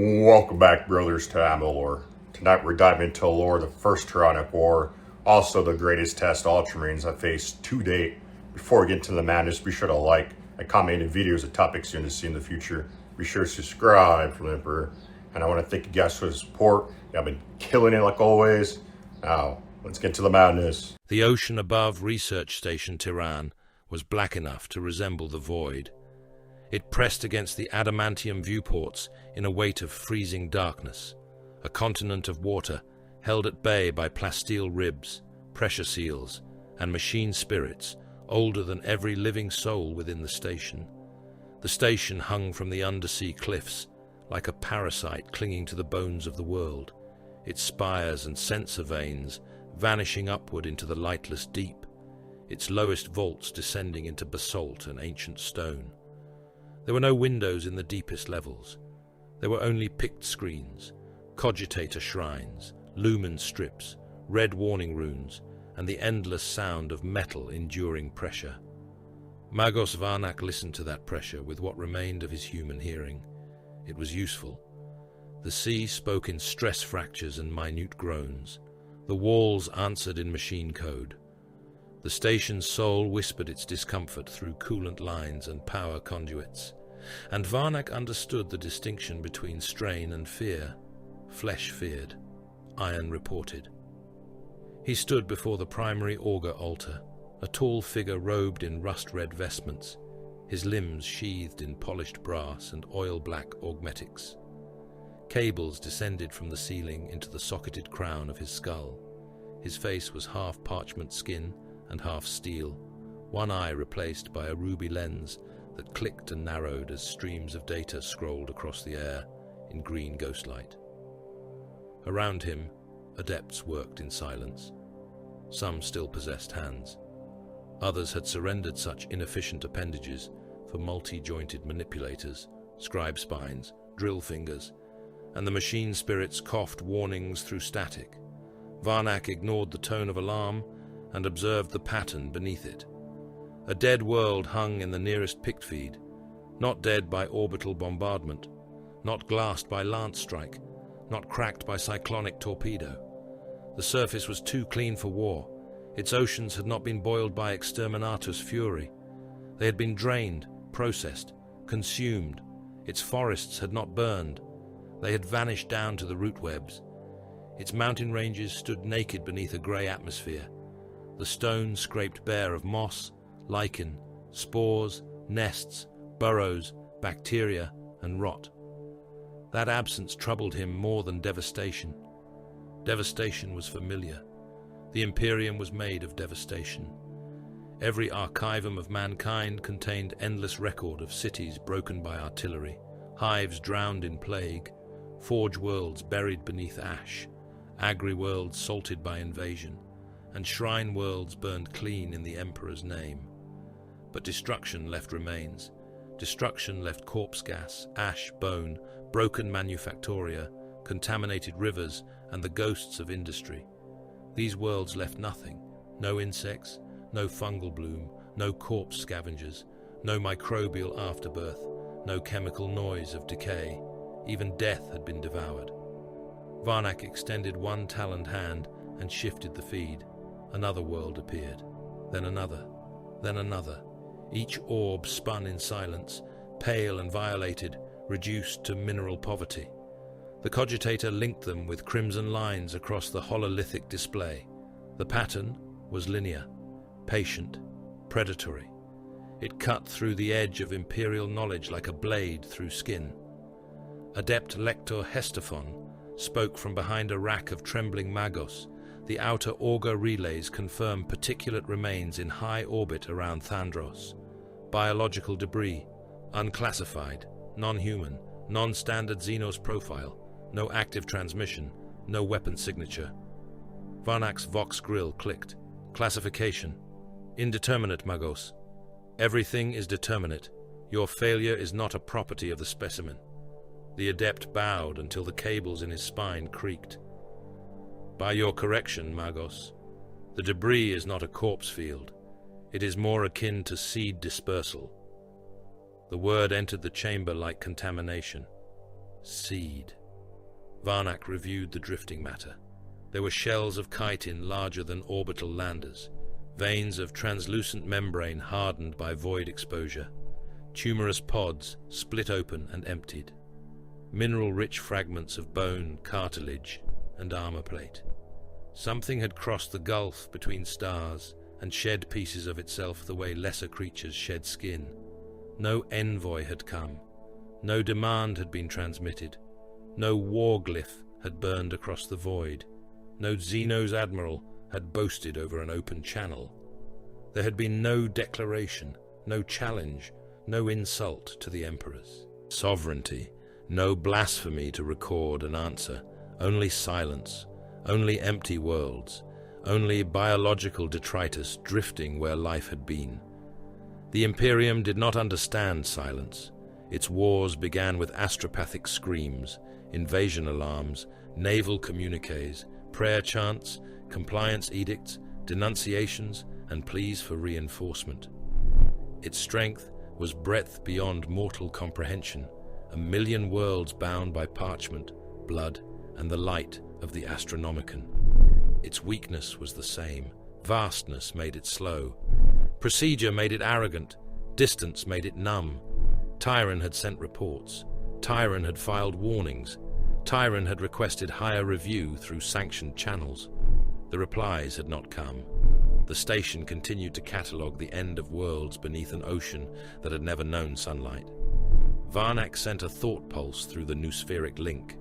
Welcome back, brothers, to Amalur. Tonight we're diving into the lore of the First Tyrannic War, also the greatest test Ultramarines have faced to date. Before we get into the madness, be sure to like and comment any videos or topics you want to see in the future. Be sure to subscribe for the Emperor. And I want to thank you guys for the support. Y'all been killing it like always. Now, let's get to the madness. The ocean above Research Station Tiran was black enough to resemble the void. It pressed against the adamantium viewports in a weight of freezing darkness, a continent of water held at bay by plasteel ribs, pressure seals, and machine spirits older than every living soul within the station. The station hung from the undersea cliffs like a parasite clinging to the bones of the world, its spires and sensor vanes vanishing upward into the lightless deep, its lowest vaults descending into basalt and ancient stone. There were no windows in the deepest levels. There were only picked screens, cogitator shrines, lumen strips, red warning runes, and the endless sound of metal enduring pressure. Magos Varnak listened to that pressure with what remained of his human hearing. It was useful. The sea spoke in stress fractures and minute groans. The walls answered in machine code. The station's soul whispered its discomfort through coolant lines and power conduits. And Varnak understood the distinction between strain and fear. Flesh feared. Iron reported. He stood before the primary auger altar, a tall figure robed in rust-red vestments, his limbs sheathed in polished brass and oil-black augmetics. Cables descended from the ceiling into the socketed crown of his skull. His face was half parchment skin and half steel, one eye replaced by a ruby lens that clicked and narrowed as streams of data scrolled across the air in green ghostlight. Around him, adepts worked in silence. Some still possessed hands. Others had surrendered such inefficient appendages for multi-jointed manipulators, scribe spines, drill fingers, and the machine spirits coughed warnings through static. Varnak ignored the tone of alarm and observed the pattern beneath it. A dead world hung in the nearest pict feed, not dead by orbital bombardment, not glassed by lance strike, not cracked by cyclonic torpedo. The surface was too clean for war. Its oceans had not been boiled by exterminatus fury. They had been drained, processed, consumed. Its forests had not burned. They had vanished down to the root webs. Its mountain ranges stood naked beneath a grey atmosphere, the stone scraped bare of moss, lichen, spores, nests, burrows, bacteria, and rot. That absence troubled him more than devastation. Devastation was familiar. The Imperium was made of devastation. Every archivum of mankind contained endless record of cities broken by artillery, hives drowned in plague, forge worlds buried beneath ash, agri-worlds salted by invasion, and shrine worlds burned clean in the Emperor's name. But destruction left remains. Destruction left corpse gas, ash, bone, broken manufactoria, contaminated rivers, and the ghosts of industry. These worlds left nothing. No insects, no fungal bloom, no corpse scavengers, no microbial afterbirth, no chemical noise of decay. Even death had been devoured. Varnak extended one taloned hand and shifted the feed. Another world appeared. Then another. Then another. Each orb spun in silence, pale and violated, reduced to mineral poverty. The cogitator linked them with crimson lines across the hololithic display. The pattern was linear, patient, predatory. It cut through the edge of imperial knowledge like a blade through skin. Adept Lector Hestephon spoke from behind a rack of trembling magos. The outer auger relays confirm particulate remains in high orbit around Thandros. Biological debris, unclassified, non-human, non-standard Xenos profile, no active transmission, no weapon signature. Varnak's Vox grill clicked. Classification. Indeterminate, Magos. Everything is determinate. Your failure is not a property of the specimen. The adept bowed until the cables in his spine creaked. By your correction, Magos, the debris is not a corpse field. It is more akin to seed dispersal. The word entered the chamber like contamination. Seed. Varnak reviewed the drifting matter. There were shells of chitin larger than orbital landers, veins of translucent membrane hardened by void exposure, tumorous pods split open and emptied, mineral-rich fragments of bone, cartilage, and armor plate. Something had crossed the gulf between stars and shed pieces of itself the way lesser creatures shed skin. No envoy had come. No demand had been transmitted. No war glyph had burned across the void. No Xenos admiral had boasted over an open channel. There had been no declaration, no challenge, no insult to the emperor's sovereignty, no blasphemy to record and answer, only silence, only empty worlds, only biological detritus drifting where life had been. The Imperium did not understand silence. Its wars began with astropathic screams, invasion alarms, naval communiques, prayer chants, compliance edicts, denunciations, and pleas for reinforcement. Its strength was breadth beyond mortal comprehension, 1,000,000 worlds bound by parchment, blood, and the light of the Astronomicon. Its weakness was the same. Vastness made it slow. Procedure made it arrogant. Distance made it numb. Tyrann had sent reports. Tyrann had filed warnings. Tyrann had requested higher review through sanctioned channels. The replies had not come. The station continued to catalogue the end of worlds beneath an ocean that had never known sunlight. Varnak sent a thought pulse through the noospheric link.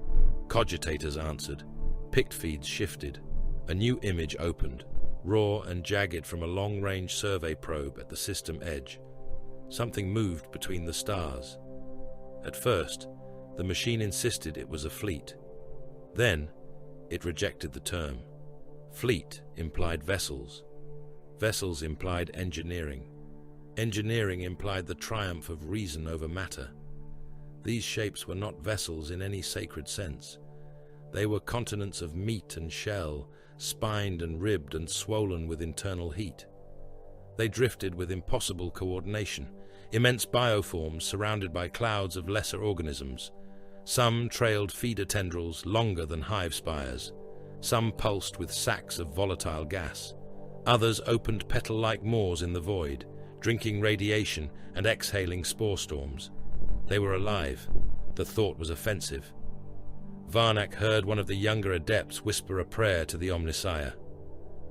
Cogitators answered. Pict feeds shifted. A new image opened, raw and jagged from a long-range survey probe at the system edge. Something moved between the stars. At first, the machine insisted it was a fleet. Then, it rejected the term. Fleet implied vessels. Vessels implied engineering. Engineering implied the triumph of reason over matter. These shapes were not vessels in any sacred sense. They were continents of meat and shell, spined and ribbed and swollen with internal heat. They drifted with impossible coordination, immense bioforms surrounded by clouds of lesser organisms. Some trailed feeder tendrils longer than hive spires. Some pulsed with sacs of volatile gas. Others opened petal-like maws in the void, drinking radiation and exhaling spore storms. They were alive. The thought was offensive. Varnak heard one of the younger adepts whisper a prayer to the Omnissiah.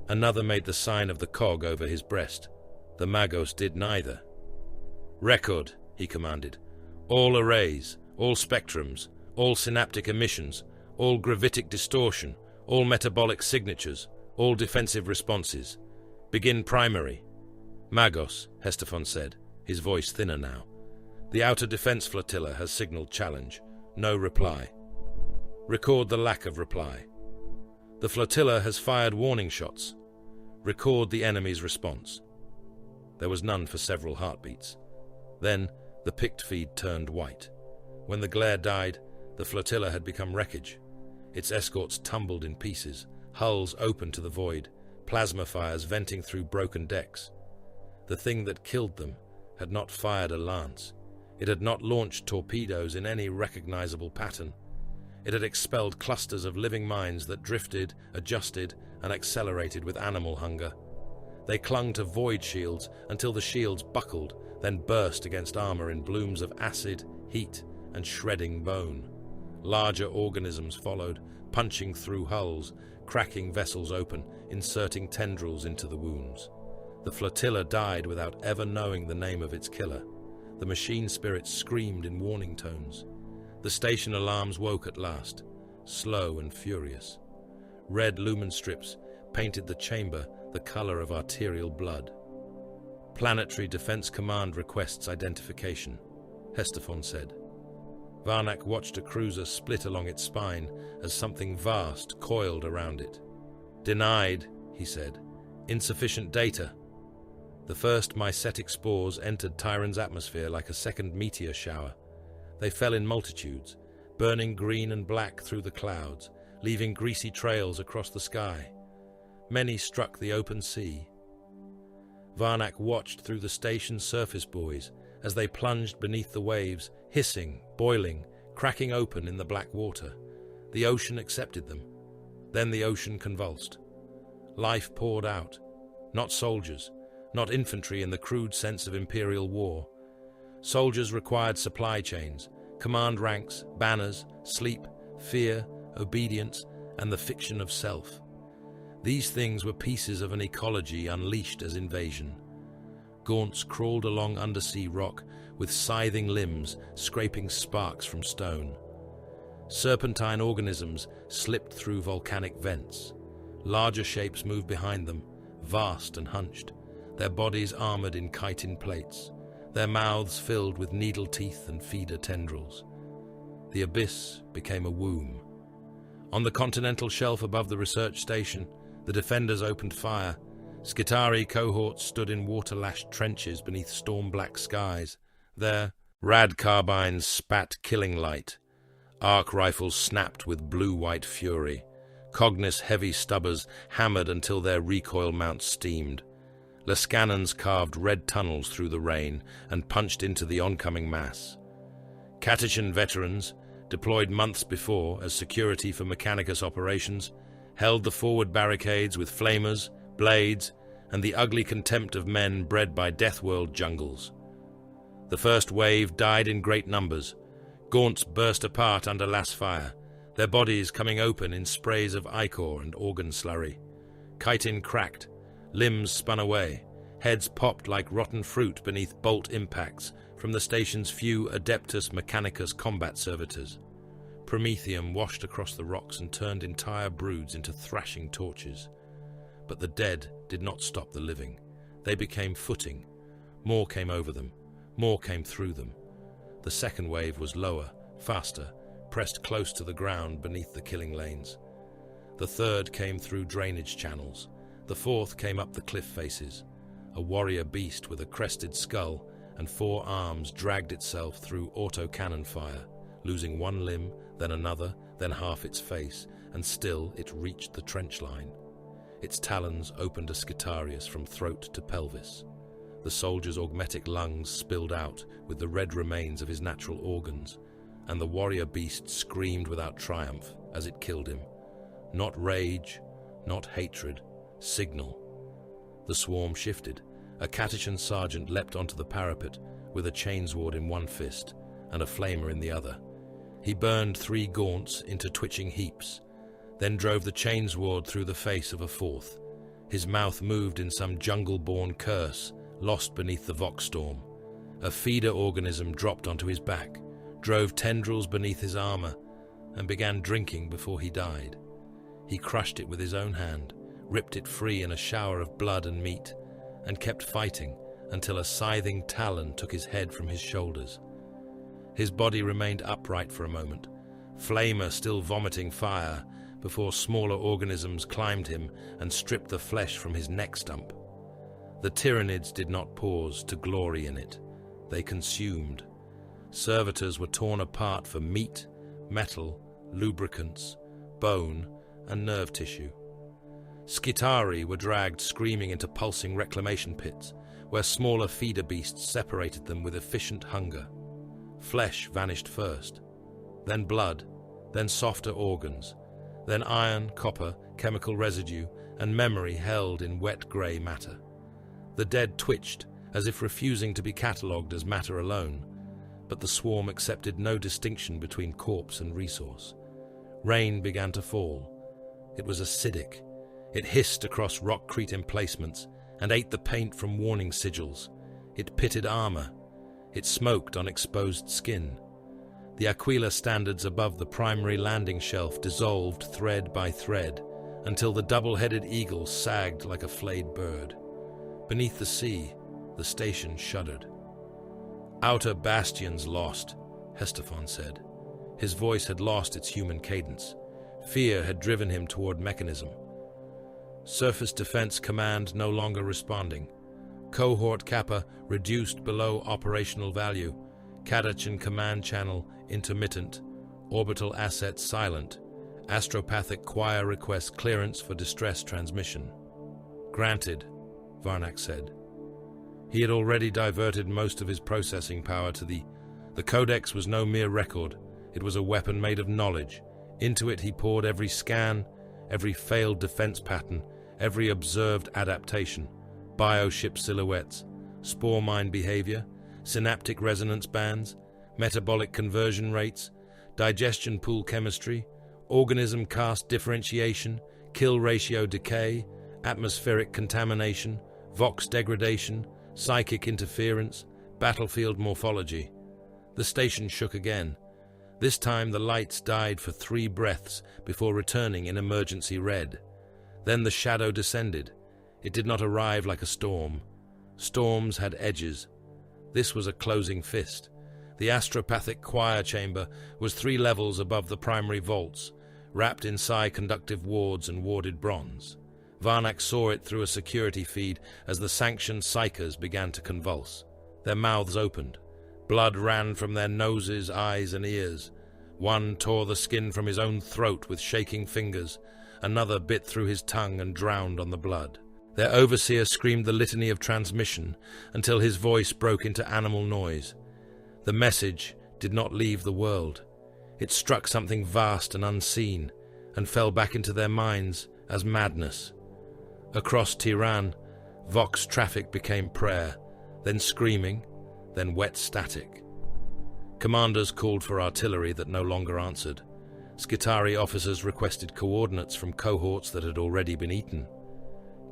Another made the sign of the cog over his breast. The Magos did neither. "Record," he commanded. "All arrays, all spectrums, all synaptic emissions, all gravitic distortion, all metabolic signatures, all defensive responses. Begin primary." "Magos," Hestephon said, his voice thinner now. "The outer defense flotilla has signaled challenge. No reply." "Record the lack of reply." "The flotilla has fired warning shots." "Record the enemy's response." There was none for several heartbeats. Then the pict feed turned white. When the glare died, the flotilla had become wreckage. Its escorts tumbled in pieces, hulls open to the void, plasma fires venting through broken decks. The thing that killed them had not fired a lance. It had not launched torpedoes in any recognizable pattern. It had expelled clusters of living minds that drifted, adjusted, and accelerated with animal hunger. They clung to void shields until the shields buckled, then burst against armor in blooms of acid, heat, and shredding bone. Larger organisms followed, punching through hulls, cracking vessels open, inserting tendrils into the wounds. The flotilla died without ever knowing the name of its killer. The machine spirits screamed in warning tones. The station alarms woke at last, slow and furious. Red lumen strips painted the chamber the color of arterial blood. "Planetary Defense Command requests identification," Hestephon said. Varnak watched a cruiser split along its spine as something vast coiled around it. "Denied," he said. "Insufficient data." The first mycetic spores entered Tyrann's atmosphere like a second meteor shower. They fell in multitudes, burning green and black through the clouds, leaving greasy trails across the sky. Many struck the open sea. Varnak watched through the station's surface buoys as they plunged beneath the waves, hissing, boiling, cracking open in the black water. The ocean accepted them. Then the ocean convulsed. Life poured out. Not soldiers, not infantry in the crude sense of imperial war. Soldiers required supply chains, command ranks, banners, sleep, fear, obedience, and the fiction of self. These things were pieces of an ecology unleashed as invasion. Gaunts crawled along undersea rock with scything limbs scraping sparks from stone. Serpentine organisms slipped through volcanic vents. Larger shapes moved behind them, vast and hunched, their bodies armored in chitin plates, their mouths filled with needle teeth and feeder tendrils. The abyss became a womb. On the continental shelf above the research station, the defenders opened fire. Skitarii cohorts stood in water-lashed trenches beneath storm-black skies. There, rad carbines spat killing light. Arc rifles snapped with blue-white fury. Cognis heavy stubbers hammered until their recoil mounts steamed. Lascannons carved red tunnels through the rain and punched into the oncoming mass. Catechan veterans, deployed months before as security for Mechanicus operations, held the forward barricades with flamers, blades, and the ugly contempt of men bred by Deathworld jungles. The first wave died in great numbers. Gaunts burst apart under lass fire, their bodies coming open in sprays of ichor and organ slurry. Chitin cracked, limbs spun away, heads popped like rotten fruit beneath bolt impacts from the station's few Adeptus Mechanicus combat servitors. Promethium washed across the rocks and turned entire broods into thrashing torches. But the dead did not stop the living. They became footing. More came over them. More came through them. The second wave was lower, faster, pressed close to the ground beneath the killing lanes. The third came through drainage channels. The fourth came up the cliff faces. A warrior beast with a crested skull and 4 arms dragged itself through autocannon fire, losing one limb, then another, then half its face, and still it reached the trench line. Its talons opened a Skitarius from throat to pelvis. The soldier's augmetic lungs spilled out with the red remains of his natural organs, and the warrior beast screamed without triumph as it killed him. Not rage, not hatred, signal. The swarm shifted. A Catechan sergeant leapt onto the parapet with a chainsword in one fist and a flamer in the other. He burned 3 gaunts into twitching heaps, then drove the chainsword through the face of a fourth. His mouth moved in some jungle-born curse, lost beneath the vox storm. A feeder organism dropped onto his back, drove tendrils beneath his armor, and began drinking before he died. He crushed it with his own hand, ripped it free in a shower of blood and meat, and kept fighting until a scything talon took his head from his shoulders. His body remained upright for a moment, flamer still vomiting fire, before smaller organisms climbed him and stripped the flesh from his neck stump. The Tyrannids did not pause to glory in it. They consumed. Servitors were torn apart for meat, metal, lubricants, bone, and nerve tissue. Skitarii were dragged screaming into pulsing reclamation pits, where smaller feeder beasts separated them with efficient hunger. Flesh vanished first, then blood, then softer organs, then iron, copper, chemical residue, and memory held in wet grey matter. The dead twitched, as if refusing to be catalogued as matter alone, but the swarm accepted no distinction between corpse and resource. Rain began to fall. It was acidic. It hissed across rockcrete emplacements and ate the paint from warning sigils. It pitted armor. It smoked on exposed skin. The Aquila standards above the primary landing shelf dissolved thread by thread until the double-headed eagle sagged like a flayed bird. Beneath the sea, the station shuddered. "Outer bastions lost," Hestephon said. His voice had lost its human cadence. Fear had driven him toward mechanism. Surface Defense Command no longer responding. Cohort Kappa reduced below operational value. Catechan Command Channel intermittent. Orbital assets silent. Astropathic Choir requests clearance for distress transmission. "Granted," Varnak said. He had already diverted most of his processing power to the Codex was no mere record. It was a weapon made of knowledge. Into it he poured every scan, every failed defense pattern, every observed adaptation, bioship silhouettes, spore mine behavior, synaptic resonance bands, metabolic conversion rates, digestion pool chemistry, organism caste differentiation, kill ratio decay, atmospheric contamination, vox degradation, psychic interference, battlefield morphology. The station shook again. This time the lights died for 3 breaths before returning in emergency red. Then the shadow descended. It did not arrive like a storm. Storms had edges. This was a closing fist. The astropathic choir chamber was 3 levels above the primary vaults, wrapped in psi-conductive wards and warded bronze. Varnak saw it through a security feed as the sanctioned psychers began to convulse. Their mouths opened. Blood ran from their noses, eyes, and ears. One tore the skin from his own throat with shaking fingers. Another bit through his tongue and drowned on the blood. Their overseer screamed the litany of transmission until his voice broke into animal noise. The message did not leave the world. It struck something vast and unseen and fell back into their minds as madness. Across Tiran, Vox traffic became prayer, then screaming, then wet static. Commanders called for artillery that no longer answered. Skitari officers requested coordinates from cohorts that had already been eaten.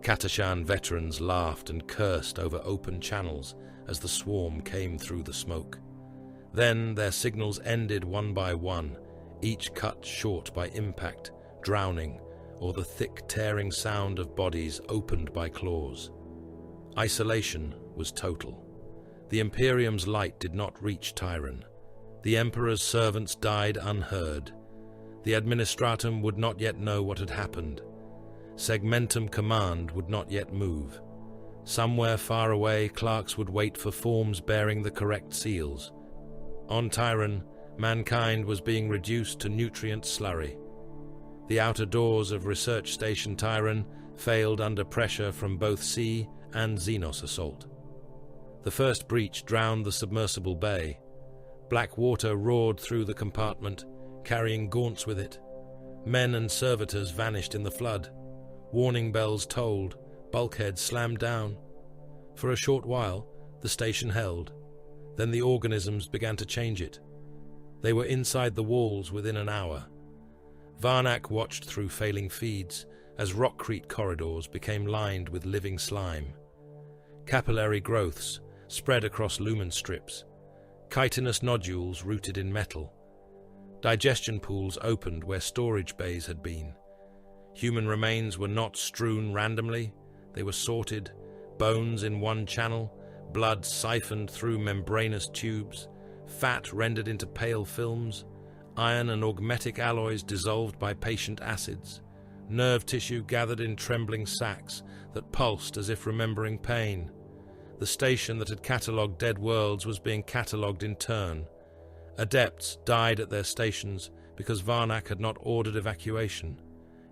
Katashan veterans laughed and cursed over open channels as the swarm came through the smoke. Then their signals ended one by one, each cut short by impact, drowning, or the thick tearing sound of bodies opened by claws. Isolation was total. The Imperium's light did not reach Tyran. The Emperor's servants died unheard. The Administratum would not yet know what had happened. Segmentum Command would not yet move. Somewhere far away, clerks would wait for forms bearing the correct seals. On Tyran, mankind was being reduced to nutrient slurry. The outer doors of Research Station Tyran failed under pressure from both sea and Xenos assault. The first breach drowned the submersible bay. Black water roared through the compartment, carrying gaunts with it. Men and servitors vanished in the flood. Warning bells tolled, bulkheads slammed down. For a short while, the station held. Then the organisms began to change it. They were inside the walls within an hour. Varnak watched through failing feeds as rockcrete corridors became lined with living slime. Capillary growths spread across lumen strips. Chitinous nodules rooted in metal. Digestion pools opened where storage bays had been. Human remains were not strewn randomly. They were sorted, bones in one channel, blood siphoned through membranous tubes, fat rendered into pale films, iron and augmetic alloys dissolved by patient acids, nerve tissue gathered in trembling sacs that pulsed as if remembering pain. The station that had catalogued dead worlds was being catalogued in turn. Adepts died at their stations because Varnak had not ordered evacuation.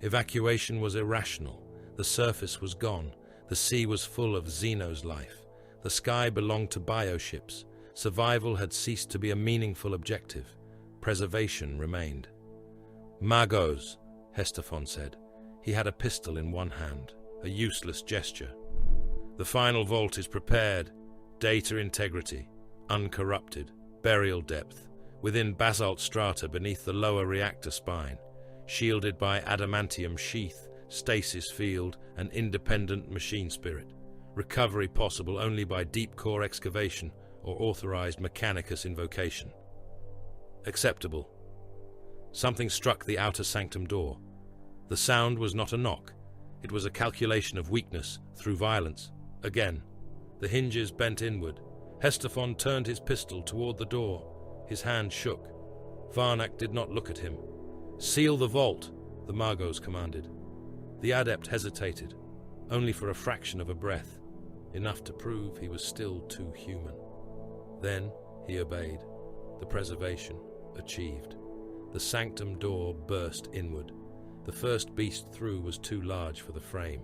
Evacuation was irrational. The surface was gone. The sea was full of Xenos life. The sky belonged to bioships. Survival had ceased to be a meaningful objective. Preservation remained. Magos, Hestafon said. He had a pistol in one hand, a useless gesture. The final vault is prepared. Data integrity, uncorrupted, burial depth, within basalt strata beneath the lower reactor spine, shielded by adamantium sheath, stasis field, and independent machine spirit. Recovery possible only by deep core excavation or authorized mechanicus invocation. Acceptable. Something struck the outer sanctum door. The sound was not a knock. It was a calculation of weakness through violence. Again, the hinges bent inward. Hestafon turned his pistol toward the door. His hand shook. Varnak did not look at him. "Seal the vault," the Magos commanded. The adept hesitated, only for a fraction of a breath, enough to prove he was still too human. Then he obeyed. The preservation achieved. The sanctum door burst inward. The first beast through was too large for the frame.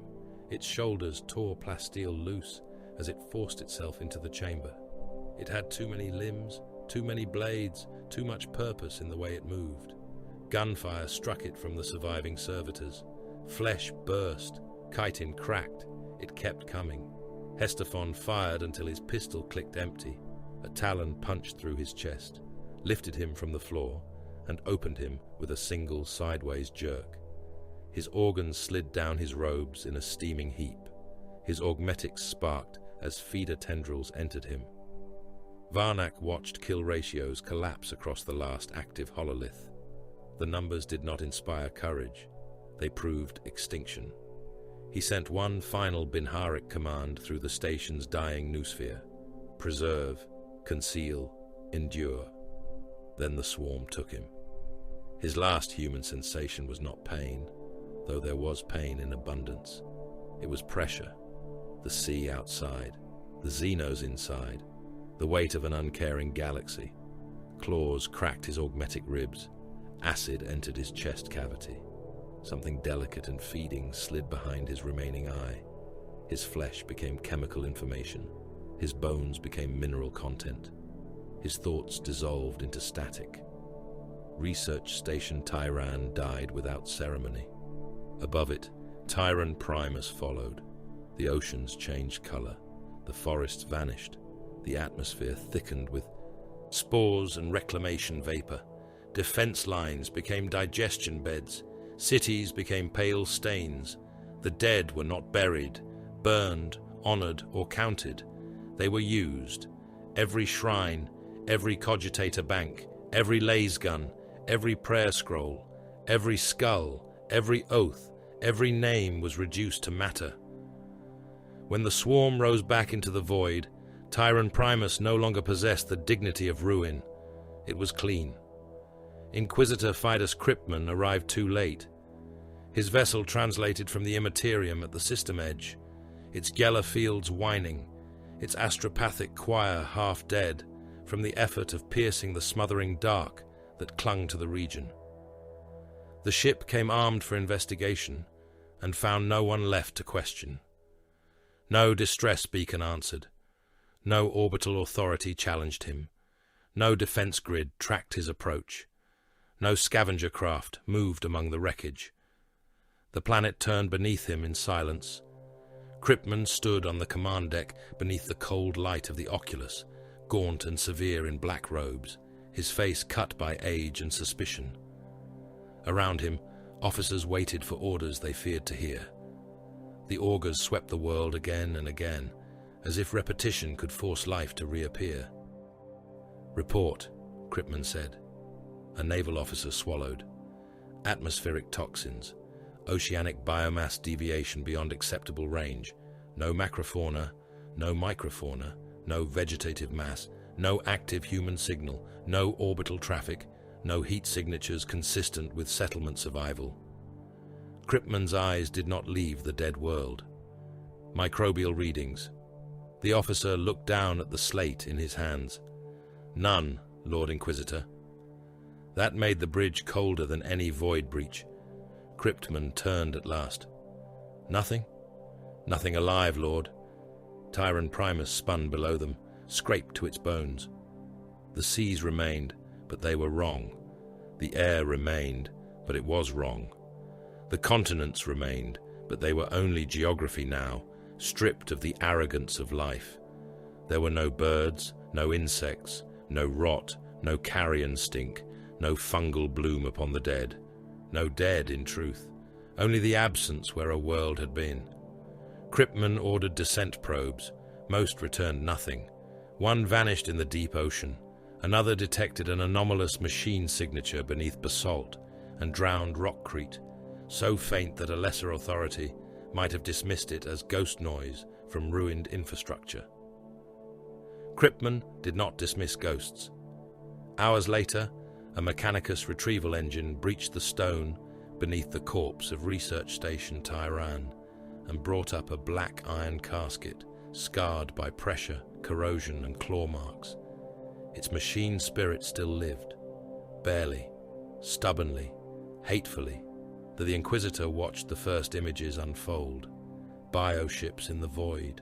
Its shoulders tore plasteel loose as it forced itself into the chamber. It had too many limbs, Too many blades, too much purpose in the way it moved. Gunfire struck it from the surviving servitors. Flesh burst, chitin cracked. It kept coming. Hestafon fired until his pistol clicked empty. A talon punched through his chest, lifted him from the floor, and opened him with a single sideways jerk. His organs slid down his robes in a steaming heap. His augmetics sparked as feeder tendrils entered him. Varnak watched kill ratios collapse across the last active hololith. The numbers did not inspire courage. They proved extinction. He sent one final Binharic command through the station's dying noosphere. Preserve, conceal, endure. Then the swarm took him. His last human sensation was not pain, though there was pain in abundance. It was pressure. The sea outside, the Xenos inside, the weight of an uncaring galaxy. Claws cracked his augmetic ribs. Acid entered his chest cavity. Something delicate and feeding slid behind his remaining eye. His flesh became chemical information. His bones became mineral content. His thoughts dissolved into static. Research Station Tyran died without ceremony. Above it, Tyran Primus followed. The oceans changed color. The forests vanished. The atmosphere thickened with spores and reclamation vapor. Defense lines became digestion beds. Cities became pale stains. The dead were not buried, burned, honored, or counted. They were used. Every shrine, every cogitator bank, every laze gun, every prayer scroll, every skull, every oath, every name was reduced to matter. When the swarm rose back into the void, Tyran Primus no longer possessed the dignity of ruin. It was clean. Inquisitor Fidus Cryptman arrived too late. His vessel translated from the immaterium at the system edge, its Geller fields whining, its astropathic choir half dead from the effort of piercing the smothering dark that clung to the region. The ship came armed for investigation and found no one left to question. No distress beacon answered. No orbital authority challenged him. No defense grid tracked his approach. No scavenger craft moved among the wreckage. The planet turned beneath him in silence. Cryptman stood on the command deck beneath the cold light of the oculus, gaunt and severe in black robes, his face cut by age and suspicion. Around him, officers waited for orders they feared to hear. The augurs swept the world again and again, as if repetition could force life to reappear. "Report," Cryptman said. A naval officer swallowed. "Atmospheric toxins. Oceanic biomass deviation beyond acceptable range. No macrofauna, no microfauna, no vegetative mass, no active human signal, no orbital traffic, no heat signatures consistent with settlement survival." Cryptman's eyes did not leave the dead world. Microbial readings. The officer looked down at the slate in his hands. "None, Lord Inquisitor." That made the bridge colder than any void breach. Cryptman turned at last. "Nothing? Nothing alive, Lord." Tyran Primus spun below them, scraped to its bones. The seas remained, but they were wrong. The air remained, but it was wrong. The continents remained, but they were only geography now, stripped of the arrogance of life. There were no birds, no insects, no rot, no carrion stink, no fungal bloom upon the dead. No dead, in truth, only the absence where a world had been. Cryptman ordered descent probes. Most returned nothing. One vanished in the deep ocean. Another detected an anomalous machine signature beneath basalt and drowned rockcrete, so faint that a lesser authority might have dismissed it as ghost noise from ruined infrastructure. Cryptman did not dismiss ghosts. Hours later, a Mechanicus retrieval engine breached the stone beneath the corpse of Research Station Tyran and brought up a black iron casket scarred by pressure, corrosion, and claw marks. Its machine spirit still lived, barely, stubbornly, hatefully, that the Inquisitor watched the first images unfold. Bioships in the void,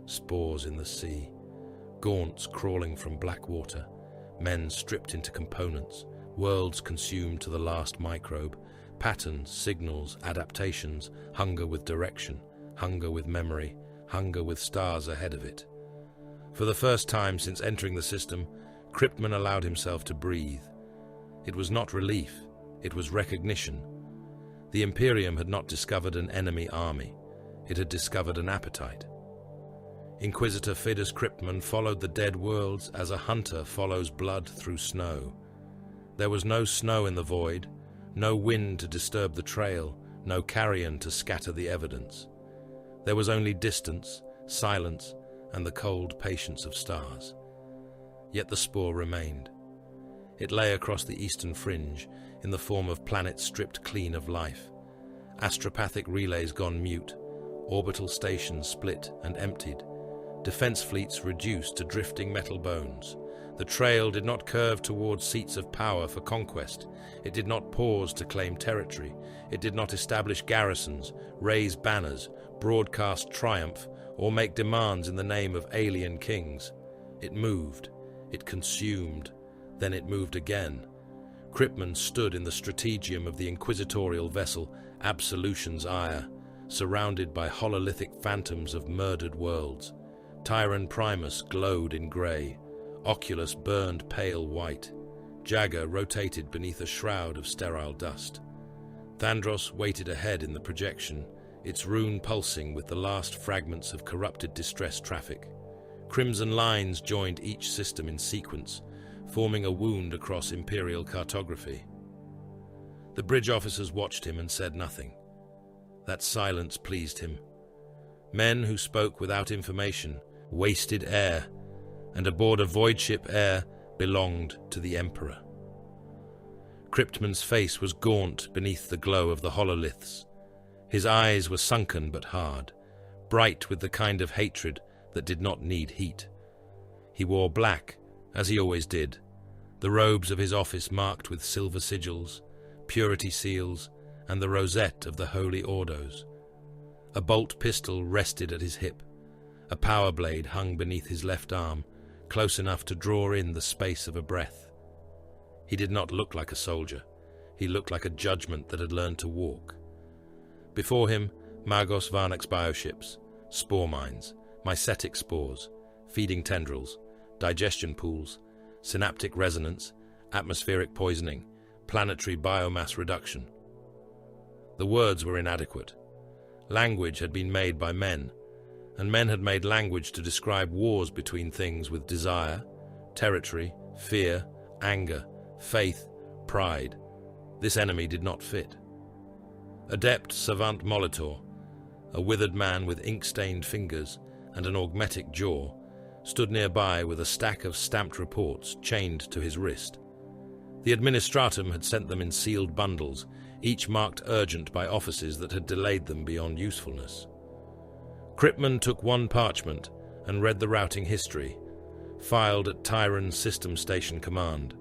spores in the sea, gaunts crawling from black water, men stripped into components, worlds consumed to the last microbe, patterns, signals, adaptations, hunger with direction, hunger with memory, hunger with stars ahead of it. For the first time since entering the system, Cryptman allowed himself to breathe. It was not relief, it was recognition. The Imperium had not discovered an enemy army, it had discovered an appetite. Inquisitor Fidus Cryptman followed the dead worlds as a hunter follows blood through snow. There was no snow in the void, no wind to disturb the trail, no carrion to scatter the evidence. There was only distance, silence, and the cold patience of stars. Yet the spore remained. It lay across the eastern fringe, in the form of planets stripped clean of life, astropathic relays gone mute, orbital stations split and emptied, defense fleets reduced to drifting metal bones. The trail did not curve towards seats of power for conquest. It did not pause to claim territory. It did not establish garrisons, raise banners, broadcast triumph, or make demands in the name of alien kings. It moved. It consumed. Then it moved again. Cryptman stood in the strategium of the inquisitorial vessel Absolution's ire, surrounded by hololithic phantoms of murdered worlds. Tyran Primus glowed in grey. Oculus burned pale white. Jagger rotated beneath a shroud of sterile dust. Thandros waited ahead in the projection, its rune pulsing with the last fragments of corrupted distress traffic. Crimson lines joined each system in sequence, forming a wound across Imperial cartography. The bridge officers watched him and said nothing. That silence pleased him. Men who spoke without information wasted air, and aboard a void ship air belonged to the Emperor. Cryptman's face was gaunt beneath the glow of the hololiths. His eyes were sunken but hard, bright with the kind of hatred that did not need heat. He wore black, as he always did, the robes of his office marked with silver sigils, purity seals, and the rosette of the holy ordos. A bolt pistol rested at his hip. A power blade hung beneath his left arm, close enough to draw in the space of a breath. He did not look like a soldier. He looked like a judgment that had learned to walk. Before him, Magos Varnak's bioships, spore mines, mycetic spores, feeding tendrils, digestion pools, synaptic resonance, atmospheric poisoning, planetary biomass reduction. The words were inadequate. Language had been made by men, and men had made language to describe wars between things with desire, territory, fear, anger, faith, pride. This enemy did not fit. Adept Savant Molitor, a withered man with ink-stained fingers and an augmetic jaw, stood nearby with a stack of stamped reports chained to his wrist. The administratum had sent them in sealed bundles, each marked urgent by offices that had delayed them beyond usefulness. Cryptman took one parchment and read the routing history, filed at Tyran's System Station Command,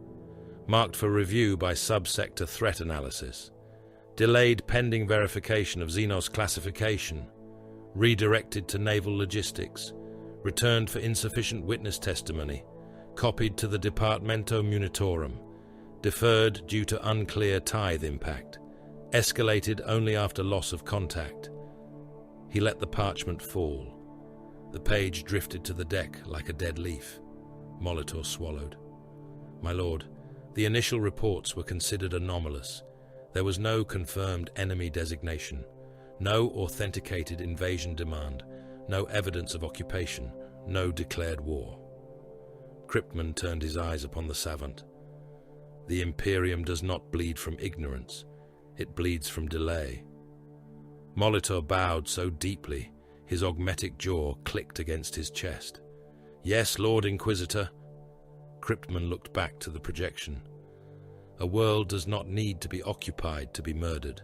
marked for review by Subsector Threat Analysis, delayed pending verification of Xenos classification, redirected to Naval Logistics, returned for insufficient witness testimony, copied to the Departamento Munitorum, deferred due to unclear tithe impact, escalated only after loss of contact. He let the parchment fall. The page drifted to the deck like a dead leaf. Molitor swallowed. My lord, the initial reports were considered anomalous. There was no confirmed enemy designation, no authenticated invasion demand, no evidence of occupation, no declared war. Cryptman turned his eyes upon the savant. The Imperium does not bleed from ignorance. It bleeds from delay. Molitor bowed so deeply, his augmetic jaw clicked against his chest. Yes, Lord Inquisitor. Cryptman looked back to the projection. A world does not need to be occupied to be murdered.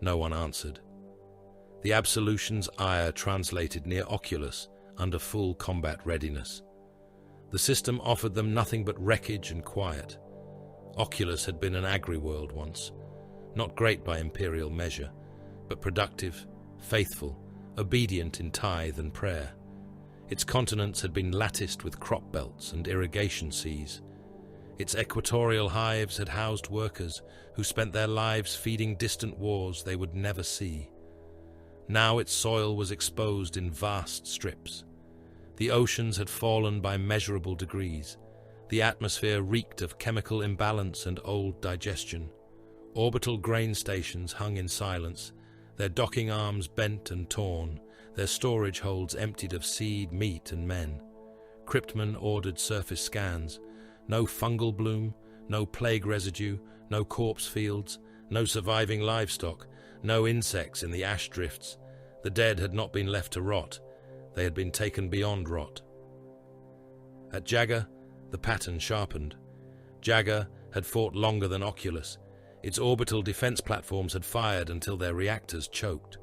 No one answered. The Absolution's ire translated near Oculus under full combat readiness. The system offered them nothing but wreckage and quiet. Oculus had been an agri-world once, not great by imperial measure, but productive, faithful, obedient in tithe and prayer. Its continents had been latticed with crop belts and irrigation seas, Its equatorial hives had housed workers who spent their lives feeding distant wars they would never see. Now its soil was exposed in vast strips. The oceans had fallen by measurable degrees. The atmosphere reeked of chemical imbalance and old digestion. Orbital grain stations hung in silence, their docking arms bent and torn, their storage holds emptied of seed, meat, and men. Cryptmen ordered surface scans. No fungal bloom, no plague residue, no corpse fields, no surviving livestock, no insects in the ash drifts. The dead had not been left to rot. They had been taken beyond rot. At Jagger, the pattern sharpened. Jagger had fought longer than Oculus. Its orbital defense platforms had fired until their reactors choked.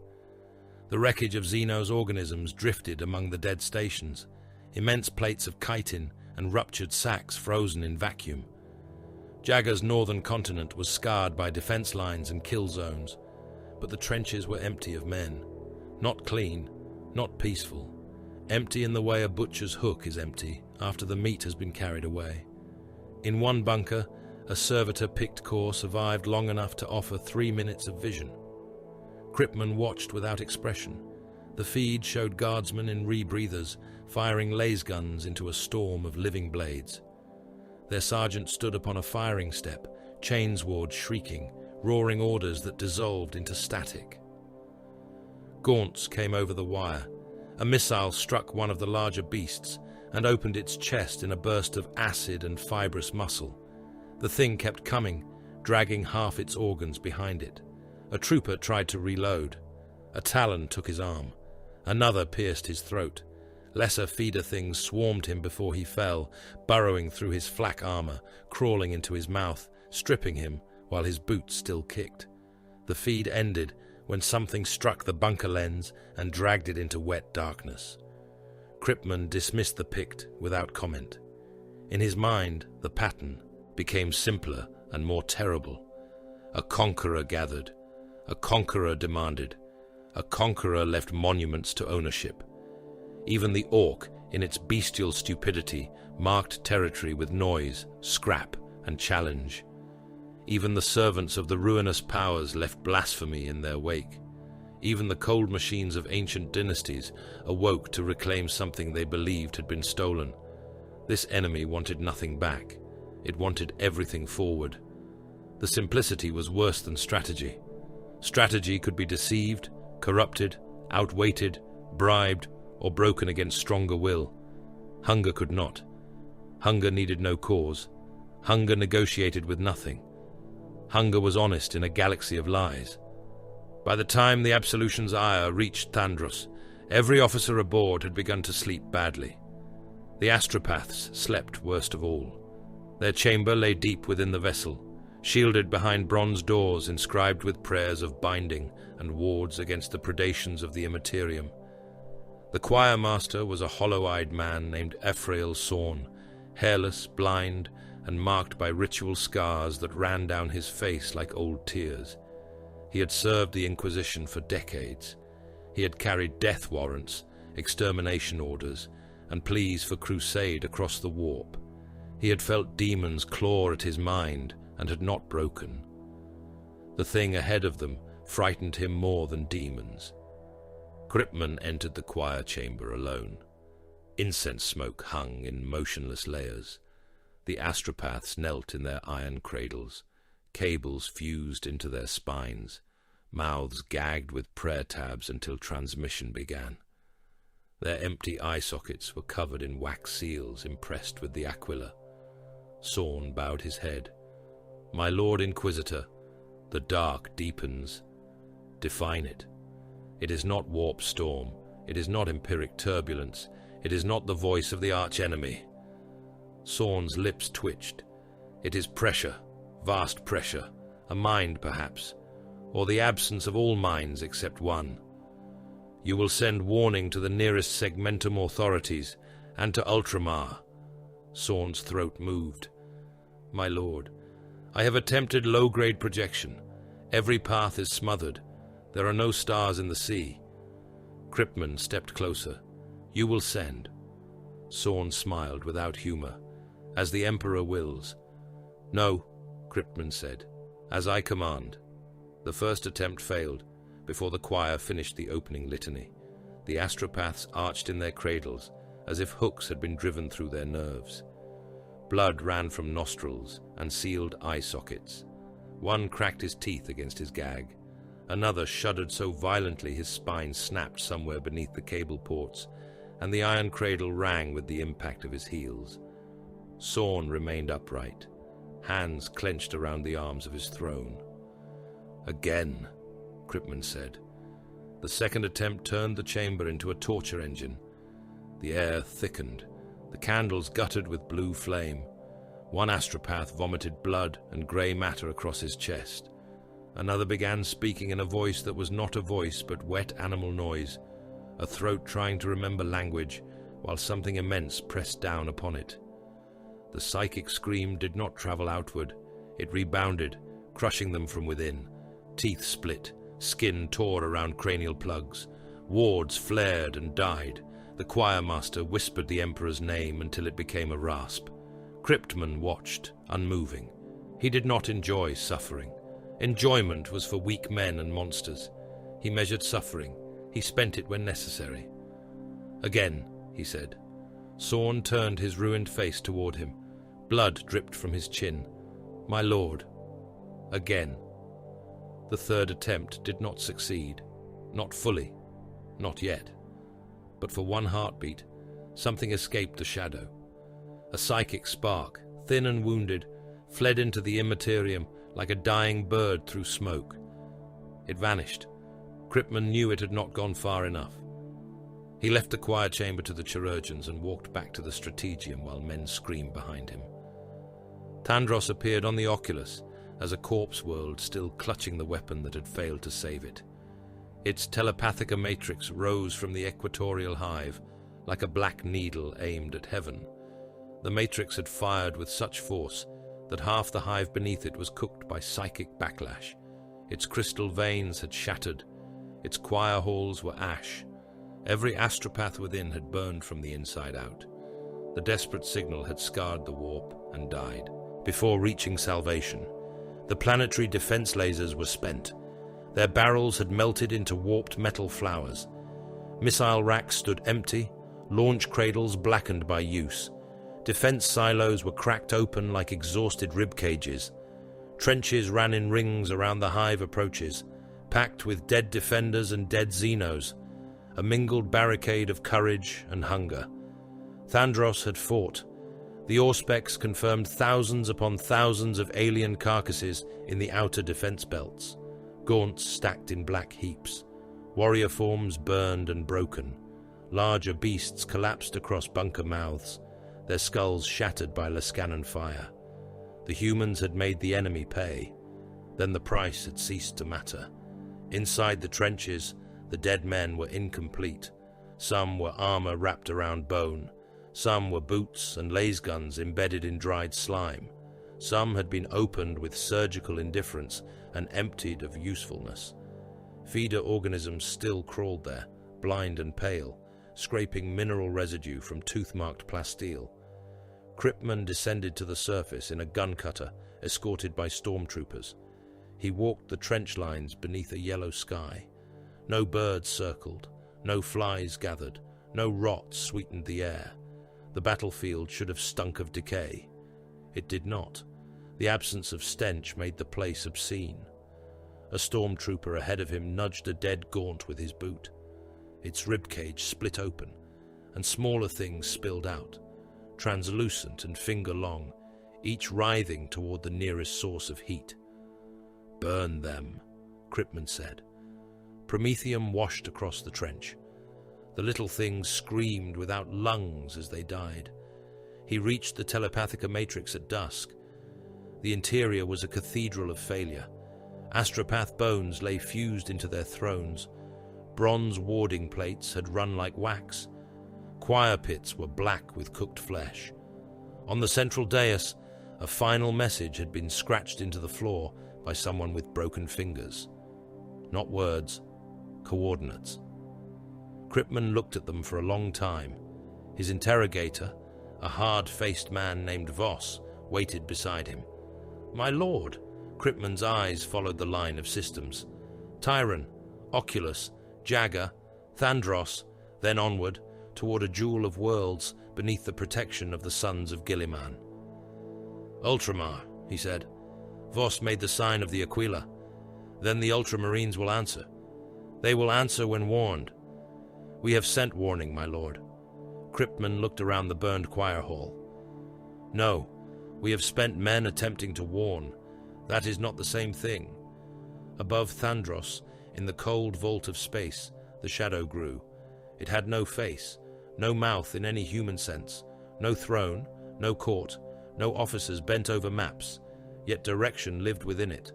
The wreckage of Xeno's organisms drifted among the dead stations, immense plates of chitin and ruptured sacks frozen in vacuum. Jagger's northern continent was scarred by defense lines and kill zones, but the trenches were empty of men. Not clean, not peaceful. Empty in the way a butcher's hook is empty after the meat has been carried away. In one bunker, a servitor picked core survived long enough to offer 3 minutes of vision. Cryptmen watched without expression. The feed showed guardsmen in rebreathers firing laser guns into a storm of living blades. Their sergeant stood upon a firing step, chains ward shrieking, roaring orders that dissolved into static. Gaunts came over the wire. A missile struck one of the larger beasts and opened its chest in a burst of acid and fibrous muscle. The thing kept coming, dragging half its organs behind it. A trooper tried to reload. A talon took his arm. Another pierced his throat. Lesser feeder things swarmed him before he fell, burrowing through his flak armor, crawling into his mouth, stripping him while his boots still kicked. The feed ended when something struck the bunker lens and dragged it into wet darkness. Cryptman dismissed the Pict without comment. In his mind, the pattern became simpler and more terrible. A conqueror gathered. A conqueror demanded. A conqueror left monuments to ownership. Even the orc, in its bestial stupidity, marked territory with noise, scrap, and challenge. Even the servants of the ruinous powers left blasphemy in their wake. Even the cold machines of ancient dynasties awoke to reclaim something they believed had been stolen. This enemy wanted nothing back. It wanted everything forward. The simplicity was worse than strategy. Strategy could be deceived, corrupted, outweighted, bribed, or broken against stronger will. Hunger could not. Hunger needed no cause. Hunger negotiated with nothing. Hunger was honest in a galaxy of lies. By the time the Absolution's ire reached Thandros, every officer aboard had begun to sleep badly. The astropaths slept worst of all. Their chamber lay deep within the vessel, shielded behind bronze doors inscribed with prayers of binding and wards against the predations of the Immaterium. The choir master was a hollow-eyed man named Ephrael Sorn, hairless, blind, and marked by ritual scars that ran down his face like old tears. He had served the Inquisition for decades. He had carried death warrants, extermination orders, and pleas for crusade across the warp. He had felt demons claw at his mind and had not broken. The thing ahead of them frightened him more than demons. Cryptman entered the choir chamber alone. Incense smoke hung in motionless layers. The astropaths knelt in their iron cradles, cables fused into their spines, mouths gagged with prayer tabs until transmission began. Their empty eye sockets were covered in wax seals impressed with the aquila. Sorn bowed his head. "My Lord Inquisitor, the dark deepens. Define it. It is not warp storm. It is not empiric turbulence. It is not the voice of the archenemy." Sorn's lips twitched. "It is pressure, vast pressure, a mind perhaps, or the absence of all minds except one. You will send warning to the nearest segmentum authorities and to Ultramar." Sorn's throat moved. "My lord, I have attempted low-grade projection. Every path is smothered. There are no stars in the sea." Cryptman stepped closer. "You will send." Sorn smiled without humor. "As the Emperor wills." "No," Cryptman said. "As I command." The first attempt failed before the choir finished the opening litany. The astropaths arched in their cradles as if hooks had been driven through their nerves. Blood ran from nostrils and sealed eye sockets. One cracked his teeth against his gag. Another shuddered so violently his spine snapped somewhere beneath the cable ports, and the iron cradle rang with the impact of his heels. Sorn remained upright, hands clenched around the arms of his throne. "Again," Cryptman said. The second attempt turned the chamber into a torture engine. The air thickened. The candles guttered with blue flame. One astropath vomited blood and grey matter across his chest. Another began speaking in a voice that was not a voice but wet animal noise, a throat trying to remember language while something immense pressed down upon it. The psychic scream did not travel outward. It rebounded, crushing them from within. Teeth split, skin tore around cranial plugs. Wards flared and died. The choirmaster whispered the Emperor's name until it became a rasp. Cryptman watched, unmoving. He did not enjoy suffering. Enjoyment was for weak men and monsters. He measured suffering. He spent it when necessary. "Again," he said. Sorn turned his ruined face toward him. Blood dripped from his chin. "My lord." Again. The third attempt did not succeed. Not fully. Not yet. But for one heartbeat, something escaped the shadow. A psychic spark, thin and wounded, fled into the immaterium like a dying bird through smoke. It vanished. Cryptman knew it had not gone far enough. He left the choir chamber to the chirurgeons and walked back to the strategium while men screamed behind him. Tandros appeared on the oculus as a corpse whirled, still clutching the weapon that had failed to save it. Its telepathica matrix rose from the equatorial hive like a black needle aimed at heaven. The matrix had fired with such force that half the hive beneath it was cooked by psychic backlash. Its crystal veins had shattered. Its choir halls were ash. Every astropath within had burned from the inside out. The desperate signal had scarred the warp and died. Before reaching salvation, the planetary defense lasers were spent. Their barrels had melted into warped metal flowers. Missile racks stood empty, launch cradles blackened by use. Defense silos were cracked open like exhausted rib cages. Trenches ran in rings around the hive approaches, packed with dead defenders and dead Xenos, a mingled barricade of courage and hunger. Thandros had fought. The Auspex confirmed thousands upon thousands of alien carcasses in the outer defense belts, gaunts stacked in black heaps. Warrior forms burned and broken. Larger beasts collapsed across bunker mouths, their skulls shattered by Lascanon fire. The humans had made the enemy pay. Then the price had ceased to matter. Inside the trenches, the dead men were incomplete. Some were armor wrapped around bone. Some were boots and lasguns embedded in dried slime. Some had been opened with surgical indifference and emptied of usefulness. Feeder organisms still crawled there, blind and pale, scraping mineral residue from tooth-marked plasteel. Cryptman descended to the surface in a gun cutter, escorted by stormtroopers. He walked the trench lines beneath a yellow sky. No birds circled, no flies gathered, no rot sweetened the air. The battlefield should have stunk of decay. It did not. The absence of stench made the place obscene. A stormtrooper ahead of him nudged a dead gaunt with his boot. Its ribcage split open, and smaller things spilled out, translucent and finger-long, each writhing toward the nearest source of heat. "Burn them," Cryptman said. Promethium washed across the trench. The little things screamed without lungs as they died. He reached the telepathica matrix at dusk. The interior was a cathedral of failure. Astropath bones lay fused into their thrones. Bronze warding plates had run like wax. Choir pits were black with cooked flesh. On the central dais, a final message had been scratched into the floor by someone with broken fingers. Not words, coordinates. Cryptman looked at them for a long time. His interrogator, a hard-faced man named Voss, waited beside him. My lord! Kripman's eyes followed the line of systems. Tyran, Oculus, Jagger, Thandros, then onward, toward a jewel of worlds beneath the protection of the sons of Gilliman. Ultramar, he said. Voss made the sign of the Aquila. Then the Ultramarines will answer. They will answer when warned. We have sent warning, my lord. Kripman looked around the burned choir hall. No, we have spent men attempting to warn. That is not the same thing. Above Thandros, in the cold vault of space, the shadow grew. It had no face, no mouth in any human sense, no throne, no court, no officers bent over maps, yet direction lived within it.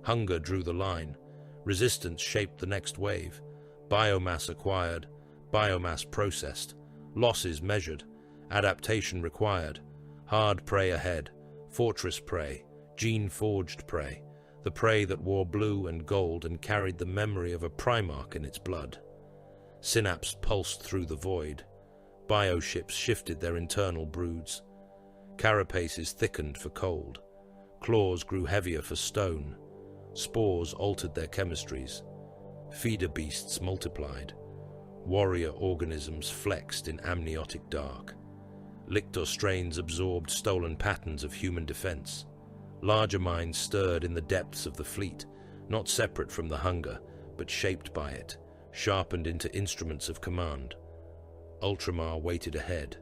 Hunger drew the line. Resistance shaped the next wave. Biomass acquired, biomass processed, losses measured, adaptation required, hard prey ahead, fortress prey, gene-forged prey, the prey that wore blue and gold and carried the memory of a Primarch in its blood. Synapse pulsed through the void. Bioships shifted their internal broods. Carapaces thickened for cold. Claws grew heavier for stone. Spores altered their chemistries. Feeder beasts multiplied. Warrior organisms flexed in amniotic dark. Lictor strains absorbed stolen patterns of human defense. Larger minds stirred in the depths of the fleet, not separate from the hunger, but shaped by it, sharpened into instruments of command. Ultramar waited ahead.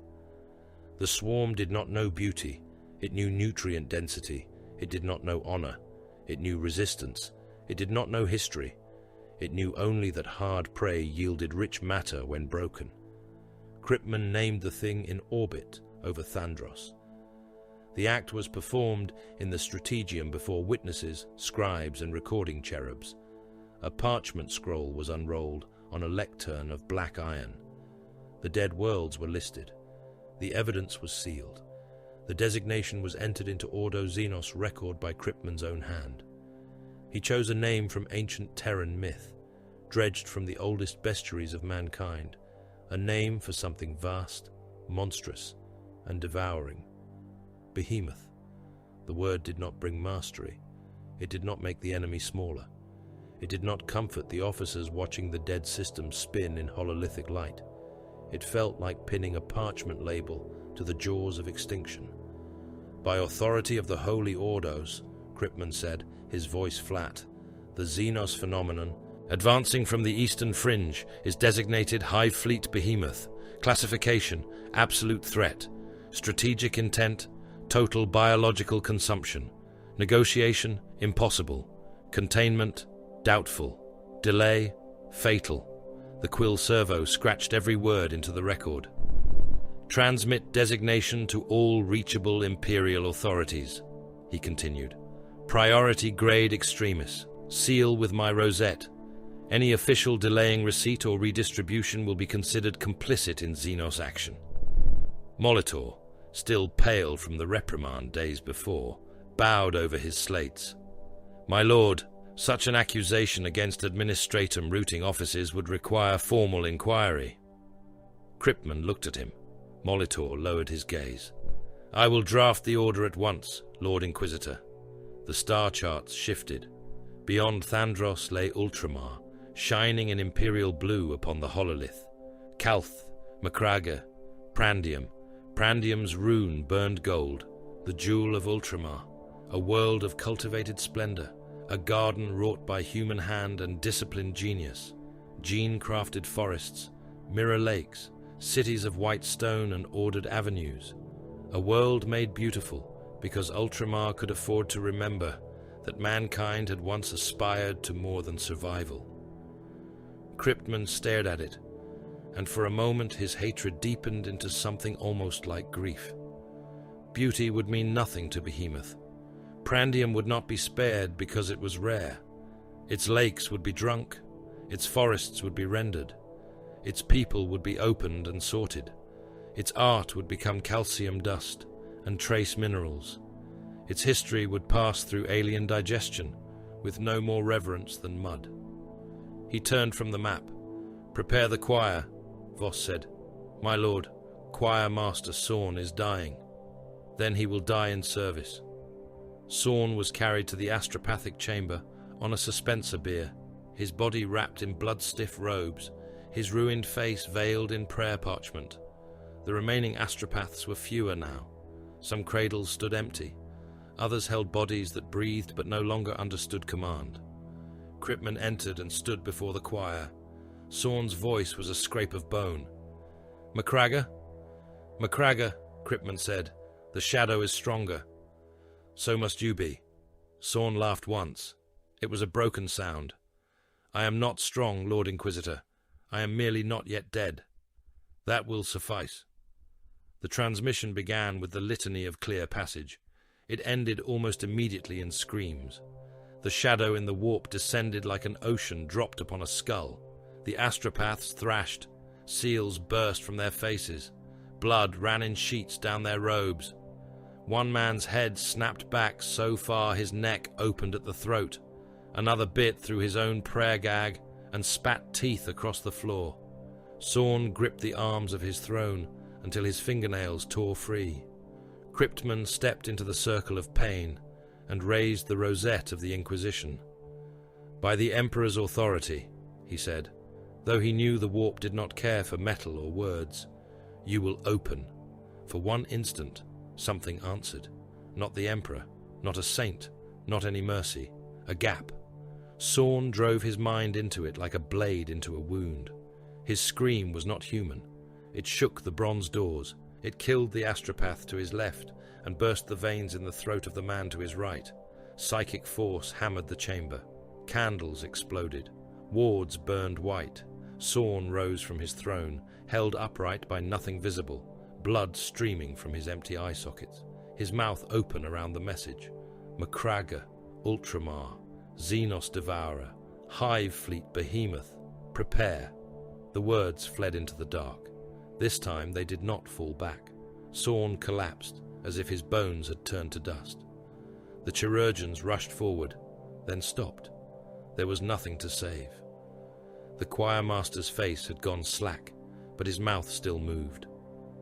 The swarm did not know beauty. It knew nutrient density. It did not know honor. It knew resistance. It did not know history. It knew only that hard prey yielded rich matter when broken. Kripman named the thing in orbit over Thandros. The act was performed in the strategium before witnesses, scribes, and recording cherubs. A parchment scroll was unrolled on a lectern of black iron. The dead worlds were listed. The evidence was sealed. The designation was entered into Ordo Xenos record by Kripman's own hand. He chose a name from ancient Terran myth, dredged from the oldest bestiaries of mankind, a name for something vast, monstrous, and devouring. Behemoth. The word did not bring mastery. It did not make the enemy smaller. It did not comfort the officers watching the dead system spin in hololithic light. It felt like pinning a parchment label to the jaws of extinction. By authority of the Holy Ordos, Kripman said, his voice flat, the Xenos phenomenon, advancing from the eastern fringe, is designated Hive Fleet Behemoth. Classification, absolute threat. Strategic intent, total biological consumption. Negotiation, impossible. Containment, doubtful. Delay, fatal. The quill servo scratched every word into the record. Transmit designation to all reachable Imperial authorities, he continued. Priority grade extremis. Seal with my rosette. Any official delaying receipt or redistribution will be considered complicit in Xenos action. Molitor, still pale from the reprimand days before, bowed over his slates. My lord, such an accusation against administratum routing offices would require formal inquiry. Kripman looked at him. Molitor lowered his gaze. I will draft the order at once, Lord Inquisitor. The star charts shifted. Beyond Thandros lay Ultramar, shining in imperial blue upon the hololith. Kalth, Macraga, Prandium. Prandium's rune burned gold, the jewel of Ultramar, a world of cultivated splendor, a garden wrought by human hand and disciplined genius, gene-crafted forests, mirror lakes, cities of white stone and ordered avenues, a world made beautiful because Ultramar could afford to remember that mankind had once aspired to more than survival. Kripman stared at it, and for a moment his hatred deepened into something almost like grief. Beauty would mean nothing to Behemoth. Prandium would not be spared because it was rare. Its lakes would be drunk, its forests would be rendered, its people would be opened and sorted, its art would become calcium dust and trace minerals. Its history would pass through alien digestion, with no more reverence than mud. He turned from the map. Prepare the choir, Voss said. My lord, Choir Master Sorn is dying. Then he will die in service. Sorn was carried to the astropathic chamber on a suspenser bier, his body wrapped in blood-stiff robes, his ruined face veiled in prayer parchment. The remaining astropaths were fewer now. Some cradles stood empty. Others held bodies that breathed but no longer understood command. Kryptman entered and stood before the choir. Sorn's voice was a scrape of bone. "Macragga? Macragga," Kryptman said. "The shadow is stronger." "So must you be." Sorn laughed once. It was a broken sound. "I am not strong, Lord Inquisitor. I am merely not yet dead. That will suffice." The transmission began with the litany of clear passage. It ended almost immediately in screams. The shadow in the warp descended like an ocean dropped upon a skull. The astropaths thrashed. Seals burst from their faces. Blood ran in sheets down their robes. One man's head snapped back so far his neck opened at the throat. Another bit through his own prayer gag and spat teeth across the floor. Sorn gripped the arms of his throne until his fingernails tore free. Kryptman stepped into the circle of pain and raised the rosette of the Inquisition. "By the Emperor's authority," he said, though he knew the warp did not care for metal or words, "you will open." For one instant, something answered. Not the Emperor, not a saint, not any mercy. A gap. Sorn drove his mind into it like a blade into a wound. His scream was not human. It shook the bronze doors. It killed the astropath to his left and burst the veins in the throat of the man to his right. Psychic force hammered the chamber. Candles exploded. Wards burned white. Sorn rose from his throne, held upright by nothing visible, blood streaming from his empty eye sockets, his mouth open around the message. Macragga, Ultramar, Xenos Devourer, Hive Fleet Behemoth, prepare. The words fled into the dark. This time they did not fall back. Sorn collapsed, as if his bones had turned to dust. The chirurgeons rushed forward, then stopped. There was nothing to save. The choirmaster's face had gone slack, but his mouth still moved.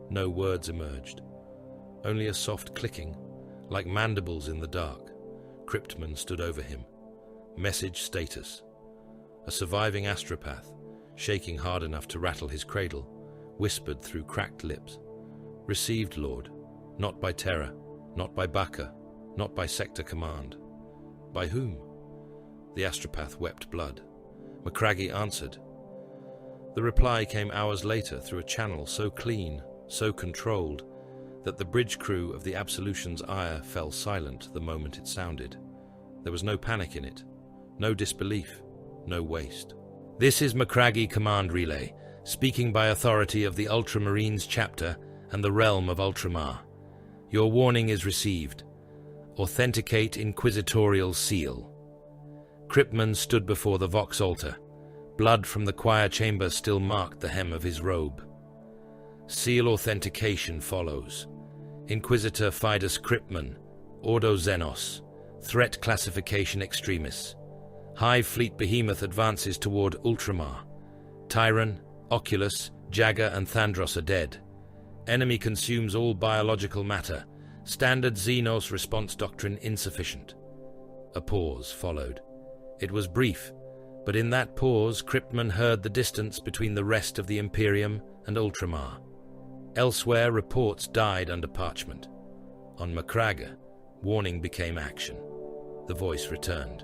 No words emerged. Only a soft clicking, like mandibles in the dark. Kryptman stood over him. Message status. A surviving astropath, shaking hard enough to rattle his cradle, whispered through cracked lips. Received, Lord. Not by Terra, not by Baka, not by Sector Command. By whom? The astropath wept blood. Macraggy answered. The reply came hours later through a channel so clean, so controlled, that the bridge crew of the Absolution's ire fell silent the moment it sounded. There was no panic in it, no disbelief, no waste. This is Macraggy Command Relay, speaking by authority of the Ultramarines chapter and the realm of Ultramar. Your warning is received. Authenticate Inquisitorial Seal. Kryptman stood before the Vox altar. Blood from the choir chamber still marked the hem of his robe. Seal authentication follows. Inquisitor Fidus Kryptman, Ordo Xenos, Threat Classification Extremis. Hive Fleet Behemoth advances toward Ultramar. Tyran, Oculus, Jagger and Thandros are dead. Enemy consumes all biological matter. Standard Xenos response doctrine insufficient. A pause followed. It was brief, but in that pause Kryptman heard the distance between the rest of the Imperium and Ultramar. Elsewhere, reports died under parchment. On Macragga, warning became action. The voice returned.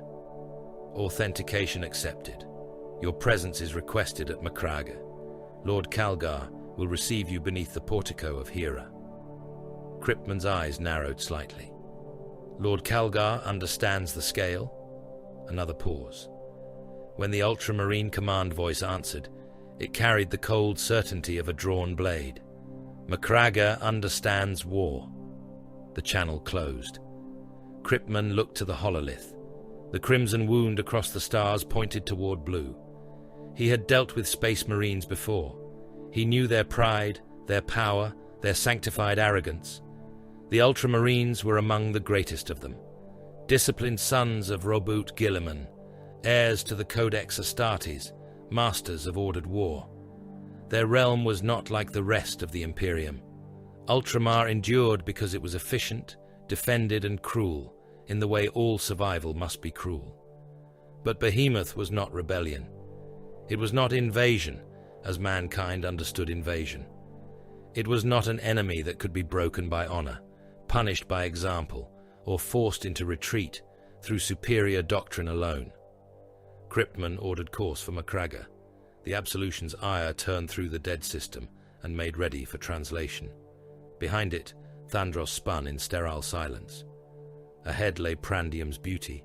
Authentication accepted. Your presence is requested at Macragga. Lord Calgar will receive you beneath the portico of Hera. Kryptman's eyes narrowed slightly. Lord Calgar understands the scale. Another pause. When the Ultramarine command voice answered, it carried the cold certainty of a drawn blade. Macragga understands war. The channel closed. Kryptman looked to the hololith. The crimson wound across the stars pointed toward blue. He had dealt with Space Marines before. He knew their pride, their power, their sanctified arrogance. The Ultramarines were among the greatest of them. Disciplined sons of Robut Guilliman, heirs to the Codex Astartes, masters of ordered war. Their realm was not like the rest of the Imperium. Ultramar endured because it was efficient, defended and cruel. in the way all survival must be cruel. But Behemoth was not rebellion. It was not invasion, as mankind understood invasion. It was not an enemy that could be broken by honor, punished by example, or forced into retreat through superior doctrine alone. Cryptman ordered course for Macragga. The Absolution's ire turned through the dead system and made ready for translation. Behind it, Thandros spun in sterile silence. Ahead lay Prandium's beauty,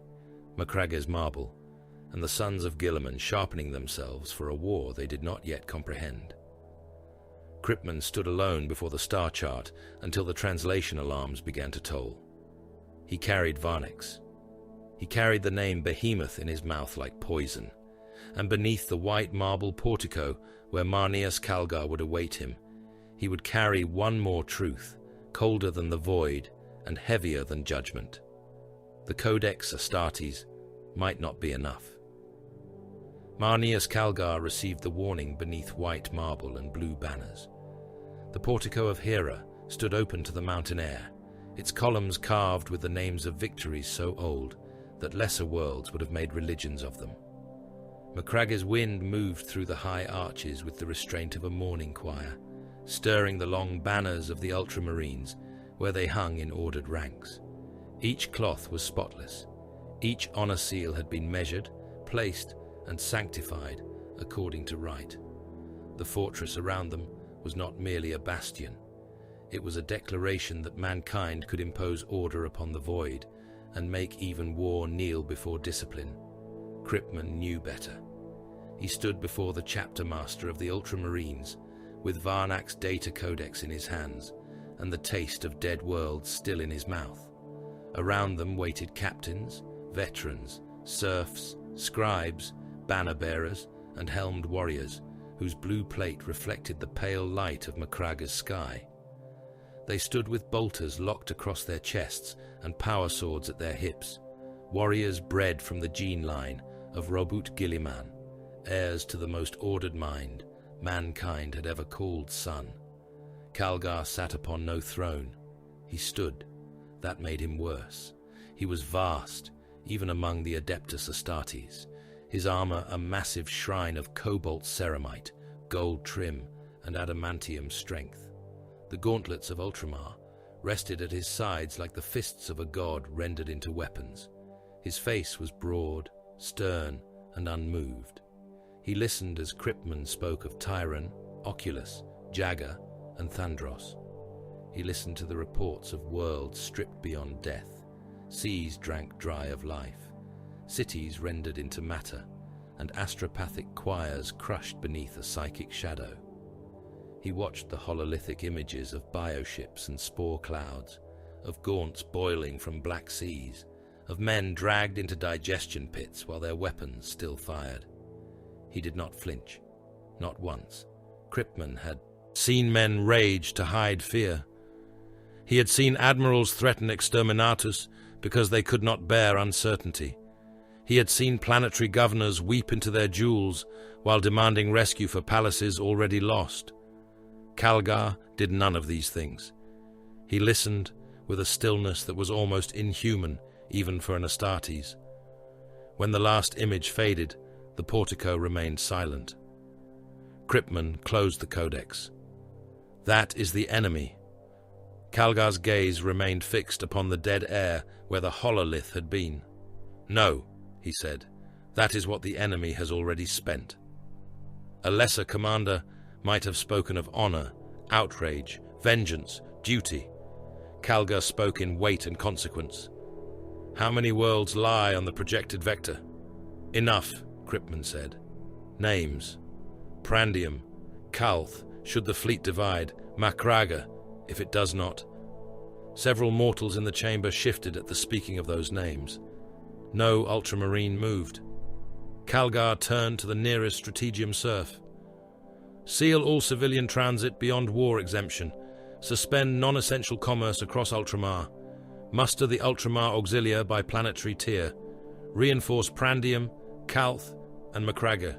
Macragga's marble, and the sons of Guilliman sharpening themselves for a war they did not yet comprehend. Cryptman stood alone before the star chart until the translation alarms began to toll. He carried Varnix. He carried the name Behemoth in his mouth like poison, and beneath the white marble portico where Marneus Calgar would await him, he would carry one more truth, colder than the void and heavier than judgment. The Codex Astartes might not be enough. Marneus Calgar received the warning beneath white marble and blue banners. The portico of Hera stood open to the mountain air, its columns carved with the names of victories so old that lesser worlds would have made religions of them. Macragga's wind moved through the high arches with the restraint of a mourning choir, stirring the long banners of the Ultramarines where they hung in ordered ranks. Each cloth was spotless. Each honor seal had been measured, placed, and sanctified according to rite. The fortress around them was not merely a bastion. It was a declaration that mankind could impose order upon the void and make even war kneel before discipline. Cryptman knew better. He stood before the chapter master of the Ultramarines, with Varnak's data codex in his hands and the taste of dead worlds still in his mouth. Around them waited captains, veterans, serfs, scribes, banner-bearers, and helmed warriors, whose blue plate reflected the pale light of Macragga's sky. They stood with bolters locked across their chests and power swords at their hips, warriors bred from the gene line of Robut Gilliman, heirs to the most ordered mind mankind had ever called son. Calgar sat upon no throne. He stood. That made him worse. He was vast, even among the Adeptus Astartes, his armor a massive shrine of cobalt ceramite, gold trim, and adamantium strength. The gauntlets of Ultramar rested at his sides like the fists of a god rendered into weapons. His face was broad, stern, and unmoved. He listened as Cryptman spoke of Tyran, Oculus, Jagger, and Thandros. He listened to the reports of worlds stripped beyond death, seas drank dry of life, cities rendered into matter, and astropathic choirs crushed beneath a psychic shadow. He watched the hololithic images of bioships and spore clouds, of gaunts boiling from black seas, of men dragged into digestion pits while their weapons still fired. He did not flinch, not once. Cryptman had seen men rage to hide fear. He had seen admirals threaten exterminatus because they could not bear uncertainty. He had seen planetary governors weep into their jewels while demanding rescue for palaces already lost. Calgar did none of these things. He listened with a stillness that was almost inhuman, even for an Astartes. When the last image faded, the portico remained silent. Cryptman closed the codex. That is the enemy. Calgar's gaze remained fixed upon the dead air where the hololith had been. No, he said, that is what the enemy has already spent. A lesser commander might have spoken of honor, outrage, vengeance, duty. Calgar spoke in weight and consequence. How many worlds lie on the projected vector? Enough, Cryptman said. Names. Prandium, Kalth, should the fleet divide, Macragga, if it does not. Several mortals in the chamber shifted at the speaking of those names. No Ultramarine moved. Calgar turned to the nearest strategium serf. Seal all civilian transit beyond war exemption. Suspend non-essential commerce across Ultramar. Muster the Ultramar Auxilia by planetary tier. Reinforce Prandium, Kalth, and Macragga.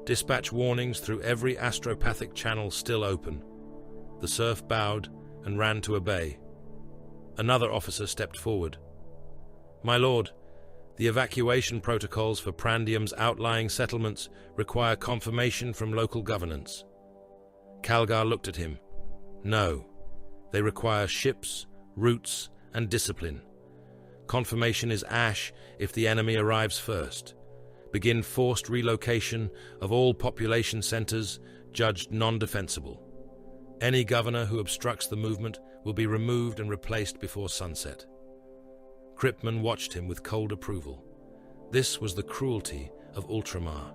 Dispatch warnings through every astropathic channel still open. The serf bowed and ran to obey. Another officer stepped forward. My lord, the evacuation protocols for Prandium's outlying settlements require confirmation from local governance. Calgar looked at him. No, they require ships, routes, and discipline. Confirmation is ash if the enemy arrives first. Begin forced relocation of all population centers judged non-defensible. Any governor who obstructs the movement will be removed and replaced before sunset. Kryptman watched him with cold approval. This was the cruelty of Ultramar.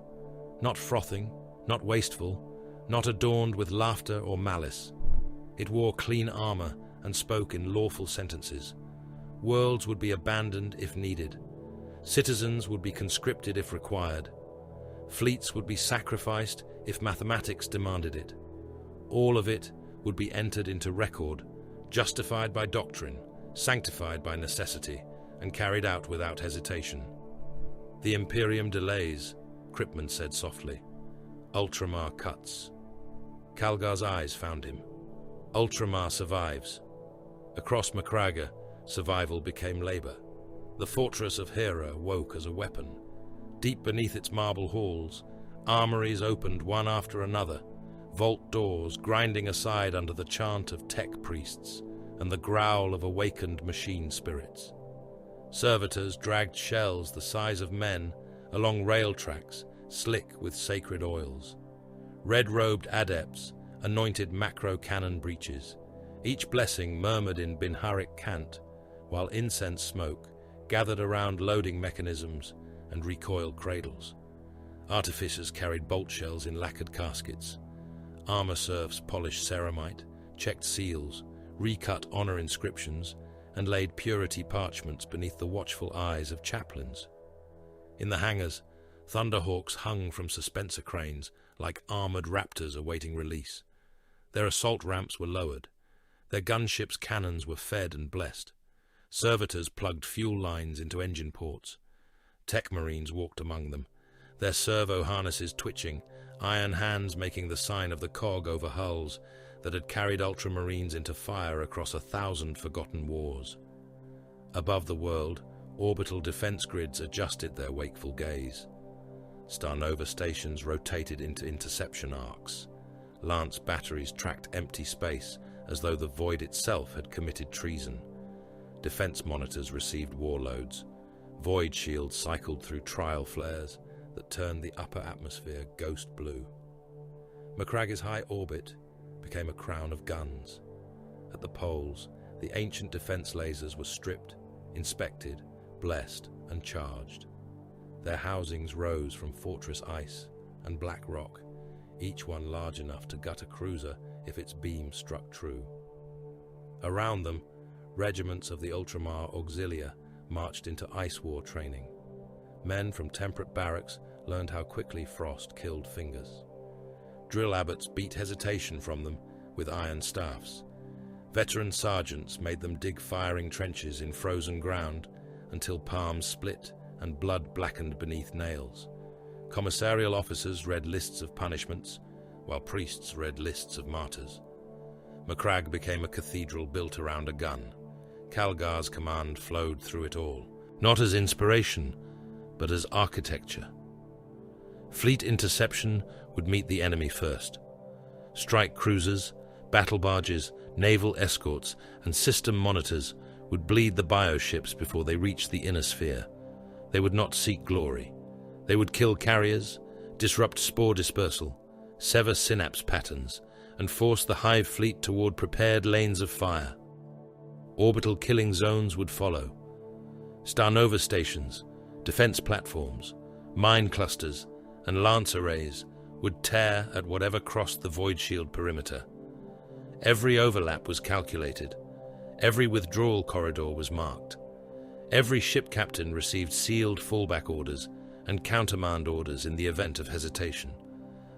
Not frothing, not wasteful, not adorned with laughter or malice. It wore clean armor and spoke in lawful sentences. Worlds would be abandoned if needed. Citizens would be conscripted if required. Fleets would be sacrificed if mathematics demanded it. All of it would be entered into record, justified by doctrine, sanctified by necessity, and carried out without hesitation. The Imperium delays, Kryptman said softly. Ultramar cuts. Calgar's eyes found him. Ultramar survives. Across Macragge, survival became labor. The fortress of Hera woke as a weapon. Deep beneath its marble halls, armories opened one after another, vault doors grinding aside under the chant of tech priests and the growl of awakened machine spirits. Servitors dragged shells the size of men along rail tracks, slick with sacred oils. Red-robed adepts anointed macro-cannon breaches. Each blessing murmured in Binharic cant, while incense smoke gathered around loading mechanisms and recoil cradles. Artificers carried bolt shells in lacquered caskets. Armor serfs polished ceramite, checked seals, recut honor inscriptions, and laid purity parchments beneath the watchful eyes of chaplains. In the hangars, thunderhawks hung from suspensor cranes like armored raptors awaiting release. Their assault ramps were lowered. Their gunships' cannons were fed and blessed. Servitors plugged fuel lines into engine ports. Tech Marines walked among them, their servo harnesses twitching, iron hands making the sign of the cog over hulls that had carried Ultramarines into fire across 1,000 forgotten wars. Above the world, orbital defense grids adjusted their wakeful gaze. Star Nova stations rotated into interception arcs. Lance batteries tracked empty space as though the void itself had committed treason. Defense monitors received warloads. Void shields cycled through trial flares that turned the upper atmosphere ghost blue. Macragge's high orbit became a crown of guns. At the poles, the ancient defense lasers were stripped, inspected, blessed, and charged. Their housings rose from fortress ice and black rock, each one large enough to gut a cruiser if its beam struck true. Around them, regiments of the Ultramar Auxilia marched into ice war training. Men from temperate barracks learned how quickly frost killed fingers. Drill abbots beat hesitation from them with iron staffs. Veteran sergeants made them dig firing trenches in frozen ground until palms split and blood blackened beneath nails. Commissarial officers read lists of punishments, while priests read lists of martyrs. Macragge became a cathedral built around a gun. Calgar's command flowed through it all, not as inspiration, but as architecture. Fleet interception would meet the enemy first. Strike cruisers, battle barges, naval escorts, and system monitors would bleed the bioships before they reached the inner sphere. They would not seek glory. They would kill carriers, disrupt spore dispersal, sever synapse patterns, and force the Hive fleet toward prepared lanes of fire. Orbital killing zones would follow. Star Nova stations, defense platforms, mine clusters, and lance arrays would tear at whatever crossed the void shield perimeter. Every overlap was calculated. Every withdrawal corridor was marked. Every ship captain received sealed fallback orders and countermand orders in the event of hesitation.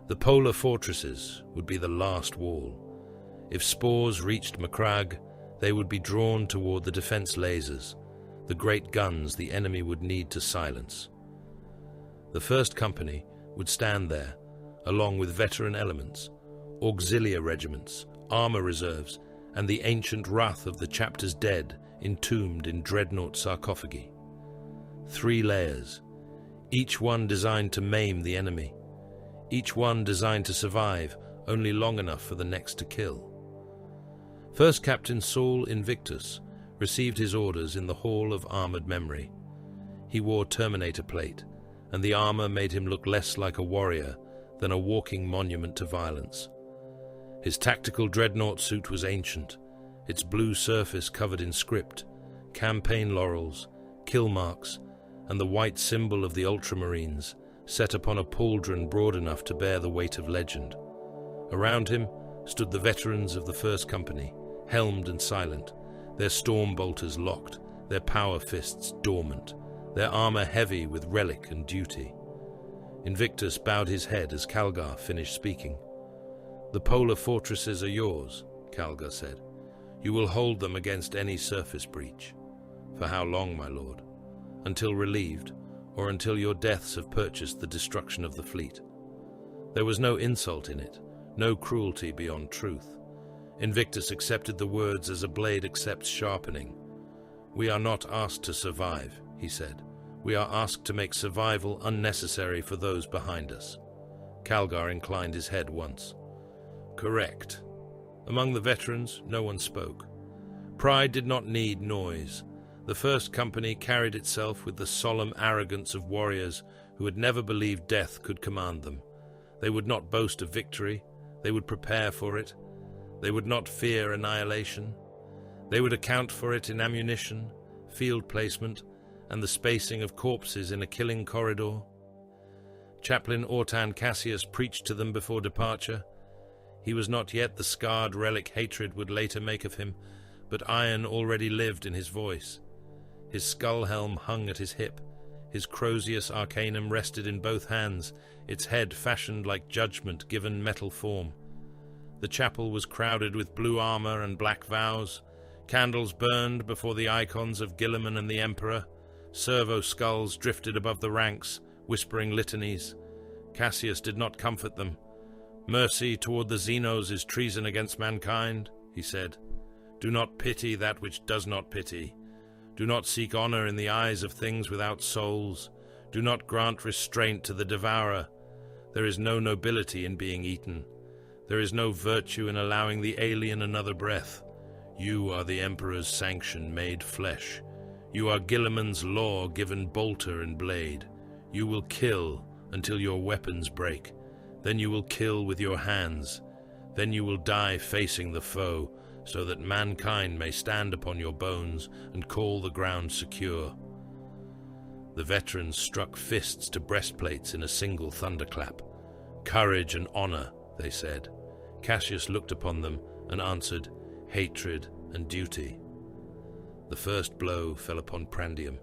The polar fortresses would be the last wall. If spores reached Macragge, they would be drawn toward the defense lasers, the great guns the enemy would need to silence. The first company would stand there, along with veteran elements, auxilia regiments, armor reserves, and the ancient wrath of the chapter's dead entombed in dreadnought sarcophagi. 3 layers, each one designed to maim the enemy, each one designed to survive only long enough for the next to kill. First Captain Saul Invictus received his orders in the Hall of Armored Memory. He wore Terminator plate, and the armor made him look less like a warrior than a walking monument to violence. His tactical dreadnought suit was ancient, its blue surface covered in script, campaign laurels, kill marks, and the white symbol of the Ultramarines set upon a pauldron broad enough to bear the weight of legend. Around him stood the veterans of the First Company, helmed and silent, their storm bolters locked, their power fists dormant, their armor heavy with relic and duty. Invictus bowed his head as Calgar finished speaking. "The polar fortresses are yours," Calgar said. "You will hold them against any surface breach." "For how long, my lord?" "Until relieved, or until your deaths have purchased the destruction of the fleet." There was no insult in it, no cruelty beyond truth. Invictus accepted the words as a blade accepts sharpening. "We are not asked to survive," he said. "We are asked to make survival unnecessary for those behind us." Calgar inclined his head once. "Correct." Among the veterans, no one spoke. Pride did not need noise. The First Company carried itself with the solemn arrogance of warriors who had never believed death could command them. They would not boast of victory. They would prepare for it. They would not fear annihilation. They would account for it in ammunition, field placement, and the spacing of corpses in a killing corridor. Chaplain Ortan Cassius preached to them before departure. He was not yet the scarred relic hatred would later make of him, but iron already lived in his voice. His skull helm hung at his hip. His Crozius Arcanum rested in both hands, its head fashioned like judgment given metal form. The chapel was crowded with blue armor and black vows. Candles burned before the icons of Gilliman and the Emperor. Servo skulls drifted above the ranks, whispering litanies. Cassius did not comfort them. "Mercy toward the Xenos is treason against mankind," he said. "Do not pity that which does not pity. Do not seek honor in the eyes of things without souls. Do not grant restraint to the devourer. There is no nobility in being eaten. There is no virtue in allowing the alien another breath. You are the Emperor's sanction made flesh. You are Gilliman's law given bolter and blade. You will kill until your weapons break. Then you will kill with your hands. Then you will die facing the foe, so that mankind may stand upon your bones and call the ground secure." The veterans struck fists to breastplates in a single thunderclap. "Courage and honor," they said. Cassius looked upon them and answered, "Hatred and duty." The first blow fell upon Prandium.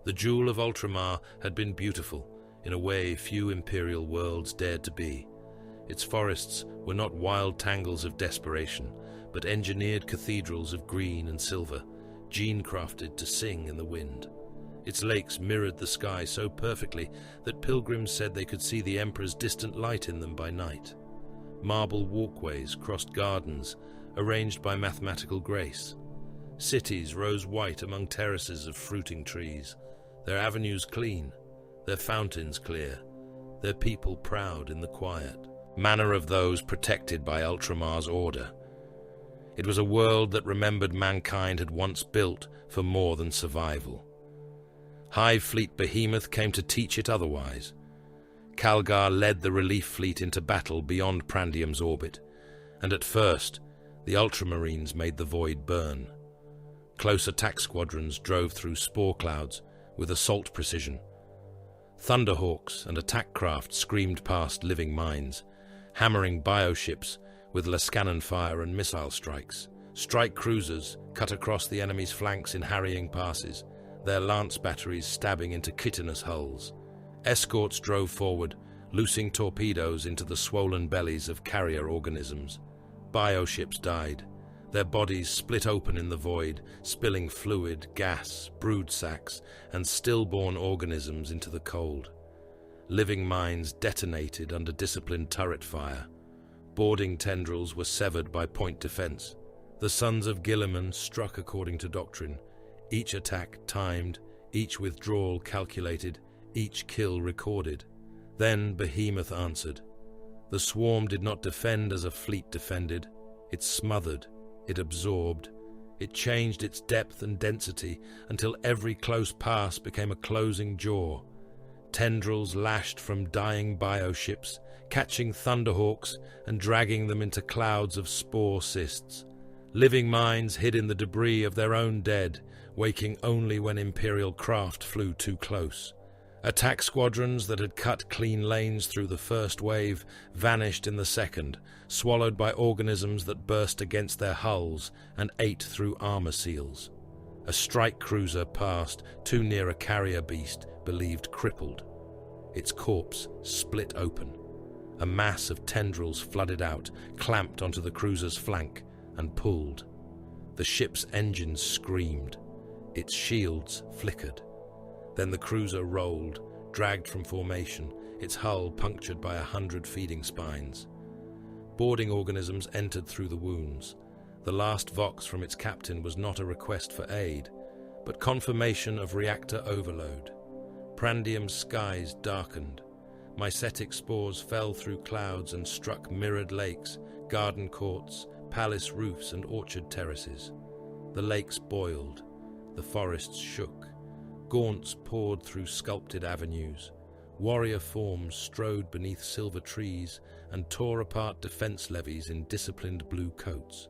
The jewel of Ultramar had been beautiful, in a way few imperial worlds dared to be. Its forests were not wild tangles of desperation, but engineered cathedrals of green and silver, gene-crafted to sing in the wind. Its lakes mirrored the sky so perfectly that pilgrims said they could see the Emperor's distant light in them by night. Marble walkways crossed gardens, arranged by mathematical grace. Cities rose white among terraces of fruiting trees, their avenues clean, their fountains clear, their people proud in the quiet manner of those protected by Ultramar's order. It was a world that remembered mankind had once built for more than survival. Hive fleet Behemoth came to teach it otherwise. Calgar led the relief fleet into battle beyond Prandium's orbit, and at first the Ultramarines made the void burn. Close attack squadrons drove through spore clouds with assault precision. Thunderhawks and attack craft screamed past living mines, hammering bioships with Lascannon fire and missile strikes. Strike cruisers cut across the enemy's flanks in harrying passes, their lance batteries stabbing into chitinous hulls. Escorts drove forward, loosing torpedoes into the swollen bellies of carrier organisms. Bioships died, their bodies split open in the void, spilling fluid, gas, brood sacs, and stillborn organisms into the cold. Living mines detonated under disciplined turret fire. Boarding tendrils were severed by point defense. The sons of Gilliman struck according to doctrine, each attack timed, each withdrawal calculated, each kill recorded. Then Behemoth answered. The swarm did not defend as a fleet defended. It smothered, it absorbed, it changed its depth and density until every close pass became a closing jaw. Tendrils lashed from dying bioships, catching thunderhawks and dragging them into clouds of spore cysts. Living minds hid in the debris of their own dead, waking only when Imperial craft flew too close. Attack squadrons that had cut clean lanes through the first wave vanished in the second, swallowed by organisms that burst against their hulls and ate through armor seals. A strike cruiser passed too near a carrier beast believed crippled. Its corpse split open. A mass of tendrils flooded out, clamped onto the cruiser's flank, and pulled. The ship's engines screamed. Its shields flickered. Then the cruiser rolled, dragged from formation, its hull punctured by 100 feeding spines. Boarding organisms entered through the wounds. The last vox from its captain was not a request for aid, but confirmation of reactor overload. Prandium's skies darkened. Mycetic spores fell through clouds and struck mirrored lakes, garden courts, palace roofs and orchard terraces. The lakes boiled. The forests shook. Gaunts poured through sculpted avenues. Warrior forms strode beneath silver trees and tore apart defense levies in disciplined blue coats.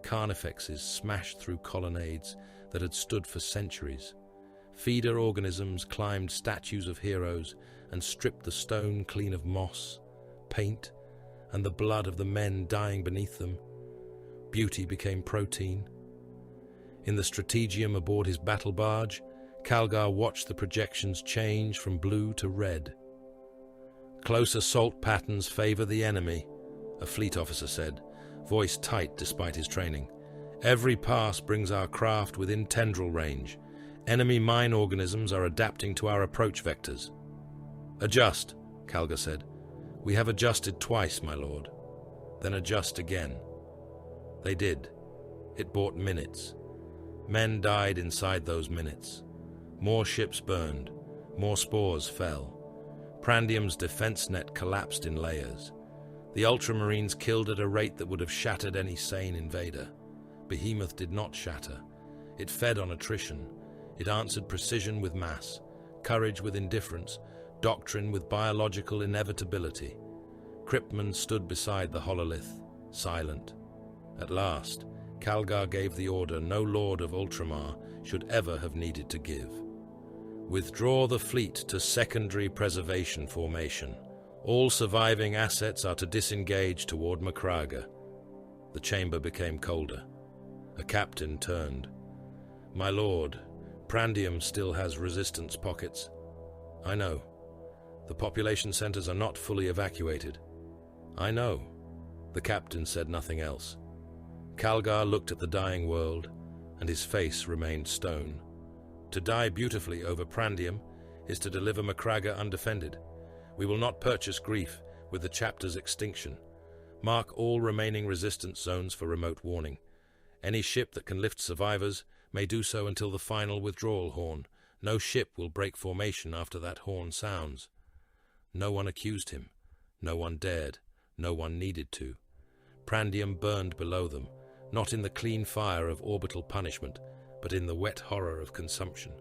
Carnifexes smashed through colonnades that had stood for centuries. Feeder organisms climbed statues of heroes and stripped the stone clean of moss, paint, and the blood of the men dying beneath them. Beauty became protein. In the strategium aboard his battle barge, Calgar watched the projections change from blue to red. Close assault patterns favor the enemy, a fleet officer said, voice tight despite his training. Every pass brings our craft within tendril range. Enemy mine organisms are adapting to our approach vectors. Adjust, Calgar said. We have adjusted twice, my lord. Then adjust again. They did. It bought minutes. Men died inside those minutes. More ships burned. More spores fell. Prandium's defense net collapsed in layers. The Ultramarines killed at a rate that would have shattered any sane invader. Behemoth did not shatter. It fed on attrition. It answered precision with mass, courage with indifference, doctrine with biological inevitability. Kryptman stood beside the hololith, silent. At last, Calgar gave the order no lord of Ultramar should ever have needed to give. Withdraw the fleet to secondary preservation formation. All surviving assets are to disengage toward Macraga. The chamber became colder. A captain turned. My lord, Prandium still has resistance pockets. I know. The population centers are not fully evacuated. I know. The captain said nothing else. Calgar looked at the dying world, and his face remained stone. To die beautifully over Prandium is to deliver Macraga undefended. We will not purchase grief with the chapter's extinction. Mark all remaining resistance zones for remote warning. Any ship that can lift survivors may do so until the final withdrawal horn. No ship will break formation after that horn sounds. No one accused him. No one dared. No one needed to. Prandium burned below them, not in the clean fire of orbital punishment, but in the wet horror of consumption.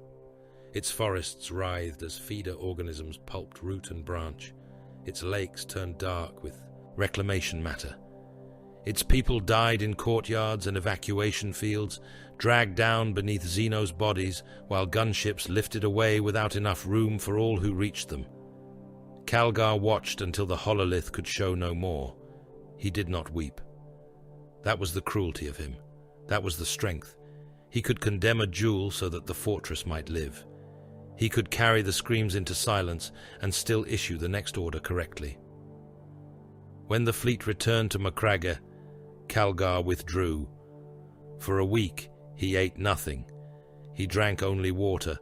Its forests writhed as feeder organisms pulped root and branch. Its lakes turned dark with reclamation matter. Its people died in courtyards and evacuation fields, dragged down beneath Xeno's bodies while gunships lifted away without enough room for all who reached them. Calgar watched until the hololith could show no more. He did not weep. That was the cruelty of him. That was the strength. He could condemn a duel so that the fortress might live. He could carry the screams into silence and still issue the next order correctly. When the fleet returned to Macraga, Calgar withdrew. For a week, he ate nothing. He drank only water.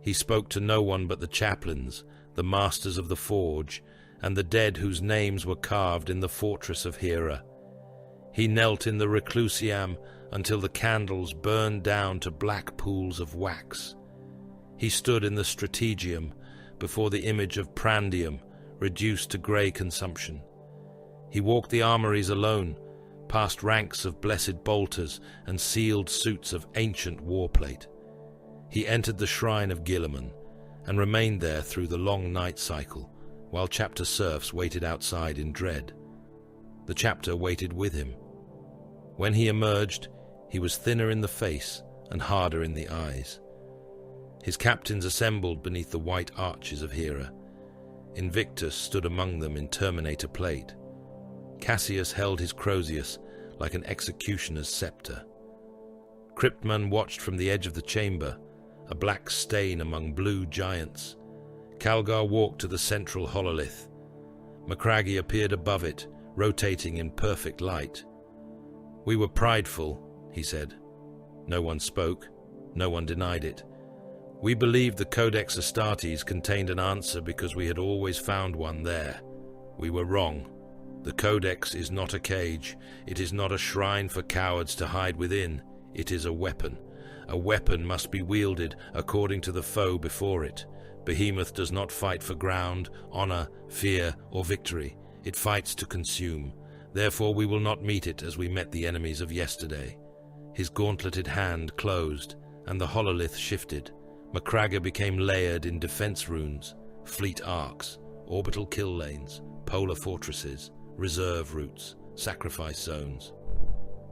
He spoke to no one but the chaplains, the masters of the forge, and the dead whose names were carved in the fortress of Hera. He knelt in the reclusiam until the candles burned down to black pools of wax. He stood in the strategium before the image of prandium reduced to grey consumption. He walked the armories alone, past ranks of blessed bolters and sealed suits of ancient warplate. He entered the shrine of Guilliman and remained there through the long night cycle, while chapter serfs waited outside in dread. The chapter waited with him. When he emerged, he was thinner in the face and harder in the eyes. His captains assembled beneath the white arches of Hera. Invictus stood among them in Terminator plate. Cassius held his Crozius like an executioner's scepter. Cryptman watched from the edge of the chamber, a black stain among blue giants. Calgar walked to the central hololith. Macragge appeared above it, rotating in perfect light. "We were prideful," he said. No one spoke. No one denied it. "We believed the Codex Astartes contained an answer because we had always found one there. We were wrong. The Codex is not a cage. It is not a shrine for cowards to hide within. It is a weapon. A weapon must be wielded according to the foe before it. Behemoth does not fight for ground, honor, fear, or victory. It fights to consume. Therefore we will not meet it as we met the enemies of yesterday." His gauntleted hand closed, and the hololith shifted. Macragge became layered in defense runes, fleet arcs, orbital kill lanes, polar fortresses, reserve routes, sacrifice zones.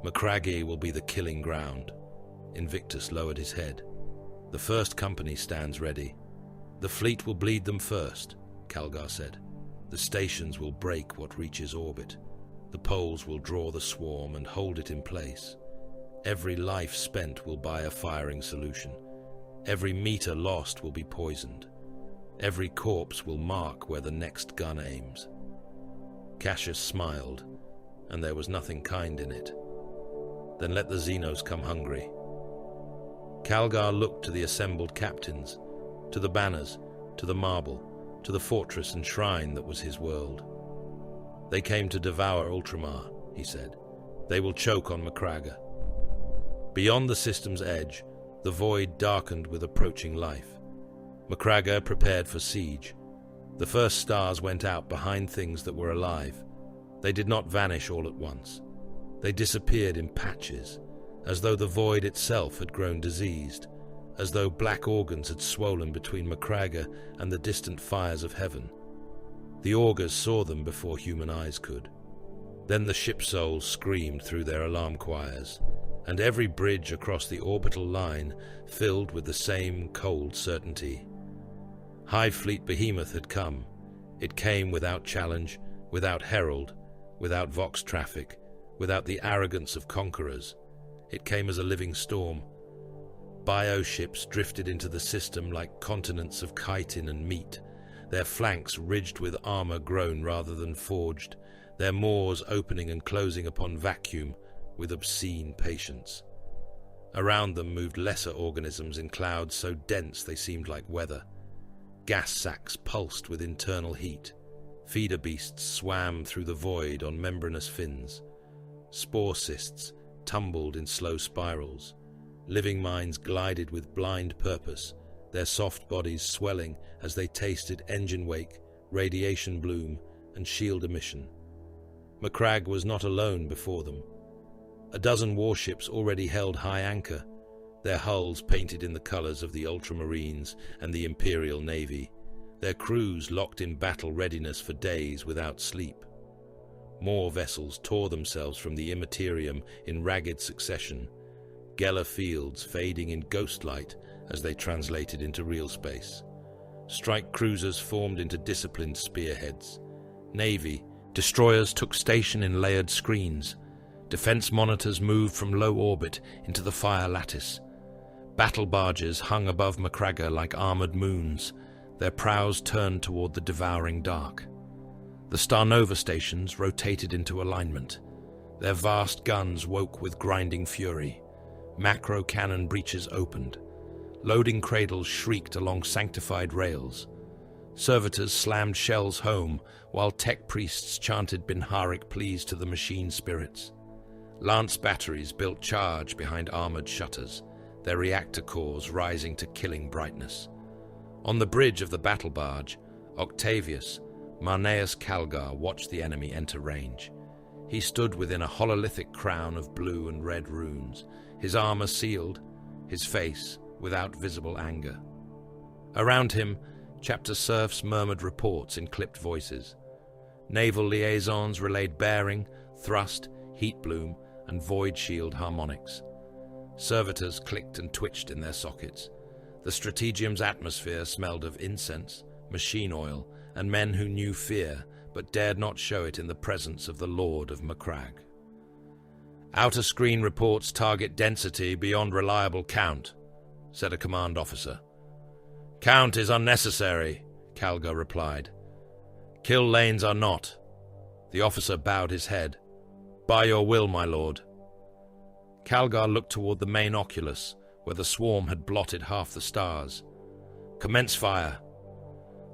Macragge will be the killing ground. Invictus lowered his head. "The first company stands ready. The fleet will bleed them first," Calgar said. "The stations will break what reaches orbit. The poles will draw the swarm and hold it in place. Every life spent will buy a firing solution. Every meter lost will be poisoned. Every corpse will mark where the next gun aims." Cassius smiled, and there was nothing kind in it. "Then let the Xenos come hungry." Calgar looked to the assembled captains, to the banners, to the marble, to the fortress and shrine that was his world. "They came to devour Ultramar," he said. "They will choke on Macragge." Beyond the system's edge, the void darkened with approaching life. Macragge prepared for siege. The first stars went out behind things that were alive. They did not vanish all at once. They disappeared in patches, as though the void itself had grown diseased, as though black organs had swollen between Macragge and the distant fires of heaven. The augurs saw them before human eyes could. Then the ship souls screamed through their alarm choirs, and every bridge across the orbital line filled with the same cold certainty. Hive fleet Behemoth had come. It came without challenge, without herald, without vox traffic, without the arrogance of conquerors. It came as a living storm. Bioships drifted into the system like continents of chitin and meat, their flanks ridged with armor grown rather than forged, their maws opening and closing upon vacuum with obscene patience. Around them moved lesser organisms in clouds so dense they seemed like weather. Gas sacs pulsed with internal heat. Feeder beasts swam through the void on membranous fins. Spore cysts tumbled in slow spirals. Living minds glided with blind purpose, their soft bodies swelling as they tasted engine wake, radiation bloom, and shield emission. Macragge was not alone before them. A dozen warships already held high anchor, their hulls painted in the colors of the Ultramarines and the Imperial Navy, their crews locked in battle readiness for days without sleep. More vessels tore themselves from the immaterium in ragged succession, Geller fields fading in ghost light as they translated into real space. Strike cruisers formed into disciplined spearheads. Navy, destroyers took station in layered screens. Defense monitors moved from low orbit into the fire lattice. Battle barges hung above Macragge like armored moons, their prows turned toward the devouring dark. The Star Nova stations rotated into alignment. Their vast guns woke with grinding fury. Macro cannon breaches opened. Loading cradles shrieked along sanctified rails. Servitors slammed shells home, while tech priests chanted Binharic pleas to the machine spirits. Lance batteries built charge behind armored shutters, their reactor cores rising to killing brightness. On the bridge of the battle barge, Octavius, Marneus Calgar, watched the enemy enter range. He stood within a hololithic crown of blue and red runes, his armor sealed, his face without visible anger. Around him, chapter serfs murmured reports in clipped voices. Naval liaisons relayed bearing, thrust, heat bloom, and void shield harmonics. Servitors clicked and twitched in their sockets. The strategium's atmosphere smelled of incense, machine oil, and men who knew fear but dared not show it in the presence of the Lord of Macragge. "Outer screen reports target density beyond reliable count," said a command officer. "Count is unnecessary," Calgar replied. "Kill lanes are not." The officer bowed his head. "By your will, my lord." Calgar looked toward the main oculus, where the swarm had blotted half the stars. "Commence fire."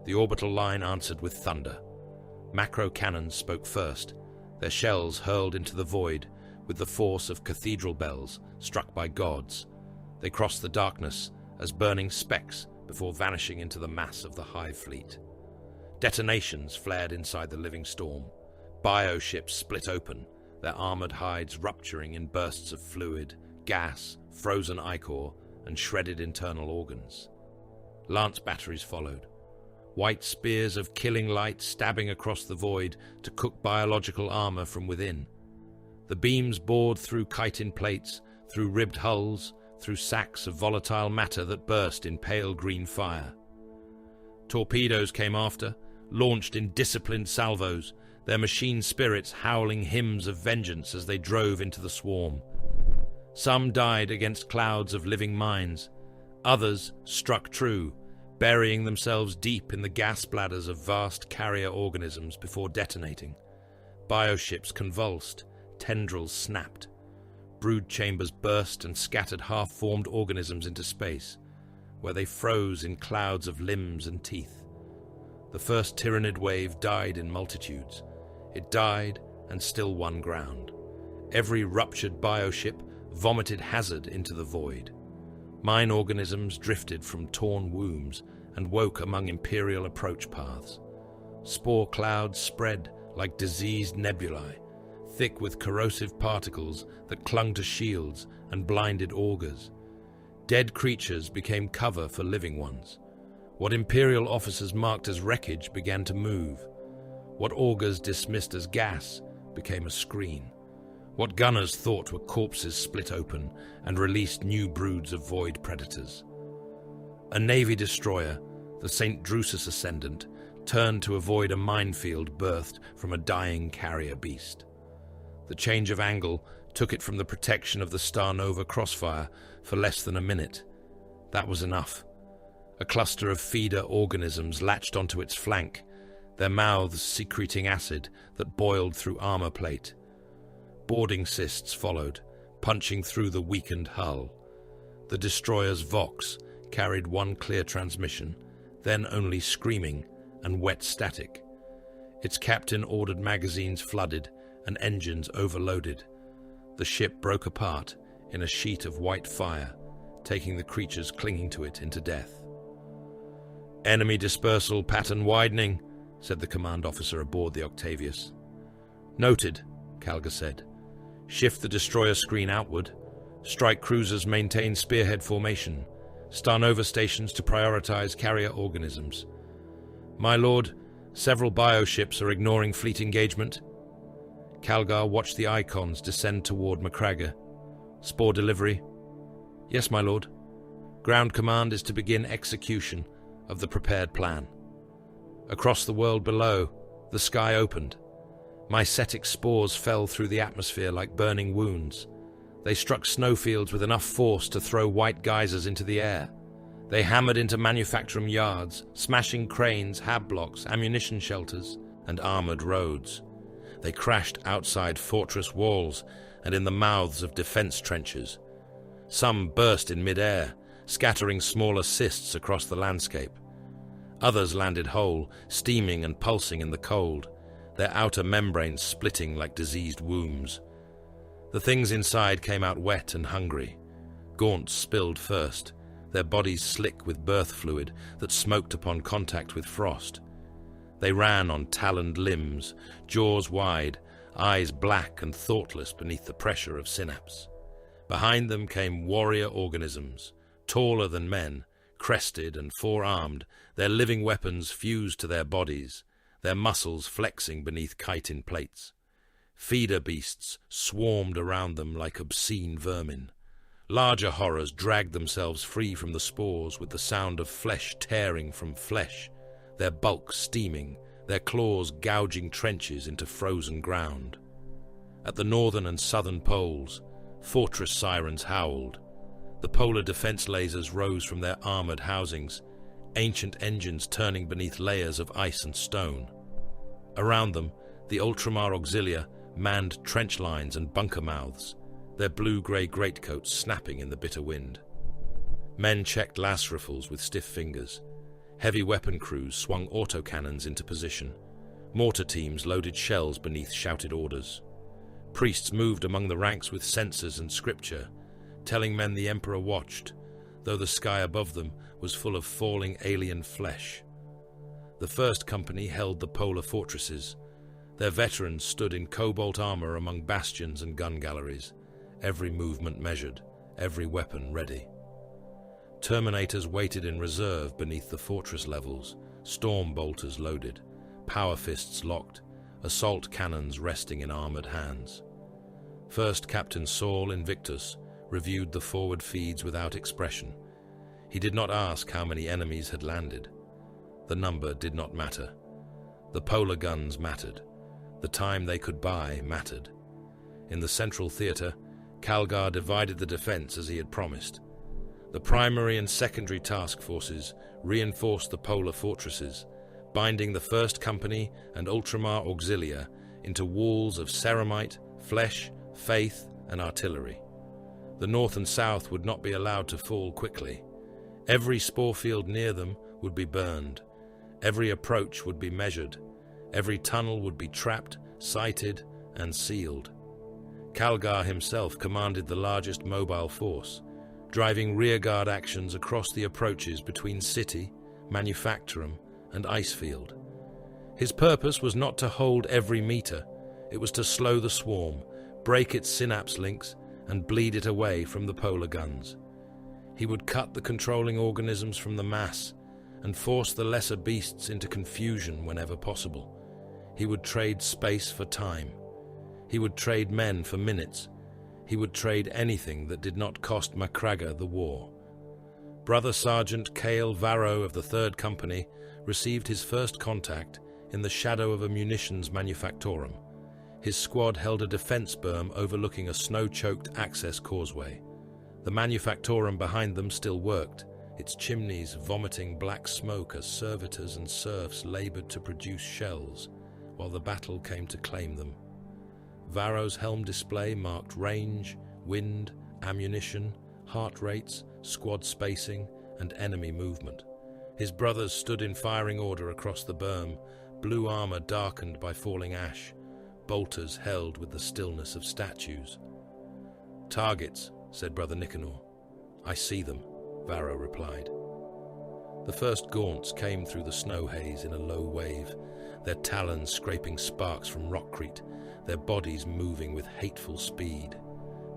The orbital line answered with thunder. Macro cannons spoke first, their shells hurled into the void with the force of cathedral bells struck by gods. They crossed the darkness as burning specks before vanishing into the mass of the Hive fleet. Detonations flared inside the living storm. Bioships split open, their armored hides rupturing in bursts of fluid, gas, frozen ichor, and shredded internal organs. Lance batteries followed. White spears of killing light stabbing across the void to cook biological armor from within. The beams bored through chitin plates, through ribbed hulls, through sacks of volatile matter that burst in pale green fire. Torpedoes came after, launched in disciplined salvos, their machine spirits howling hymns of vengeance as they drove into the swarm. Some died against clouds of living mines. Others struck true, burying themselves deep in the gas bladders of vast carrier organisms before detonating. Bioships convulsed, tendrils snapped. Brood chambers burst and scattered half-formed organisms into space, where they froze in clouds of limbs and teeth. The first Tyrannid wave died in multitudes. It died and still won ground. Every ruptured bioship vomited hazard into the void. Mine organisms drifted from torn wombs and woke among Imperial approach paths. Spore clouds spread like diseased nebulae, thick with corrosive particles that clung to shields and blinded augurs. Dead creatures became cover for living ones. What Imperial officers marked as wreckage began to move. What augurs dismissed as gas became a screen. What gunners thought were corpses split open and released new broods of void predators. A Navy destroyer, the St. Drusus Ascendant, turned to avoid a minefield birthed from a dying carrier beast. The change of angle took it from the protection of the Star Nova crossfire for less than a minute. That was enough. A cluster of feeder organisms latched onto its flank, their mouths secreting acid that boiled through armor plate. Boarding cysts followed, punching through the weakened hull. The destroyer's Vox carried one clear transmission, then only screaming and wet static. Its captain ordered magazines flooded and engines overloaded. The ship broke apart in a sheet of white fire, taking the creatures clinging to it into death. "Enemy dispersal pattern widening," said the command officer aboard the Octavius. "Noted," Calgar said. "Shift the destroyer screen outward. Strike cruisers maintain spearhead formation. Star Nova stations to prioritize carrier organisms. My lord, several bioships are ignoring fleet engagement." Calgar watched the icons descend toward Macragge. "Spore delivery?" "Yes, my lord. Ground command is to begin execution of the prepared plan." Across the world below, the sky opened. Mycetic spores fell through the atmosphere like burning wounds. They struck snowfields with enough force to throw white geysers into the air. They hammered into manufacturing yards, smashing cranes, hab blocks, ammunition shelters, and armored roads. They crashed outside fortress walls and in the mouths of defense trenches. Some burst in mid-air, scattering smaller cysts across the landscape. Others landed whole, steaming and pulsing in the cold, their outer membranes splitting like diseased wombs. The things inside came out wet and hungry. Gaunts spilled first, their bodies slick with birth fluid that smoked upon contact with frost. They ran on taloned limbs, jaws wide, eyes black and thoughtless beneath the pressure of synapse. Behind them came warrior organisms, taller than men, crested and four-armed, their living weapons fused to their bodies, their muscles flexing beneath chitin plates. Feeder beasts swarmed around them like obscene vermin. Larger horrors dragged themselves free from the spores with the sound of flesh tearing from flesh, their bulk steaming, their claws gouging trenches into frozen ground. At the northern and southern poles, fortress sirens howled. The polar defense lasers rose from their armored housings, ancient engines turning beneath layers of ice and stone. Around them, the Ultramar Auxilia manned trench lines and bunker mouths, their blue-grey greatcoats snapping in the bitter wind. Men checked las rifles with stiff fingers. Heavy weapon crews swung autocannons into position. Mortar teams loaded shells beneath shouted orders. Priests moved among the ranks with censers and scripture, telling men the Emperor watched, though the sky above them was full of falling alien flesh. The first company held the polar fortresses. Their veterans stood in cobalt armor among bastions and gun galleries, every movement measured, every weapon ready. Terminators waited in reserve beneath the fortress levels, storm bolters loaded, power fists locked, assault cannons resting in armored hands. First Captain Saul Invictus reviewed the forward feeds without expression. He did not ask how many enemies had landed. The number did not matter. The polar guns mattered. The time they could buy mattered. In the central theater, Calgar divided the defense as he had promised. The primary and secondary task forces reinforced the polar fortresses, binding the First Company and Ultramar Auxilia into walls of ceramite, flesh, faith, and artillery. The north and south would not be allowed to fall quickly. Every spore field near them would be burned. Every approach would be measured. Every tunnel would be trapped, sighted, and sealed. Calgar himself commanded the largest mobile force, driving rearguard actions across the approaches between city, manufactorum, and icefield. His purpose was not to hold every meter. It was to slow the swarm, break its synapse links, and bleed it away from the polar guns. He would cut the controlling organisms from the mass and force the lesser beasts into confusion whenever possible. He would trade space for time. He would trade men for minutes. He would trade anything that did not cost Macraga the war. Brother Sergeant Cale Varro of the 3rd Company received his first contact in the shadow of a munitions manufactorum. His squad held a defense berm overlooking a snow-choked access causeway. The manufactorum behind them still worked, its chimneys vomiting black smoke as servitors and serfs labored to produce shells, while the battle came to claim them. Varro's helm display marked range, wind, ammunition, heart rates, squad spacing, and enemy movement. His brothers stood in firing order across the berm, blue armor darkened by falling ash, bolters held with the stillness of statues. "Targets," said Brother Nicanor. "I see them," Varro replied. The first gaunts came through the snow haze in a low wave, their talons scraping sparks from rockcrete, their bodies moving with hateful speed.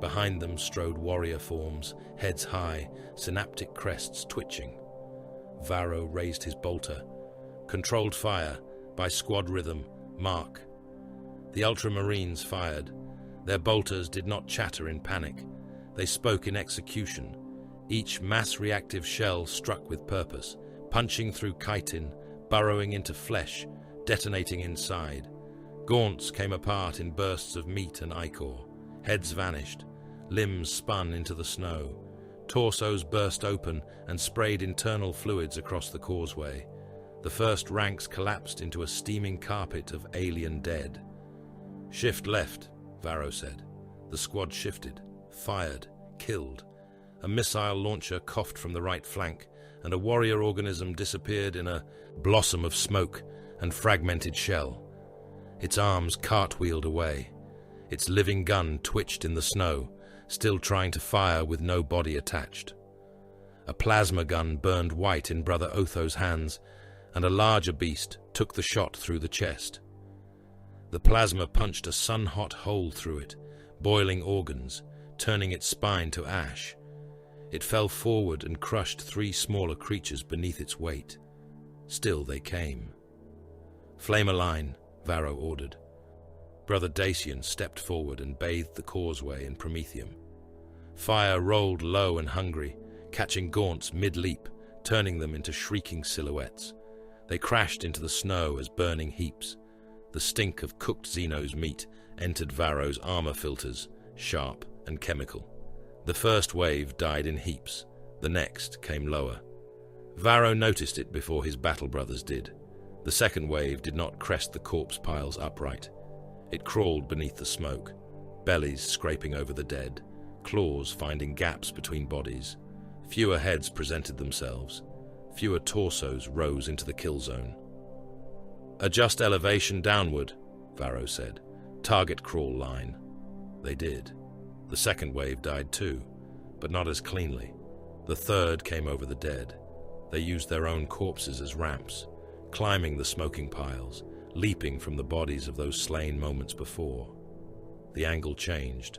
Behind them strode warrior forms, heads high, synaptic crests twitching. Varro raised his bolter. Controlled fire, by squad rhythm, mark. The Ultramarines fired. Their bolters did not chatter in panic. They spoke in execution. Each mass-reactive shell struck with purpose, punching through chitin, burrowing into flesh, detonating inside. Gaunts came apart in bursts of meat and ichor. Heads vanished. Limbs spun into the snow. Torsos burst open and sprayed internal fluids across the causeway. The first ranks collapsed into a steaming carpet of alien dead. "Shift left," Varro said. The squad shifted, fired, killed. A missile launcher coughed from the right flank, and a warrior organism disappeared in a blossom of smoke and fragmented shell. Its arms cartwheeled away. Its living gun twitched in the snow, still trying to fire with no body attached. A plasma gun burned white in Brother Otho's hands, and a larger beast took the shot through the chest. The plasma punched a sun-hot hole through it, boiling organs, turning its spine to ash. It fell forward and crushed 3 smaller creatures beneath its weight. Still they came. "Flame a line," Varro ordered. Brother Dacian stepped forward and bathed the causeway in promethium. Fire rolled low and hungry, catching gaunts mid-leap, turning them into shrieking silhouettes. They crashed into the snow as burning heaps. The stink of cooked Xeno's meat entered Varro's armor filters, sharp and chemical. The first wave died in heaps. The next came lower. Varro noticed it before his battle brothers did. The second wave did not crest the corpse piles upright. It crawled beneath the smoke, bellies scraping over the dead, claws finding gaps between bodies. Fewer heads presented themselves. Fewer torsos rose into the kill zone. "Adjust elevation downward," Varro said. "Target crawl line." They did. The second wave died too, but not as cleanly. The third came over the dead. They used their own corpses as ramps, climbing the smoking piles, leaping from the bodies of those slain moments before. The angle changed.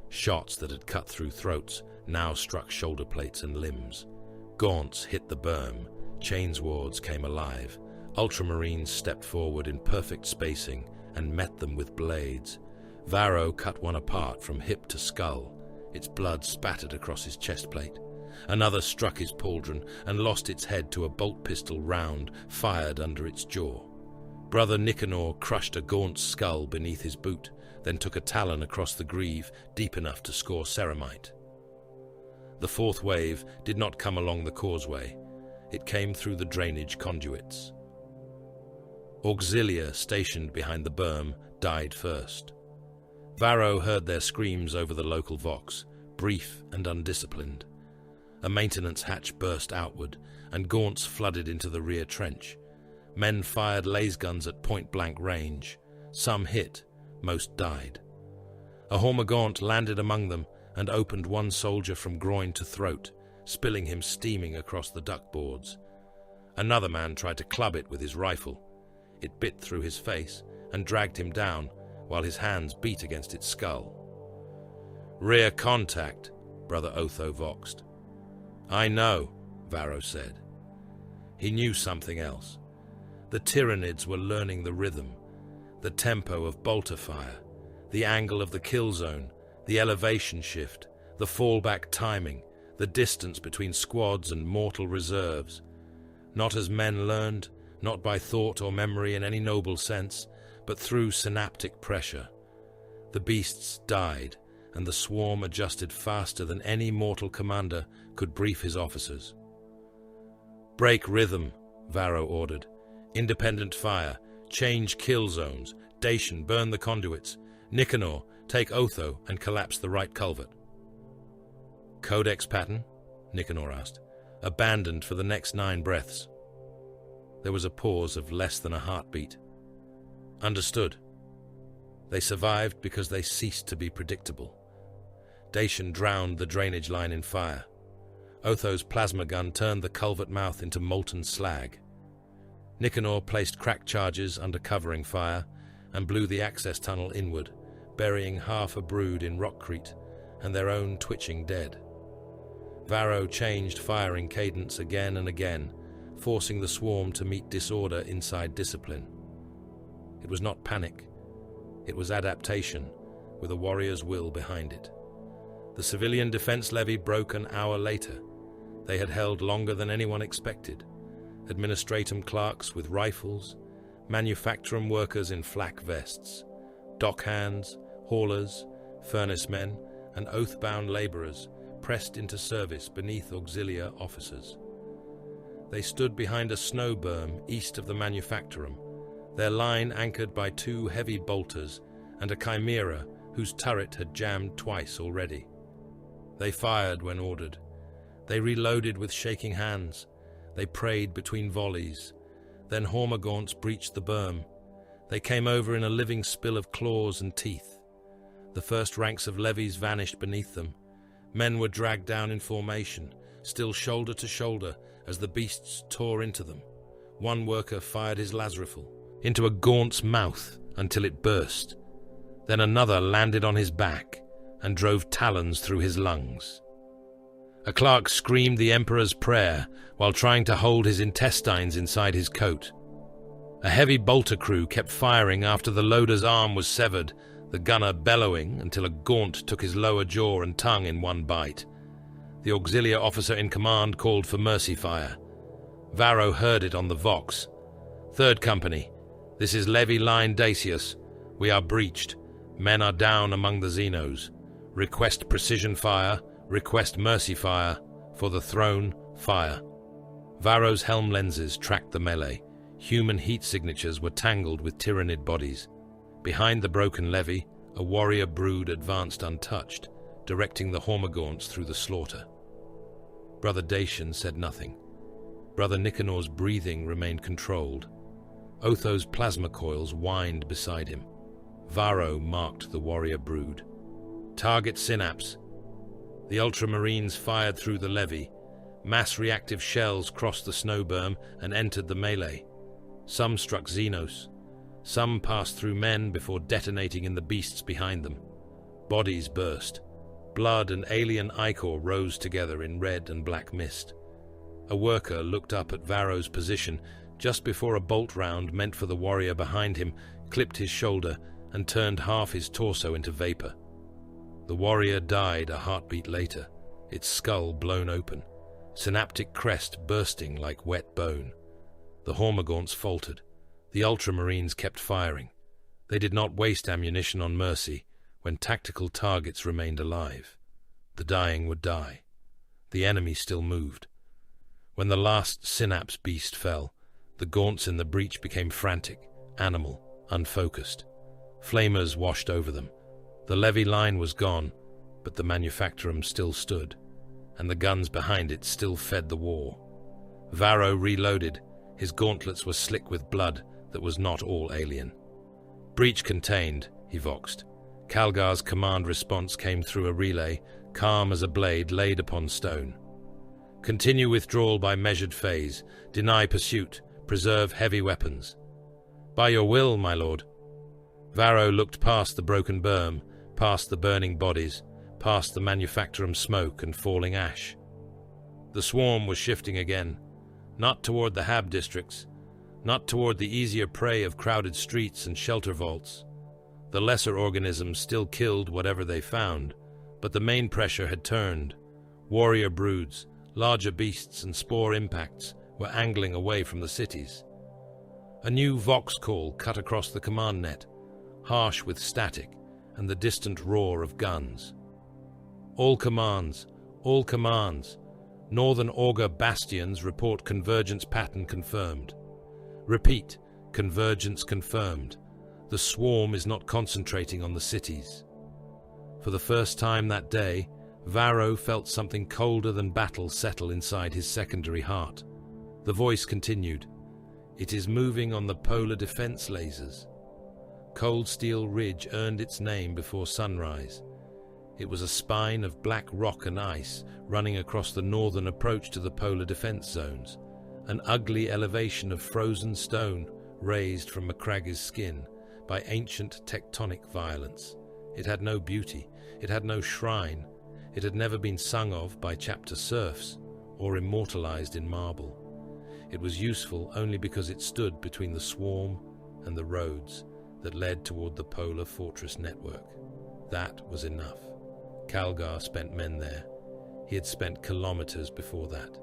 Shots that had cut through throats now struck shoulder plates and limbs. Gaunts hit the berm. Chains wards came alive. Ultramarines stepped forward in perfect spacing and met them with blades. Varro cut one apart from hip to skull. Its blood spattered across his chest plate. Another struck his pauldron and lost its head to a bolt pistol round fired under its jaw. Brother Nicanor crushed a gaunt's skull beneath his boot, then took a talon across the greave deep enough to score ceramite. The fourth wave did not come along the causeway. It came through the drainage conduits. Auxilia, stationed behind the berm, died first. Varro heard their screams over the local vox, brief and undisciplined. A maintenance hatch burst outward, and gaunts flooded into the rear trench. Men fired lasguns at point-blank range. Some hit, most died. A Hormagaunt landed among them and opened one soldier from groin to throat, spilling him steaming across the duckboards. Another man tried to club it with his rifle. It bit through his face and dragged him down, while his hands beat against its skull. "Rear contact," Brother Otho voxed. "I know," Varro said. He knew something else. The Tyrannids were learning the rhythm, the tempo of bolter fire, the angle of the kill zone, the elevation shift, the fallback timing, the distance between squads and mortal reserves. Not as men learned, not by thought or memory in any noble sense, but through synaptic pressure. The beasts died, and the swarm adjusted faster than any mortal commander could brief his officers. "Break rhythm," Varro ordered. "Independent fire. Change kill zones. Dacian, burn the conduits. Nicanor, take Otho and collapse the right culvert." "Codex pattern?" Nicanor asked. "Abandoned for the next 9 breaths." There was a pause of less than a heartbeat. "Understood." They survived because they ceased to be predictable. Dacian drowned the drainage line in fire. Otho's plasma gun turned the culvert mouth into molten slag. Nicanor placed crack charges under covering fire and blew the access tunnel inward, burying half a brood in rockcrete and their own twitching dead. Varro changed firing cadence again and again, forcing the swarm to meet disorder inside discipline. It was not panic. It was adaptation, with a warrior's will behind it. The civilian defense levy broke an hour later. They had held longer than anyone expected. Administratum clerks with rifles, manufacturum workers in flak vests, dock hands, haulers, furnace men, and oath-bound laborers pressed into service beneath auxilia officers. They stood behind a snow berm east of the manufactorum, their line anchored by 2 heavy bolters and a chimera whose turret had jammed twice already. They fired when ordered. They reloaded with shaking hands. They prayed between volleys. Then Hormagaunts breached the berm. They came over in a living spill of claws and teeth. The first ranks of levies vanished beneath them. Men were dragged down in formation, still shoulder to shoulder as the beasts tore into them. One worker fired his las rifle into a gaunt's mouth until it burst. Then another landed on his back and drove talons through his lungs. A clerk screamed the Emperor's prayer while trying to hold his intestines inside his coat. A heavy bolter crew kept firing after the loader's arm was severed, the gunner bellowing until a gaunt took his lower jaw and tongue in one bite. The auxiliary officer in command called for mercy fire. Varro heard it on the Vox. "Third Company, this is Levy Line Dacius. We are breached. Men are down among the Xenos. Request precision fire, request mercy fire. For the throne, fire." Varro's helm lenses tracked the melee. Human heat signatures were tangled with Tyrannid bodies. Behind the broken levy, a warrior brood advanced untouched, directing the Hormagaunts through the slaughter. Brother Dacian said nothing. Brother Nicanor's breathing remained controlled. Otho's plasma coils whined beside him. Varro marked the warrior brood. "Target synapse." The Ultramarines fired through the levee. Mass reactive shells crossed the snow berm and entered the melee. Some struck Xenos. Some passed through men before detonating in the beasts behind them. Bodies burst. Blood and alien ichor rose together in red and black mist. A worker looked up at Varro's position just before a bolt round meant for the warrior behind him clipped his shoulder and turned half his torso into vapor. The warrior died a heartbeat later, its skull blown open, synaptic crest bursting like wet bone. The Hormagaunts faltered. The Ultramarines kept firing. They did not waste ammunition on mercy when tactical targets remained alive. The dying would die. The enemy still moved. When the last synapse beast fell, the gaunts in the breach became frantic, animal, unfocused. Flamers washed over them. The levy line was gone, but the manufactorum still stood, and the guns behind it still fed the war. Varro reloaded. His gauntlets were slick with blood that was not all alien. "Breach contained," he voxed. Calgar's command response came through a relay, calm as a blade laid upon stone. "Continue withdrawal by measured phase. Deny pursuit. Preserve heavy weapons." "By your will, my lord." Varro looked past the broken berm, past the burning bodies, past the manufactorum smoke and falling ash. The swarm was shifting again, not toward the Hab districts, not toward the easier prey of crowded streets and shelter vaults. The lesser organisms still killed whatever they found, but the main pressure had turned. Warrior broods, larger beasts and spore impacts were angling away from the cities. A new Vox call cut across the command net, harsh with static and the distant roar of guns. All commands, Northern Augur bastions report convergence pattern confirmed. Repeat, convergence confirmed. The swarm is not concentrating on the cities. For the first time that day, Varro felt something colder than battle settle inside his secondary heart. The voice continued. "It is moving on the polar defense lasers." Cold Steel Ridge earned its name before sunrise. It was a spine of black rock and ice running across the northern approach to the polar defense zones, an ugly elevation of frozen stone raised from Macragge's skin by ancient tectonic violence. It had no beauty, it had no shrine, it had never been sung of by chapter serfs or immortalized in marble. It was useful only because it stood between the swarm and the roads that led toward the polar fortress network. That was enough. Calgar spent men there. He had spent kilometers before that.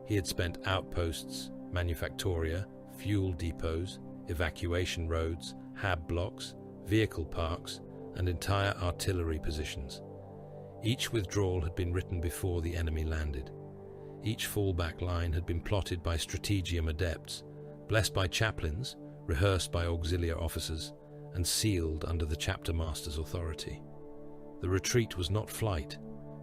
He had spent outposts, manufactoria, fuel depots, evacuation roads, hab blocks, vehicle parks, and entire artillery positions. Each withdrawal had been written before the enemy landed. Each fallback line had been plotted by strategium adepts, blessed by chaplains, rehearsed by auxiliary officers, and sealed under the chapter master's authority. The retreat was not flight.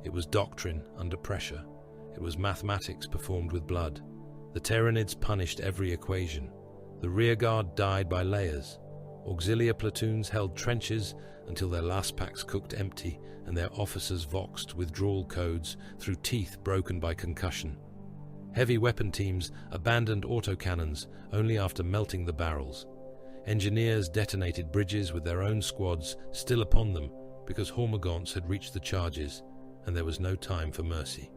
It was doctrine under pressure. It was mathematics performed with blood. The Tyrannids punished every equation. The rearguard died by layers. Auxiliary platoons held trenches until their last packs cooked empty and their officers voxed withdrawal codes through teeth broken by concussion. Heavy weapon teams abandoned autocannons only after melting the barrels. Engineers detonated bridges with their own squads still upon them because Hormagaunts had reached the charges, and there was no time for mercy.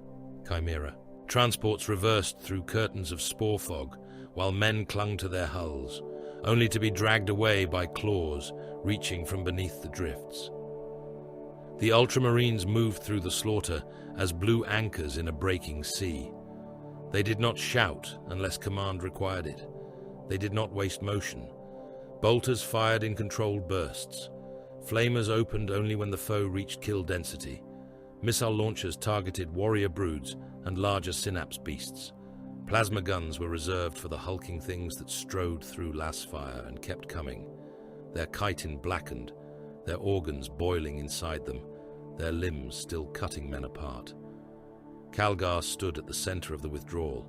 Chimera. Transports reversed through curtains of spore fog while men clung to their hulls, only to be dragged away by claws reaching from beneath the drifts. The Ultramarines moved through the slaughter as blue anchors in a breaking sea. They did not shout unless command required it. They did not waste motion. Bolters fired in controlled bursts. Flamers opened only when the foe reached kill density. Missile launchers targeted warrior broods and larger synapse beasts. Plasma guns were reserved for the hulking things that strode through lasfire and kept coming, their chitin blackened, their organs boiling inside them, their limbs still cutting men apart. Calgar stood at the center of the withdrawal,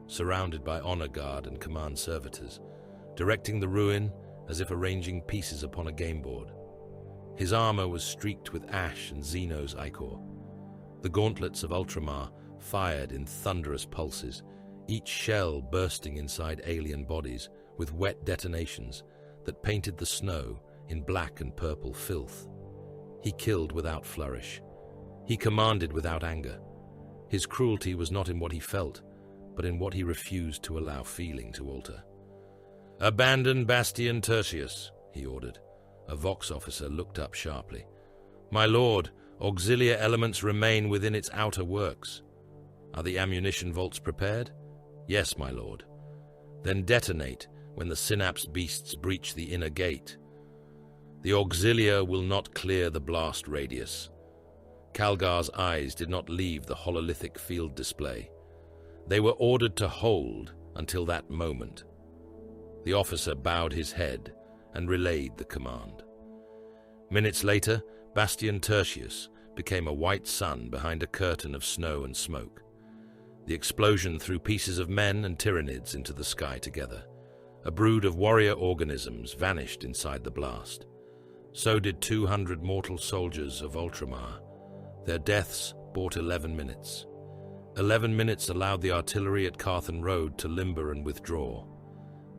surrounded by honor guard and command servitors, directing the ruin as if arranging pieces upon a game board. His armor was streaked with ash and Xenos ichor. The gauntlets of Ultramar fired in thunderous pulses, each shell bursting inside alien bodies with wet detonations that painted the snow in black and purple filth. He killed without flourish. He commanded without anger. His cruelty was not in what he felt, but in what he refused to allow feeling to alter. "Abandon Bastion Tertius," he ordered. A Vox officer looked up sharply. "My lord, auxiliary elements remain within its outer works. Are the ammunition vaults prepared?" "Yes, my lord." "Then detonate when the synapse beasts breach the inner gate. The auxiliary will not clear the blast radius." Calgar's eyes did not leave the hololithic field display. They were ordered to hold until that moment. The officer bowed his head and relayed the command. Minutes later, Bastion Tertius became a white sun behind a curtain of snow and smoke. The explosion threw pieces of men and Tyrannids into the sky together. A brood of warrior organisms vanished inside the blast. So did 200 mortal soldiers of Ultramar. Their deaths bought 11 minutes. 11 minutes allowed the artillery at Carthan Road to limber and withdraw.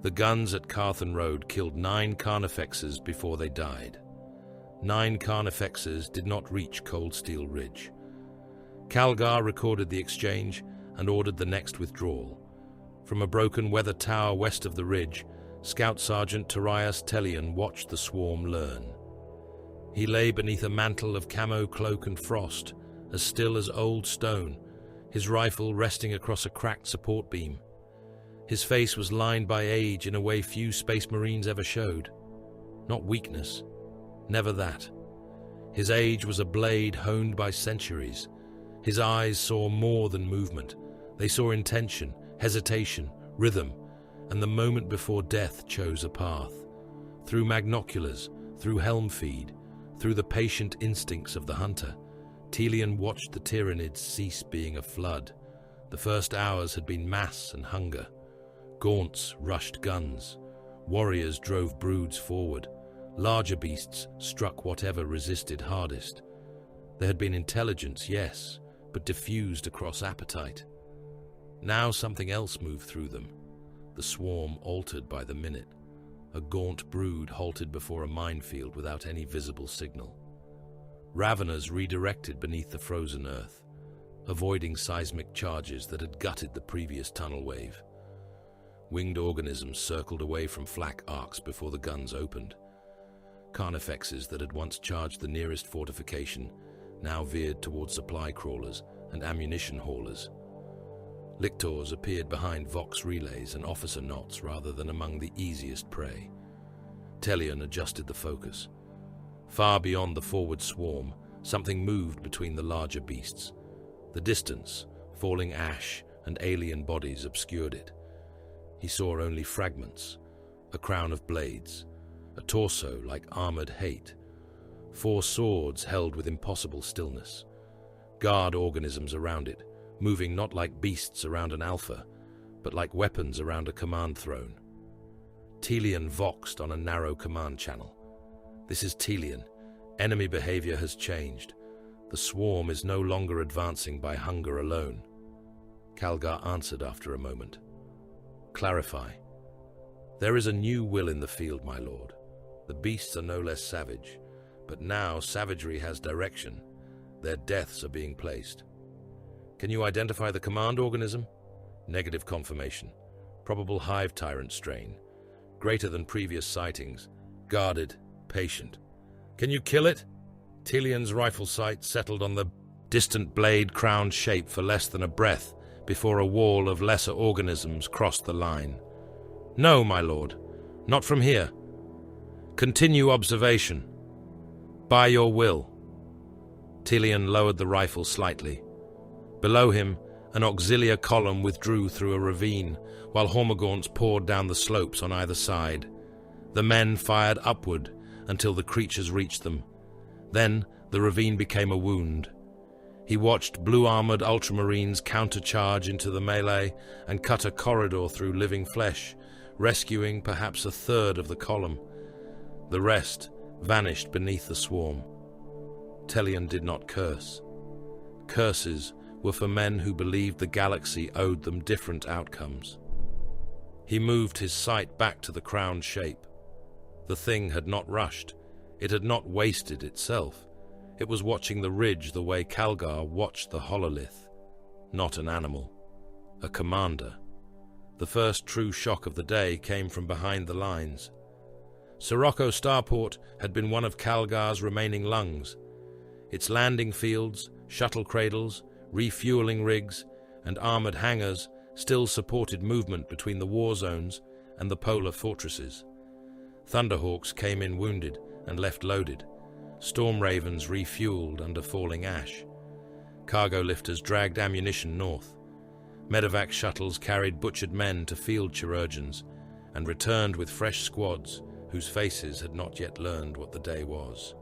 The guns at Carthan Road killed 9 Carnifexes before they died. 9 Carnifexes did not reach Cold Steel Ridge. Calgar recorded the exchange and ordered the next withdrawal. From a broken weather tower west of the ridge, Scout Sergeant Tarius Tellian watched the swarm learn. He lay beneath a mantle of camo cloak and frost, as still as old stone, his rifle resting across a cracked support beam. His face was lined by age in a way few Space Marines ever showed. Not weakness, never that. His age was a blade honed by centuries. His eyes saw more than movement. They saw intention, hesitation, rhythm, and the moment before death chose a path. Through magnoculars, through helm feed, through the patient instincts of the hunter, Tellian watched the Tyrannids cease being a flood. The first hours had been mass and hunger. Gaunts rushed guns. Warriors drove broods forward. Larger beasts struck whatever resisted hardest. There had been intelligence, yes, but diffused across appetite. Now something else moved through them. The swarm altered by the minute. A gaunt brood halted before a minefield without any visible signal. Raveners redirected beneath the frozen earth, avoiding seismic charges that had gutted the previous tunnel wave. Winged organisms circled away from flak arcs before the guns opened. Carnifexes that had once charged the nearest fortification now veered toward supply crawlers and ammunition haulers. Lictors appeared behind Vox relays and officer knots rather than among the easiest prey. Tellian adjusted the focus. Far beyond the forward swarm, something moved between the larger beasts. The distance, falling ash and alien bodies obscured it. He saw only fragments, a crown of blades, a torso like armored hate, 4 swords held with impossible stillness, guard organisms around it, moving not like beasts around an alpha, but like weapons around a command throne. Telian voxed on a narrow command channel. "This is Telian. Enemy behavior has changed. The swarm is no longer advancing by hunger alone." Calgar answered after a moment. "Clarify. There is a new will in the field, my lord. The beasts are no less savage, but now savagery has direction. Their deaths are being placed." "Can you identify the command organism?" "Negative confirmation. Probable hive tyrant strain. Greater than previous sightings. Guarded. Patient." "Can you kill it?" Telian's rifle sight settled on the distant blade-crowned shape for less than a breath before a wall of lesser organisms crossed the line. "No, my lord. Not from here. Continue observation. By your will." Telian lowered the rifle slightly. Below him, an auxiliar column withdrew through a ravine, while hormagaunts poured down the slopes on either side. The men fired upward until the creatures reached them. Then the ravine became a wound. He watched blue-armored Ultramarines countercharge into the melee and cut a corridor through living flesh, rescuing perhaps a third of the column. The rest vanished beneath the swarm. Telian did not curse. Curses were for men who believed the galaxy owed them different outcomes. He moved his sight back to the crowned shape. The thing had not rushed. It had not wasted itself. It was watching the ridge the way Calgar watched the hololith. Not an animal. A commander. The first true shock of the day came from behind the lines. Sirocco Starport had been one of Calgar's remaining lungs. Its landing fields, shuttle cradles, refueling rigs, and armored hangars still supported movement between the war zones and the polar fortresses. Thunderhawks came in wounded and left loaded. Storm Ravens refueled under falling ash. Cargo lifters dragged ammunition north. Medevac shuttles carried butchered men to field chirurgeons and returned with fresh squads whose faces had not yet learned what the day was.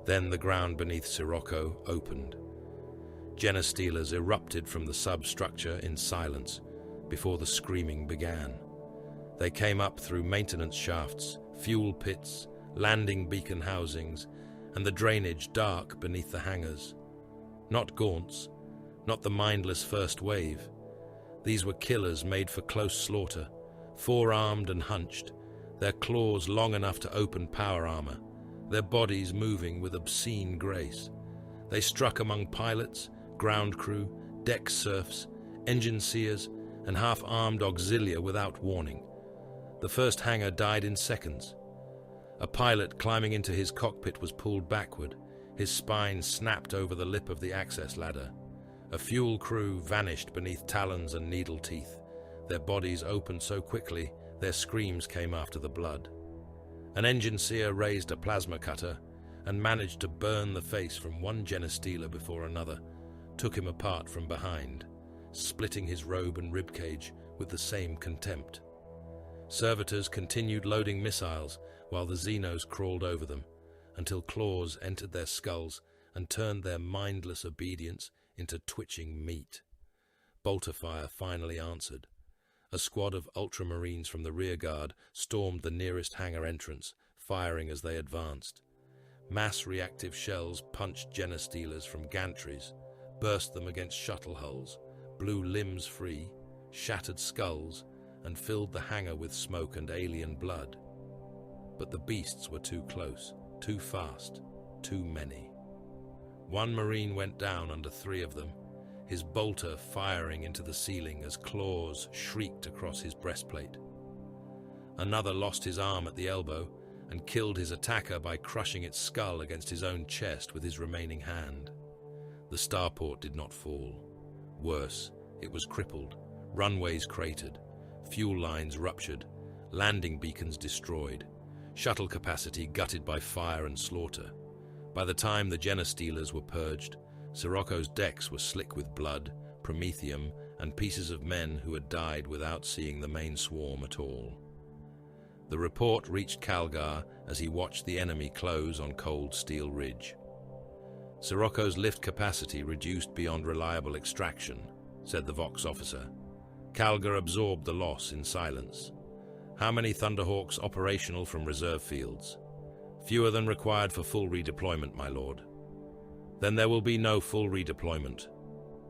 Then the ground beneath Sirocco opened. Genestealers erupted from the substructure in silence before the screaming began. They came up through maintenance shafts, fuel pits, landing beacon housings, and the drainage dark beneath the hangars. Not gaunts, not the mindless first wave. These were killers made for close slaughter, four-armed and hunched, their claws long enough to open power armor, their bodies moving with obscene grace. They struck among pilots, ground crew, deck serfs, engine seers, and half-armed auxilia without warning. The first hangar died in seconds. A pilot climbing into his cockpit was pulled backward. His spine snapped over the lip of the access ladder. A fuel crew vanished beneath talons and needle teeth. Their bodies opened so quickly, their screams came after the blood. An engine seer raised a plasma cutter and managed to burn the face from one Genestealer before another, took him apart from behind, splitting his robe and ribcage with the same contempt. Servitors continued loading missiles while the Xenos crawled over them, until claws entered their skulls and turned their mindless obedience into twitching meat. Bolter fire finally answered. A squad of Ultramarines from the rearguard stormed the nearest hangar entrance, firing as they advanced. Mass reactive shells punched Genestealers from gantries, burst them against shuttle hulls, blew limbs free, shattered skulls, and filled the hangar with smoke and alien blood. But the beasts were too close, too fast, too many. One Marine went down under three of them, his bolter firing into the ceiling as claws shrieked across his breastplate. Another lost his arm at the elbow and killed his attacker by crushing its skull against his own chest with his remaining hand. The starport did not fall. Worse, it was crippled, runways cratered, fuel lines ruptured, landing beacons destroyed, shuttle capacity gutted by fire and slaughter. By the time the Genestealers were purged, Sirocco's decks were slick with blood, promethium, and pieces of men who had died without seeing the main swarm at all. The report reached Calgar as he watched the enemy close on Cold Steel Ridge. "Sirocco's lift capacity reduced beyond reliable extraction," said the Vox officer. Calgar absorbed the loss in silence. How many Thunderhawks operational from reserve fields? Fewer than required for full redeployment, my lord. Then there will be no full redeployment.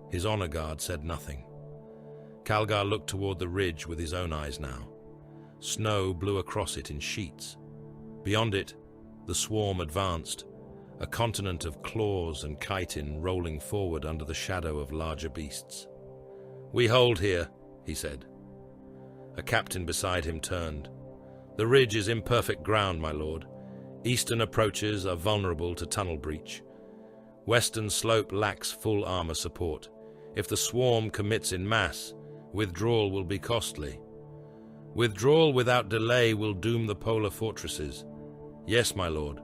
His honor guard said nothing. Calgar looked toward the ridge with his own eyes now. Snow blew across it in sheets. Beyond it, the swarm advanced, a continent of claws and chitin rolling forward under the shadow of larger beasts. "We hold here," he said. A captain beside him turned. "The ridge is imperfect ground, my lord. Eastern approaches are vulnerable to tunnel breach. Western slope lacks full armor support. If the swarm commits in mass, withdrawal will be costly. Withdrawal without delay will doom the polar fortresses." "Yes, my lord."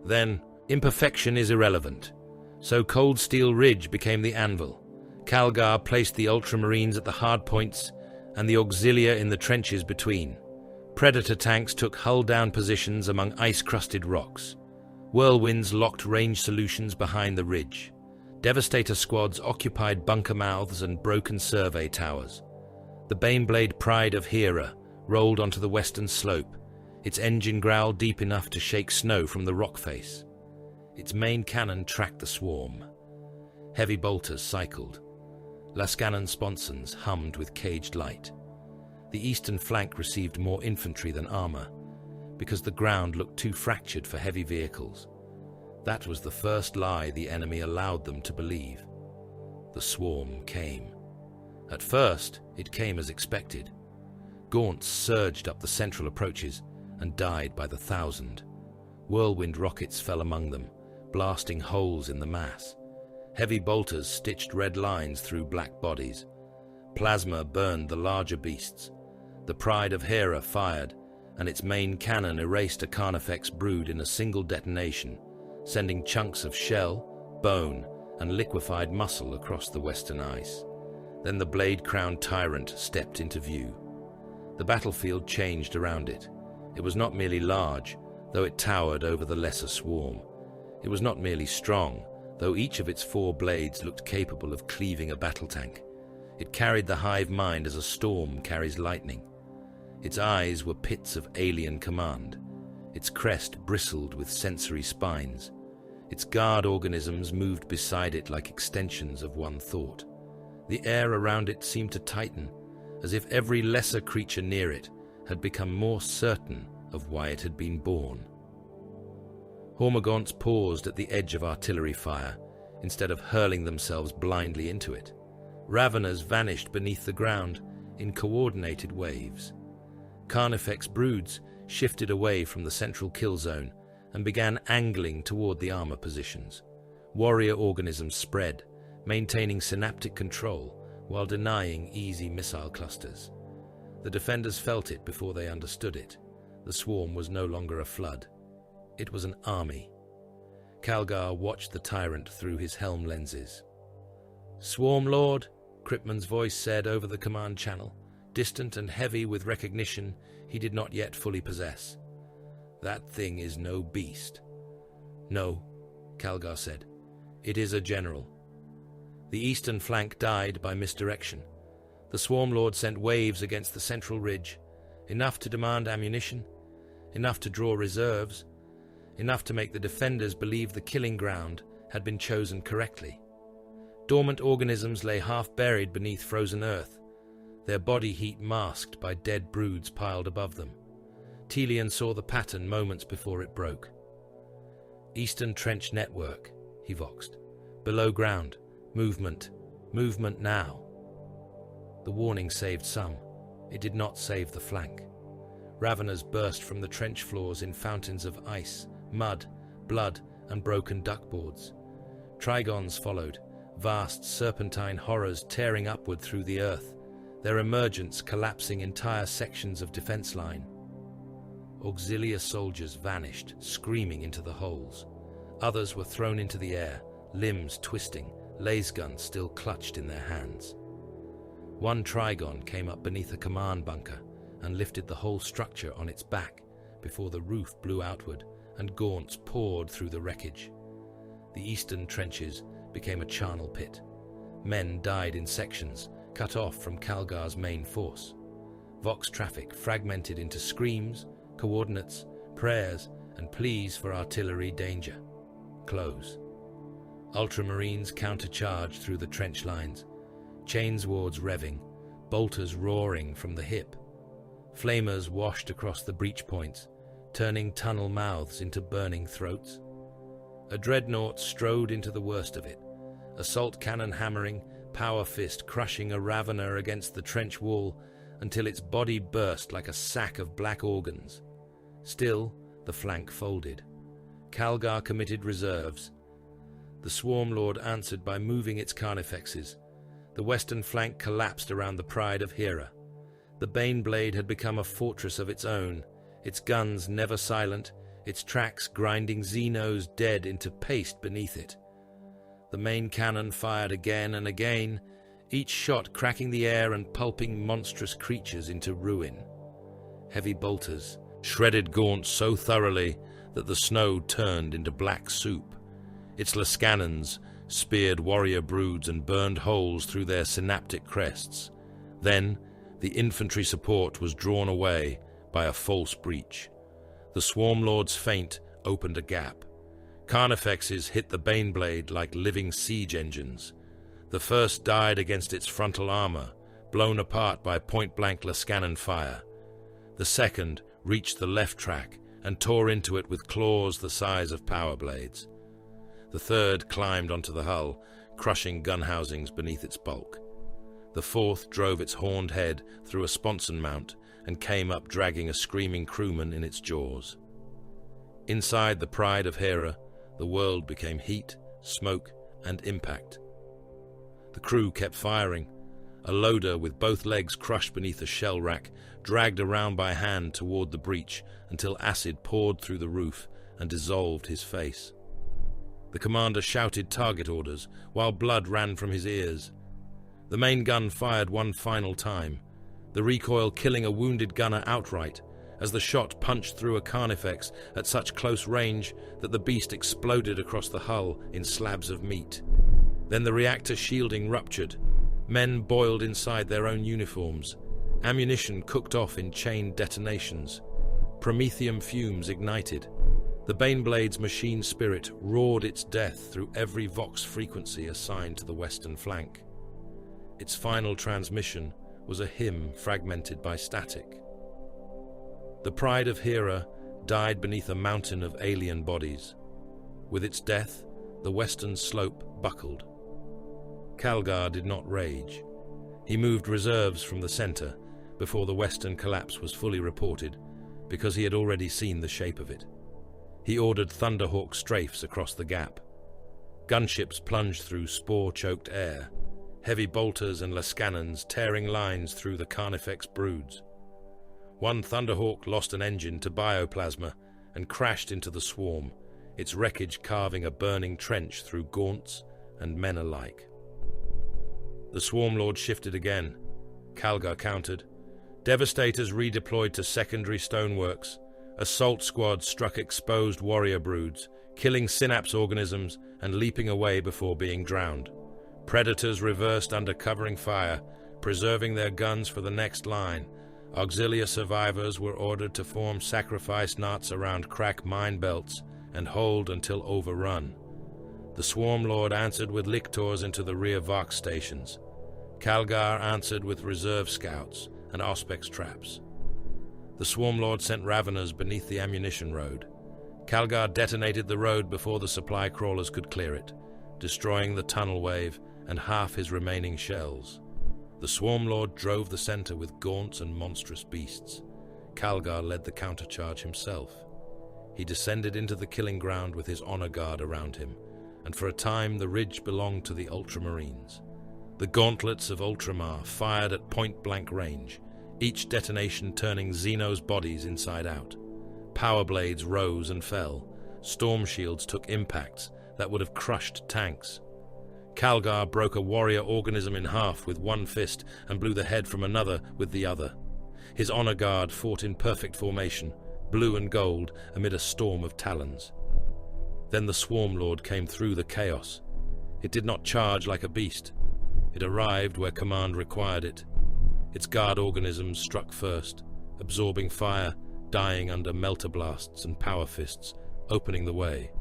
"Then, imperfection is irrelevant. So Cold Steel Ridge became the anvil. Calgar placed the Ultramarines at the hard points and the Auxilia in the trenches between. Predator tanks took hull-down positions among ice-crusted rocks. Whirlwinds locked range solutions behind the ridge. Devastator squads occupied bunker mouths and broken survey towers. The Baneblade Pride of Hera rolled onto the western slope, its engine growl deep enough to shake snow from the rock face. Its main cannon tracked the swarm. Heavy bolters cycled. Lascanon sponsons hummed with caged light. The eastern flank received more infantry than armor, because the ground looked too fractured for heavy vehicles. That was the first lie the enemy allowed them to believe. The swarm came. At first, it came as expected. Gaunts surged up the central approaches and died by the thousand. Whirlwind rockets fell among them, blasting holes in the mass. Heavy bolters stitched red lines through black bodies. Plasma burned the larger beasts. The Pride of Hera fired, and its main cannon erased a Carnifex brood in a single detonation, sending chunks of shell, bone, and liquefied muscle across the western ice. Then the blade-crowned tyrant stepped into view. The battlefield changed around it. It was not merely large, though it towered over the lesser swarm. It was not merely strong, though each of its 4 blades looked capable of cleaving a battle tank. It carried the hive mind as a storm carries lightning. Its eyes were pits of alien command. Its crest bristled with sensory spines. Its guard organisms moved beside it like extensions of one thought. The air around it seemed to tighten, as if every lesser creature near it had become more certain of why it had been born. Hormagaunts paused at the edge of artillery fire, instead of hurling themselves blindly into it. Raveners vanished beneath the ground in coordinated waves. Carnifex broods shifted away from the central kill zone and began angling toward the armor positions. Warrior organisms spread, maintaining synaptic control while denying easy missile clusters. The defenders felt it before they understood it. The swarm was no longer a flood. It was an army. Calgar watched the tyrant through his helm lenses. "Swarm Lord," Kripman's voice said over the command channel, distant and heavy with recognition he did not yet fully possess. "That thing is no beast." "No," Calgar said. "It is a general." The eastern flank died by misdirection. The Swarm Lord sent waves against the central ridge, enough to demand ammunition, enough to draw reserves, enough to make the defenders believe the killing ground had been chosen correctly. Dormant organisms lay half-buried beneath frozen earth, their body heat masked by dead broods piled above them. Telian saw the pattern moments before it broke. "Eastern Trench Network," he voxed. "Below ground. Movement. Movement now." The warning saved some. It did not save the flank. Raveners burst from the trench floors in fountains of ice, mud, blood, and broken duckboards. Trigons followed, vast serpentine horrors tearing upward through the earth, their emergence collapsing entire sections of defense line. Auxilia soldiers vanished, screaming into the holes. Others were thrown into the air, limbs twisting, lasguns still clutched in their hands. One Trigon came up beneath a command bunker and lifted the whole structure on its back before the roof blew outward and gaunts poured through the wreckage. The eastern trenches became a charnel pit. Men died in sections, cut off from Calgar's main force. Vox traffic fragmented into screams, coordinates, prayers, and pleas for artillery danger. Close. Ultramarines countercharged through the trench lines, chainswords revving, bolters roaring from the hip. Flamers washed across the breach points, turning tunnel mouths into burning throats. A dreadnought strode into the worst of it, assault cannon hammering, power fist crushing a ravener against the trench wall until its body burst like a sack of black organs. Still, the flank folded. Calgar committed reserves. The Swarm Lord answered by moving its carnifexes. The western flank collapsed around the Pride of Hera. The Baneblade had become a fortress of its own, its guns never silent, its tracks grinding Xenos dead into paste beneath it. The main cannon fired again and again, each shot cracking the air and pulping monstrous creatures into ruin. Heavy bolters shredded Gaunt so thoroughly that the snow turned into black soup. Its Lascannons speared warrior broods and burned holes through their synaptic crests. Then, the infantry support was drawn away by a false breach. The Swarm Lord's feint opened a gap. Carnifexes hit the Baneblade like living siege engines. The first died against its frontal armor, blown apart by point-blank Lascannon fire. The second reached the left track and tore into it with claws the size of power blades. The third climbed onto the hull, crushing gun housings beneath its bulk. The fourth drove its horned head through a sponson mount and came up dragging a screaming crewman in its jaws. Inside the Pride of Hera, the world became heat, smoke, and impact. The crew kept firing. A loader with both legs crushed beneath a shell rack dragged around by hand toward the breach until acid poured through the roof and dissolved his face. The commander shouted target orders while blood ran from his ears. The main gun fired one final time, the recoil killing a wounded gunner outright as the shot punched through a Carnifex at such close range that the beast exploded across the hull in slabs of meat. Then the reactor shielding ruptured. Men boiled inside their own uniforms. Ammunition cooked off in chain detonations. Promethium fumes ignited. The Baneblade's machine spirit roared its death through every Vox frequency assigned to the western flank. Its final transmission was a hymn fragmented by static. The Pride of Hera died beneath a mountain of alien bodies. With its death, the western slope buckled. Calgar did not rage. He moved reserves from the center before the western collapse was fully reported, because he had already seen the shape of it. He ordered Thunderhawk strafes across the gap. Gunships plunged through spore-choked air, heavy bolters and Lascannons tearing lines through the Carnifex broods. One Thunderhawk lost an engine to bioplasma and crashed into the swarm, its wreckage carving a burning trench through gaunts and men alike. The Swarm Lord shifted again. Calgar countered. Devastators redeployed to secondary stoneworks. Assault squads struck exposed warrior broods, killing synapse organisms and leaping away before being drowned. Predators reversed under covering fire, preserving their guns for the next line. Auxilia survivors were ordered to form sacrifice knots around crack mine belts and hold until overrun. The Swarm Lord answered with lictors into the rear Vox stations. Calgar answered with reserve scouts and Auspex traps. The Swarm Lord sent Raveners beneath the ammunition road. Calgar detonated the road before the supply crawlers could clear it, destroying the tunnel wave and half his remaining shells. The Swarm Lord drove the center with gaunts and monstrous beasts. Calgar led the countercharge himself. He descended into the killing ground with his honor guard around him, and for a time the ridge belonged to the Ultramarines. The gauntlets of Ultramar fired at point-blank range, each detonation turning Xenos' bodies inside out. Power blades rose and fell. Storm shields took impacts that would have crushed tanks. Calgar broke a warrior organism in half with one fist and blew the head from another with the other. His honor guard fought in perfect formation, blue and gold amid a storm of talons. Then the Swarm Lord came through the chaos. It did not charge like a beast. It arrived where command required it. Its guard organisms struck first, absorbing fire, dying under melter blasts and power fists, opening the way.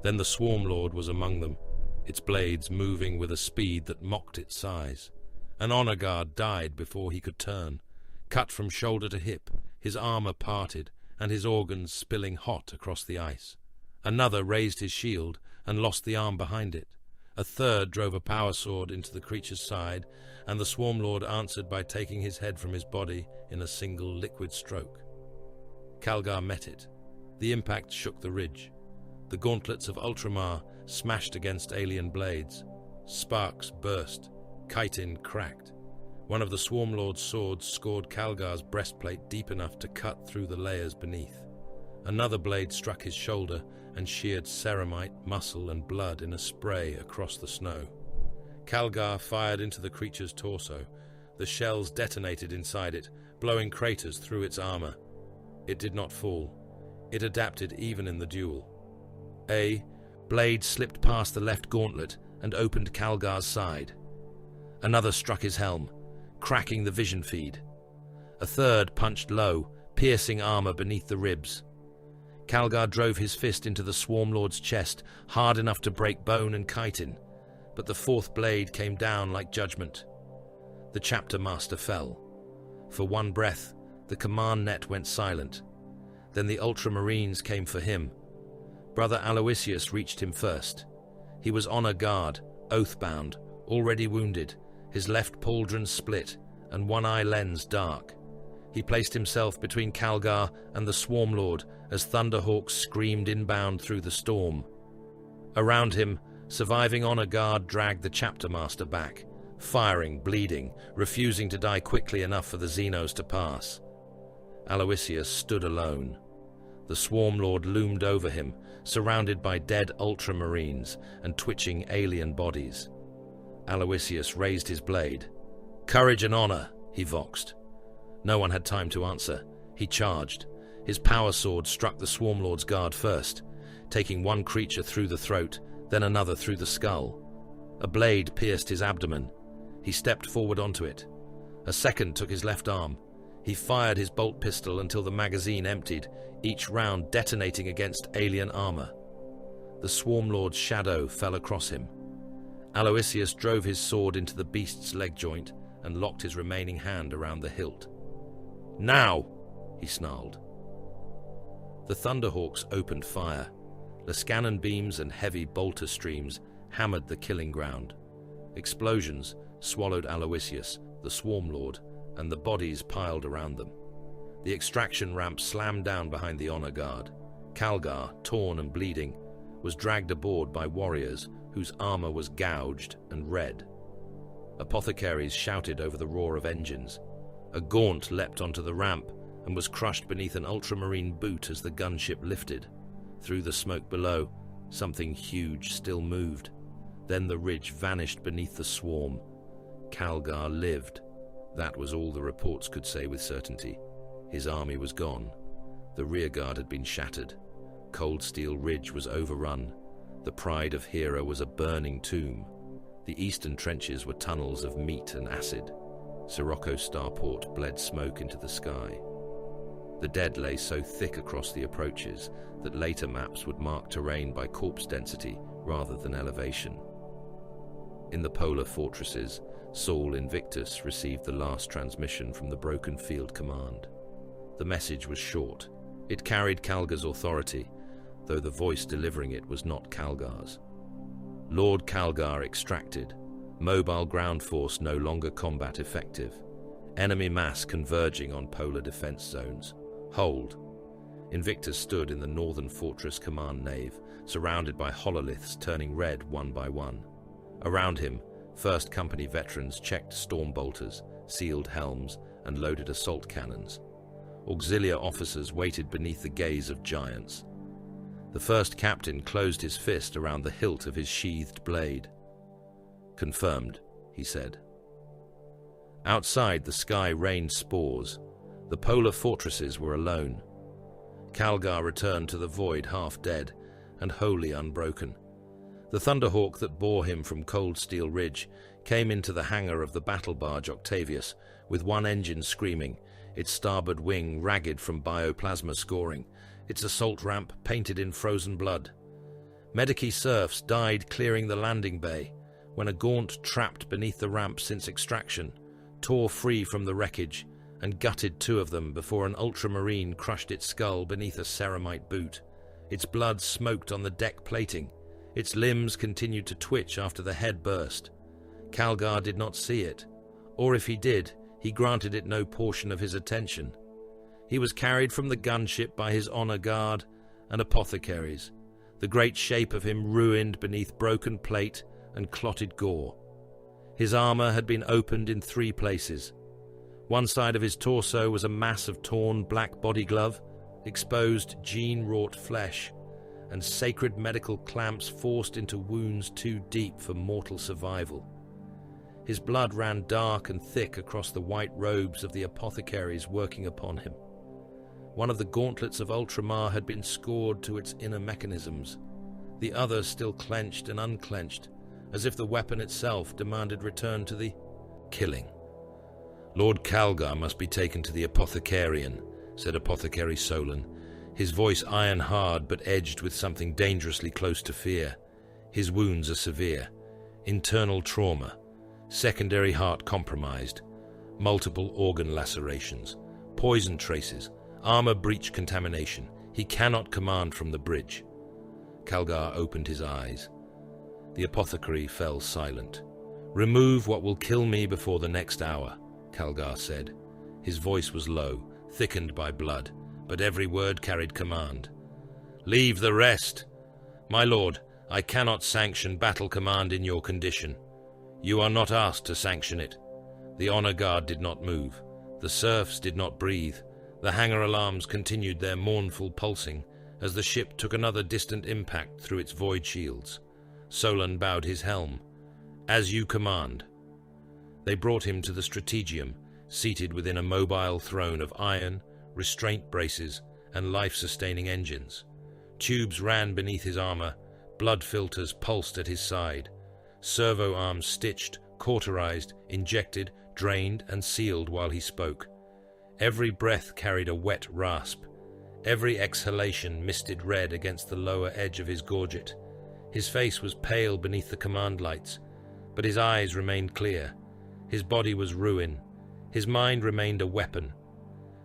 Then the Swarm Lord was among them, its blades moving with a speed that mocked its size. An honor guard died before he could turn, cut from shoulder to hip, his armor parted, and his organs spilling hot across the ice. Another raised his shield and lost the arm behind it. A third drove a power sword into the creature's side, and the Swarm Lord answered by taking his head from his body in a single liquid stroke. Calgar met it. The impact shook the ridge. The gauntlets of Ultramar smashed against alien blades. Sparks burst. Chitin cracked. One of the Swarm Lord's swords scored Calgar's breastplate deep enough to cut through the layers beneath. Another blade struck his shoulder and sheared ceramite, muscle, and blood in a spray across the snow. Calgar fired into the creature's torso. The shells detonated inside it, blowing craters through its armor. It did not fall. It adapted even in the duel. A blade slipped past the left gauntlet and opened Calgar's side. Another struck his helm, cracking the vision feed. A third punched low, piercing armor beneath the ribs. Calgar drove his fist into the Swarm Lord's chest, hard enough to break bone and chitin, but the fourth blade came down like judgment. The chapter master fell. For one breath, the command net went silent. Then the Ultramarines came for him. Brother Aloysius reached him first. He was honor guard, oath-bound, already wounded, his left pauldron split, and one eye lens dark. He placed himself between Calgar and the Swarm Lord as Thunderhawks screamed inbound through the storm. Around him, surviving honor guard dragged the chapter master back, firing, bleeding, refusing to die quickly enough for the Xenos to pass. Aloysius stood alone. The Swarm Lord loomed over him, surrounded by dead Ultramarines and twitching alien bodies. Aloysius raised his blade. "Courage and honor," he voxed. No one had time to answer. He charged. His power sword struck the Swarm Lord's guard first, taking one creature through the throat, then another through the skull. A blade pierced his abdomen. He stepped forward onto it. A second took his left arm. He fired his bolt pistol until the magazine emptied, each round detonating against alien armor. The Swarm Lord's shadow fell across him. Aloysius drove his sword into the beast's leg joint and locked his remaining hand around the hilt. "Now!" he snarled. The Thunderhawks opened fire. Lascanon beams and heavy bolter streams hammered the killing ground. Explosions swallowed Aloysius, the Swarm Lord, and the bodies piled around them. The extraction ramp slammed down behind the honor guard. Calgar, torn and bleeding, was dragged aboard by warriors whose armor was gouged and red. Apothecaries shouted over the roar of engines. A gaunt leapt onto the ramp and was crushed beneath an ultramarine boot as the gunship lifted. Through the smoke below, something huge still moved. Then the ridge vanished beneath the swarm. Calgar lived. That was all the reports could say with certainty. His army was gone. The rearguard had been shattered. Cold Steel Ridge was overrun. The pride of Hera was a burning tomb. The eastern trenches were tunnels of meat and acid. Sirocco starport bled smoke into the sky. The dead lay so thick across the approaches that later maps would mark terrain by corpse density rather than elevation. In the polar fortresses, Saul Invictus received the last transmission from the Broken Field Command. The message was short. It carried Calgar's authority, though the voice delivering it was not Calgar's. Lord Calgar extracted. Mobile ground force no longer combat effective. Enemy mass converging on polar defense zones. Hold. Invictus stood in the northern fortress command nave, surrounded by hololiths turning red one by one. Around him, First Company veterans checked storm bolters, sealed helms, and loaded assault cannons. Auxiliary officers waited beneath the gaze of giants. The first captain closed his fist around the hilt of his sheathed blade. "Confirmed," he said. Outside, the sky rained spores. The polar fortresses were alone. Calgar returned to the void half dead and wholly unbroken. The Thunderhawk that bore him from Cold Steel Ridge came into the hangar of the battle barge Octavius, with one engine screaming, its starboard wing ragged from bioplasma scoring, its assault ramp painted in frozen blood. Medici serfs died clearing the landing bay, when a gaunt trapped beneath the ramp since extraction tore free from the wreckage and gutted two of them before an Ultramarine crushed its skull beneath a ceramite boot. Its blood smoked on the deck plating. Its limbs continued to twitch after the head burst. Calgar did not see it, or if he did, he granted it no portion of his attention. He was carried from the gunship by his honor guard and apothecaries, the great shape of him ruined beneath broken plate and clotted gore. His armor had been opened in 3 places. One side of his torso was a mass of torn black body glove, exposed gene-wrought flesh, and sacred medical clamps forced into wounds too deep for mortal survival. His blood ran dark and thick across the white robes of the apothecaries working upon him. One of the gauntlets of Ultramar had been scored to its inner mechanisms, the other still clenched and unclenched, as if the weapon itself demanded return to the killing. "Lord Calgar must be taken to the apothecarian," said Apothecary Solon, his voice iron-hard but edged with something dangerously close to fear. "His wounds are severe. Internal trauma. Secondary heart compromised. Multiple organ lacerations. Poison traces. Armor breach contamination. He cannot command from the bridge." Calgar opened his eyes. The apothecary fell silent. "Remove what will kill me before the next hour," Calgar said. His voice was low, thickened by blood, but every word carried command. "Leave the rest. My lord, I cannot sanction battle command in your condition. You are not asked to sanction it." The honor guard did not move. The serfs did not breathe. The hangar alarms continued their mournful pulsing as the ship took another distant impact through its void shields. Solon bowed his helm. "As you command." They brought him to the strategium, seated within a mobile throne of iron, restraint braces, and life-sustaining engines. Tubes ran beneath his armor, blood filters pulsed at his side. Servo arms stitched, cauterized, injected, drained, and sealed while he spoke. Every breath carried a wet rasp. Every exhalation misted red against the lower edge of his gorget. His face was pale beneath the command lights, but his eyes remained clear. His body was ruin. His mind remained a weapon.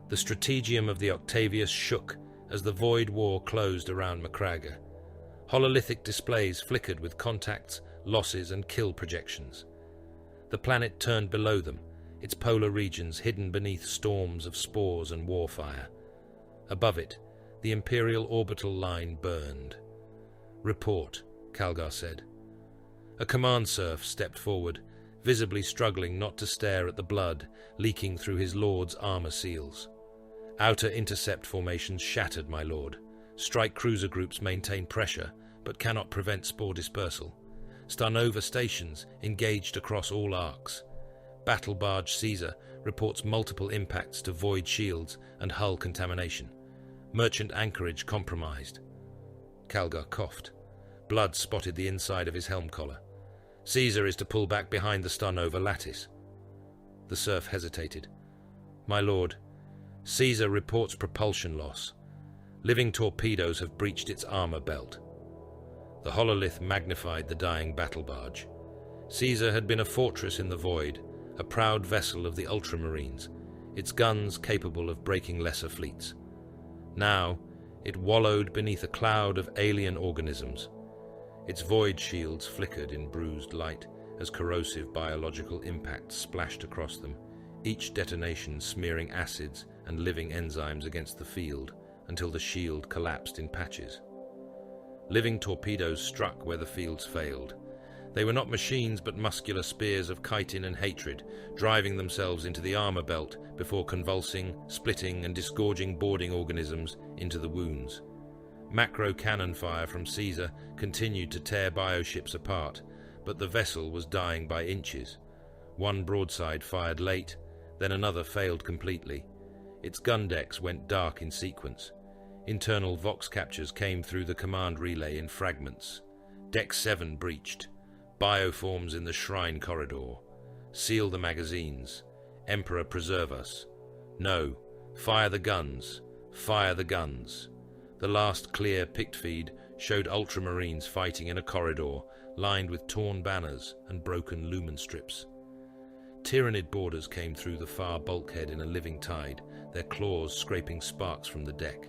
The strategium of the Octavius shook as the void war closed around Macraga. Hololithic displays flickered with contacts, losses, and kill projections. The planet turned below them, its polar regions hidden beneath storms of spores and warfire. Above it, the Imperial orbital line burned. "Report," Calgar said. A command serf stepped forward, visibly struggling not to stare at the blood leaking through his lord's armor seals. "Outer intercept formations shattered, my lord. Strike cruiser groups maintain pressure, but cannot prevent spore dispersal. Starnova stations engaged across all arcs. Battle barge Caesar reports multiple impacts to void shields and hull contamination. Merchant anchorage compromised." Calgar coughed. Blood spotted the inside of his helm collar. "Caesar is to pull back behind the Starnova lattice." The serf hesitated. "My lord, Caesar reports propulsion loss. Living torpedoes have breached its armor belt." The hololith magnified the dying battle barge. Caesar had been a fortress in the void, a proud vessel of the Ultramarines, its guns capable of breaking lesser fleets. Now, it wallowed beneath a cloud of alien organisms. Its void shields flickered in bruised light as corrosive biological impacts splashed across them, each detonation smearing acids and living enzymes against the field until the shield collapsed in patches. Living torpedoes struck where the fields failed. They were not machines but muscular spears of chitin and hatred, driving themselves into the armor belt before convulsing, splitting, and disgorging boarding organisms into the wounds. Macro cannon fire from Caesar continued to tear bioships apart, but the vessel was dying by inches. One broadside fired late, then another failed completely. Its gun decks went dark in sequence. Internal vox captures came through the command relay in fragments. Deck 7 breached. Bioforms in the shrine corridor. Seal the magazines. Emperor, preserve us. No. Fire the guns. Fire the guns. The last clear pict feed showed Ultramarines fighting in a corridor lined with torn banners and broken lumen strips. Tyrannid boarders came through the far bulkhead in a living tide, their claws scraping sparks from the deck.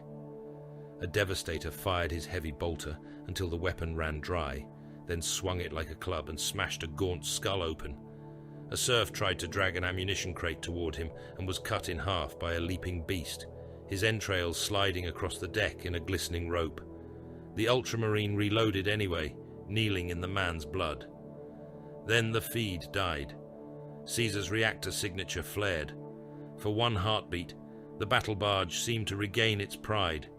A Devastator fired his heavy bolter until the weapon ran dry, then swung it like a club and smashed a gaunt skull open. A serf tried to drag an ammunition crate toward him and was cut in half by a leaping beast, his entrails sliding across the deck in a glistening rope. The Ultramarine reloaded anyway, kneeling in the man's blood. Then the feed died. Caesar's reactor signature flared. For one heartbeat, the battle barge seemed to regain its pride.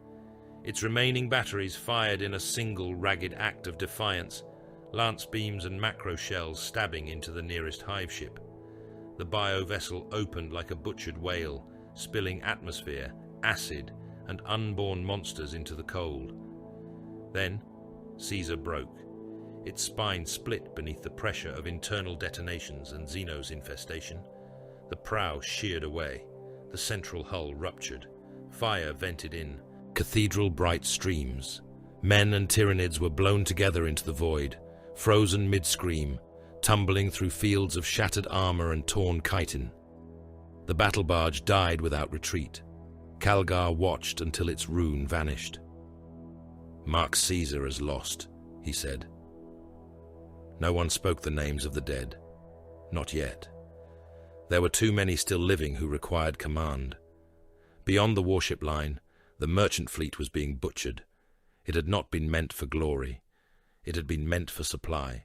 Its remaining batteries fired in a single ragged act of defiance, lance beams and macro shells stabbing into the nearest Hive ship. The bio-vessel opened like a butchered whale, spilling atmosphere, acid, and unborn monsters into the cold. Then, Caesar broke. Its spine split beneath the pressure of internal detonations and Xenos infestation. The prow sheared away. The central hull ruptured. Fire vented in. Cathedral-bright streams. Men and Tyrannids were blown together into the void, frozen mid-scream, tumbling through fields of shattered armor and torn chitin. The battle barge died without retreat. Calgar watched until its rune vanished. "Mark Caesar as lost," he said. No one spoke the names of the dead. Not yet. There were too many still living who required command. Beyond the warship line, the merchant fleet was being butchered. It had not been meant for glory. It had been meant for supply.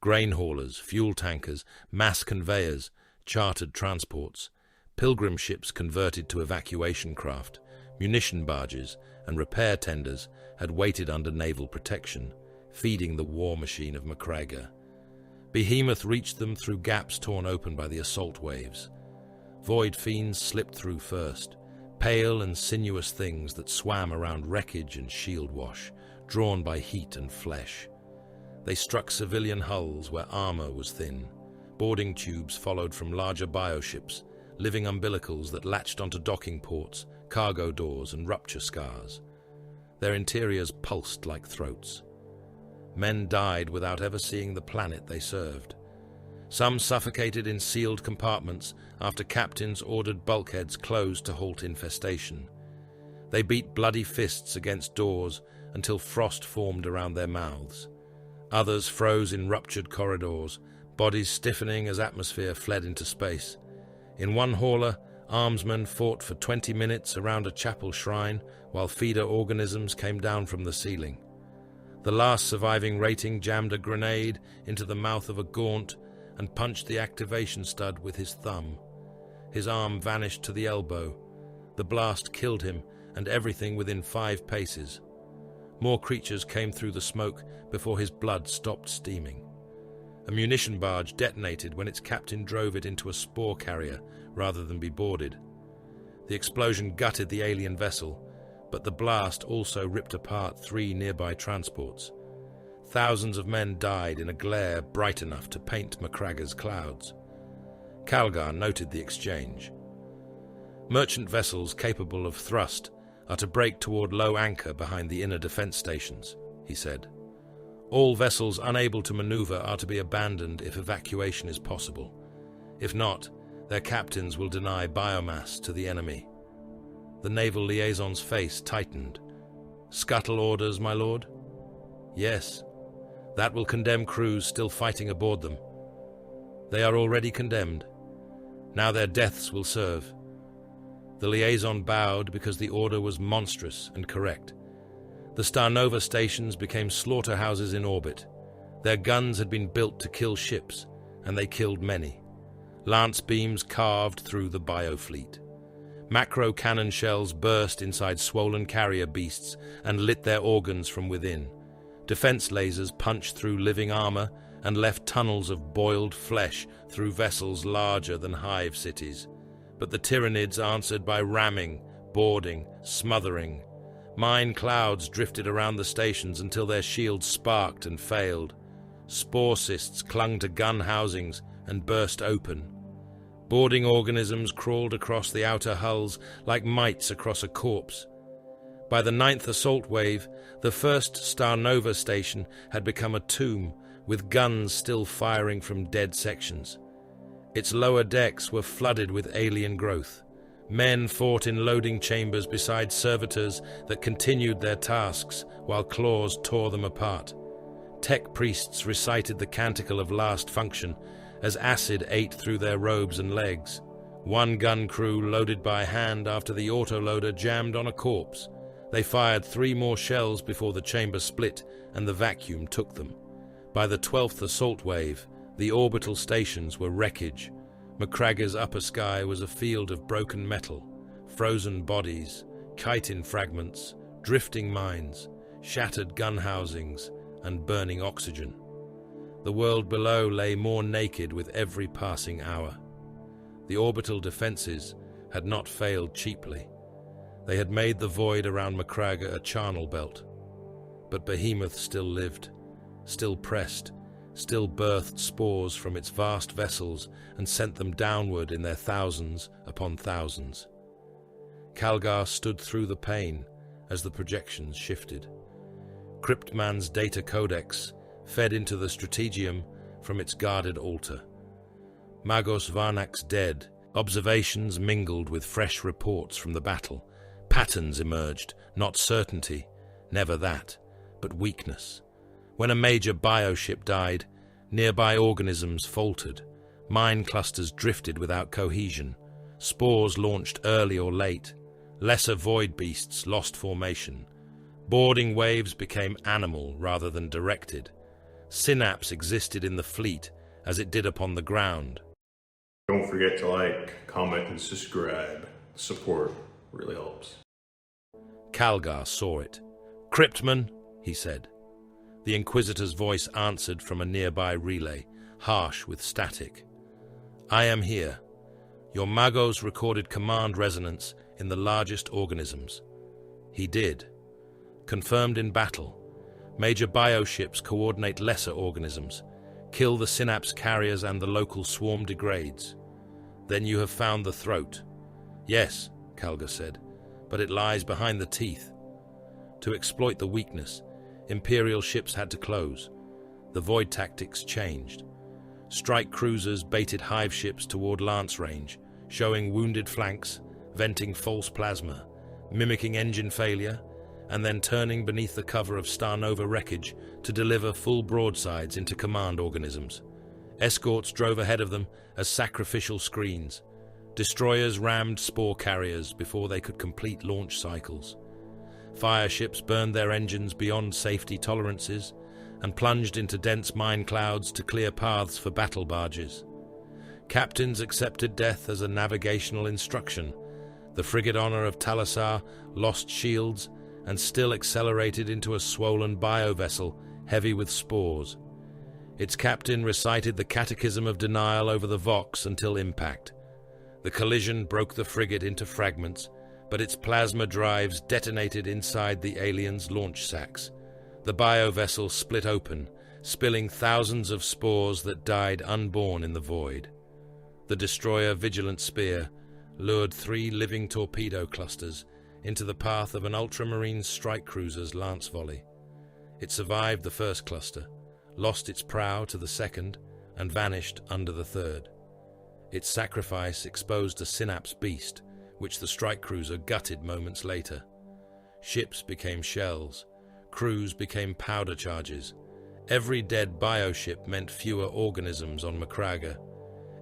Grain haulers, fuel tankers, mass conveyors, chartered transports, pilgrim ships converted to evacuation craft, munition barges, and repair tenders had waited under naval protection, feeding the war machine of MacGregor. Behemoth reached them through gaps torn open by the assault waves. Void fiends slipped through first, pale and sinuous things that swam around wreckage and shield wash, drawn by heat and flesh. They struck civilian hulls where armor was thin. Boarding tubes followed from larger bioships, living umbilicals that latched onto docking ports, cargo doors, and rupture scars. Their interiors pulsed like throats. Men died without ever seeing the planet they served. Some suffocated in sealed compartments after captains ordered bulkheads closed to halt infestation. They beat bloody fists against doors until frost formed around their mouths. Others froze in ruptured corridors, bodies stiffening as atmosphere fled into space. In one hauler, armsmen fought for 20 minutes around a chapel shrine while feeder organisms came down from the ceiling. The last surviving rating jammed a grenade into the mouth of a gaunt and punched the activation stud with his thumb. His arm vanished to the elbow. The blast killed him and everything within 5 paces. More creatures came through the smoke before his blood stopped steaming. A munition barge detonated when its captain drove it into a spore carrier rather than be boarded. The explosion gutted the alien vessel, but the blast also ripped apart 3 nearby transports. Thousands of men died in a glare bright enough to paint MacGregor's clouds. Calgar noted the exchange. Merchant vessels capable of thrust are to break toward low anchor behind the inner defense stations, he said. All vessels unable to maneuver are to be abandoned if evacuation is possible. If not, their captains will deny biomass to the enemy. The naval liaison's face tightened. "Scuttle orders, my lord?" "Yes. That will condemn crews still fighting aboard them. They are already condemned. Now their deaths will serve." The liaison bowed because the order was monstrous and correct. The Star Nova stations became slaughterhouses in orbit. Their guns had been built to kill ships, and they killed many. Lance beams carved through the biofleet. Macro cannon shells burst inside swollen carrier beasts and lit their organs from within. Defense lasers punched through living armor and left tunnels of boiled flesh through vessels larger than Hive cities. But the Tyrannids answered by ramming, boarding, smothering. Mine clouds drifted around the stations until their shields sparked and failed. Spore cysts clung to gun housings and burst open. Boarding organisms crawled across the outer hulls like mites across a corpse. By the 9th assault wave, the first Star Nova station had become a tomb, with guns still firing from dead sections. Its lower decks were flooded with alien growth. Men fought in loading chambers beside servitors that continued their tasks while claws tore them apart. Tech priests recited the canticle of last function as acid ate through their robes and legs. One gun crew loaded by hand after the autoloader jammed on a corpse. They fired 3 more shells before the chamber split and the vacuum took them. By the 12th assault wave, the orbital stations were wreckage. Macragge's upper sky was a field of broken metal, frozen bodies, chitin fragments, drifting mines, shattered gun housings, and burning oxygen. The world below lay more naked with every passing hour. The orbital defenses had not failed cheaply. They had made the void around Macragge a charnel belt. But Behemoth still lived, still pressed, still birthed spores from its vast vessels and sent them downward in their thousands upon thousands. Calgar stood through the pain as the projections shifted. Cryptman's data codex fed into the strategium from its guarded altar. Magos Varnak's dead. Observations mingled with fresh reports from the battle. Patterns emerged, not certainty, never that, but weakness. When a major bioship died, nearby organisms faltered. Mine clusters drifted without cohesion. Spores launched early or late. Lesser void beasts lost formation. Boarding waves became animal rather than directed. Synapse existed in the fleet as it did upon the ground. Don't forget to like, comment, and subscribe. Support really helps. Calgar saw it. "Cryptman," he said. The Inquisitor's voice answered from a nearby relay, harsh with static. "I am here. Your Magos recorded command resonance in the largest organisms." He did. Confirmed in battle. Major bioships coordinate lesser organisms, kill the synapse carriers and the local swarm degrades. Then you have found the throat. "Yes," Calgar said, "but it lies behind the teeth." To exploit the weakness, Imperial ships had to close. The void tactics changed. Strike cruisers baited Hive ships toward lance range, showing wounded flanks, venting false plasma, mimicking engine failure, and then turning beneath the cover of Star Nova wreckage to deliver full broadsides into command organisms. Escorts drove ahead of them as sacrificial screens. Destroyers rammed spore carriers before they could complete launch cycles. Fireships burned their engines beyond safety tolerances and plunged into dense mine clouds to clear paths for battle barges. Captains accepted death as a navigational instruction. The frigate Honor of Talasar lost shields and still accelerated into a swollen bio-vessel heavy with spores. Its captain recited the catechism of denial over the Vox until impact. The collision broke the frigate into fragments, but its plasma drives detonated inside the aliens' launch sacks. The bio-vessel split open, spilling thousands of spores that died unborn in the void. The destroyer Vigilant Spear lured 3 living torpedo clusters into the path of an Ultramarine strike cruiser's lance volley. It survived the first cluster, lost its prow to the second, and vanished under the third. Its sacrifice exposed a synapse beast, which the strike cruiser gutted moments later. Ships became shells. Crews became powder charges. Every dead bioship meant fewer organisms on Macragge.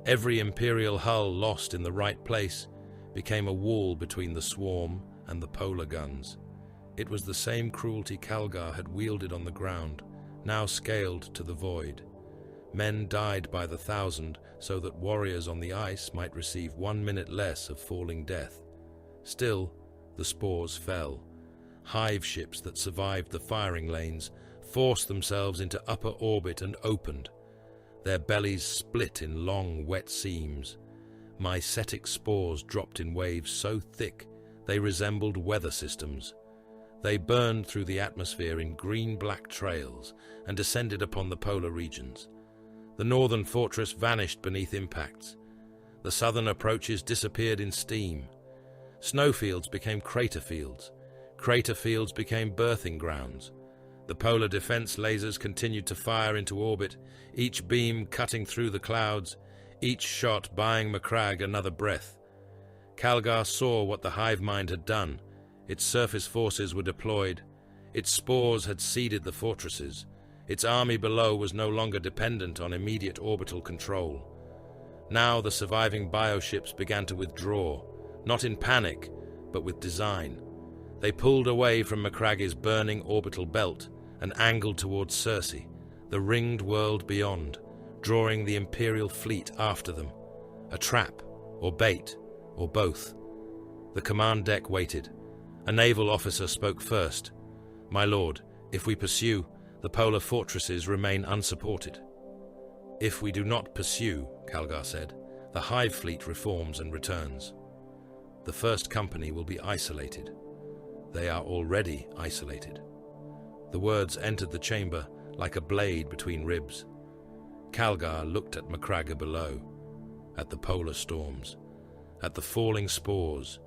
Every Imperial hull lost in the right place became a wall between the swarm and the polar guns. It was the same cruelty Calgar had wielded on the ground, now scaled to the void. Men died by the thousand so that warriors on the ice might receive 1 minute less of falling death. Still, the spores fell. Hive ships that survived the firing lanes forced themselves into upper orbit and opened. Their bellies split in long, wet seams. Mycetic spores dropped in waves so thick they resembled weather systems. They burned through the atmosphere in green-black trails and descended upon the polar regions. The northern fortress vanished beneath impacts. The southern approaches disappeared in steam. Snowfields became crater fields. Crater fields became birthing grounds. The polar defense lasers continued to fire into orbit, each beam cutting through the clouds, each shot buying Macragge another breath. Calgar saw what the hive mind had done. Its surface forces were deployed. Its spores had seeded the fortresses. Its army below was no longer dependent on immediate orbital control. Now the surviving bioships began to withdraw, not in panic, but with design. They pulled away from Macragge's burning orbital belt and angled towards Circe, the ringed world beyond, drawing the Imperial fleet after them. A trap, or bait, or both. The command deck waited. A naval officer spoke first. "My lord, if we pursue, the polar fortresses remain unsupported." "If we do not pursue," Calgar said, "the Hive fleet reforms and returns. The first company will be isolated. They are already isolated." The words entered the chamber like a blade between ribs. Calgar looked at Macragge below, at the polar storms, at the falling spores,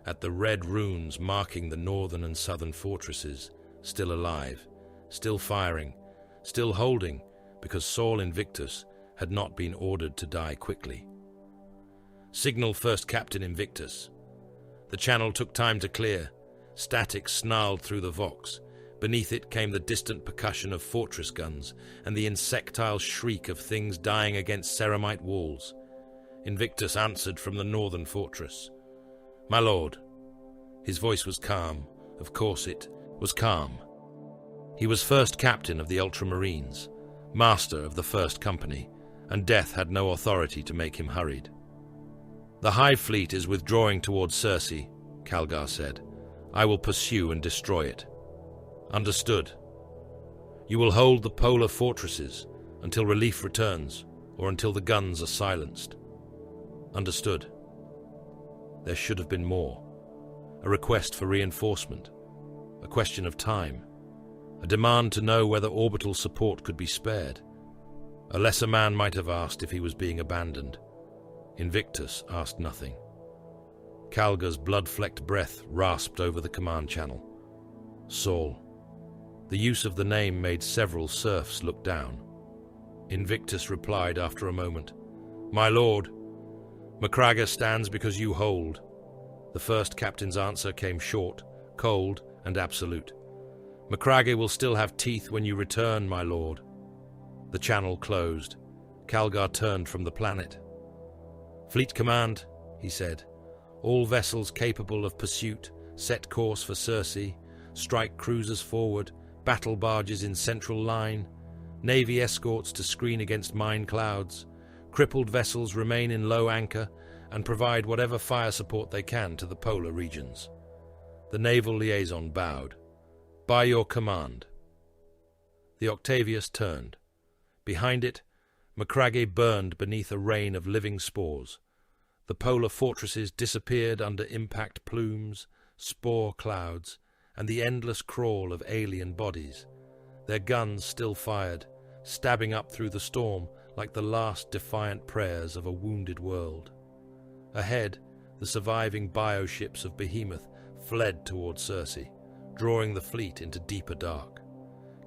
at the red runes marking the northern and southern fortresses, still alive, still firing, still holding, because Saul Invictus had not been ordered to die quickly. "Signal First Captain Invictus." The channel took time to clear. Static snarled through the vox. Beneath it came the distant percussion of fortress guns and the insectile shriek of things dying against ceramite walls. Invictus answered from the northern fortress. "My lord." His voice was calm. Of course it was calm. He was first captain of the Ultramarines, master of the first company, and death had no authority to make him hurried. "The Hive fleet is withdrawing towards Circe," Calgar said. "I will pursue and destroy it." "Understood." "You will hold the polar fortresses until relief returns, or until the guns are silenced." "Understood." There should have been more. A request for reinforcement. A question of time. A demand to know whether orbital support could be spared. A lesser man might have asked if he was being abandoned. Invictus asked nothing. Calgar's blood-flecked breath rasped over the command channel. Saul. The use of the name made several serfs look down. Invictus replied after a moment, "My lord, Macragge stands because you hold." The first captain's answer came short, cold, and absolute. "Macragge will still have teeth when you return, my lord." The channel closed. Calgar turned from the planet. "Fleet command," he said. "All vessels capable of pursuit, set course for Circe, strike cruisers forward, battle barges in central line, navy escorts to screen against mine clouds, crippled vessels remain in low anchor and provide whatever fire support they can to the polar regions." The naval liaison bowed. "By your command." The Octavius turned. Behind it, Macragge burned beneath a rain of living spores. The polar fortresses disappeared under impact plumes, spore clouds, and the endless crawl of alien bodies. Their guns still fired, stabbing up through the storm like the last defiant prayers of a wounded world. Ahead, the surviving bioships of Behemoth fled toward Circe, drawing the fleet into deeper dark.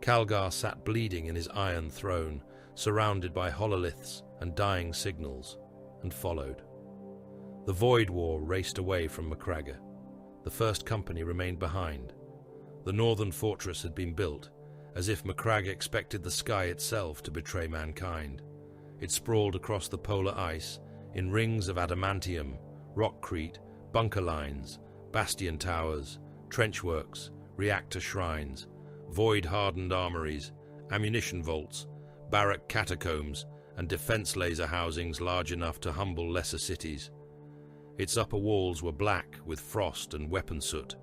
Calgar sat bleeding in his iron throne, surrounded by hololiths and dying signals, and followed. The Void War raced away from Macragge. The first company remained behind. The northern fortress had been built, as if Macragge expected the sky itself to betray mankind. It sprawled across the polar ice, in rings of adamantium, rockcrete, bunker lines, bastion towers, trenchworks, reactor shrines, void-hardened armories, ammunition vaults, barrack catacombs, and defense laser housings large enough to humble lesser cities. Its upper walls were black with frost and weapon soot.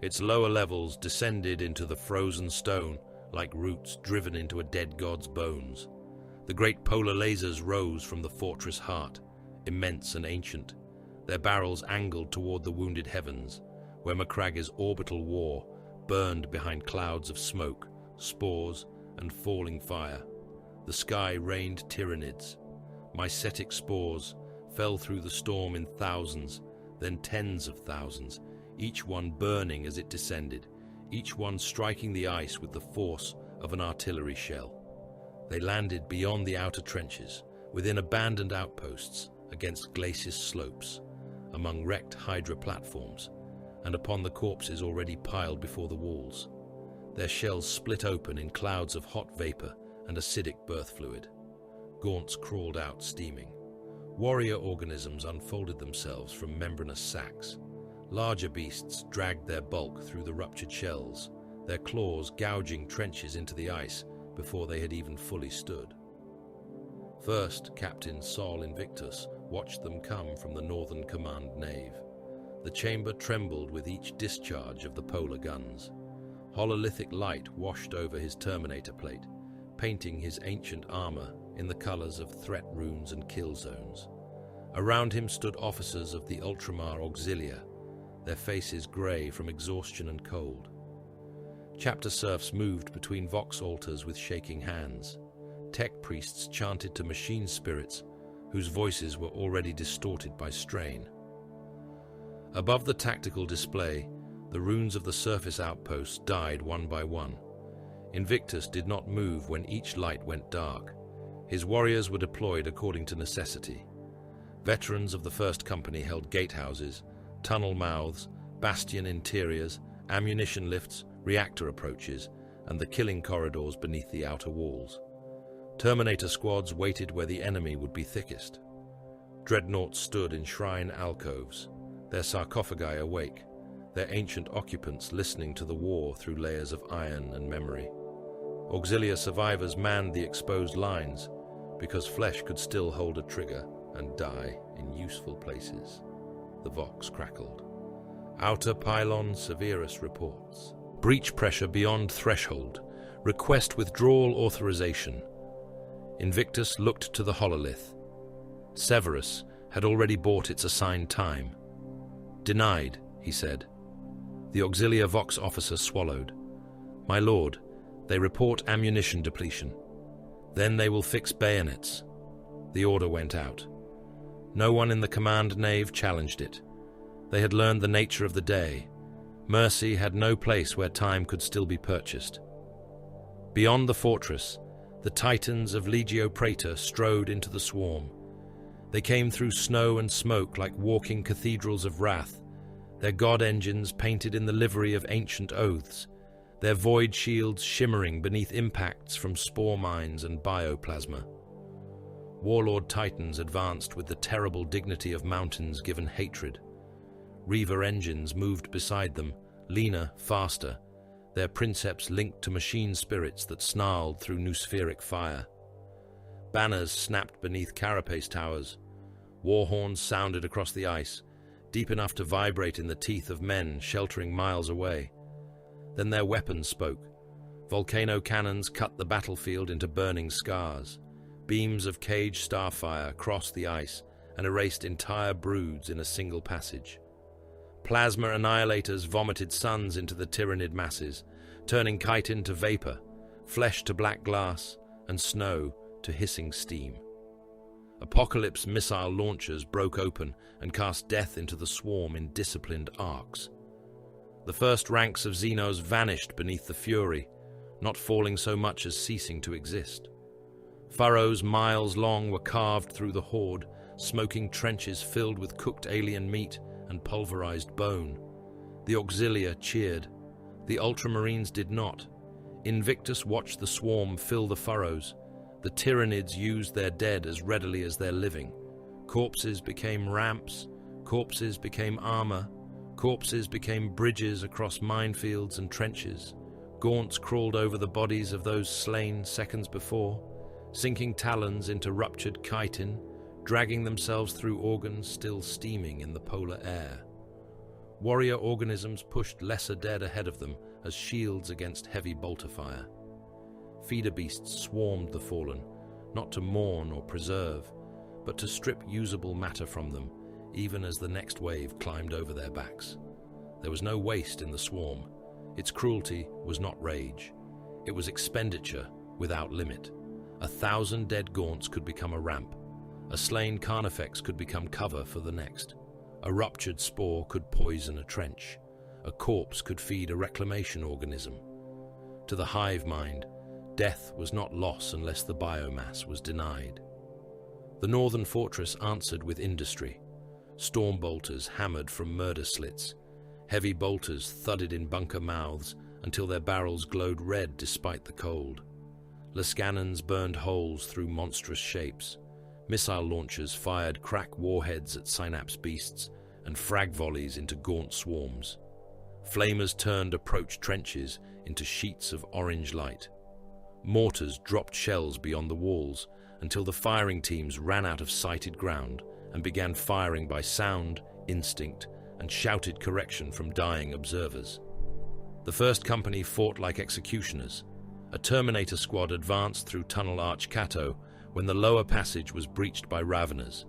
Its lower levels descended into the frozen stone like roots driven into a dead god's bones. The great polar lasers rose from the fortress heart, immense and ancient, their barrels angled toward the wounded heavens, where Macragge's orbital war burned behind clouds of smoke, spores, and falling fire. The sky rained Tyranids. Mycetic spores fell through the storm in thousands, then tens of thousands, each one burning as it descended, each one striking the ice with the force of an artillery shell. They landed beyond the outer trenches, within abandoned outposts, against glacier slopes, among wrecked Hydra platforms, and upon the corpses already piled before the walls. Their shells split open in clouds of hot vapor and acidic birth fluid. Gaunts crawled out steaming. Warrior organisms unfolded themselves from membranous sacs. Larger beasts dragged their bulk through the ruptured shells, their claws gouging trenches into the ice before they had even fully stood. First, Captain Sol Invictus watched them come from the Northern Command nave. The chamber trembled with each discharge of the polar guns. Hololithic light washed over his Terminator plate, painting his ancient armor in the colors of threat runes and kill zones. Around him stood officers of the Ultramar Auxilia, their faces grey from exhaustion and cold. Chapter serfs moved between vox altars with shaking hands. Tech priests chanted to machine spirits, whose voices were already distorted by strain. Above the tactical display, the runes of the surface outposts died one by one. Invictus did not move when each light went dark. His warriors were deployed according to necessity. Veterans of the First Company held gatehouses, tunnel mouths, bastion interiors, ammunition lifts, reactor approaches, and the killing corridors beneath the outer walls. Terminator squads waited where the enemy would be thickest. Dreadnoughts stood in shrine alcoves, their sarcophagi awake, their ancient occupants listening to the war through layers of iron and memory. Auxilia survivors manned the exposed lines because flesh could still hold a trigger and die in useful places. The Vox crackled. Outer pylon Severus reports. Breach pressure beyond threshold. Request withdrawal authorization. Invictus looked to the hololith. Severus had already bought its assigned time. Denied, he said. The Auxilia Vox officer swallowed. My lord, they report ammunition depletion. Then they will fix bayonets. The order went out. No one in the command nave challenged it. They had learned the nature of the day. Mercy had no place where time could still be purchased. Beyond the fortress, the titans of Legio Praetor strode into the swarm. They came through snow and smoke like walking cathedrals of wrath, their god engines painted in the livery of ancient oaths, their void shields shimmering beneath impacts from spore mines and bioplasma. Warlord titans advanced with the terrible dignity of mountains given hatred. Reaver engines moved beside them, leaner, faster, their princeps linked to machine spirits that snarled through noospheric fire. Banners snapped beneath carapace towers. War horns sounded across the ice, deep enough to vibrate in the teeth of men sheltering miles away. Then their weapons spoke. Volcano cannons cut the battlefield into burning scars. Beams of caged starfire crossed the ice and erased entire broods in a single passage. Plasma annihilators vomited suns into the Tyrannid masses, turning chitin to vapor, flesh to black glass, and snow to hissing steam. Apocalypse missile launchers broke open and cast death into the swarm in disciplined arcs. The first ranks of Xenos vanished beneath the fury, not falling so much as ceasing to exist. Furrows miles long were carved through the horde, smoking trenches filled with cooked alien meat and pulverized bone. The Auxilia cheered. The Ultramarines did not. Invictus watched the swarm fill the furrows. The Tyrannids used their dead as readily as their living. Corpses became ramps. Corpses became armor. Corpses became bridges across minefields and trenches. Gaunts crawled over the bodies of those slain seconds before, sinking talons into ruptured chitin, dragging themselves through organs still steaming in the polar air. Warrior organisms pushed lesser dead ahead of them as shields against heavy bolter fire. Feeder beasts swarmed the fallen, not to mourn or preserve, but to strip usable matter from them, even as the next wave climbed over their backs. There was no waste in the swarm. Its cruelty was not rage. It was expenditure without limit. 1,000 dead gaunts could become a ramp. A slain carnifex could become cover for the next. A ruptured spore could poison a trench. A corpse could feed a reclamation organism. To the hive mind, death was not loss unless the biomass was denied. The northern fortress answered with industry. Storm bolters hammered from murder slits. Heavy bolters thudded in bunker mouths until their barrels glowed red despite the cold. Lascannons burned holes through monstrous shapes. Missile launchers fired crack warheads at synapse beasts and frag volleys into gaunt swarms. Flamers turned approach trenches into sheets of orange light. Mortars dropped shells beyond the walls until the firing teams ran out of sighted ground and began firing by sound, instinct, and shouted correction from dying observers. The first company fought like executioners. A Terminator squad advanced through Tunnel Arch Cato when the lower passage was breached by Raveners.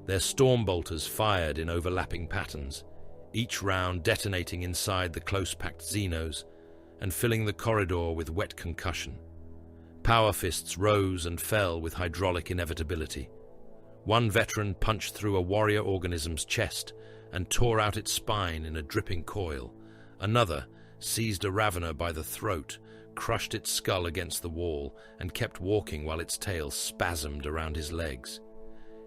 Their storm bolters fired in overlapping patterns, each round detonating inside the close-packed Xenos and filling the corridor with wet concussion. Power fists rose and fell with hydraulic inevitability. One veteran punched through a warrior organism's chest and tore out its spine in a dripping coil. Another seized a Ravener by the throat, crushed its skull against the wall, and kept walking while its tail spasmed around his legs.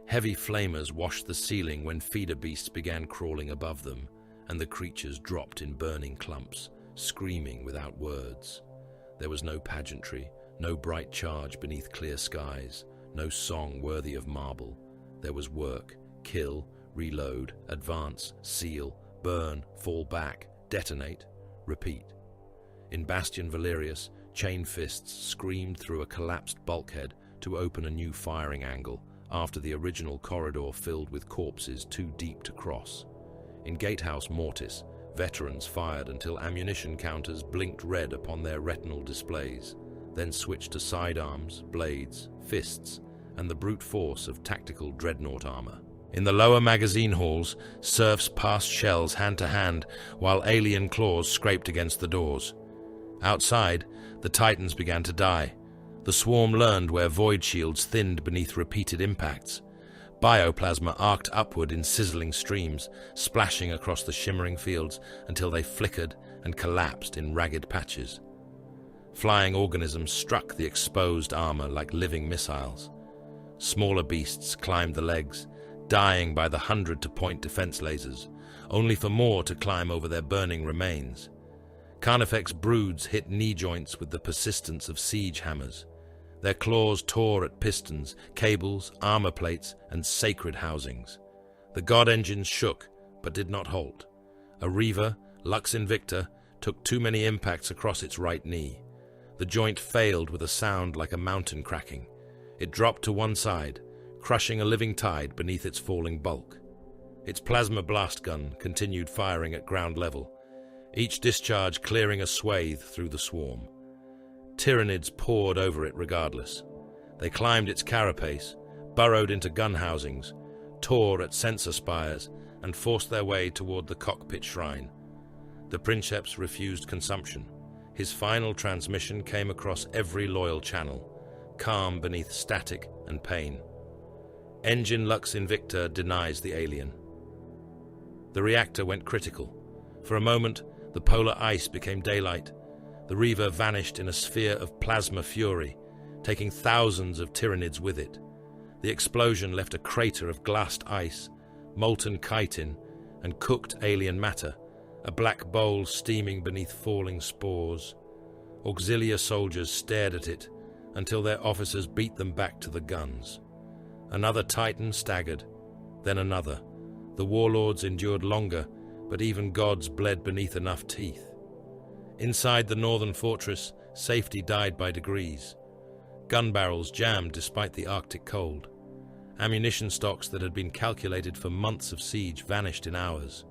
Heavy flamers washed the ceiling when feeder beasts began crawling above them, and the creatures dropped in burning clumps, screaming without words. There was no pageantry, no bright charge beneath clear skies, no song worthy of marble. There was work, kill, reload, advance, seal, burn, fall back, detonate, repeat. In Bastion Valerius, chain fists screamed through a collapsed bulkhead to open a new firing angle after the original corridor filled with corpses too deep to cross. In Gatehouse Mortis, veterans fired until ammunition counters blinked red upon their retinal displays, then switched to sidearms, blades, fists, and the brute force of tactical dreadnought armor. In the lower magazine halls, serfs passed shells hand to hand while alien claws scraped against the doors. Outside, the Titans began to die. The swarm learned where void shields thinned beneath repeated impacts. Bioplasma arced upward in sizzling streams, splashing across the shimmering fields until they flickered and collapsed in ragged patches. Flying organisms struck the exposed armor like living missiles. Smaller beasts climbed the legs, dying by the 100-to-point defense lasers, only for more to climb over their burning remains. Carnifex broods hit knee joints with the persistence of siege hammers. Their claws tore at pistons, cables, armor plates, and sacred housings. The god engines shook, but did not halt. A Reaver, Lux Invicta, took too many impacts across its right knee. The joint failed with a sound like a mountain cracking. It dropped to one side, crushing a living tide beneath its falling bulk. Its plasma blast gun continued firing at ground level, each discharge clearing a swathe through the swarm. Tyrannids poured over it regardless. They climbed its carapace, burrowed into gun housings, tore at sensor spires, and forced their way toward the cockpit shrine. The Princeps refused consumption. His final transmission came across every loyal channel, calm beneath static and pain. Engine Lux Invicta denies the alien. The reactor went critical. For a moment, the polar ice became daylight. The Reaver vanished in a sphere of plasma fury, taking thousands of Tyrannids with it. The explosion left a crater of glassed ice, molten chitin, and cooked alien matter, a black bowl steaming beneath falling spores. Auxilia soldiers stared at it until their officers beat them back to the guns. Another Titan staggered, then another. The warlords endured longer, but even gods bled beneath enough teeth. Inside the northern fortress, safety died by degrees. Gun barrels jammed despite the Arctic cold. Ammunition stocks that had been calculated for months of siege vanished in hours.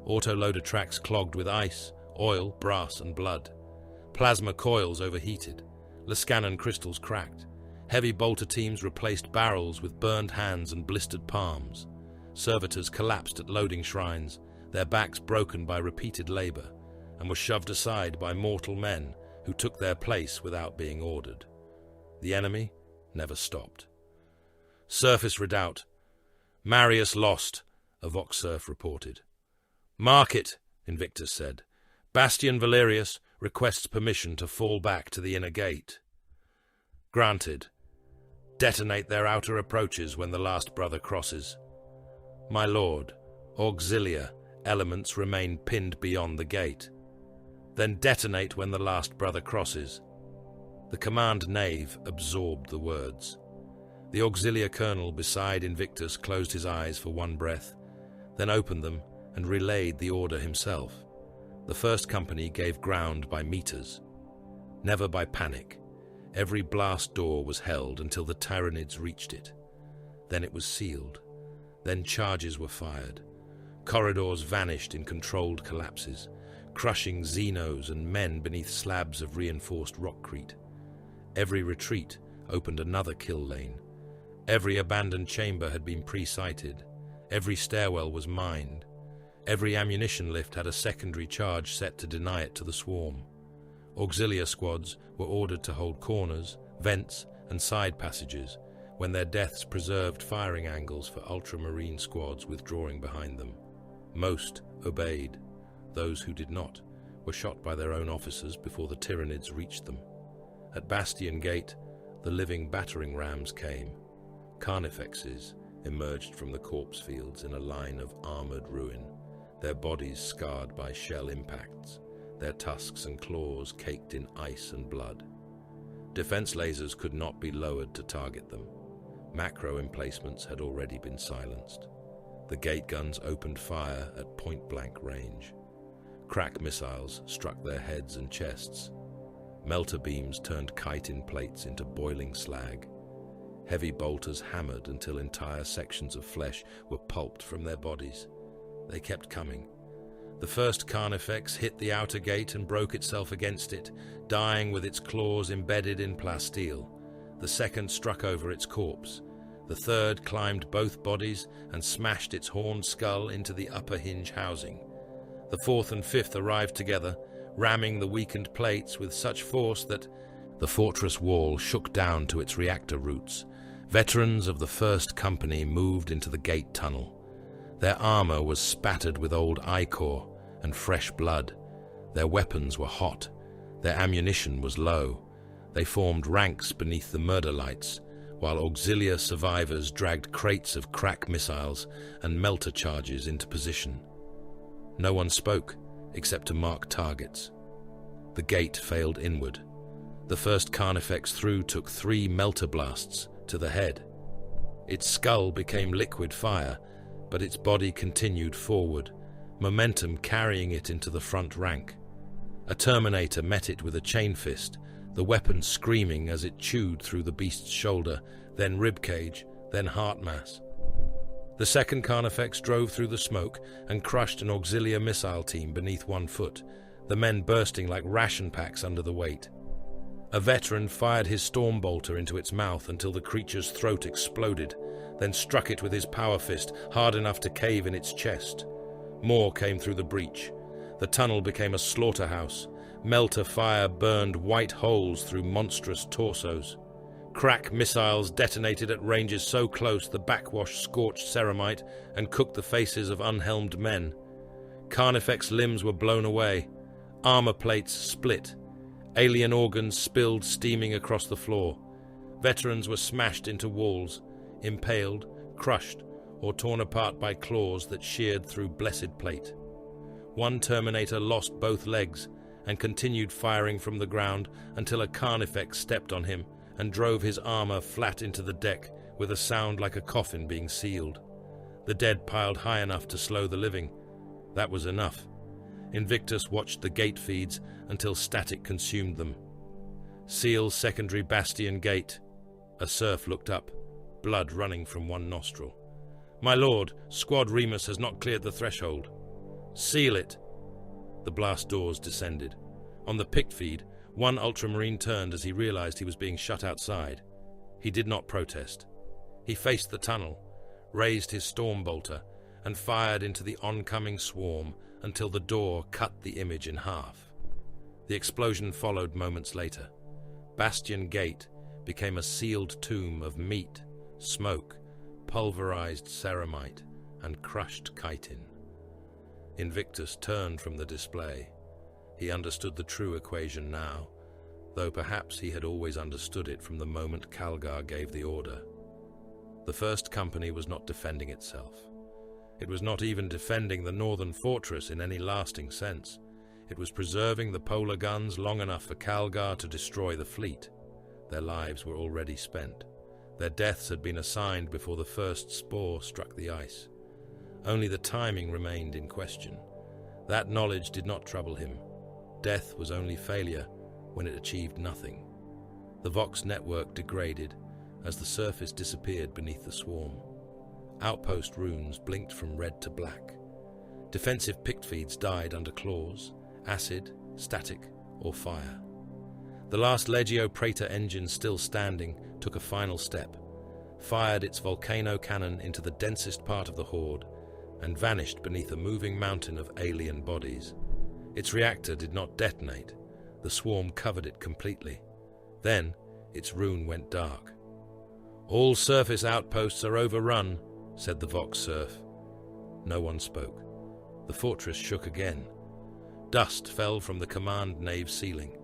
Autoloader tracks clogged with ice, oil, brass, and blood. Plasma coils overheated. Lascannon crystals cracked. Heavy bolter teams replaced barrels with burned hands and blistered palms. Servitors collapsed at loading shrines, their backs broken by repeated labor. and were shoved aside by mortal men who took their place without being ordered. The enemy never stopped. Surface redoubt. Marius lost, a Vox Surf reported. Mark it, Invictus said. Bastion Valerius requests permission to fall back to the inner gate. Granted. Detonate their outer approaches when the last brother crosses. My lord, auxilia elements remain pinned beyond the gate. Then detonate when the last brother crosses. The command knave absorbed the words. The auxilia colonel beside Invictus closed his eyes for one breath, then opened them and relayed the order himself. The first company gave ground by meters, never by panic. Every blast door was held until the Tyrannids reached it. Then it was sealed. Then charges were fired. Corridors vanished in controlled collapses, crushing Xenos and men beneath slabs of reinforced rockcrete. Every retreat opened another kill lane. Every abandoned chamber had been pre-sighted. Every stairwell was mined. Every ammunition lift had a secondary charge set to deny it to the swarm. Auxilia squads were ordered to hold corners, vents, and side passages when their deaths preserved firing angles for Ultramarine squads withdrawing behind them. Most obeyed. Those who did not were shot by their own officers before the Tyrannids reached them. At Bastion Gate, the living battering rams came. Carnifexes emerged from the corpse fields in a line of armored ruin, their bodies scarred by shell impacts, their tusks and claws caked in ice and blood. Defense lasers could not be lowered to target them. Macro emplacements had already been silenced. The gate guns opened fire at point-blank range. Crack missiles struck their heads and chests. Melter beams turned chitin plates into boiling slag. Heavy bolters hammered until entire sections of flesh were pulped from their bodies. They kept coming. The first Carnifex hit the outer gate and broke itself against it, dying with its claws embedded in plasteel. The second struck over its corpse. The third climbed both bodies and smashed its horned skull into the upper hinge housing. The fourth and fifth arrived together, ramming the weakened plates with such force that the fortress wall shook down to its reactor roots. Veterans of the first company moved into the gate tunnel. Their armor was spattered with old ichor and fresh blood. Their weapons were hot. Their ammunition was low. They formed ranks beneath the murder lights, while auxilia survivors dragged crates of crack missiles and melter charges into position. No one spoke, except to mark targets. The gate failed inward. The first Carnifex through took 3 melter blasts to the head. Its skull became liquid fire, but its body continued forward, momentum carrying it into the front rank. A Terminator met it with a chain fist, the weapon screaming as it chewed through the beast's shoulder, then ribcage, then heart mass. The second Carnifex drove through the smoke and crushed an auxilia missile team beneath one foot, the men bursting like ration packs under the weight. A veteran fired his storm bolter into its mouth until the creature's throat exploded, then struck it with his power fist hard enough to cave in its chest. More came through the breach. The tunnel became a slaughterhouse. Melter fire burned white holes through monstrous torsos. Crack missiles detonated at ranges so close the backwash scorched ceramite and cooked the faces of unhelmed men. Carnifex limbs were blown away. Armor plates split. Alien organs spilled steaming across the floor. Veterans were smashed into walls, impaled, crushed, or torn apart by claws that sheared through blessed plate. One Terminator lost both legs and continued firing from the ground until a Carnifex stepped on him and drove his armor flat into the deck with a sound like a coffin being sealed. The dead piled high enough to slow the living. That was enough. Invictus watched the gate feeds until static consumed them. Seal secondary bastion gate. A serf looked up, blood running from one nostril. My lord, Squad Remus has not cleared the threshold. Seal it. The blast doors descended. On the picked feed, one Ultramarine turned as he realized he was being shut outside. He did not protest. He faced the tunnel, raised his storm bolter, and fired into the oncoming swarm until the door cut the image in half. The explosion followed moments later. Bastion Gate became a sealed tomb of meat, smoke, pulverized ceramite, and crushed chitin. Invictus turned from the display. He understood the true equation now, though perhaps he had always understood it from the moment Calgar gave the order. The First Company was not defending itself. It was not even defending the northern fortress in any lasting sense. It was preserving the polar guns long enough for Calgar to destroy the fleet. Their lives were already spent. Their deaths had been assigned before the first spore struck the ice. Only the timing remained in question. That knowledge did not trouble him. Death was only failure when it achieved nothing. The Vox network degraded as the surface disappeared beneath the swarm. Outpost runes blinked from red to black. Defensive pict feeds died under claws, acid, static, or fire. The last Legio Praetor engine still standing took a final step, fired its volcano cannon into the densest part of the horde, and vanished beneath a moving mountain of alien bodies. Its reactor did not detonate. The swarm covered it completely. Then, its rune went dark. "All surface outposts are overrun," said the Vox Serf. No one spoke. The fortress shook again. Dust fell from the command nave ceiling.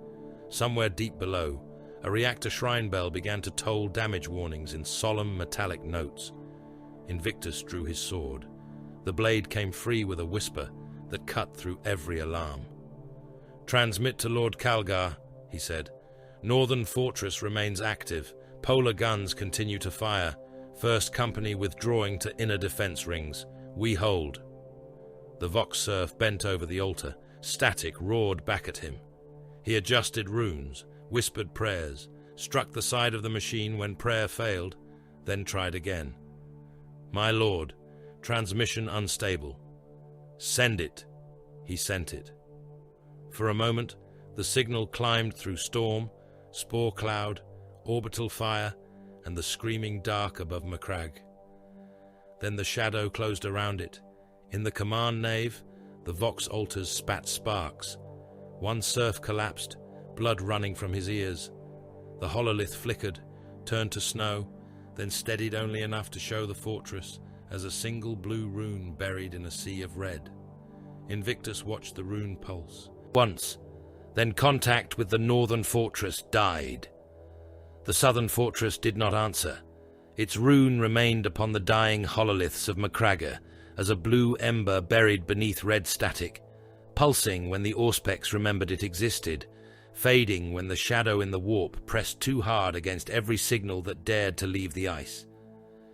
Somewhere deep below, a reactor shrine bell began to toll damage warnings in solemn metallic notes. Invictus drew his sword. The blade came free with a whisper that cut through every alarm. "Transmit to Lord Calgar," he said. "Northern fortress remains active. Polar guns continue to fire. First Company withdrawing to inner defense rings. We hold." The Vox Serf bent over the altar. Static roared back at him. He adjusted runes, whispered prayers, struck the side of the machine when prayer failed, then tried again. "My lord, transmission unstable." "Send it." He sent it. For a moment, the signal climbed through storm, spore cloud, orbital fire, and the screaming dark above Macragge. Then the shadow closed around it. In the command nave, the Vox altars spat sparks. One serf collapsed, blood running from his ears. The hololith flickered, turned to snow, then steadied only enough to show the fortress as a single blue rune buried in a sea of red. Invictus watched the rune pulse. Once, then contact with the northern fortress died. The southern fortress did not answer. Its rune remained upon the dying hololiths of Macragge as a blue ember buried beneath red static, pulsing when the Auspex remembered it existed, fading when the shadow in the warp pressed too hard against every signal that dared to leave the ice.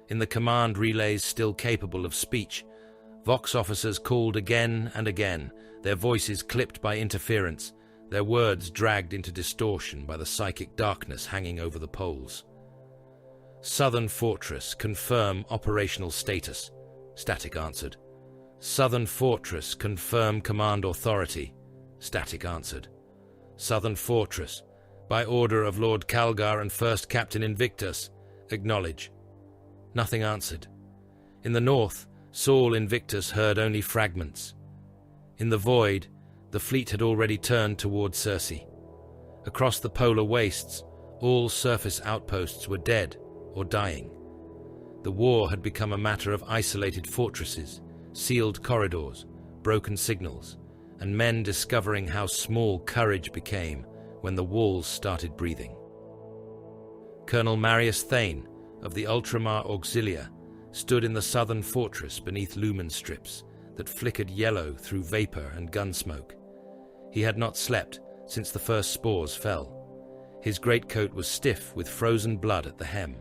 In the command relays still capable of speech, Vox officers called again and again, their voices clipped by interference, their words dragged into distortion by the psychic darkness hanging over the poles. "Southern Fortress, confirm operational status," Static answered. "Southern Fortress, confirm command authority," Static answered. "Southern Fortress, by order of Lord Calgar and First Captain Invictus, acknowledge." Nothing answered. In the north, Saul Invictus heard only fragments. In the void, the fleet had already turned toward Circe. Across the polar wastes, all surface outposts were dead or dying. The war had become a matter of isolated fortresses, sealed corridors, broken signals, and men discovering how small courage became when the walls started breathing. Colonel Marius Thane of the Ultramar Auxilia stood in the southern fortress beneath lumen strips that flickered yellow through vapor and gun smoke. He had not slept since the first spores fell. His greatcoat was stiff with frozen blood at the hem.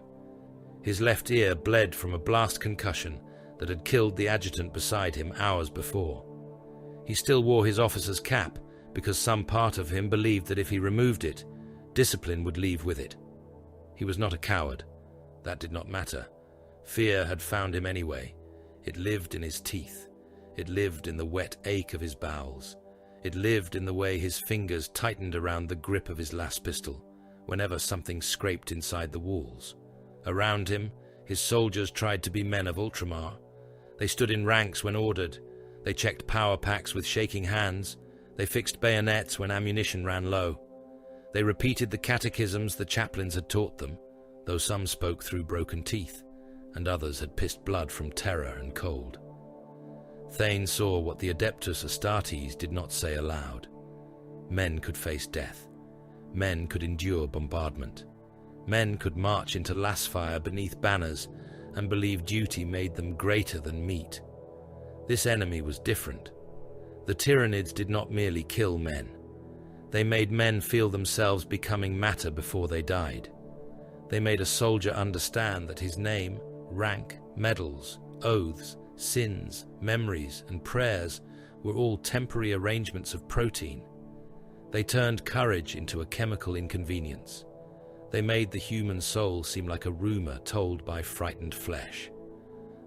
His left ear bled from a blast concussion that had killed the adjutant beside him hours before. He still wore his officer's cap because some part of him believed that if he removed it, discipline would leave with it. He was not a coward. That did not matter. Fear had found him anyway. It lived in his teeth. It lived in the wet ache of his bowels. It lived in the way his fingers tightened around the grip of his las pistol whenever something scraped inside the walls. Around him, his soldiers tried to be men of Ultramar. They stood in ranks when ordered. They checked power packs with shaking hands. They fixed bayonets when ammunition ran low. They repeated the catechisms the chaplains had taught them, though some spoke through broken teeth, and others had pissed blood from terror and cold. Thane saw what the Adeptus Astartes did not say aloud. Men could face death. Men could endure bombardment. Men could march into lasfire beneath banners and believe duty made them greater than meat. This enemy was different. The Tyranids did not merely kill men. They made men feel themselves becoming matter before they died. They made a soldier understand that his name, rank, medals, oaths, sins, memories, and prayers were all temporary arrangements of protein. They turned courage into a chemical inconvenience. They made the human soul seem like a rumor told by frightened flesh.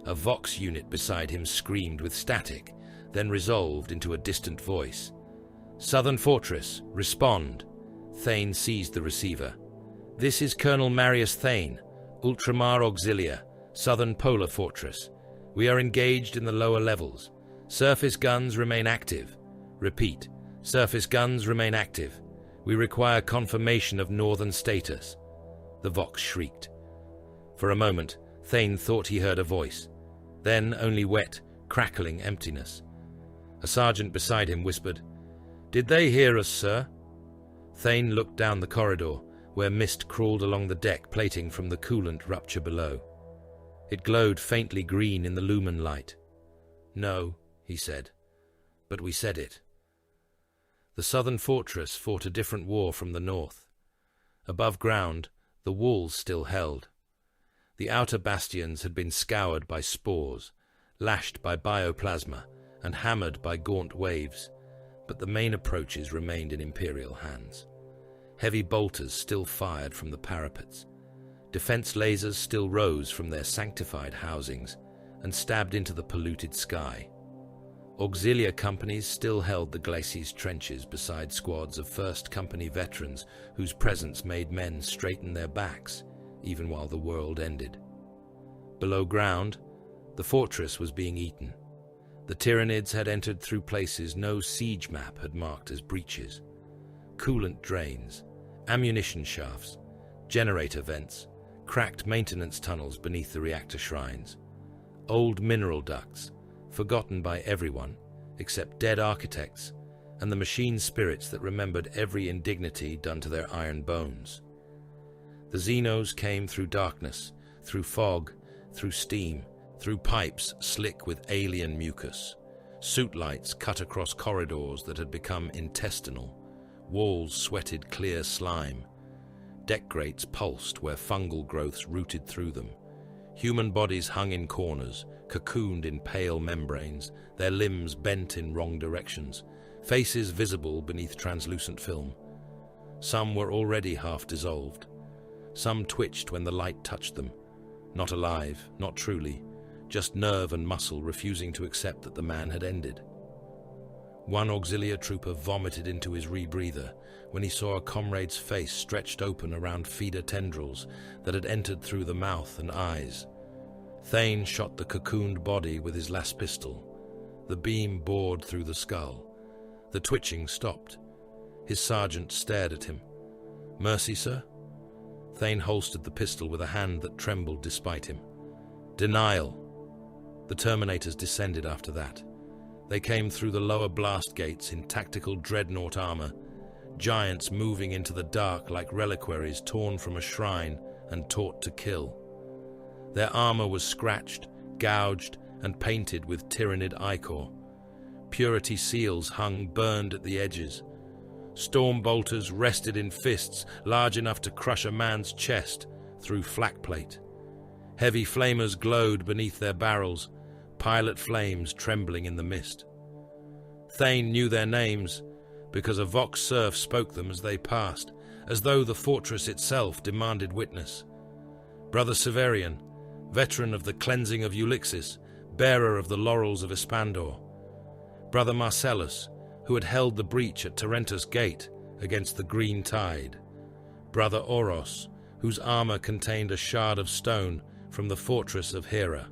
A Vox unit beside him screamed with static, then resolved into a distant voice. "Southern Fortress, respond." Thane seized the receiver. "This is Colonel Marius Thane, Ultramar Auxilia, Southern Polar Fortress. We are engaged in the lower levels. Surface guns remain active. Repeat, surface guns remain active. We require confirmation of northern status." The Vox shrieked. For a moment, Thane thought he heard a voice. Then only wet, crackling emptiness. A sergeant beside him whispered, "Did they hear us, sir?" Thane looked down the corridor, where mist crawled along the deck plating from the coolant rupture below. It glowed faintly green in the lumen light. "No," he said, "but we said it." The southern fortress fought a different war from the north. Above ground, the walls still held. The outer bastions had been scoured by spores, lashed by bioplasma, and hammered by gaunt waves, but the main approaches remained in Imperial hands. Heavy bolters still fired from the parapets. Defense lasers still rose from their sanctified housings and stabbed into the polluted sky. Auxilia companies still held the glacis trenches beside squads of First Company veterans whose presence made men straighten their backs, even while the world ended. Below ground, the fortress was being eaten. The Tyranids had entered through places no siege map had marked as breaches. Coolant drains, ammunition shafts, generator vents, cracked maintenance tunnels beneath the reactor shrines, old mineral ducts, forgotten by everyone except dead architects and the machine spirits that remembered every indignity done to their iron bones. The Xenos came through darkness, through fog, through steam, through pipes slick with alien mucus. Suit lights cut across corridors that had become intestinal. Walls sweated clear slime. Deck grates pulsed where fungal growths rooted through them. Human bodies hung in corners, cocooned in pale membranes, their limbs bent in wrong directions, faces visible beneath translucent film. Some were already half dissolved. Some twitched when the light touched them. Not alive, not truly, just nerve and muscle refusing to accept that the man had ended. One auxilia trooper vomited into his rebreather when he saw a comrade's face stretched open around feeder tendrils that had entered through the mouth and eyes. Thane shot the cocooned body with his las pistol. The beam bored through the skull. The twitching stopped. His sergeant stared at him. "Mercy, sir?" Thane holstered the pistol with a hand that trembled despite him. "Denial." The Terminators descended after that. They came through the lower blast gates in tactical dreadnought armor, giants moving into the dark like reliquaries torn from a shrine and taught to kill. Their armor was scratched, gouged, and painted with Tyranid ichor. Purity seals hung burned at the edges. Storm bolters rested in fists large enough to crush a man's chest through flak plate. Heavy flamers glowed beneath their barrels, pilot flames trembling in the mist. Thane knew their names because a Vox serf spoke them as they passed, as though the fortress itself demanded witness. Brother Severian, veteran of the cleansing of Ulixis, bearer of the laurels of Espandor. Brother Marcellus, who had held the breach at Tarentus Gate against the green tide. Brother Oros, whose armor contained a shard of stone from the fortress of Hera.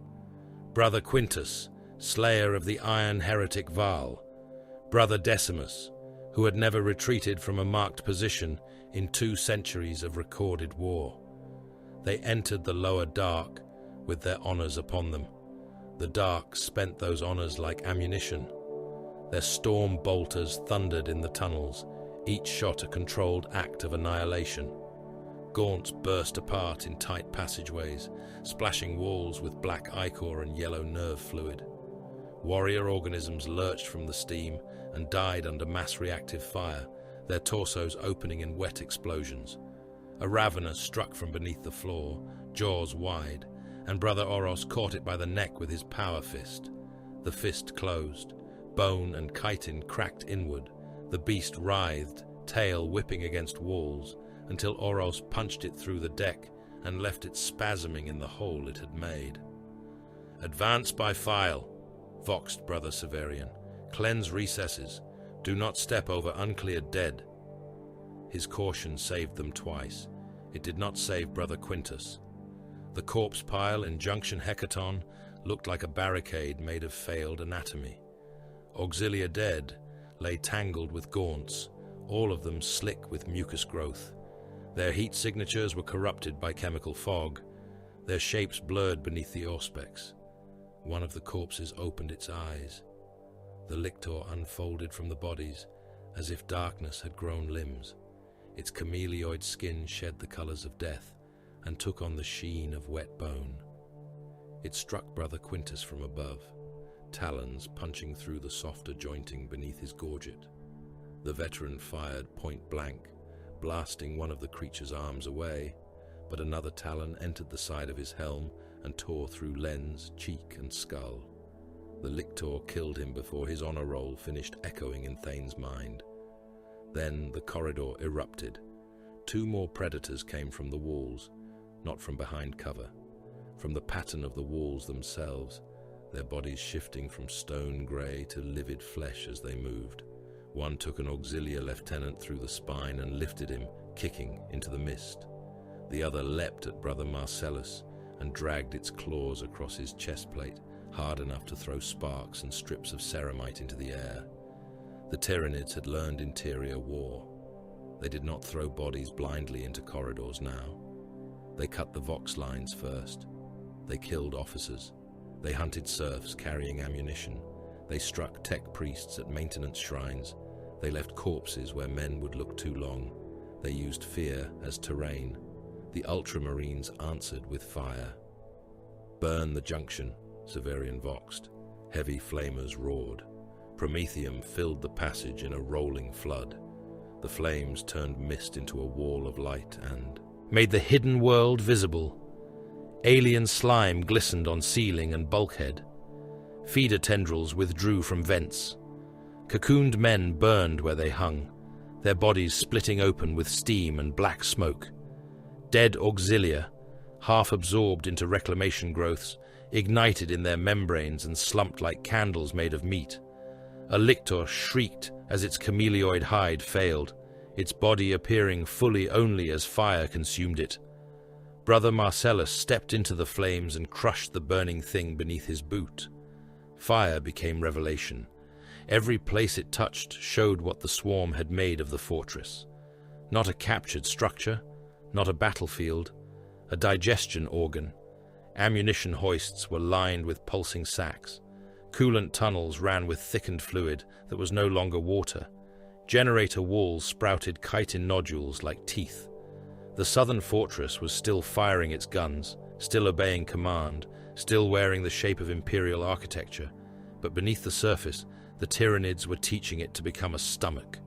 Brother Quintus, slayer of the iron heretic Val, Brother Decimus, who had never retreated from a marked position in 2 centuries of recorded war. They entered the lower dark with their honors upon them. The dark spent those honors like ammunition. Their storm bolters thundered in the tunnels, each shot a controlled act of annihilation. Gaunts burst apart in tight passageways, splashing walls with black ichor and yellow nerve fluid. Warrior organisms lurched from the steam and died under mass-reactive fire, their torsos opening in wet explosions. A ravener struck from beneath the floor, jaws wide, and Brother Oros caught it by the neck with his power fist. The fist closed. Bone and chitin cracked inward. The beast writhed, tail whipping against walls, until Oros punched it through the deck and left it spasming in the hole it had made. "Advance by file," voxed Brother Severian. "Cleanse recesses. Do not step over uncleared dead." His caution saved them twice. It did not save Brother Quintus. The corpse pile in Junction Hecaton looked like a barricade made of failed anatomy. Auxilia dead lay tangled with gaunts, all of them slick with mucus growth. Their heat signatures were corrupted by chemical fog, their shapes blurred beneath the auspex. One of the corpses opened its eyes. The lictor unfolded from the bodies, as if darkness had grown limbs. Its chameleoid skin shed the colors of death, and took on the sheen of wet bone. It struck Brother Quintus from above, talons punching through the softer jointing beneath his gorget. The veteran fired point blank, blasting one of the creature's arms away, but another talon entered the side of his helm and tore through lens, cheek, and skull. The lictor killed him before his honor roll finished echoing in Thane's mind. Then the corridor erupted. 2 more predators came from the walls, not from behind cover, from the pattern of the walls themselves, their bodies shifting from stone grey to livid flesh as they moved. One took an auxiliar lieutenant through the spine and lifted him, kicking, into the mist. The other leapt at Brother Marcellus and dragged its claws across his chestplate, hard enough to throw sparks and strips of ceramite into the air. The Tyrannids had learned interior war. They did not throw bodies blindly into corridors now. They cut the vox lines first. They killed officers. They hunted serfs carrying ammunition. They struck tech priests at maintenance shrines. They left corpses where men would look too long. They used fear as terrain. The Ultramarines answered with fire. "Burn the junction," Severian voxed. Heavy flamers roared. Promethium filled the passage in a rolling flood. The flames turned mist into a wall of light and made the hidden world visible. Alien slime glistened on ceiling and bulkhead. Feeder tendrils withdrew from vents. Cocooned men burned where they hung, their bodies splitting open with steam and black smoke. Dead auxilia, half absorbed into reclamation growths, ignited in their membranes and slumped like candles made of meat. A lictor shrieked as its chameleoid hide failed, its body appearing fully only as fire consumed it. Brother Marcellus stepped into the flames and crushed the burning thing beneath his boot. Fire became revelation. Every place it touched showed what the swarm had made of the fortress. Not a captured structure, not a battlefield, a digestion organ. Ammunition hoists were lined with pulsing sacks. Coolant tunnels ran with thickened fluid that was no longer water. Generator walls sprouted chitin nodules like teeth. The southern fortress was still firing its guns, still obeying command, still wearing the shape of imperial architecture, but beneath the surface, the Tyrannids were teaching it to become a stomach.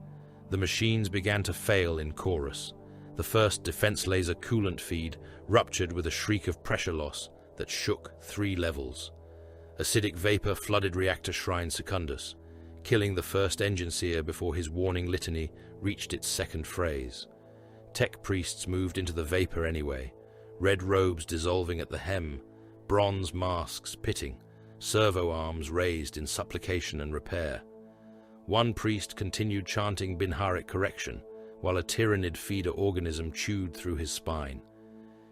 The machines began to fail in chorus. The first defense laser coolant feed ruptured with a shriek of pressure loss that shook 3 levels. Acidic vapor flooded reactor shrine Secundus, killing the first engine seer before his warning litany reached its second phrase. Tech priests moved into the vapor anyway, red robes dissolving at the hem, bronze masks pitting, servo arms raised in supplication and repair. One priest continued chanting Binharic correction, while a Tyrannid feeder organism chewed through his spine.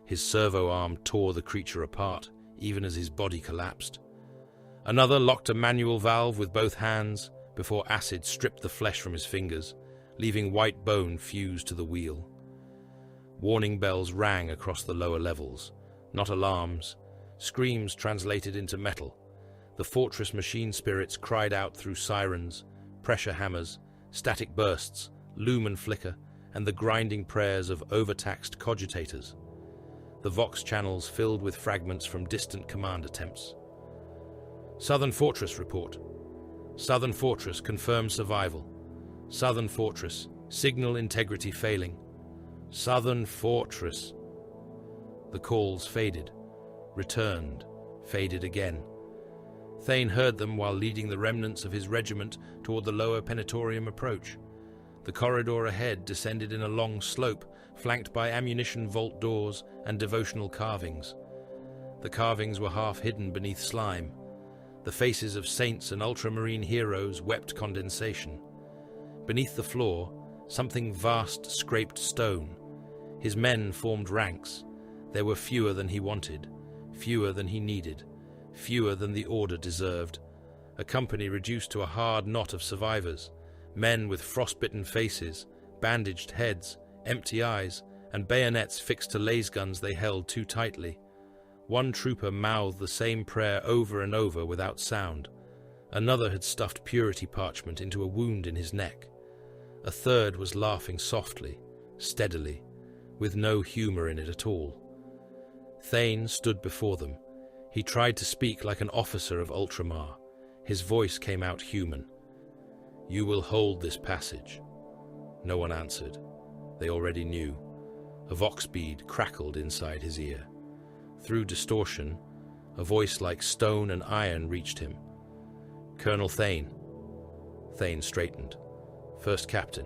His servo arm tore the creature apart, even as his body collapsed. Another locked a manual valve with both hands before acid stripped the flesh from his fingers, leaving white bone fused to the wheel. Warning bells rang across the lower levels, not alarms. Screams translated into metal. The fortress machine spirits cried out through sirens, pressure hammers, static bursts, loom and flicker, and the grinding prayers of overtaxed cogitators. The Vox channels filled with fragments from distant command attempts. Southern Fortress report. Southern Fortress confirms survival. Southern Fortress, signal integrity failing. Southern Fortress. The calls faded, returned, faded again. Thane heard them while leading the remnants of his regiment toward the lower Penetorium approach. The corridor ahead descended in a long slope, flanked by ammunition vault doors and devotional carvings. The carvings were half hidden beneath slime. The faces of saints and ultramarine heroes wept condensation. Beneath the floor, something vast scraped stone. His men formed ranks. There were fewer than he wanted, fewer than he needed, fewer than the order deserved. A company reduced to a hard knot of survivors, men with frostbitten faces, bandaged heads, empty eyes, and bayonets fixed to lasguns they held too tightly. One trooper mouthed the same prayer over and over without sound. Another had stuffed purity parchment into a wound in his neck. A third was laughing softly, steadily, with no humor in it at all. Thane stood before them. He tried to speak like an officer of Ultramar. His voice came out human. "You will hold this passage." No one answered. They already knew. A vox bead crackled inside his ear. Through distortion, a voice like stone and iron reached him. "Colonel Thane." Thane straightened. "First Captain."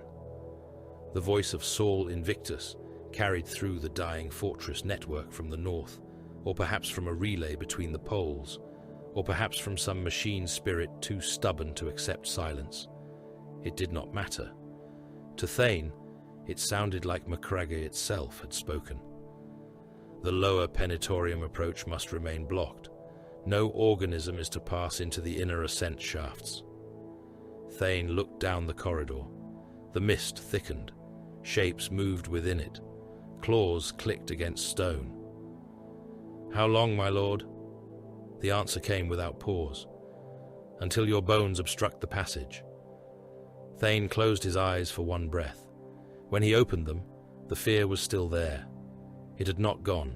The voice of Saul Invictus carried through the dying fortress network from the north, or perhaps from a relay between the poles, or perhaps from some machine spirit too stubborn to accept silence. It did not matter. To Thane, it sounded like Macragge itself had spoken. The lower Penetorium approach must remain blocked. No organism is to pass into the inner ascent shafts. Thane looked down the corridor. The mist thickened. Shapes moved within it. Claws clicked against stone. "How long, my lord?" The answer came without pause. "Until your bones obstruct the passage." Thane closed his eyes for one breath. When he opened them, the fear was still there. It had not gone.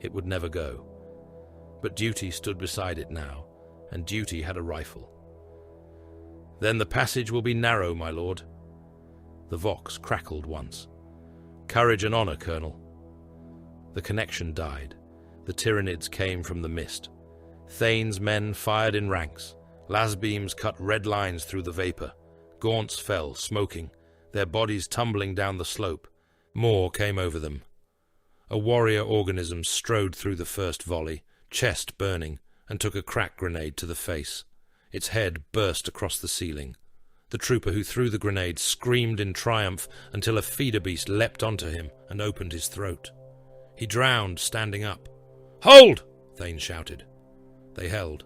It would never go. But duty stood beside it now, and duty had a rifle. "Then the passage will be narrow, my lord." The vox crackled once. "Courage and honor, Colonel." The connection died. The Tyrannids came from the mist. Thane's men fired in ranks. Las beams cut red lines through the vapor. Gaunts fell, smoking, their bodies tumbling down the slope. More came over them. A warrior organism strode through the first volley, chest burning, and took a crack grenade to the face. Its head burst across the ceiling. The trooper who threw the grenade screamed in triumph until a feeder beast leapt onto him and opened his throat. He drowned, standing up. "Hold!" Thane shouted. They held.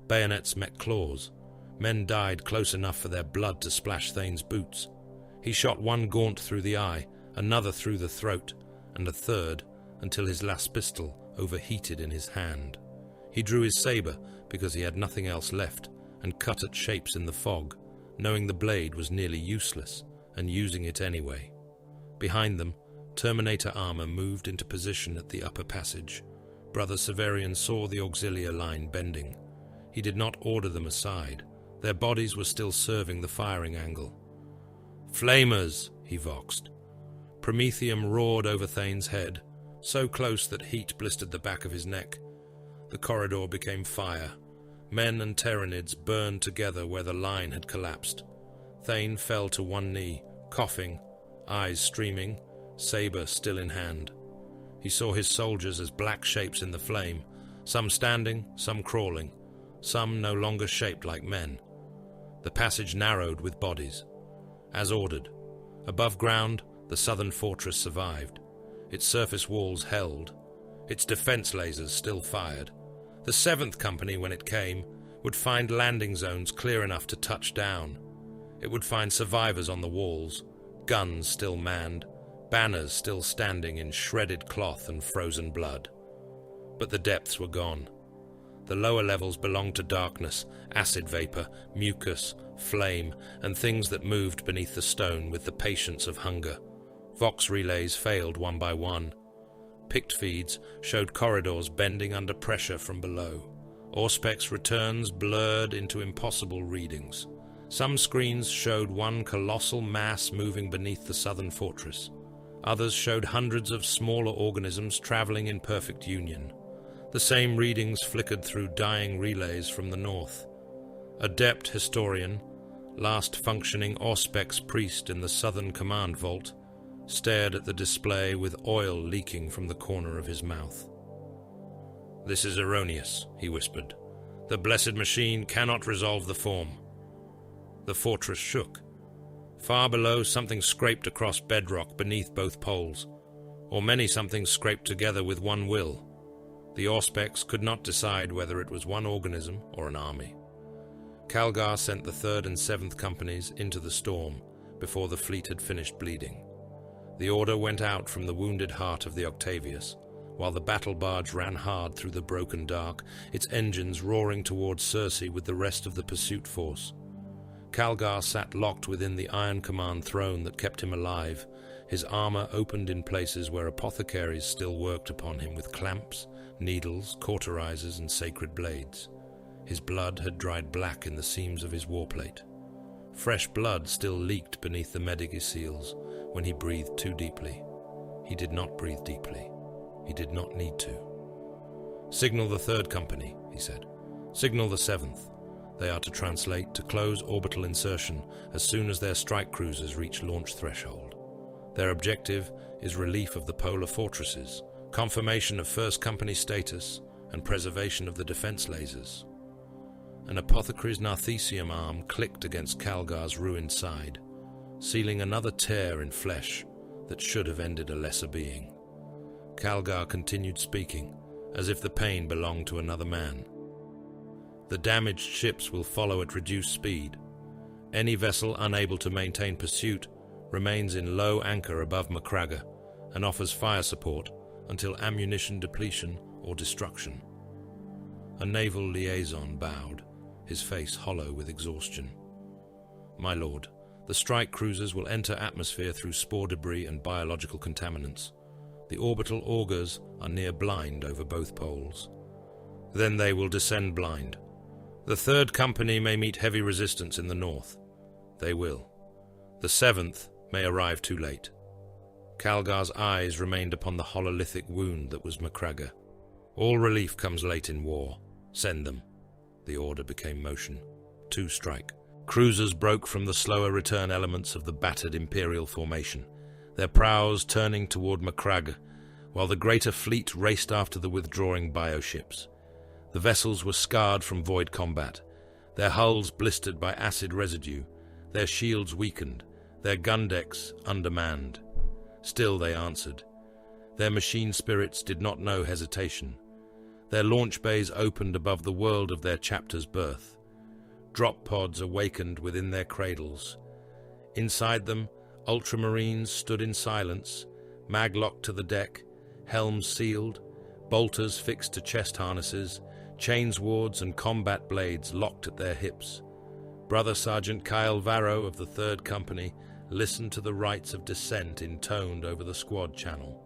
Bayonets met claws. Men died close enough for their blood to splash Thane's boots. He shot one gaunt through the eye, another through the throat, and a third until his last pistol overheated in his hand. He drew his saber because he had nothing else left and cut at shapes in the fog, knowing the blade was nearly useless and using it anyway. Behind them, Terminator armor moved into position at the upper passage. Brother Severian saw the auxiliary line bending. He did not order them aside. Their bodies were still serving the firing angle. "Flamers!" he voxed. Promethium roared over Thane's head, so close that heat blistered the back of his neck. The corridor became fire. Men and Tyrannids burned together where the line had collapsed. Thane fell to one knee, coughing, eyes streaming, saber still in hand. He saw his soldiers as black shapes in the flame, some standing, some crawling, some no longer shaped like men. The passage narrowed with bodies. As ordered. Above ground, the southern fortress survived. Its surface walls held. Its defense lasers still fired. The 7th Company, when it came, would find landing zones clear enough to touch down. It would find survivors on the walls, guns still manned, banners still standing in shredded cloth and frozen blood. But the depths were gone. The lower levels belonged to darkness, acid vapor, mucus, flame, and things that moved beneath the stone with the patience of hunger. Vox relays failed one by one. Pict feeds showed corridors bending under pressure from below. Auspex returns blurred into impossible readings. Some screens showed one colossal mass moving beneath the southern fortress. Others showed hundreds of smaller organisms traveling in perfect union. The same readings flickered through dying relays from the north. Adept historian, last functioning Auspex priest in the southern command vault, stared at the display with oil leaking from the corner of his mouth. "This is erroneous," he whispered. "The blessed machine cannot resolve the form." The fortress shook. Far below, something scraped across bedrock beneath both poles, or many somethings scraped together with one will. The Auspex could not decide whether it was one organism or an army. Calgar sent the 3rd and 7th companies into the storm before the fleet had finished bleeding. The order went out from the wounded heart of the Octavius, while the battle barge ran hard through the broken dark, its engines roaring towards Circe with the rest of the pursuit force. Calgar sat locked within the Iron Command throne that kept him alive, his armor opened in places where apothecaries still worked upon him with clamps, needles, cauterizers, and sacred blades. His blood had dried black in the seams of his warplate. Fresh blood still leaked beneath the Medici-seals when he breathed too deeply. He did not breathe deeply. He did not need to. "Signal the 3rd company," he said. "Signal the 7th. They are to translate to close orbital insertion as soon as their strike cruisers reach launch threshold. Their objective is relief of the polar fortresses, confirmation of 1st Company status, and preservation of the defense lasers." An apothecary's narthecium arm clicked against Calgar's ruined side, sealing another tear in flesh that should have ended a lesser being. Calgar continued speaking, as if the pain belonged to another man. "The damaged ships will follow at reduced speed. Any vessel unable to maintain pursuit remains in low anchor above Macragga and offers fire support until ammunition depletion or destruction." A naval liaison bowed, his face hollow with exhaustion. "My lord, the strike cruisers will enter atmosphere through spore debris and biological contaminants. The orbital augers are near blind over both poles. Then they will descend blind. The 3rd Company may meet heavy resistance in the north. They will. The 7th may arrive too late." Calgar's eyes remained upon the hololithic wound that was Macragga. "All relief comes late in war. Send them." The order became motion. 2 strike. Cruisers broke from the slower return elements of the battered Imperial formation, their prows turning toward Macragga, while the greater fleet raced after the withdrawing bioships. The vessels were scarred from void combat, their hulls blistered by acid residue, their shields weakened, their gun decks undermanned. Still they answered. Their machine spirits did not know hesitation. Their launch bays opened above the world of their chapter's birth. Drop pods awakened within their cradles. Inside them, Ultramarines stood in silence, maglocked to the deck, helms sealed, bolters fixed to chest harnesses, chains wards and combat blades locked at their hips. Brother Sergeant Kyle Varro of the 3rd Company listened to the rites of descent intoned over the squad channel.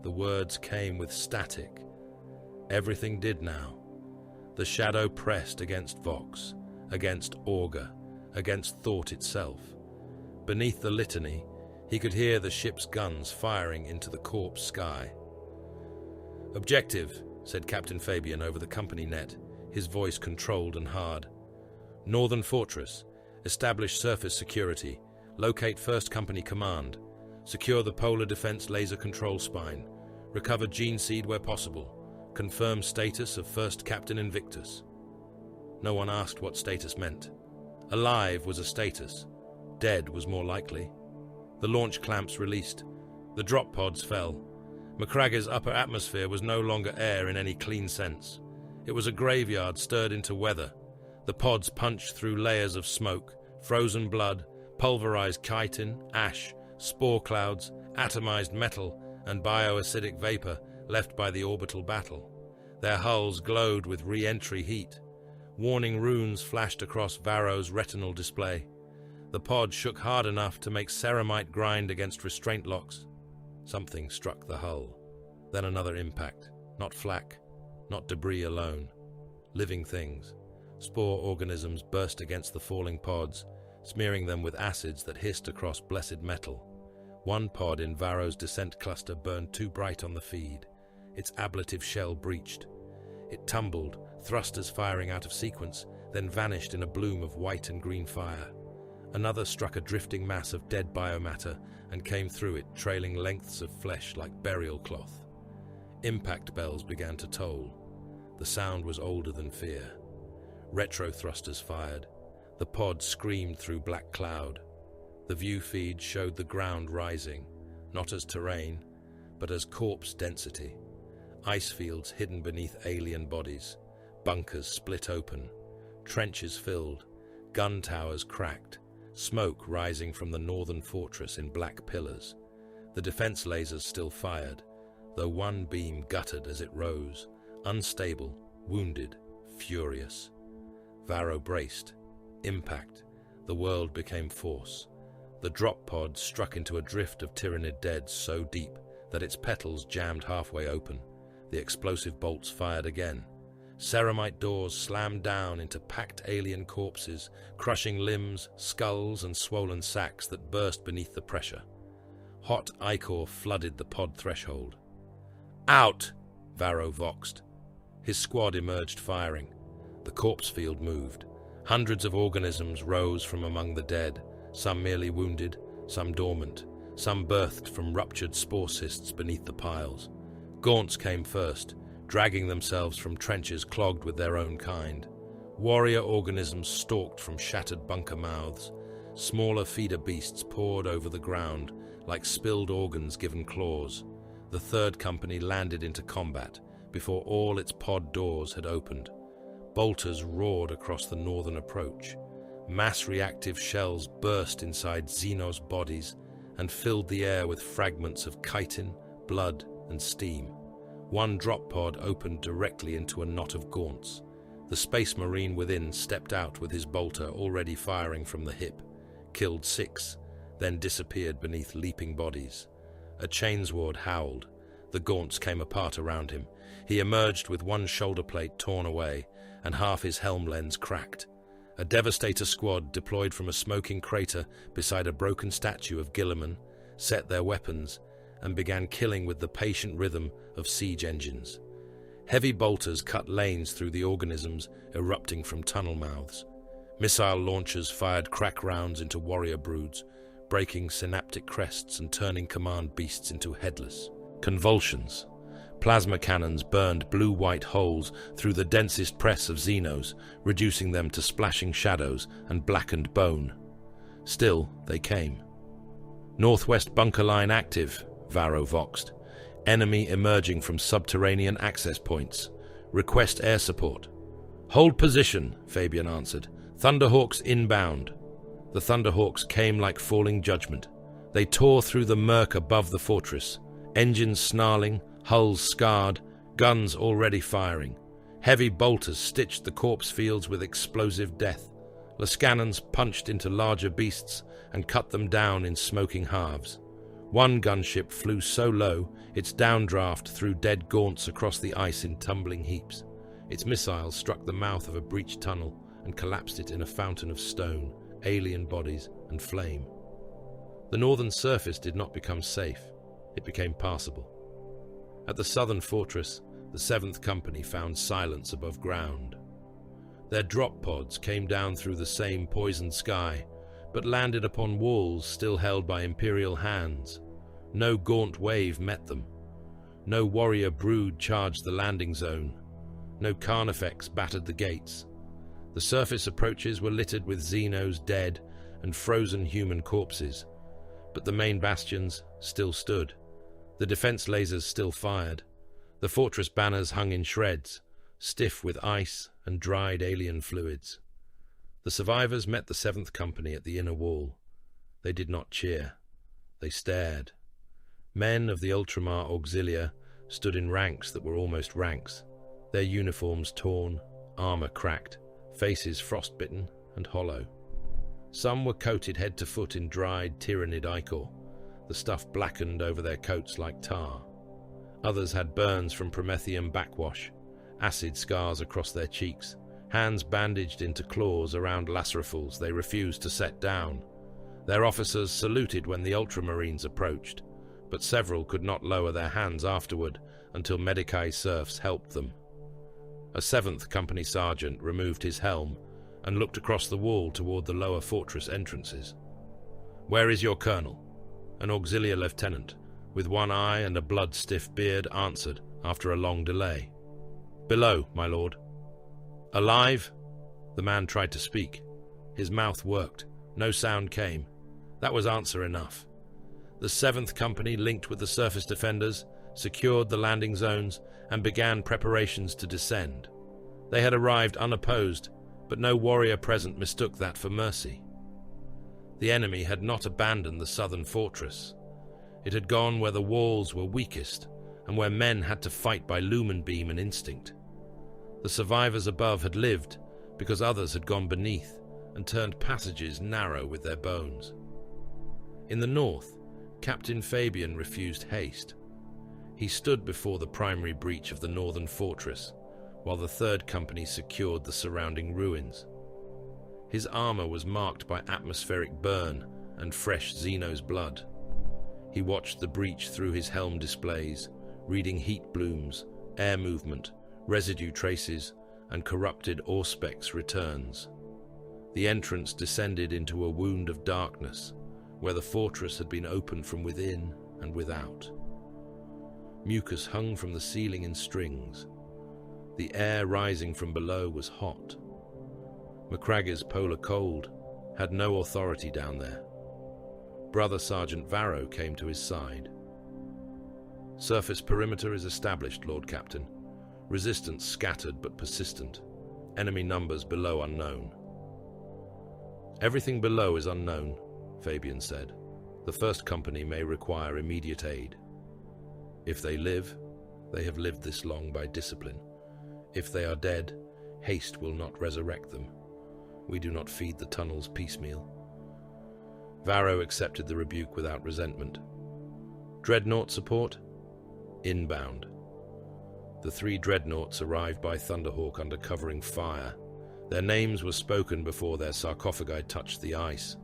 The words came with static. Everything did now. The shadow pressed against Vox, against Augur, against thought itself. Beneath the litany, he could hear the ship's guns firing into the corpse sky. "Objective," said Captain Fabian over the company net, his voice controlled and hard. "Northern Fortress. Establish surface security. Locate 1st Company Command. Secure the Polar Defense Laser Control Spine. Recover gene seed where possible. Confirm status of 1st Captain Invictus." No one asked what status meant. Alive was a status. Dead was more likely. The launch clamps released. The drop pods fell. Macragga's upper atmosphere was no longer air in any clean sense. It was a graveyard stirred into weather, The pods punched through layers of smoke, frozen blood, pulverized chitin, ash, spore clouds, atomized metal, and bioacidic vapor left by the orbital battle. Their hulls glowed with re-entry heat. Warning runes flashed across Varro's retinal display. The pod shook hard enough to make ceramite grind against restraint locks. Something struck the hull. Then another impact. Not flak, not debris alone. Living things. Spore organisms burst against the falling pods, smearing them with acids that hissed across blessed metal. One pod in Varro's descent cluster burned too bright on the feed. Its ablative shell breached. It tumbled, thrusters firing out of sequence, then vanished in a bloom of white and green fire. Another struck a drifting mass of dead biomatter and came through it, trailing lengths of flesh like burial cloth. Impact bells began to toll. The sound was older than fear. Retro thrusters fired. The pod screamed through black cloud. The view feed showed the ground rising, not as terrain, but as corpse density. Ice fields hidden beneath alien bodies, bunkers split open, trenches filled, gun towers cracked, smoke rising from the northern fortress in black pillars. The defense lasers still fired, though one beam guttered as it rose, unstable, wounded, furious. Varro braced. Impact. The world became force. The drop pod struck into a drift of Tyrannid dead so deep that its petals jammed halfway open. The explosive bolts fired again. Ceramite doors slammed down into packed alien corpses, crushing limbs, skulls, and swollen sacks that burst beneath the pressure. Hot ichor flooded the pod threshold. "Out!" Varro voxed. His squad emerged firing. The corpse field moved. Hundreds of organisms rose from among the dead, some merely wounded, some dormant, some birthed from ruptured spore cysts beneath the piles. Gaunts came first, dragging themselves from trenches clogged with their own kind. Warrior organisms stalked from shattered bunker mouths. Smaller feeder beasts poured over the ground, like spilled organs given claws. The third company landed into combat before all its pod doors had opened. Bolters roared across the northern approach. Mass reactive shells burst inside Xenos bodies and filled the air with fragments of chitin, blood, and steam. One drop pod opened directly into a knot of gaunts. The space marine within stepped out with his bolter already firing from the hip, killed 6, then disappeared beneath leaping bodies. A chainsword howled. The gaunts came apart around him. He emerged with one shoulder plate torn away and half his helm lens cracked. A Devastator squad deployed from a smoking crater beside a broken statue of Gilliman set their weapons and began killing with the patient rhythm of siege engines. Heavy bolters cut lanes through the organisms erupting from tunnel mouths. Missile launchers fired crack rounds into warrior broods, breaking synaptic crests and turning command beasts into headless. Convulsions. Plasma cannons burned blue-white holes through the densest press of Xenos, reducing them to splashing shadows and blackened bone. Still, they came. Northwest bunker line active, Varro voxed. Enemy emerging from subterranean access points. Request air support. Hold position, Fabian answered. Thunderhawks inbound. The Thunderhawks came like falling judgment. They tore through the murk above the fortress, engines snarling, hulls scarred, guns already firing. Heavy bolters stitched the corpse fields with explosive death. Lascannons punched into larger beasts and cut them down in smoking halves. One gunship flew so low, its downdraft threw dead gaunts across the ice in tumbling heaps. Its missiles struck the mouth of a breached tunnel and collapsed it in a fountain of stone, alien bodies, and flame. The northern surface did not become safe. It became passable. At the southern fortress, the 7th Company found silence above ground. Their drop pods came down through the same poisoned sky, but landed upon walls still held by Imperial hands. No gaunt wave met them. No warrior brood charged the landing zone. No Carnifex battered the gates. The surface approaches were littered with Xenos dead and frozen human corpses, but the main bastions still stood. The defense lasers still fired. The fortress banners hung in shreds, stiff with ice and dried alien fluids. The survivors met the 7th Company at the inner wall. They did not cheer. They stared. Men of the Ultramar Auxilia stood in ranks that were almost ranks, their uniforms torn, armor cracked, faces frostbitten and hollow. Some were coated head to foot in dried Tyrannid ichor, the stuff blackened over their coats like tar. Others had burns from Promethean backwash, acid scars across their cheeks, hands bandaged into claws around lacerafulls they refused to set down. Their officers saluted when the Ultramarines approached, but several could not lower their hands afterward until Medicae serfs helped them. A 7th Company sergeant removed his helm and looked across the wall toward the lower fortress entrances. "Where is your colonel?" An auxiliary lieutenant, with one eye and a blood-stiff beard, answered after a long delay. "Below, my lord." "Alive?" The man tried to speak. His mouth worked. No sound came. That was answer enough. The 7th Company linked with the surface defenders, secured the landing zones, and began preparations to descend. They had arrived unopposed, but no warrior present mistook that for mercy. The enemy had not abandoned the southern fortress. It had gone where the walls were weakest, and where men had to fight by lumen beam and instinct. The survivors above had lived because others had gone beneath and turned passages narrow with their bones. In the north, Captain Fabian refused haste. He stood before the primary breach of the northern fortress, while the 3rd Company secured the surrounding ruins. His armor was marked by atmospheric burn and fresh Xeno's blood. He watched the breach through his helm displays, reading heat blooms, air movement, residue traces, and corrupted Auspex returns. The entrance descended into a wound of darkness, where the fortress had been opened from within and without. Mucus hung from the ceiling in strings. The air rising from below was hot. Macragge's polar cold had no authority down there. Brother Sergeant Varro came to his side. "Surface perimeter is established, Lord Captain. Resistance scattered but persistent. Enemy numbers below unknown." "Everything below is unknown," Fabian said. "The 1st Company may require immediate aid. If they live, they have lived this long by discipline. If they are dead, haste will not resurrect them. We do not feed the tunnels piecemeal." Varro accepted the rebuke without resentment. "Dreadnought support?" "Inbound." The 3 dreadnoughts arrived by Thunderhawk under covering fire. Their names were spoken before their sarcophagi touched the ice.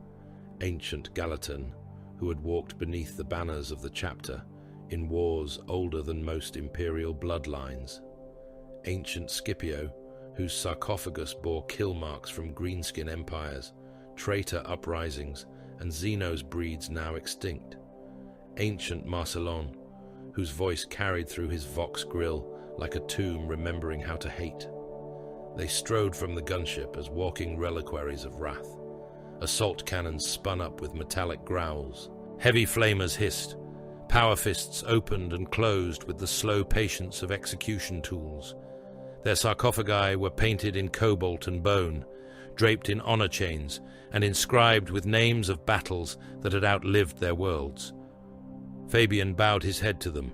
Ancient Gallatin, who had walked beneath the banners of the chapter in wars older than most imperial bloodlines. Ancient Scipio, whose sarcophagus bore kill marks from greenskin empires, traitor uprisings, and Xeno's breeds now extinct. Ancient Marcellon, whose voice carried through his vox grill like a tomb remembering how to hate. They strode from the gunship as walking reliquaries of wrath. Assault cannons spun up with metallic growls. Heavy flamers hissed. Power fists opened and closed with the slow patience of execution tools. Their sarcophagi were painted in cobalt and bone, draped in honor chains, and inscribed with names of battles that had outlived their worlds. Fabian bowed his head to them.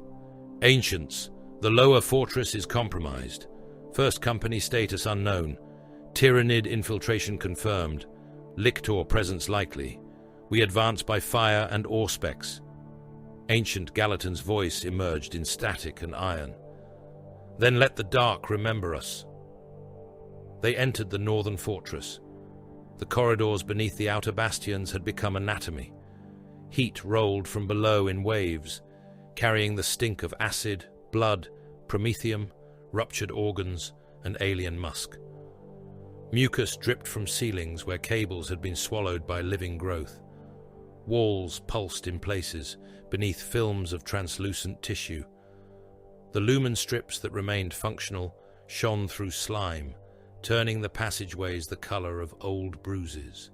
"Ancients, the lower fortress is compromised. 1st Company status unknown. Tyrannid infiltration confirmed. Lictor presence likely. We advance by fire and Auspex." Ancient Gallatin's voice emerged in static and iron. "Then let the dark remember us." They entered the northern fortress. The corridors beneath the outer bastions had become anatomy. Heat rolled from below in waves, carrying the stink of acid, blood, promethium, ruptured organs, and alien musk. Mucus dripped from ceilings where cables had been swallowed by living growth. Walls pulsed in places, beneath films of translucent tissue. The lumen strips that remained functional shone through slime, turning the passageways the color of old bruises.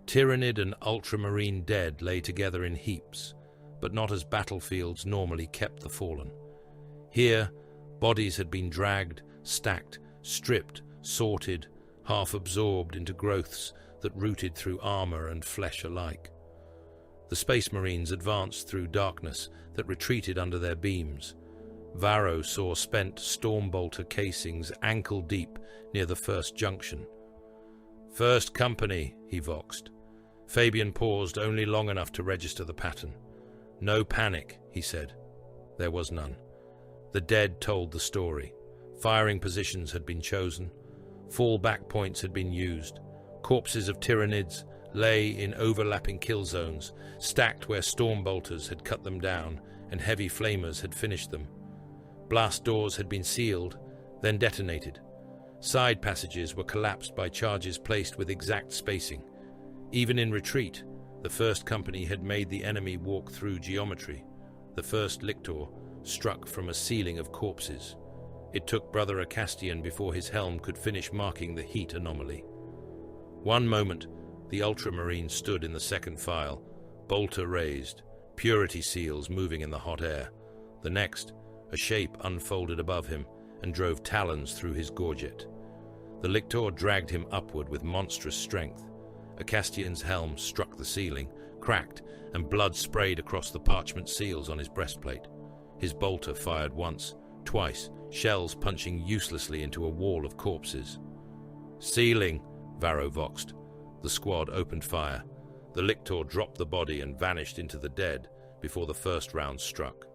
Tyrannid and Ultramarine dead lay together in heaps, but not as battlefields normally kept the fallen. Here, bodies had been dragged, stacked, stripped, sorted, half absorbed into growths that rooted through armor and flesh alike. The Space Marines advanced through darkness that retreated under their beams. Varro saw spent Stormbolter casings ankle-deep near the first junction. "First Company," he voxed. Fabian paused only long enough to register the pattern. "No panic," he said. There was none. The dead told the story. Firing positions had been chosen. Fallback points had been used. Corpses of Tyrannids lay in overlapping kill zones, stacked where Stormbolters had cut them down and heavy flamers had finished them. Blast doors had been sealed, then detonated. Side passages were collapsed by charges placed with exact spacing. Even in retreat, the First Company had made the enemy walk through geometry. The first lictor struck from a ceiling of corpses. It took Brother Acastian before his helm could finish marking the heat anomaly. One moment, the Ultramarines stood in the second file, bolter raised, purity seals moving in the hot air. The next, a shape unfolded above him and drove talons through his gorget. The lictor dragged him upward with monstrous strength. Acastian's helm struck the ceiling, cracked, and blood sprayed across the parchment seals on his breastplate. His bolter fired once, twice, shells punching uselessly into a wall of corpses. "Ceiling," Varro voxed. The squad opened fire. The lictor dropped the body and vanished into the dead before the first round struck.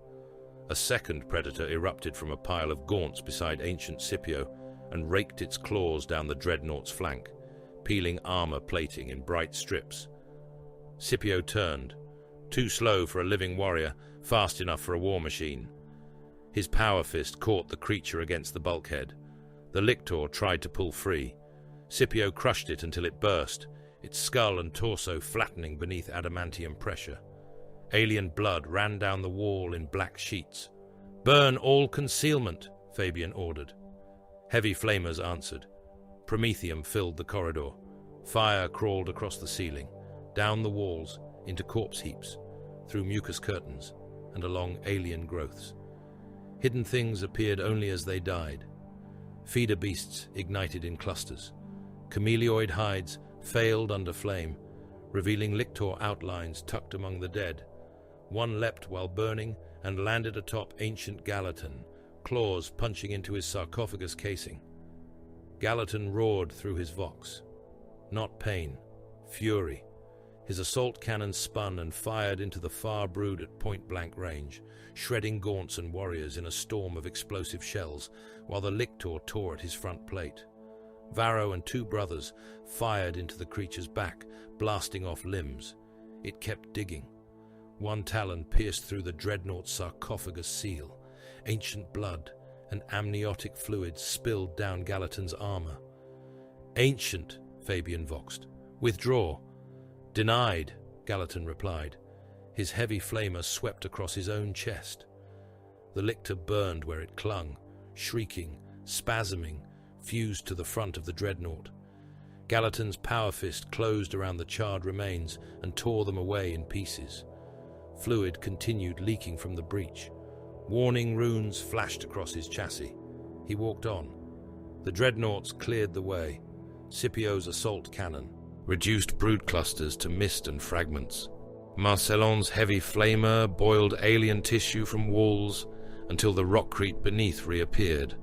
A second predator erupted from a pile of gaunts beside ancient Scipio and raked its claws down the dreadnought's flank, peeling armor plating in bright strips. Scipio turned, too slow for a living warrior, fast enough for a war machine. His power fist caught the creature against the bulkhead. The lictor tried to pull free. Scipio crushed it until it burst, its skull and torso flattening beneath adamantium pressure. Alien blood ran down the wall in black sheets. "Burn all concealment," Fabian ordered. Heavy flamers answered. Promethium filled the corridor. Fire crawled across the ceiling, down the walls, into corpse heaps, through mucus curtains, and along alien growths. Hidden things appeared only as they died. Feeder beasts ignited in clusters. Chameleoid hides failed under flame, revealing lictor outlines tucked among the dead. One leapt while burning and landed atop ancient Gallatin, claws punching into his sarcophagus casing. Gallatin roared through his vox. Not pain, fury. His assault cannon spun and fired into the far brood at point-blank range, shredding gaunts and warriors in a storm of explosive shells, while the lictor tore at his front plate. Varro and two brothers fired into the creature's back, blasting off limbs. It kept digging. One talon pierced through the dreadnought's sarcophagus seal. Ancient blood and amniotic fluid spilled down Gallatin's armor. "Ancient," Fabian voxed. "Withdraw." "Denied," Gallatin replied. His heavy flamer swept across his own chest. The lictor burned where it clung, shrieking, spasming, fused to the front of the dreadnought. Gallatin's power fist closed around the charred remains and tore them away in pieces. Fluid continued leaking from the breach. Warning runes flashed across his chassis. He walked on. The dreadnoughts cleared the way. Scipio's assault cannon reduced brood clusters to mist and fragments. Marcellon's heavy flamer boiled alien tissue from walls until the rockcrete beneath reappeared,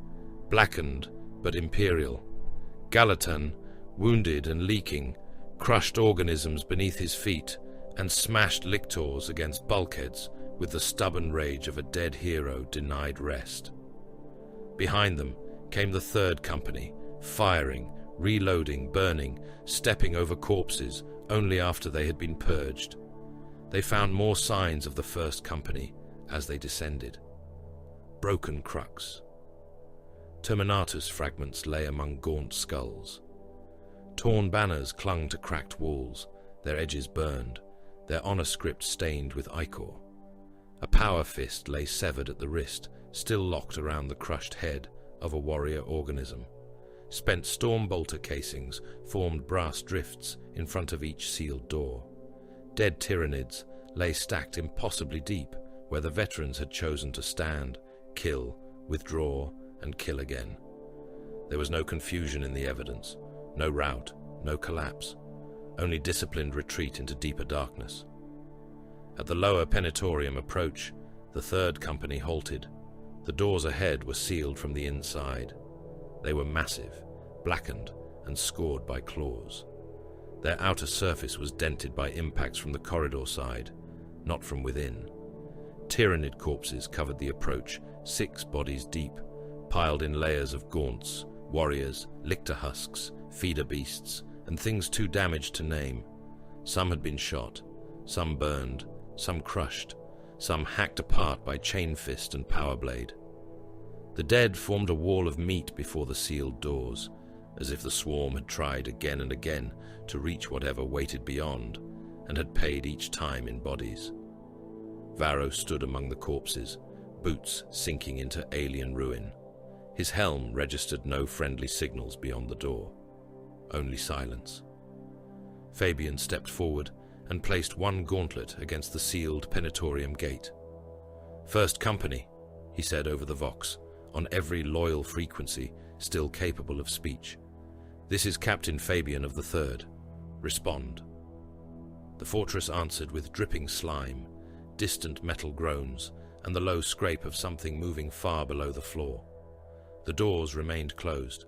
blackened but imperial. Gallatin, wounded and leaking, crushed organisms beneath his feet and smashed lictors against bulkheads with the stubborn rage of a dead hero denied rest. Behind them came the Third Company, firing, reloading, burning, stepping over corpses only after they had been purged. They found more signs of the First Company as they descended. Broken crux. Terminatus fragments lay among gaunt skulls. Torn banners clung to cracked walls, their edges burned, their honor script stained with ichor. A power fist lay severed at the wrist, still locked around the crushed head of a warrior organism. Spent Stormbolter casings formed brass drifts in front of each sealed door. Dead Tyrannids lay stacked impossibly deep where the veterans had chosen to stand, kill, withdraw, and kill again. There was no confusion in the evidence. No rout, no collapse, only disciplined retreat into deeper darkness. At the lower penetorium approach, the third company halted. The doors ahead were sealed from the inside. They were massive, blackened, and scored by claws. Their outer surface was dented by impacts from the corridor side, not from within. Tyrannid corpses covered the approach, 6 bodies deep, piled in layers of gaunts, warriors, lictor husks, feeder beasts, and things too damaged to name. Some had been shot, some burned, some crushed, some hacked apart by chain fist and power blade. The dead formed a wall of meat before the sealed doors, as if the swarm had tried again and again to reach whatever waited beyond, and had paid each time in bodies. Varro stood among the corpses, boots sinking into alien ruin. His helm registered no friendly signals beyond the door, only silence. Fabian stepped forward and placed one gauntlet against the sealed penetorium gate. "First company," he said over the vox, on every loyal frequency still capable of speech. "This is Captain Fabian of the Third. Respond." The fortress answered with dripping slime, distant metal groans, and the low scrape of something moving far below the floor. The doors remained closed.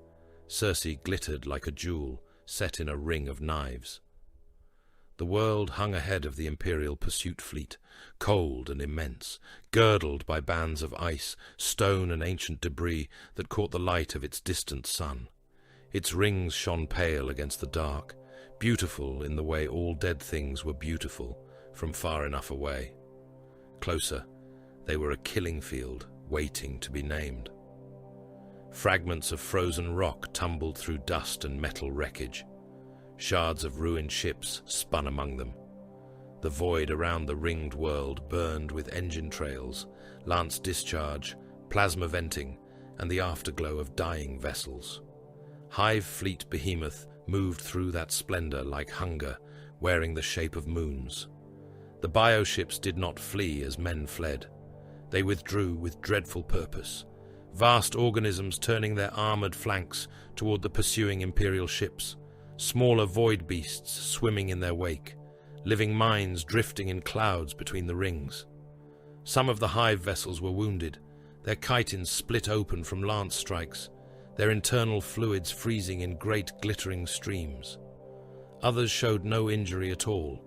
Circe glittered like a jewel set in a ring of knives. The world hung ahead of the Imperial pursuit fleet, cold and immense, girdled by bands of ice, stone and ancient debris that caught the light of its distant sun. Its rings shone pale against the dark, beautiful in the way all dead things were beautiful, from far enough away. Closer, they were a killing field, waiting to be named. Fragments of frozen rock tumbled through dust and metal wreckage. Shards of ruined ships spun among them. The void around the ringed world burned with engine trails, lance discharge, plasma venting, and the afterglow of dying vessels. Hive fleet Behemoth moved through that splendor like hunger, wearing the shape of moons. The bioships did not flee as men fled. They withdrew with dreadful purpose, vast organisms turning their armored flanks toward the pursuing Imperial ships, smaller void beasts swimming in their wake, living mines drifting in clouds between the rings. Some of the Hive vessels were wounded, their chitins split open from lance strikes, their internal fluids freezing in great glittering streams. Others showed no injury at all.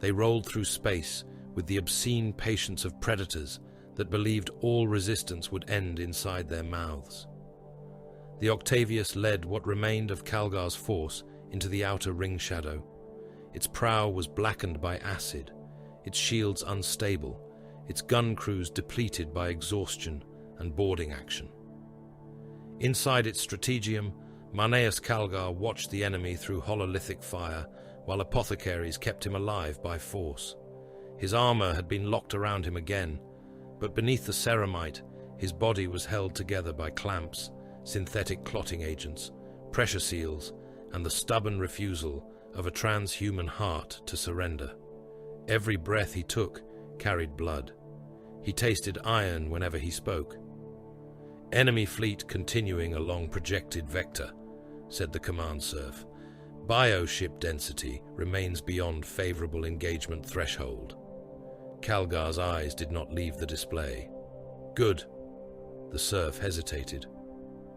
They rolled through space with the obscene patience of predators that believed all resistance would end inside their mouths. The Octavius led what remained of Calgar's force into the outer ring shadow. Its prow was blackened by acid, its shields unstable, its gun crews depleted by exhaustion and boarding action. Inside its strategium, Marneus Calgar watched the enemy through hololithic fire, while apothecaries kept him alive by force. His armor had been locked around him again, but beneath the ceramite, his body was held together by clamps, synthetic clotting agents, pressure seals, and the stubborn refusal of a transhuman heart to surrender. Every breath he took carried blood. He tasted iron whenever he spoke. "Enemy fleet continuing along projected vector," said the command serf. "Bioship density remains beyond favorable engagement threshold." Calgar's eyes did not leave the display. "Good." The serf hesitated.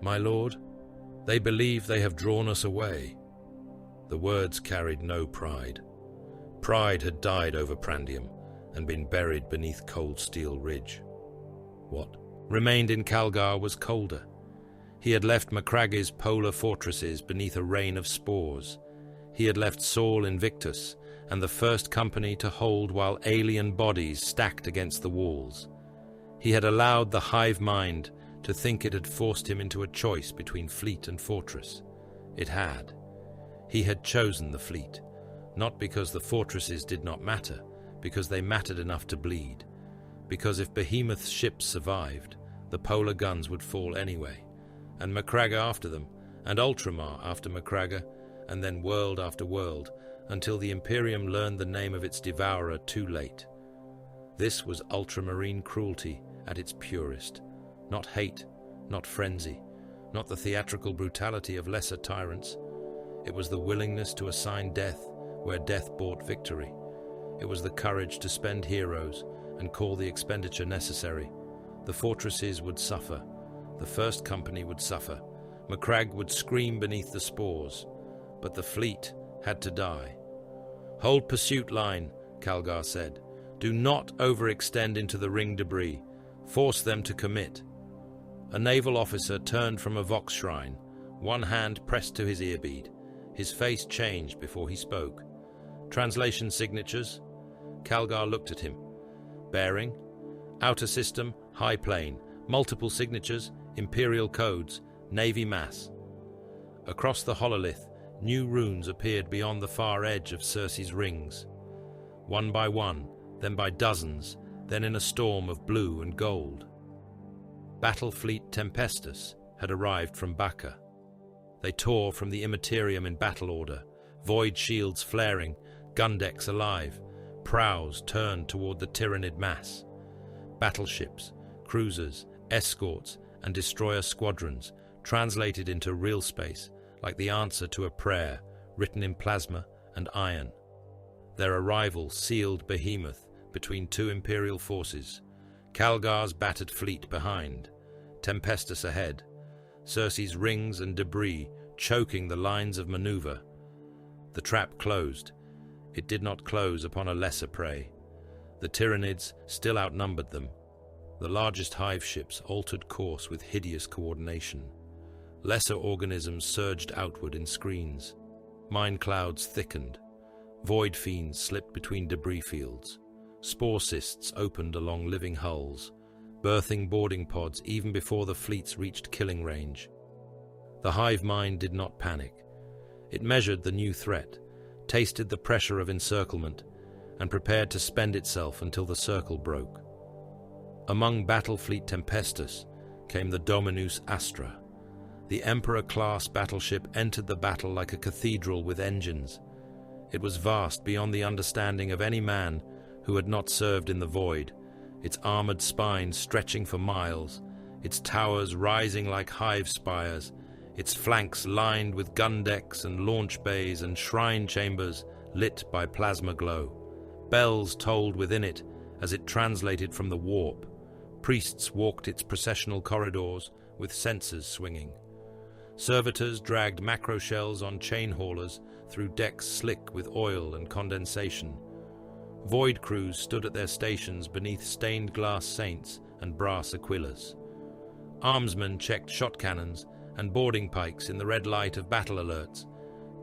"My lord, they believe they have drawn us away." The words carried no pride. Pride had died over Prandium and been buried beneath Cold Steel Ridge. What remained in Calgar was colder. He had left Macrage's polar fortresses beneath a rain of spores. He had left Saul Invictus and the first company to hold while alien bodies stacked against the walls. He had allowed the hive mind to think it had forced him into a choice between fleet and fortress. It had. He had chosen the fleet, not because the fortresses did not matter, because they mattered enough to bleed. Because if Behemoth's ships survived, the polar guns would fall anyway, and Macragge after them, and Ultramar after Macragge, and then world after world, until the Imperium learned the name of its devourer too late. This was Ultramarine cruelty at its purest. Not hate, not frenzy, not the theatrical brutality of lesser tyrants. It was the willingness to assign death where death bought victory. It was the courage to spend heroes and call the expenditure necessary. The fortresses would suffer. The first company would suffer. Macragge would scream beneath the spores. But the fleet had to die. "Hold pursuit line," Calgar said. "Do not overextend into the ring debris. Force them to commit." A naval officer turned from a Vox shrine, one hand pressed to his earbead. His face changed before he spoke. "Translation signatures?" Calgar looked at him. "Bearing? Outer system, high plane. Multiple signatures, Imperial codes, Navy mass." Across the hololith, new runes appeared beyond the far edge of Circe's rings. One by one, then by dozens, then in a storm of blue and gold. Battle Fleet Tempestus had arrived from Bacca. They tore from the immaterium in battle order, void shields flaring, gun decks alive, prows turned toward the Tyrannid mass. Battleships, cruisers, escorts, and destroyer squadrons translated into real space like the answer to a prayer written in plasma and iron. Their arrival sealed Behemoth between two Imperial forces, Calgar's battered fleet behind, Tempestus ahead, Circe's rings and debris choking the lines of maneuver. The trap closed. It did not close upon a lesser prey. The Tyrannids still outnumbered them. The largest Hive ships altered course with hideous coordination. Lesser organisms surged outward in screens. Mine clouds thickened. Void fiends slipped between debris fields. Spore cysts opened along living hulls, birthing boarding pods even before the fleets reached killing range. The Hive mind did not panic. It measured the new threat, tasted the pressure of encirclement, and prepared to spend itself until the circle broke. Among Battle Fleet Tempestus came the Dominus Astra. The Emperor-class battleship entered the battle like a cathedral with engines. It was vast beyond the understanding of any man who had not served in the void, its armored spine stretching for miles, its towers rising like hive spires, its flanks lined with gun decks and launch bays and shrine chambers lit by plasma glow. Bells tolled within it as it translated from the warp. Priests walked its processional corridors with censers swinging. Servitors dragged macro shells on chain haulers through decks slick with oil and condensation. Void crews stood at their stations beneath stained glass saints and brass aquillas. Armsmen checked shot cannons and boarding pikes in the red light of battle alerts.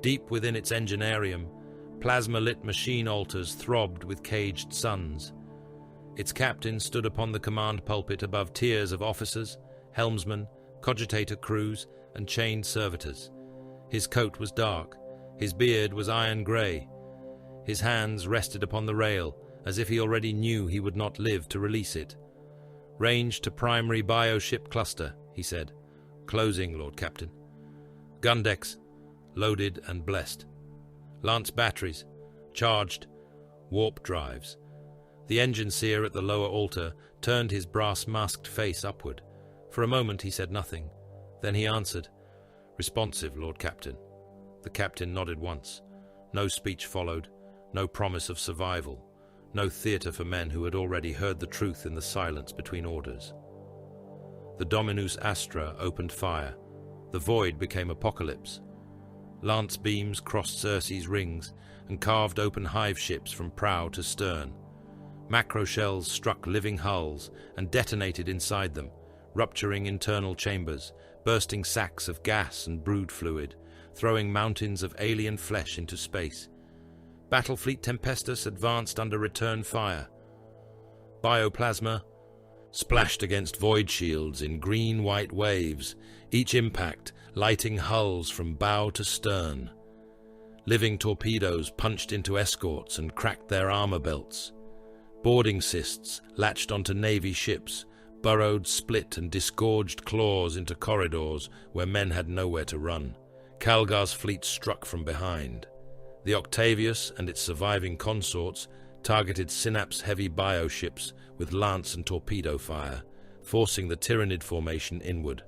Deep within its engineerium, plasma-lit machine altars throbbed with caged suns. Its captain stood upon the command pulpit above tiers of officers, helmsmen, cogitator crews, and chained servitors. His coat was dark, his beard was iron grey. His hands rested upon the rail, as if he already knew he would not live to release it. "Range to primary bioship cluster," he said. "Closing, Lord Captain." "Gun decks, loaded and blessed. Lance batteries, charged. Warp drives." The engine seer at the lower altar turned his brass-masked face upward. For a moment he said nothing. Then he answered, "Responsive, Lord Captain." The captain nodded once. No speech followed, no promise of survival, no theatre for men who had already heard the truth in the silence between orders. The Dominus Astra opened fire. The void became apocalypse. Lance beams crossed Circe's rings and carved open hive ships from prow to stern. Macro shells struck living hulls and detonated inside them, rupturing internal chambers, bursting sacks of gas and brood fluid, throwing mountains of alien flesh into space. Battlefleet Tempestus advanced under return fire. Bioplasma splashed against void shields in green-white waves, each impact lighting hulls from bow to stern. Living torpedoes punched into escorts and cracked their armor belts. Boarding cysts latched onto Navy ships, burrowed split and disgorged claws into corridors where men had nowhere to run. Calgar's fleet struck from behind. The Octavius and its surviving consorts targeted Synapse-heavy bioships with lance and torpedo fire, forcing the Tyrannid formation inward.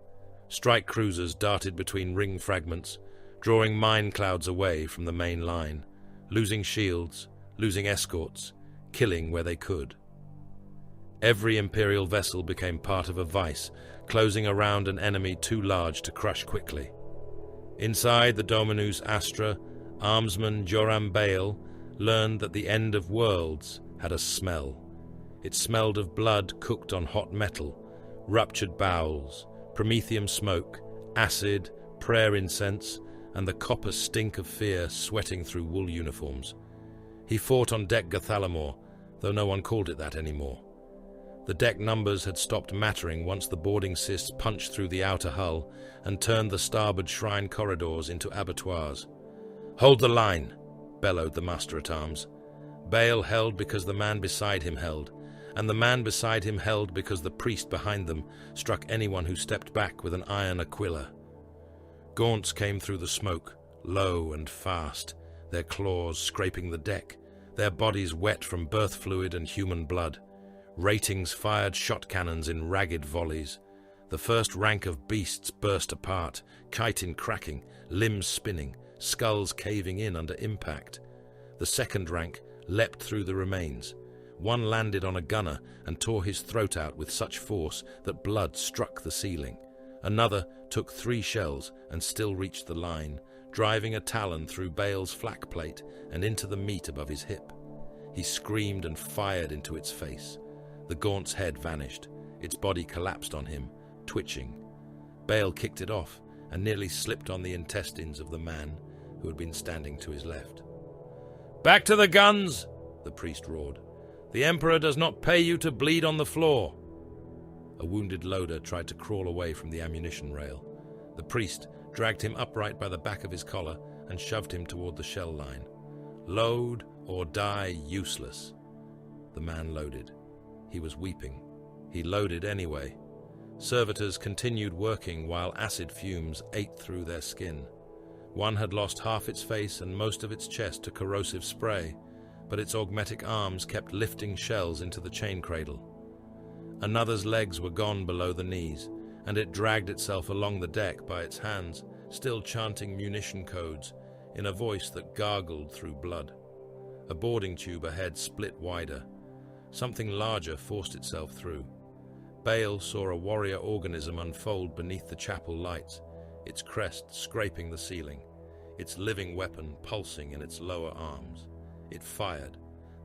Strike cruisers darted between ring fragments, drawing mine clouds away from the main line, losing shields, losing escorts, killing where they could. Every Imperial vessel became part of a vice, closing around an enemy too large to crush quickly. Inside the Dominus Astra, armsman Joram Bale learned that the end of worlds had a smell. It smelled of blood cooked on hot metal, ruptured bowels, promethium smoke, acid, prayer incense, and the copper stink of fear sweating through wool uniforms. He fought on deck Gathalamor, though no one called it that anymore. The deck numbers had stopped mattering once the boarding cysts punched through the outer hull and turned the starboard shrine corridors into abattoirs. "Hold the line," bellowed the master-at-arms. Bale held because the man beside him held, and the man beside him held because the priest behind them struck anyone who stepped back with an iron aquila. Gaunts came through the smoke, low and fast, their claws scraping the deck, their bodies wet from birth fluid and human blood. Ratings fired shot cannons in ragged volleys. The first rank of beasts burst apart, chitin cracking, limbs spinning, skulls caving in under impact. The second rank leapt through the remains. One landed on a gunner and tore his throat out with such force that blood struck the ceiling. Another took 3 shells and still reached the line, driving a talon through Bale's flak plate and into the meat above his hip. He screamed and fired into its face. The gaunt's head vanished. Its body collapsed on him, twitching. Bale kicked it off and nearly slipped on the intestines of the man who had been standing to his left. "Back to the guns!" the priest roared. "The Emperor does not pay you to bleed on the floor." A wounded loader tried to crawl away from the ammunition rail. The priest dragged him upright by the back of his collar and shoved him toward the shell line. "Load or die useless." The man loaded. He was weeping. He loaded anyway. Servitors continued working while acid fumes ate through their skin. One had lost half its face and most of its chest to corrosive spray, but its augmetic arms kept lifting shells into the chain cradle. Another's legs were gone below the knees, and it dragged itself along the deck by its hands, still chanting munition codes in a voice that gargled through blood. A boarding tube ahead split wider. Something larger forced itself through. Bale saw a warrior organism unfold beneath the chapel lights, its crest scraping the ceiling, its living weapon pulsing in its lower arms. It fired.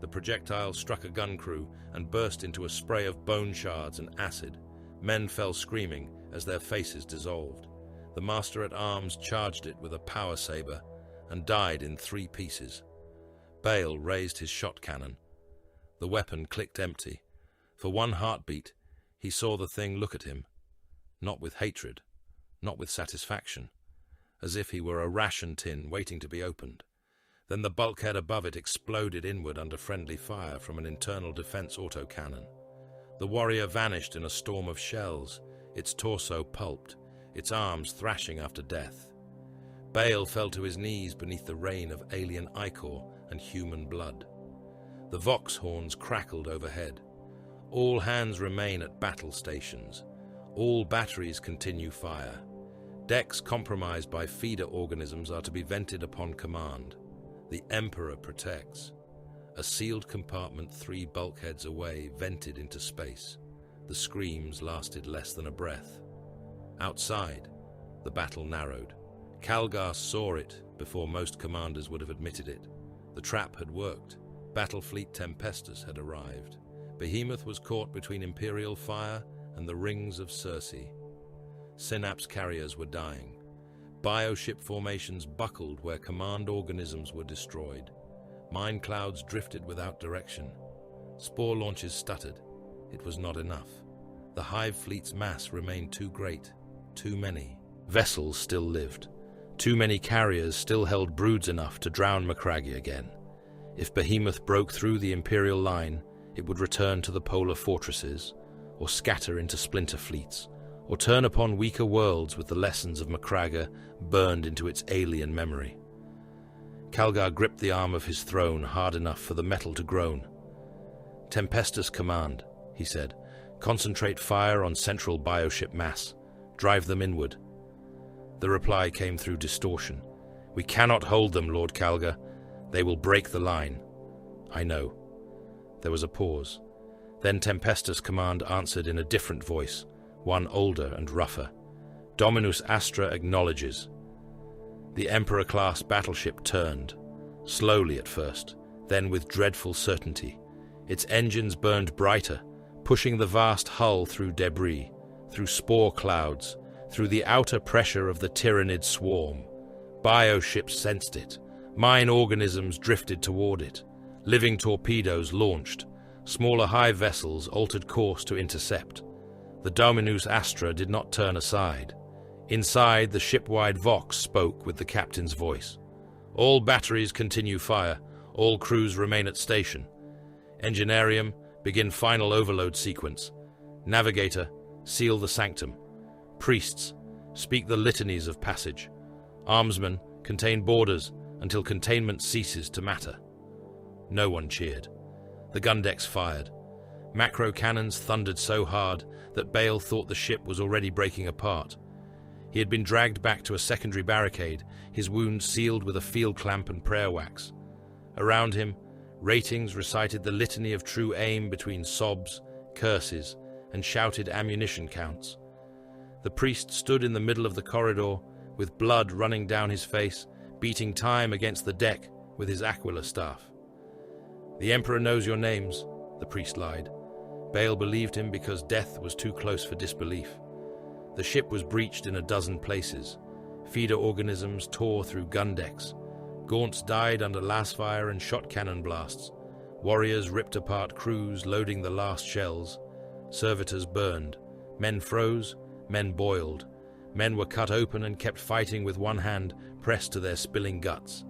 The projectile struck a gun crew and burst into a spray of bone shards and acid. Men fell screaming as their faces dissolved. The master-at-arms charged it with a power saber and died in 3 pieces. Bale raised his shot cannon. The weapon clicked empty. For one heartbeat, he saw the thing look at him, not with hatred, not with satisfaction, as if he were a ration tin waiting to be opened. Then the bulkhead above it exploded inward under friendly fire from an internal defense autocannon. The warrior vanished in a storm of shells, its torso pulped, its arms thrashing after death. Bale fell to his knees beneath the rain of alien ichor and human blood. The vox horns crackled overhead. All hands remain at battle stations. All batteries continue fire. Decks compromised by feeder organisms are to be vented upon command. The Emperor protects. A sealed compartment 3 bulkheads away vented into space. The screams lasted less than a breath. Outside, the battle narrowed. Calgar saw it before most commanders would have admitted it. The trap had worked. Battlefleet Tempestus had arrived. Behemoth was caught between Imperial fire and the rings of Circe. Synapse carriers were dying. Bioship formations buckled where command organisms were destroyed. Mine clouds drifted without direction. Spore launches stuttered. It was not enough. The Hive fleet's mass remained too great. Too many. Vessels still lived. Too many carriers still held broods enough to drown Macragge again. If Behemoth broke through the Imperial line, it would return to the polar fortresses, or scatter into splinter fleets, or turn upon weaker worlds with the lessons of Macragge burned into its alien memory. Calgar gripped the arm of his throne hard enough for the metal to groan. "Tempestus command," he said. "Concentrate fire on central bioship mass. Drive them inward." The reply came through distortion. "We cannot hold them, Lord Calgar. They will break the line." "I know." There was a pause. Then Tempestus' command answered in a different voice, one older and rougher. "Dominus Astra acknowledges." The Emperor-class battleship turned, slowly at first, then with dreadful certainty. Its engines burned brighter, pushing the vast hull through debris, through spore clouds, through the outer pressure of the Tyrannid swarm. Bioships sensed it. Mine organisms drifted toward it. Living torpedoes launched. Smaller Hive vessels altered course to intercept. The Dominus Astra did not turn aside. Inside, the shipwide Vox spoke with the captain's voice. "All batteries continue fire. All crews remain at station. Engineerium, begin final overload sequence. Navigator, seal the sanctum. Priests, speak the litanies of passage. Armsmen, contain borders until containment ceases to matter." No one cheered. The gun decks fired. Macro cannons thundered so hard that Bale thought the ship was already breaking apart. He had been dragged back to a secondary barricade, his wounds sealed with a field clamp and prayer wax. Around him, ratings recited the litany of true aim between sobs, curses, and shouted ammunition counts. The priest stood in the middle of the corridor, with blood running down his face, beating time against the deck with his aquila staff. "The Emperor knows your names," the priest lied. Bale believed him because death was too close for disbelief. The ship was breached in a dozen places. Feeder organisms tore through gun decks. Gaunts died under lasfire and shot cannon blasts. Warriors ripped apart crews loading the last shells. Servitors burned. Men froze, men boiled. Men were cut open and kept fighting with one hand pressed to their spilling guts.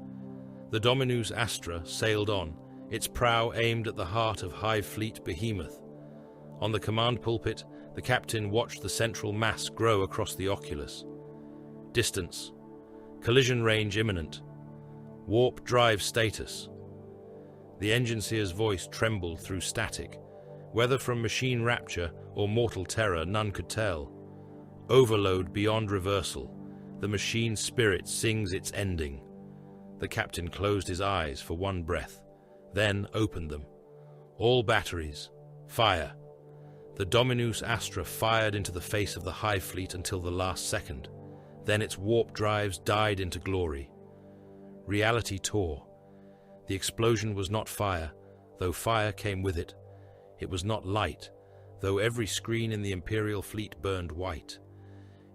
The Dominus Astra sailed on, its prow aimed at the heart of Hive fleet Behemoth. On the command pulpit, the captain watched the central mass grow across the oculus. Distance. Collision range imminent. Warp drive status. The engineer's voice trembled through static. Whether from machine rapture or mortal terror, none could tell. Overload beyond reversal. The machine spirit sings its ending. The captain closed his eyes for one breath, then opened them. All batteries. Fire. The Dominus Astra fired into the face of the Hive fleet until the last second. Then its warp drives died into glory. Reality tore. The explosion was not fire, though fire came with it. It was not light, though every screen in the Imperial fleet burned white.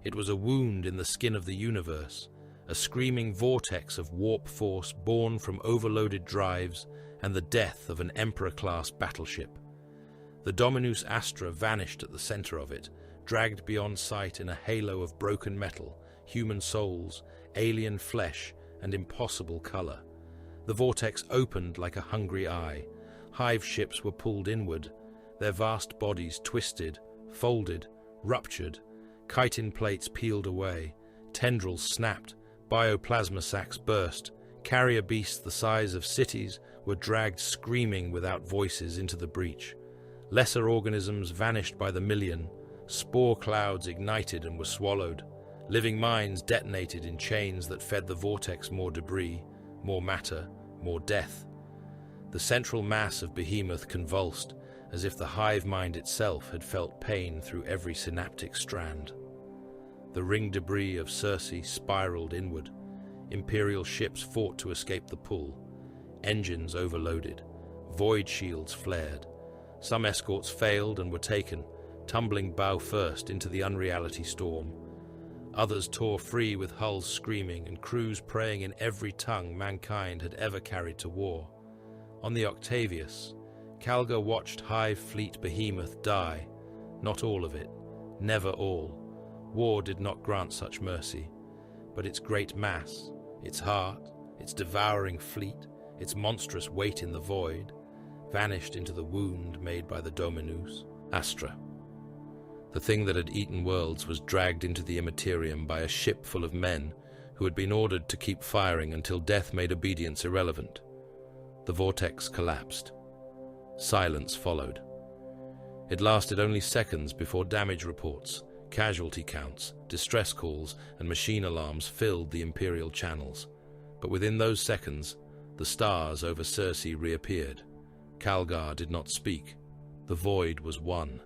It was a wound in the skin of the universe, a screaming vortex of warp force born from overloaded drives and the death of an Emperor-class battleship. The Dominus Astra vanished at the center of it, dragged beyond sight in a halo of broken metal, human souls, alien flesh, and impossible color. The vortex opened like a hungry eye. Hive ships were pulled inward, their vast bodies twisted, folded, ruptured, chitin plates peeled away, tendrils snapped, bioplasma sacs burst, carrier beasts the size of cities were dragged screaming without voices into the breach. Lesser organisms vanished by the million, spore clouds ignited and were swallowed, living mines detonated in chains that fed the vortex more debris, more matter, more death. The central mass of Behemoth convulsed, as if the hive mind itself had felt pain through every synaptic strand. The ring debris of Circe spiraled inward. Imperial ships fought to escape the pull. Engines overloaded. Void shields flared. Some escorts failed and were taken, tumbling bow first into the unreality storm. Others tore free with hulls screaming and crews praying in every tongue mankind had ever carried to war. On the Octavius, Calgar watched Hive fleet Behemoth die. Not all of it, never all. War did not grant such mercy, but its great mass, its heart, its devouring fleet, its monstrous weight in the void, vanished into the wound made by the Dominus Astra. The thing that had eaten worlds was dragged into the immaterium by a ship full of men who had been ordered to keep firing until death made obedience irrelevant. The vortex collapsed. Silence followed. It lasted only seconds before damage reports, casualty counts, distress calls, and machine alarms filled the Imperial channels. But within those seconds, the stars over Circe reappeared. Calgar did not speak. The void was won.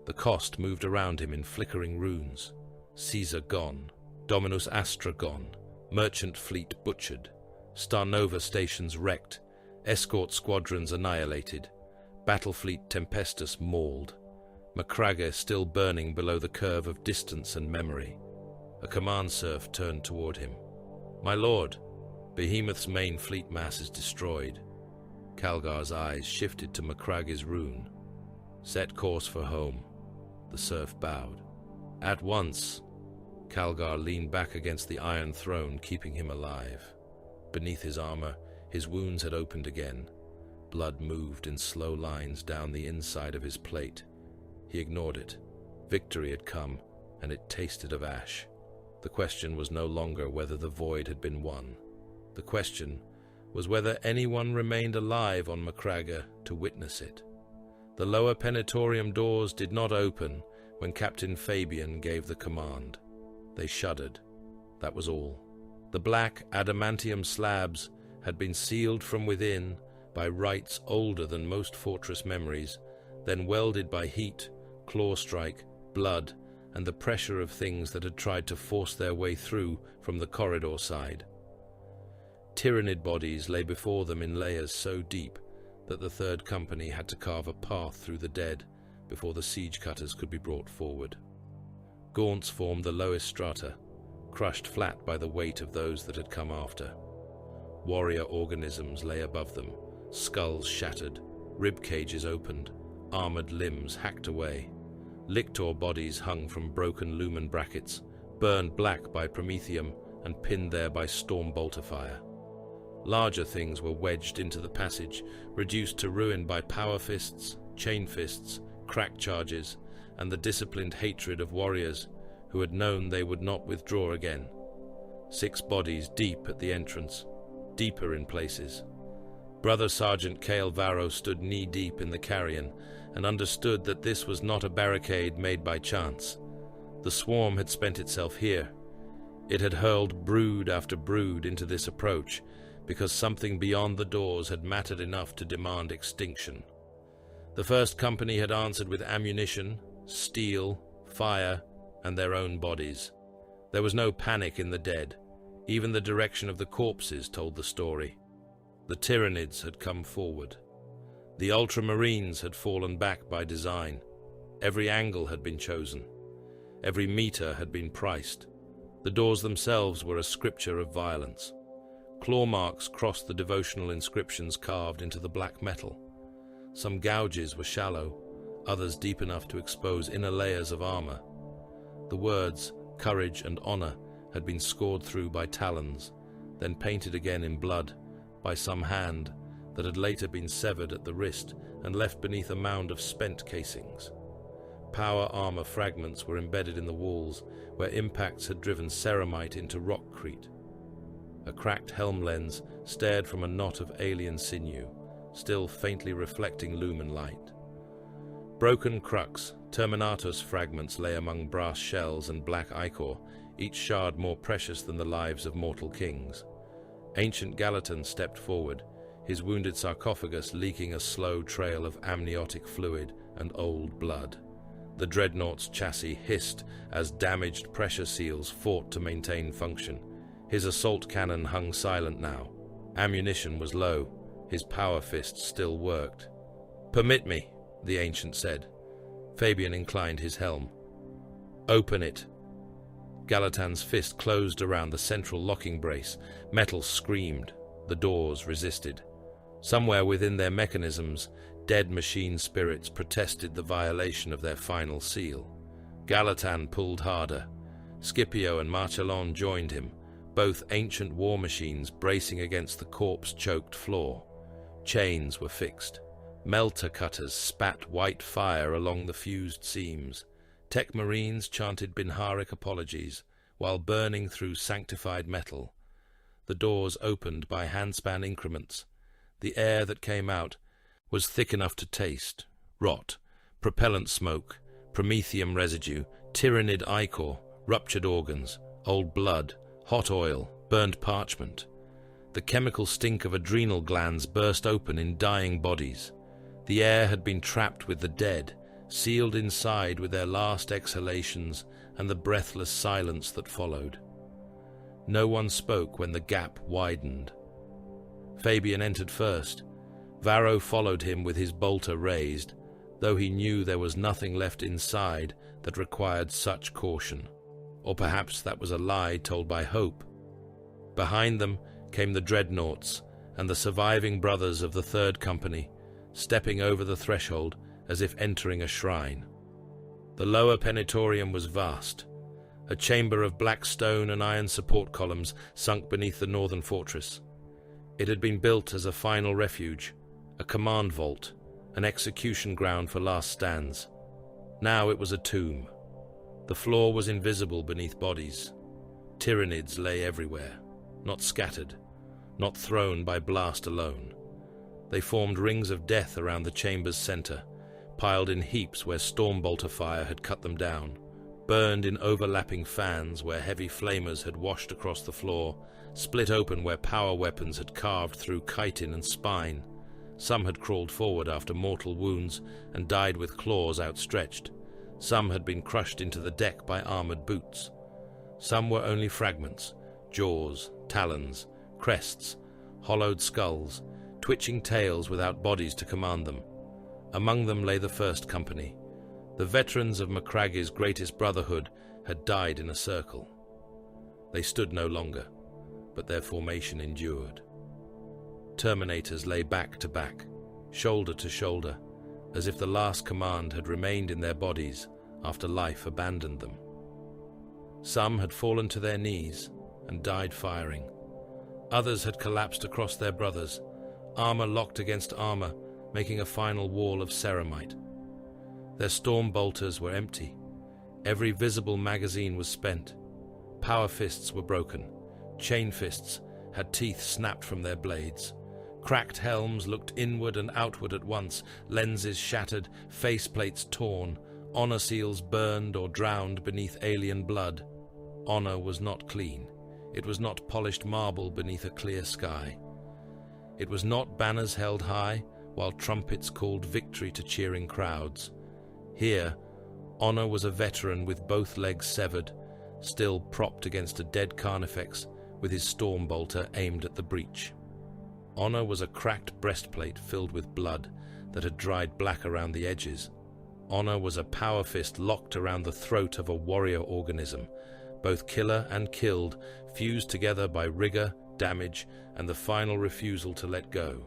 The cost moved around him in flickering runes. Caesar gone. Dominus Astra gone. Merchant fleet butchered. Star Nova stations wrecked. Escort squadrons annihilated. Battle fleet Tempestus mauled. Macragge still burning below the curve of distance and memory. A command serf turned toward him. "My lord, Behemoth's main fleet mass is destroyed." Calgar's eyes shifted to Macragge's rune. "Set course for home." The serf bowed. "At once." Calgar leaned back against the iron throne, keeping him alive. Beneath his armor, his wounds had opened again. Blood moved in slow lines down the inside of his plate. He ignored it. Victory had come, and it tasted of ash. The question was no longer whether the void had been won. The question was whether anyone remained alive on Macragge to witness it. The lower penetorium doors did not open when Captain Fabian gave the command. They shuddered. That was all. The black adamantium slabs had been sealed from within by rites older than most fortress memories, then welded by heat, claw strike, blood, and the pressure of things that had tried to force their way through from the corridor side. Tyrannid bodies lay before them in layers so deep that the Third Company had to carve a path through the dead before the siege cutters could be brought forward. Gaunts formed the lowest strata, crushed flat by the weight of those that had come after. Warrior organisms lay above them, skulls shattered, rib cages opened, armored limbs hacked away. Lictor bodies hung from broken lumen brackets, burned black by promethium and pinned there by storm bolter fire. Larger things were wedged into the passage, reduced to ruin by power fists, chain fists, crack charges, and the disciplined hatred of warriors who had known they would not withdraw again. 6 bodies deep at the entrance, deeper in places. Brother Sergeant Cale Varro stood knee-deep in the carrion and understood that this was not a barricade made by chance. The swarm had spent itself here. It had hurled brood after brood into this approach because something beyond the doors had mattered enough to demand extinction. The First Company had answered with ammunition, steel, fire, and their own bodies. There was no panic in the dead. Even the direction of the corpses told the story. The Tyrannids had come forward. The Ultramarines had fallen back by design. Every angle had been chosen. Every meter had been priced. The doors themselves were a scripture of violence. Claw marks crossed the devotional inscriptions carved into the black metal. Some gouges were shallow, others deep enough to expose inner layers of armor. The words, courage and honor, had been scored through by talons, then painted again in blood by some hand that had later been severed at the wrist and left beneath a mound of spent casings. Power armor fragments were embedded in the walls where impacts had driven ceramite into rockcrete. A cracked helm lens stared from a knot of alien sinew, still faintly reflecting lumen light. Broken crux, terminatus fragments lay among brass shells and black ichor, each shard more precious than the lives of mortal kings. Ancient Gallatin stepped forward, his wounded sarcophagus leaking a slow trail of amniotic fluid and old blood. The dreadnought's chassis hissed as damaged pressure seals fought to maintain function. His assault cannon hung silent now. Ammunition was low. His power fists still worked. "Permit me," the ancient said. Fabian inclined his helm. "Open it." Gallatin's fist closed around the central locking brace. Metal screamed. The doors resisted. Somewhere within their mechanisms, dead machine spirits protested the violation of their final seal. Gallatin pulled harder. Scipio and Marcellon joined him, both ancient war machines bracing against the corpse-choked floor. Chains were fixed. Melter cutters spat white fire along the fused seams. Tech Marines chanted Binharic apologies while burning through sanctified metal. The doors opened by handspan increments. The air that came out was thick enough to taste. Rot, propellant smoke, promethium residue, tyrannid ichor, ruptured organs, old blood, hot oil, burned parchment. The chemical stink of adrenal glands burst open in dying bodies. The air had been trapped with the dead, sealed inside with their last exhalations and the breathless silence that followed. No one spoke when the gap widened. Fabian entered first. Varro followed him with his bolter raised, though he knew there was nothing left inside that required such caution. Or perhaps that was a lie told by hope. Behind them came the dreadnoughts and the surviving brothers of the Third Company, stepping over the threshold as if entering a shrine. The lower penetorium was vast, a chamber of black stone and iron support columns sunk beneath the northern fortress. It had been built as a final refuge, a command vault, an execution ground for last stands. Now it was a tomb. The floor was invisible beneath bodies. Tyranids lay everywhere, not scattered, not thrown by blast alone. They formed rings of death around the chamber's center, piled in heaps where stormbolter fire had cut them down, burned in overlapping fans where heavy flamers had washed across the floor, split open where power weapons had carved through chitin and spine. Some had crawled forward after mortal wounds and died with claws outstretched. Some had been crushed into the deck by armored boots. Some were only fragments, jaws, talons, crests, hollowed skulls, twitching tails without bodies to command them. Among them lay the First Company. The veterans of Macrage's greatest brotherhood had died in a circle. They stood no longer, but their formation endured. Terminators lay back to back, shoulder to shoulder, as if the last command had remained in their bodies after life abandoned them. Some had fallen to their knees and died firing. Others had collapsed across their brothers, armor locked against armor, making a final wall of ceramite. Their storm bolters were empty. Every visible magazine was spent. Power fists were broken. Chain fists had teeth snapped from their blades. Cracked helms looked inward and outward at once, lenses shattered, faceplates torn, honor seals burned or drowned beneath alien blood. Honor was not clean. It was not polished marble beneath a clear sky. It was not banners held high, while trumpets called victory to cheering crowds. Here, Honor was a veteran with both legs severed, still propped against a dead Carnifex with his storm bolter aimed at the breach. Honor was a cracked breastplate filled with blood that had dried black around the edges. Honor was a power fist locked around the throat of a warrior organism, both killer and killed, fused together by rigor, damage, and the final refusal to let go.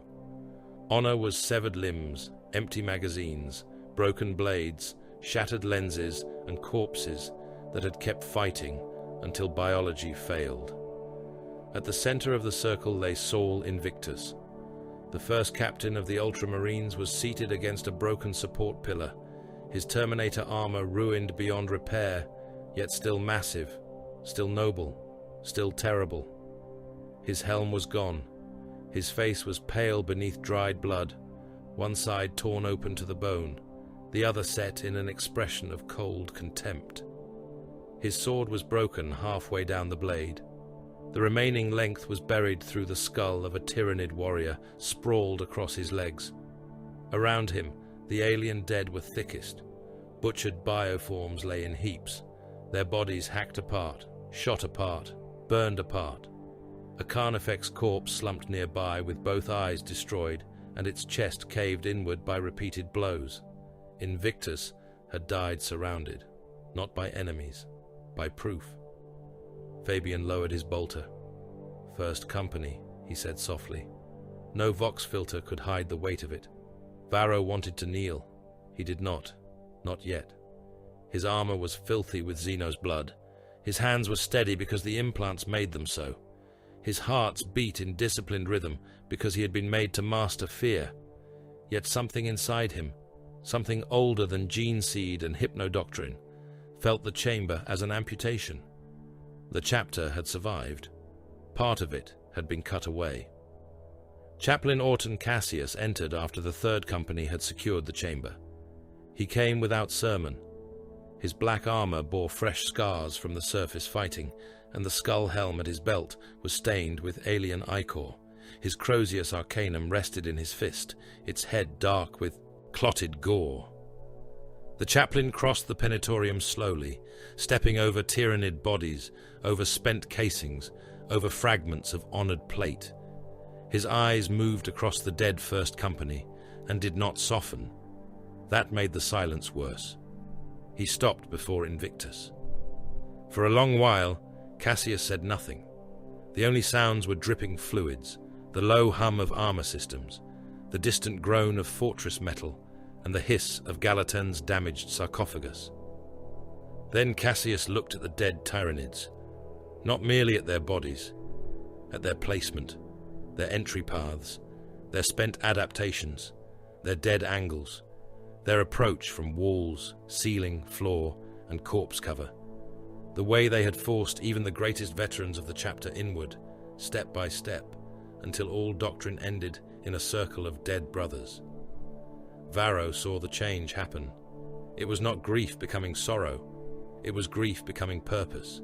Honor was severed limbs, empty magazines, broken blades, shattered lenses, and corpses that had kept fighting until biology failed. At the center of the circle lay Saul Invictus. The first captain of the Ultramarines was seated against a broken support pillar, his Terminator armor ruined beyond repair, yet still massive, still noble, still terrible. His helm was gone. His face was pale beneath dried blood, one side torn open to the bone, the other set in an expression of cold contempt. His sword was broken halfway down the blade. The remaining length was buried through the skull of a Tyrannid warrior, sprawled across his legs. Around him, the alien dead were thickest. Butchered bioforms lay in heaps, their bodies hacked apart, shot apart, burned apart. A Carnifex corpse slumped nearby with both eyes destroyed and its chest caved inward by repeated blows. Invictus had died surrounded, not by enemies, by proof. Fabian lowered his bolter. First Company, he said softly. No vox filter could hide the weight of it. Varro wanted to kneel. He did not yet. His armor was filthy with Xeno's blood. His hands were steady because the implants made them so. His hearts beat in disciplined rhythm because he had been made to master fear. Yet something inside him, something older than gene seed and hypnodoctrine, felt the chamber as an amputation. The chapter had survived. Part of it had been cut away. Chaplain Orton Cassius entered after the Third Company had secured the chamber. He came without sermon. His black armor bore fresh scars from the surface fighting, and the skull helm at his belt was stained with alien ichor. His Crozius Arcanum rested in his fist, its head dark with clotted gore. The chaplain crossed the penetorium slowly, stepping over tyrannid bodies, over spent casings, over fragments of honored plate. His eyes moved across the dead First Company and did not soften. That made the silence worse. He stopped before Invictus. For a long while, Cassius said nothing. The only sounds were dripping fluids, the low hum of armor systems, the distant groan of fortress metal, and the hiss of Galaten's damaged sarcophagus. Then Cassius looked at the dead Tyrannids, not merely at their bodies, at their placement, their entry paths, their spent adaptations, their dead angles, their approach from walls, ceiling, floor, and corpse cover, the way they had forced even the greatest veterans of the chapter inward, step by step, until all doctrine ended in a circle of dead brothers. Varro saw the change happen. It was not grief becoming sorrow. It was grief becoming purpose.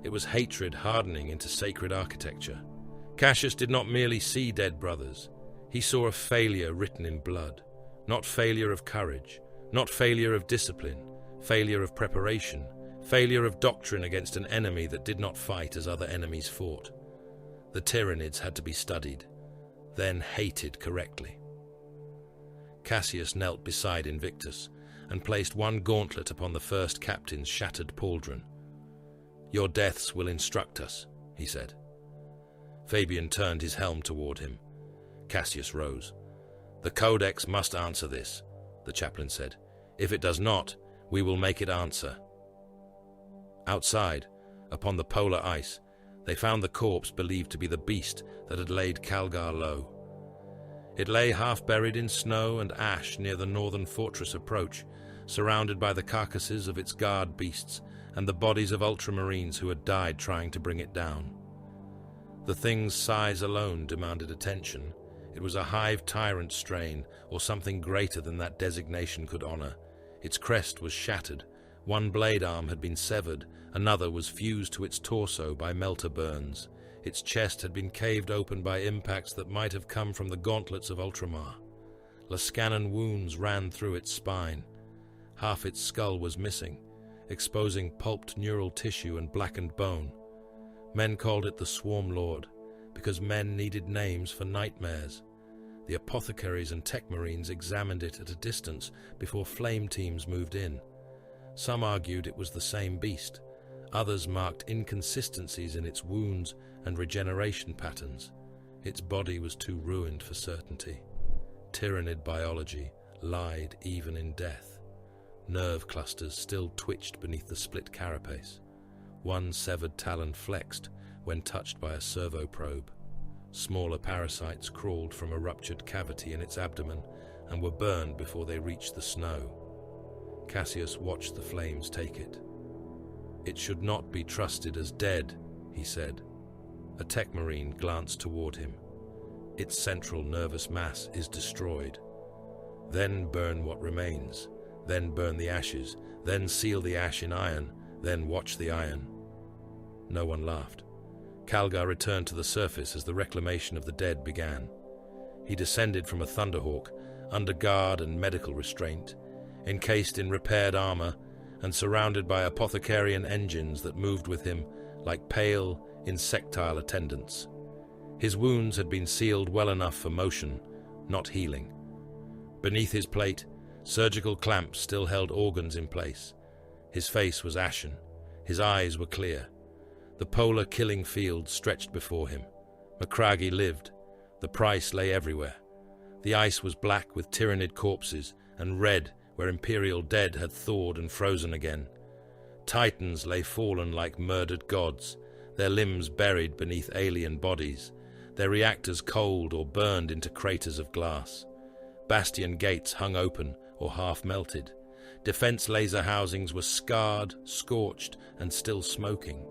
It was hatred hardening into sacred architecture. Cassius did not merely see dead brothers. He saw a failure written in blood. Not failure of courage, not failure of discipline, failure of preparation, failure of doctrine against an enemy that did not fight as other enemies fought. The Tyrannids had to be studied, then hated correctly. Cassius knelt beside Invictus and placed one gauntlet upon the first captain's shattered pauldron. "Your deaths will instruct us," he said. Fabian turned his helm toward him. Cassius rose. "The Codex must answer this," the chaplain said. "If it does not, we will make it answer." Outside, upon the polar ice, they found the corpse believed to be the beast that had laid Calgar low. It lay half-buried in snow and ash near the northern fortress approach, surrounded by the carcasses of its guard beasts and the bodies of Ultramarines who had died trying to bring it down. The thing's size alone demanded attention. It was a Hive tyrant strain, or something greater than that designation could honor. Its crest was shattered. One blade arm had been severed, another was fused to its torso by melter burns. Its chest had been caved open by impacts that might have come from the gauntlets of Ultramar. Lascanon wounds ran through its spine. Half its skull was missing, exposing pulped neural tissue and blackened bone. Men called it the Swarm Lord, because men needed names for nightmares. The apothecaries and tech marines examined it at a distance before flame teams moved in. Some argued it was the same beast. Others marked inconsistencies in its wounds and regeneration patterns. Its body was too ruined for certainty. Tyrannid biology lied even in death. Nerve clusters still twitched beneath the split carapace. One severed talon flexed when touched by a servo probe. Smaller parasites crawled from a ruptured cavity in its abdomen and were burned before they reached the snow. Cassius watched the flames take it. "It should not be trusted as dead," he said. A tech marine glanced toward him. "Its central nervous mass is destroyed. Then burn what remains, then burn the ashes, then seal the ash in iron, then watch the iron." No one laughed. Calgar returned to the surface as the reclamation of the dead began. He descended from a Thunderhawk, under guard and medical restraint, encased in repaired armor, and surrounded by apothecarian engines that moved with him like pale, insectile attendants. His wounds had been sealed well enough for motion, not healing. Beneath his plate, surgical clamps still held organs in place. His face was ashen. His eyes were clear. The polar killing field stretched before him. Macragge lived. The price lay everywhere. The ice was black with tyrannid corpses, and red where imperial dead had thawed and frozen again. Titans lay fallen like murdered gods, their limbs buried beneath alien bodies, their reactors cold or burned into craters of glass. Bastion gates hung open or half melted. Defense laser housings were scarred, scorched, and still smoking.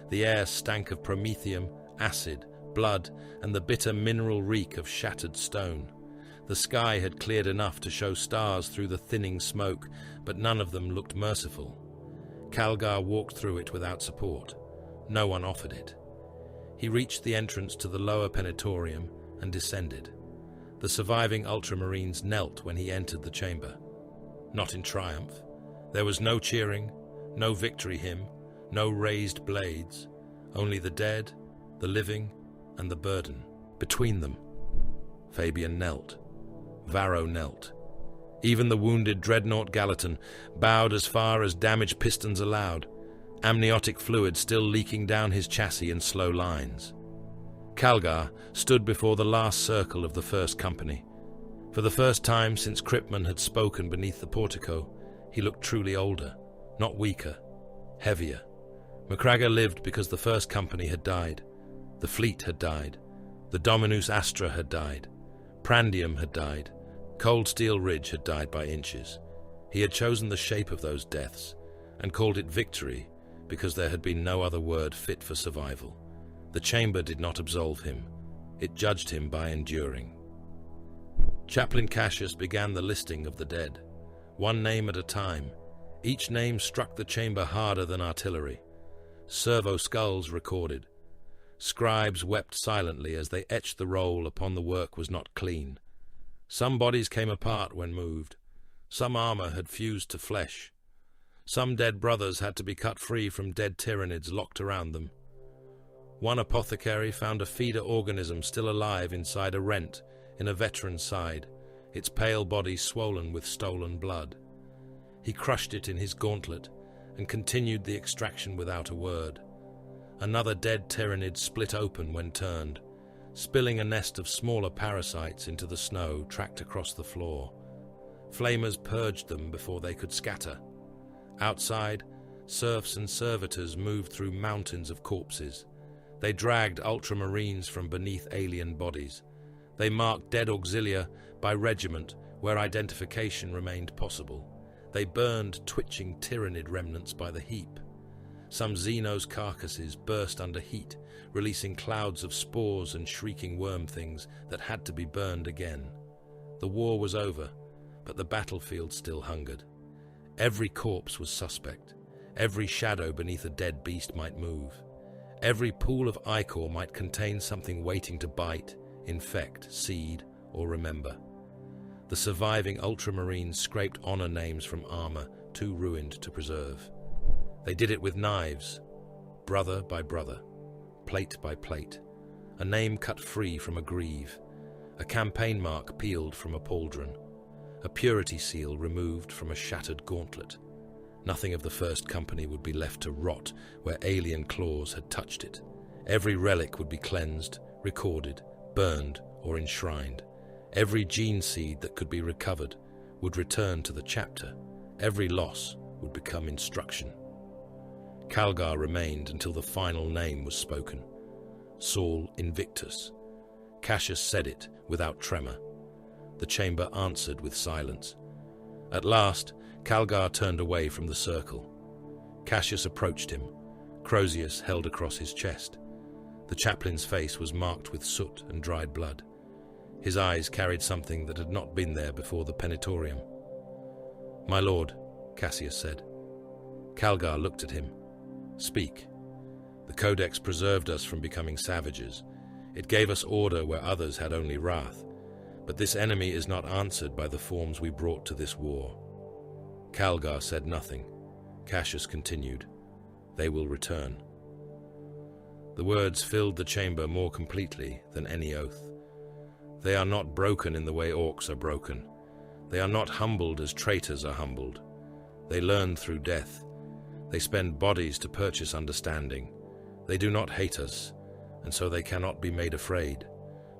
The air stank of promethium, acid, blood, and the bitter mineral reek of shattered stone. The sky had cleared enough to show stars through the thinning smoke, but none of them looked merciful. Calgar walked through it without support. No one offered it. He reached the entrance to the lower penetorium and descended. The surviving Ultramarines knelt when he entered the chamber. Not in triumph. There was no cheering, no victory hymn, no raised blades, only the dead, the living, and the burden. Between them, Fabian knelt. Varro knelt. Even the wounded dreadnought Gallatin bowed as far as damaged pistons allowed, amniotic fluid still leaking down his chassis in slow lines. Calgar stood before the last circle of the first company. For the first time since Kripman had spoken beneath the portico, he looked truly older, not weaker, heavier. MacGregor lived because the first company had died. The fleet had died. The Dominus Astra had died. Prandium had died. Cold Steel Ridge had died by inches. He had chosen the shape of those deaths and called it victory because there had been no other word fit for survival. The chamber did not absolve him. It judged him by enduring. Chaplain Cassius began the listing of the dead, one name at a time. Each name struck the chamber harder than artillery. Servo skulls recorded. Scribes wept silently as they etched the roll upon the work was not clean. Some bodies came apart when moved. Some armor had fused to flesh. Some dead brothers had to be cut free from dead Tyranids locked around them. One apothecary found a feeder organism still alive inside a rent in a veteran's side, its pale body swollen with stolen blood. He crushed it in his gauntlet and continued the extraction without a word. Another dead Tyranid split open when turned, spilling a nest of smaller parasites into the snow tracked across the floor. Flamers purged them before they could scatter. Outside, serfs and servitors moved through mountains of corpses. They dragged Ultramarines from beneath alien bodies. They marked dead auxilia by regiment where identification remained possible. They burned twitching Tyranid remnants by the heap. Some Xenos carcasses burst under heat, releasing clouds of spores and shrieking worm things that had to be burned again. The war was over, but the battlefield still hungered. Every corpse was suspect. Every shadow beneath a dead beast might move. Every pool of ichor might contain something waiting to bite, infect, seed, or remember. The surviving Ultramarines scraped honor names from armor too ruined to preserve. They did it with knives, brother by brother, plate by plate, a name cut free from a greave, a campaign mark peeled from a pauldron, a purity seal removed from a shattered gauntlet. Nothing of the first company would be left to rot where alien claws had touched it. Every relic would be cleansed, recorded, burned, or enshrined. Every gene seed that could be recovered would return to the chapter. Every loss would become instruction. Calgar remained until the final name was spoken. Saul Invictus. Cassius said it without tremor. The chamber answered with silence. At last, Calgar turned away from the circle. Cassius approached him. Crozius held across his chest. The chaplain's face was marked with soot and dried blood. His eyes carried something that had not been there before the penetorium. "My lord," Cassius said. Calgar looked at him. "Speak. The Codex preserved us from becoming savages. It gave us order where others had only wrath. But this enemy is not answered by the forms we brought to this war." Calgar said nothing. Cassius continued. "They will return." The words filled the chamber more completely than any oath. They are not broken in the way orcs are broken. They are not humbled as traitors are humbled. They learn through death. They spend bodies to purchase understanding. They do not hate us, and so they cannot be made afraid.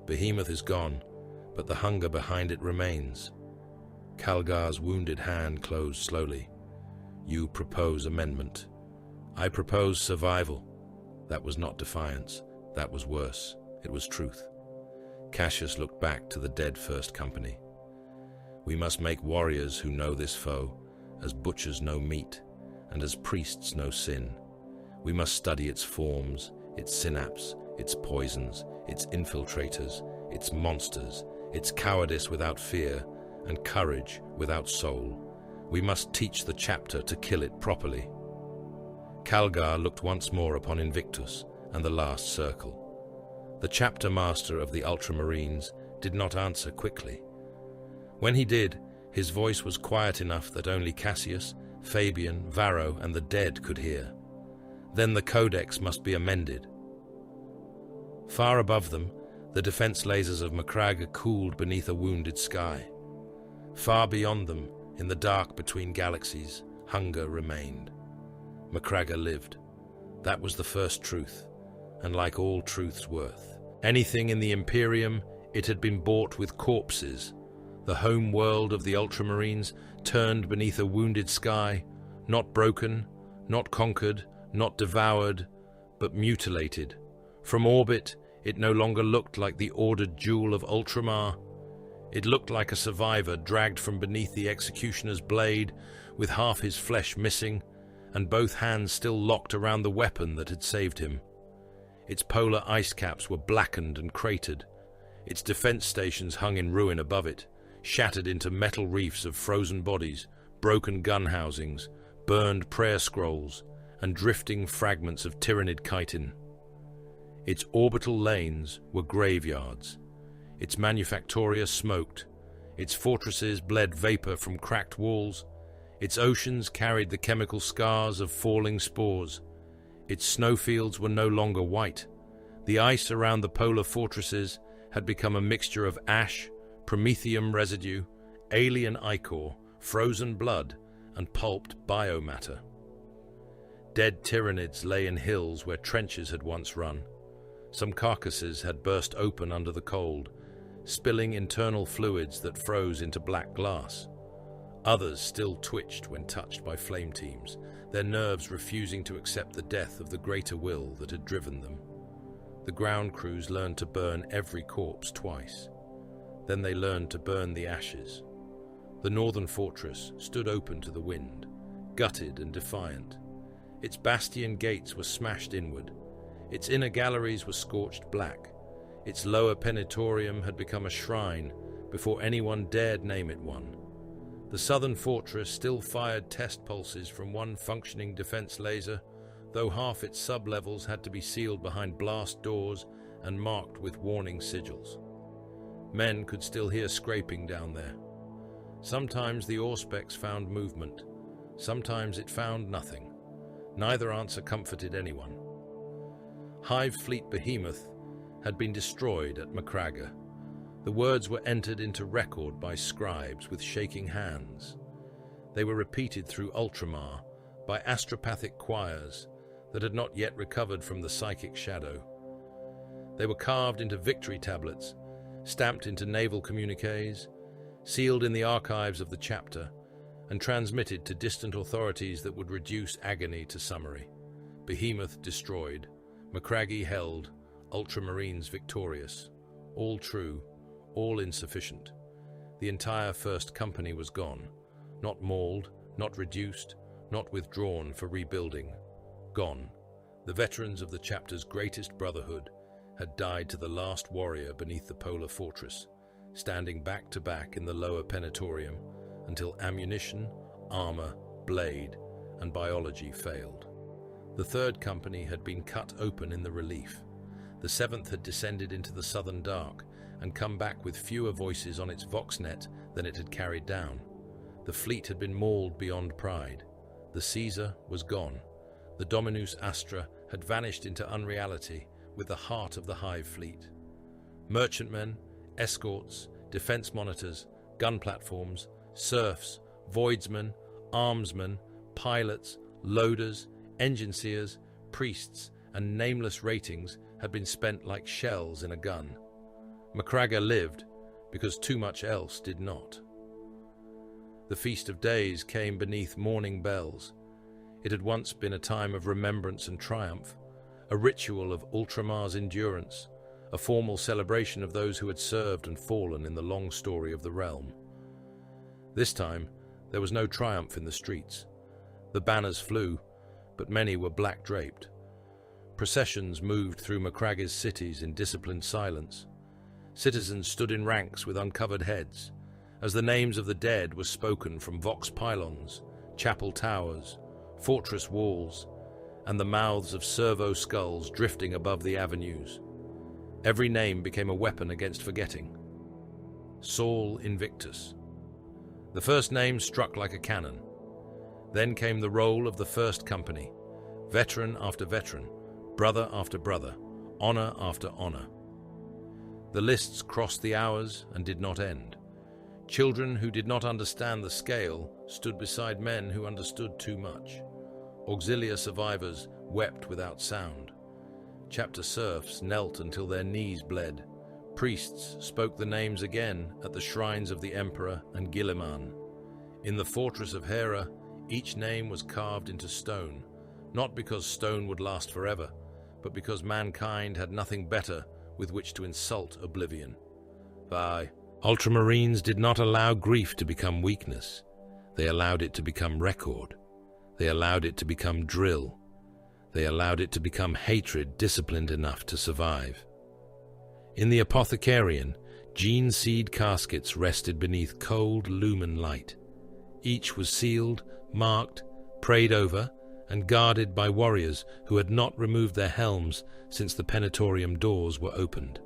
Behemoth is gone, but the hunger behind it remains. Calgar's wounded hand closed slowly. "You propose amendment. I propose survival." That was not defiance. That was worse. It was truth. Cassius looked back to the dead First Company. "We must make warriors who know this foe, as butchers know meat, and as priests know sin. We must study its forms, its synapse, its poisons, its infiltrators, its monsters, its cowardice without fear, and courage without soul. We must teach the chapter to kill it properly." Calgar looked once more upon Invictus and the last circle. The chapter master of the Ultramarines did not answer quickly. When he did, his voice was quiet enough that only Cassius, Fabian, Varro, and the dead could hear. Then the codex must be amended. Far above them, the defense lasers of Macragga cooled beneath a wounded sky. Far beyond them, in the dark between galaxies, hunger remained. Macragga lived. That was the first truth, and like all truth's worth. Anything in the Imperium, it had been bought with corpses. The home world of the Ultramarines turned beneath a wounded sky, not broken, not conquered, not devoured, but mutilated. From orbit, it no longer looked like the ordered jewel of Ultramar. It looked like a survivor dragged from beneath the executioner's blade, with half his flesh missing, and both hands still locked around the weapon that had saved him. Its polar ice caps were blackened and cratered. Its defense stations hung in ruin above it, shattered into metal reefs of frozen bodies, broken gun housings, burned prayer scrolls, and drifting fragments of Tyrannid chitin. Its orbital lanes were graveyards. Its manufactoria smoked. Its fortresses bled vapor from cracked walls. Its oceans carried the chemical scars of falling spores. Its snowfields were no longer white. The ice around the polar fortresses had become a mixture of ash, promethium residue, alien ichor, frozen blood, and pulped biomatter. Dead Tyrannids lay in hills where trenches had once run. Some carcasses had burst open under the cold, spilling internal fluids that froze into black glass. Others still twitched when touched by flame teams, their nerves refusing to accept the death of the greater will that had driven them. The ground crews learned to burn every corpse twice. Then they learned to burn the ashes. The northern fortress stood open to the wind, gutted and defiant. Its bastion gates were smashed inward. Its inner galleries were scorched black. Its lower penetorium had become a shrine before anyone dared name it one. The southern fortress still fired test pulses from one functioning defense laser, though half its sub-levels had to be sealed behind blast doors and marked with warning sigils. Men could still hear scraping down there. Sometimes the Auspex found movement. Sometimes it found nothing. Neither answer comforted anyone. Hive fleet Behemoth had been destroyed at Macragga. The words were entered into record by scribes with shaking hands. They were repeated through Ultramar by astropathic choirs that had not yet recovered from the psychic shadow. They were carved into victory tablets, stamped into naval communiques, sealed in the archives of the chapter, and transmitted to distant authorities that would reduce agony to summary. Behemoth destroyed, Macragga held, Ultramarines victorious. All true, all insufficient. The entire First Company was gone, not mauled, not reduced, not withdrawn for rebuilding. Gone. The veterans of the chapter's greatest brotherhood had died to the last warrior beneath the polar fortress, standing back to back in the lower penetorium until ammunition, armor, blade, and biology failed. The Third Company had been cut open in the relief. The Seventh had descended into the southern dark and come back with fewer voices on its voxnet than it had carried down. The fleet had been mauled beyond pride. The Caesar was gone. The Dominus Astra had vanished into unreality with the heart of the Hive fleet. Merchantmen, escorts, defense monitors, gun platforms, serfs, voidsmen, armsmen, pilots, loaders, engine seers, priests, and nameless ratings had been spent like shells in a gun. Macragga lived because too much else did not. The Feast of Days came beneath morning bells. It had once been a time of remembrance and triumph, a ritual of Ultramar's endurance, a formal celebration of those who had served and fallen in the long story of the realm. This time, there was no triumph in the streets. The banners flew, but many were black-draped. Processions moved through Macragga's cities in disciplined silence. Citizens stood in ranks with uncovered heads, as the names of the dead were spoken from vox pylons, chapel towers, fortress walls, and the mouths of servo skulls drifting above the avenues. Every name became a weapon against forgetting. Saul Invictus. The first name struck like a cannon. Then came the roll of the first company, veteran after veteran, brother after brother, honor after honor. The lists crossed the hours and did not end. Children who did not understand the scale stood beside men who understood too much. Auxilia survivors wept without sound. Chapter serfs knelt until their knees bled. Priests spoke the names again at the shrines of the Emperor and Guilliman. In the fortress of Hera, each name was carved into stone, not because stone would last forever, but because mankind had nothing better with which to insult oblivion. Ultramarines did not allow grief to become weakness. They allowed it to become record. They allowed it to become drill. They allowed it to become hatred disciplined enough to survive. In the Apothecarian, gene seed caskets rested beneath cold lumen light. Each was sealed, marked, prayed over, and guarded by warriors who had not removed their helms since the penetorium doors were opened.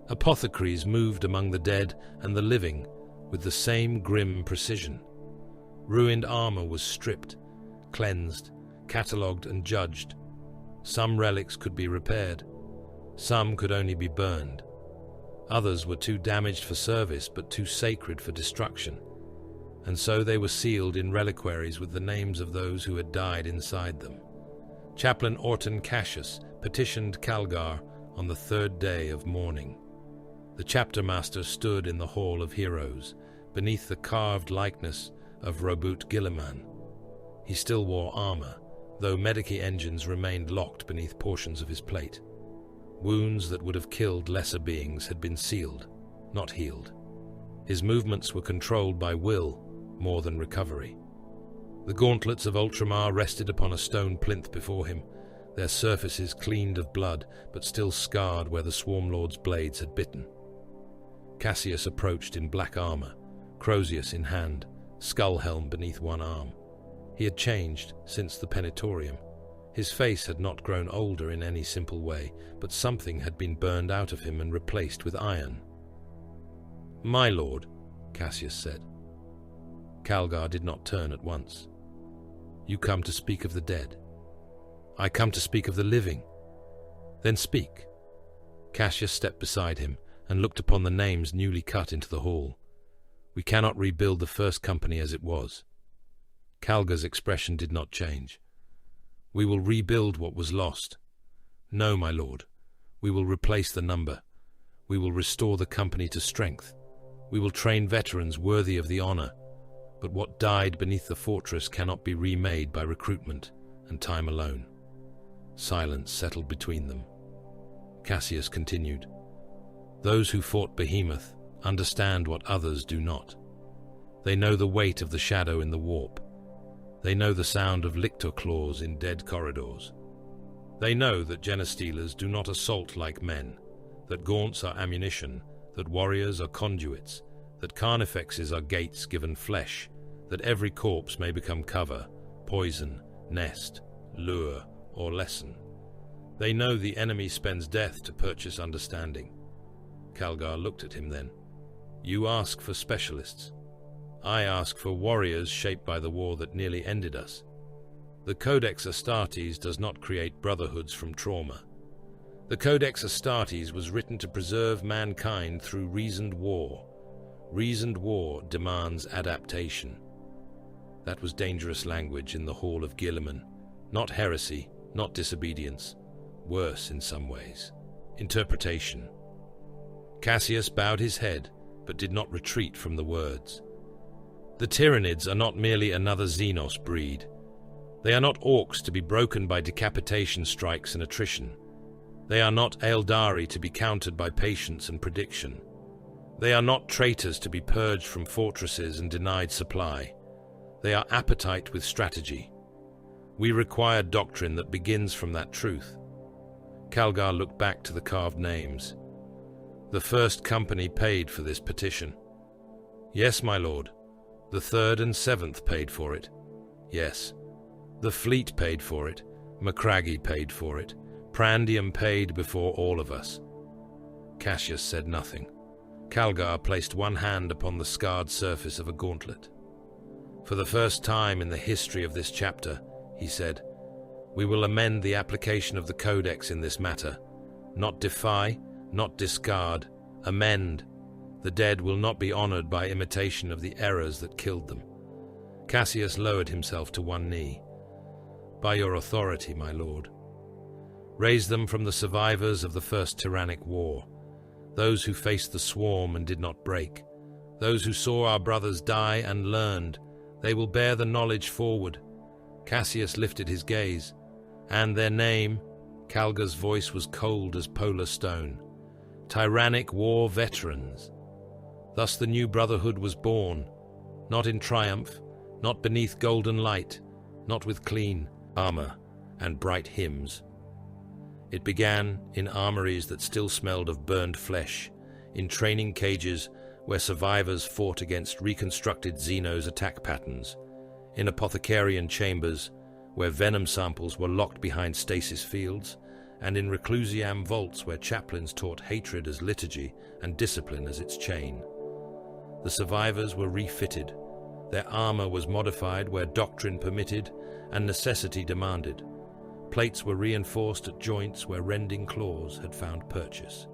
Apothecaries moved among the dead and the living with the same grim precision. Ruined armor was stripped, cleansed, catalogued, and judged. Some relics could be repaired. Some could only be burned. Others were too damaged for service but too sacred for destruction, and so they were sealed in reliquaries with the names of those who had died inside them. Chaplain Orton Cassius petitioned Calgar on the third day of mourning. The chapter master stood in the Hall of Heroes, beneath the carved likeness of Robut Guilliman. He still wore armor, though Medici engines remained locked beneath portions of his plate. Wounds that would have killed lesser beings had been sealed, not healed. His movements were controlled by will more than recovery. The gauntlets of Ultramar rested upon a stone plinth before him, their surfaces cleaned of blood, but still scarred where the Swarmlord's blades had bitten. Cassius approached in black armor, Crozius in hand, skull helm beneath one arm. He had changed since the Penetorium. His face had not grown older in any simple way, but something had been burned out of him and replaced with iron. "My lord," Cassius said. Calgar did not turn at once. "You come to speak of the dead." "I come to speak of the living." "Then speak." Cassius stepped beside him and looked upon the names newly cut into the hall. "We cannot rebuild the first company as it was." Calgar's expression did not change. "We will rebuild what was lost." "No, my lord. We will replace the number. We will restore the company to strength. We will train veterans worthy of the honor. But what died beneath the fortress cannot be remade by recruitment and time alone." Silence settled between them. Cassius continued, "Those who fought Behemoth understand what others do not. They know the weight of the shadow in the warp. They know the sound of lictor claws in dead corridors. They know that Genestealers do not assault like men, that gaunts are ammunition, that warriors are conduits, that carnifexes are gates given flesh, that every corpse may become cover, poison, nest, lure, or lesson. They know the enemy spends death to purchase understanding." Calgar looked at him then. "You ask for specialists. I ask for warriors shaped by the war that nearly ended us. The Codex Astartes does not create brotherhoods from trauma. The Codex Astartes was written to preserve mankind through reasoned war. Reasoned war demands adaptation." That was dangerous language in the Hall of Guilliman. Not heresy, not disobedience. Worse in some ways. Interpretation. Cassius bowed his head, but did not retreat from the words. "The Tyrannids are not merely another Xenos breed. They are not orcs to be broken by decapitation strikes and attrition. They are not Eldari to be countered by patience and prediction. They are not traitors to be purged from fortresses and denied supply. They are appetite with strategy. We require doctrine that begins from that truth." Calgar looked back to the carved names. "The first company paid for this petition." "Yes, my lord. The third and seventh paid for it." "Yes. The fleet paid for it, Macragge paid for it, Prandium paid before all of us. Cassius said nothing. Calgar placed one hand upon the scarred surface of a gauntlet. For the first time in the history of this chapter, he said, we will amend the application of the Codex in this matter. Not defy, not discard, amend. The dead will not be honored by imitation of the errors that killed them. Cassius lowered himself to one knee. By your authority, my lord. Raise them from the survivors of the First Tyrannic War, those who faced the swarm and did not break, those who saw our brothers die and learned. They will bear the knowledge forward. Cassius lifted his gaze, and their name, Calgar's voice was cold as polar stone, Tyrannic War Veterans. Thus the new brotherhood was born, not in triumph, not beneath golden light, not with clean armor and bright hymns. It began in armories that still smelled of burned flesh, in training cages where survivors fought against reconstructed Xeno's attack patterns, in apothecarian chambers where venom samples were locked behind stasis fields, and in reclusiam vaults where chaplains taught hatred as liturgy and discipline as its chain. The survivors were refitted. Their armor was modified where doctrine permitted and necessity demanded. Plates were reinforced at joints where rending claws had found purchase.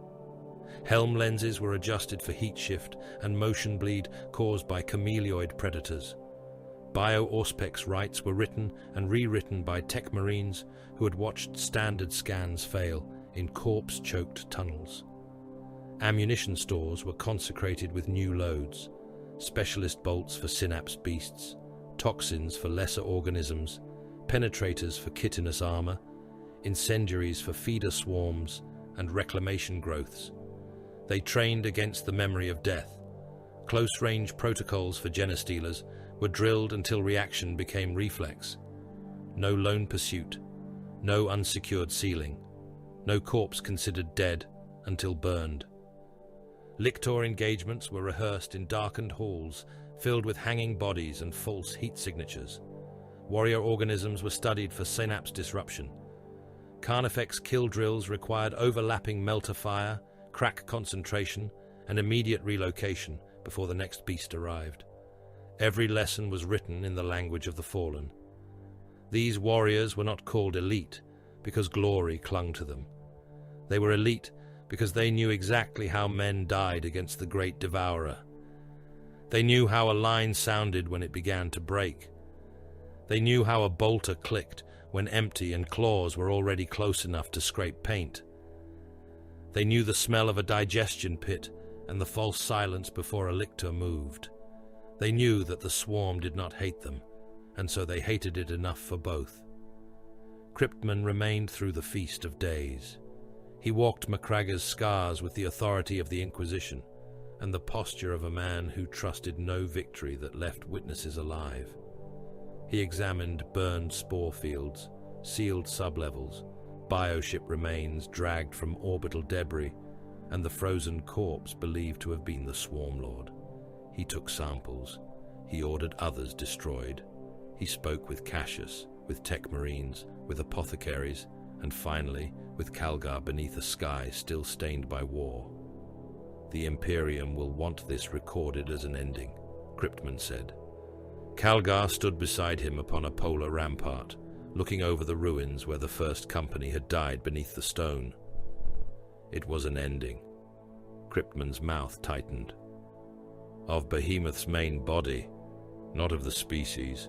Helm lenses were adjusted for heat shift and motion bleed caused by chameleoid predators. Bio-Auspex rights were written and rewritten by tech marines who had watched standard scans fail in corpse-choked tunnels. Ammunition stores were consecrated with new loads, specialist bolts for synapse beasts, toxins for lesser organisms, penetrators for chitinous armor, incendiaries for feeder swarms, and reclamation growths. They trained against the memory of death. Close-range protocols for genestealers were drilled until reaction became reflex. No lone pursuit, no unsecured ceiling, no corpse considered dead until burned. Lictor engagements were rehearsed in darkened halls filled with hanging bodies and false heat signatures. Warrior organisms were studied for synapse disruption. Carnifex kill drills required overlapping melter fire, crack concentration, and immediate relocation before the next beast arrived. Every lesson was written in the language of the fallen. These warriors were not called elite because glory clung to them. They were elite because they knew exactly how men died against the great devourer. They knew how a line sounded when it began to break. They knew how a bolter clicked when empty and claws were already close enough to scrape paint. They knew the smell of a digestion pit and the false silence before a lictor moved. They knew that the swarm did not hate them, and so they hated it enough for both. Cryptman remained through the feast of days. He walked Macragge's scars with the authority of the Inquisition and the posture of a man who trusted no victory that left witnesses alive. He examined burned spore fields, sealed sublevels, bioship remains dragged from orbital debris, and the frozen corpse believed to have been the Swarm Lord. He took samples. He ordered others destroyed. He spoke with Cassius, with tech marines, with apothecaries, and finally with Calgar beneath a sky still stained by war. The Imperium will want this recorded as an ending, Cryptman said. Calgar stood beside him upon a polar rampart, looking over the ruins where the first company had died beneath the stone. It was an ending. Cryptman's mouth tightened. Of Behemoth's main body, not of the species,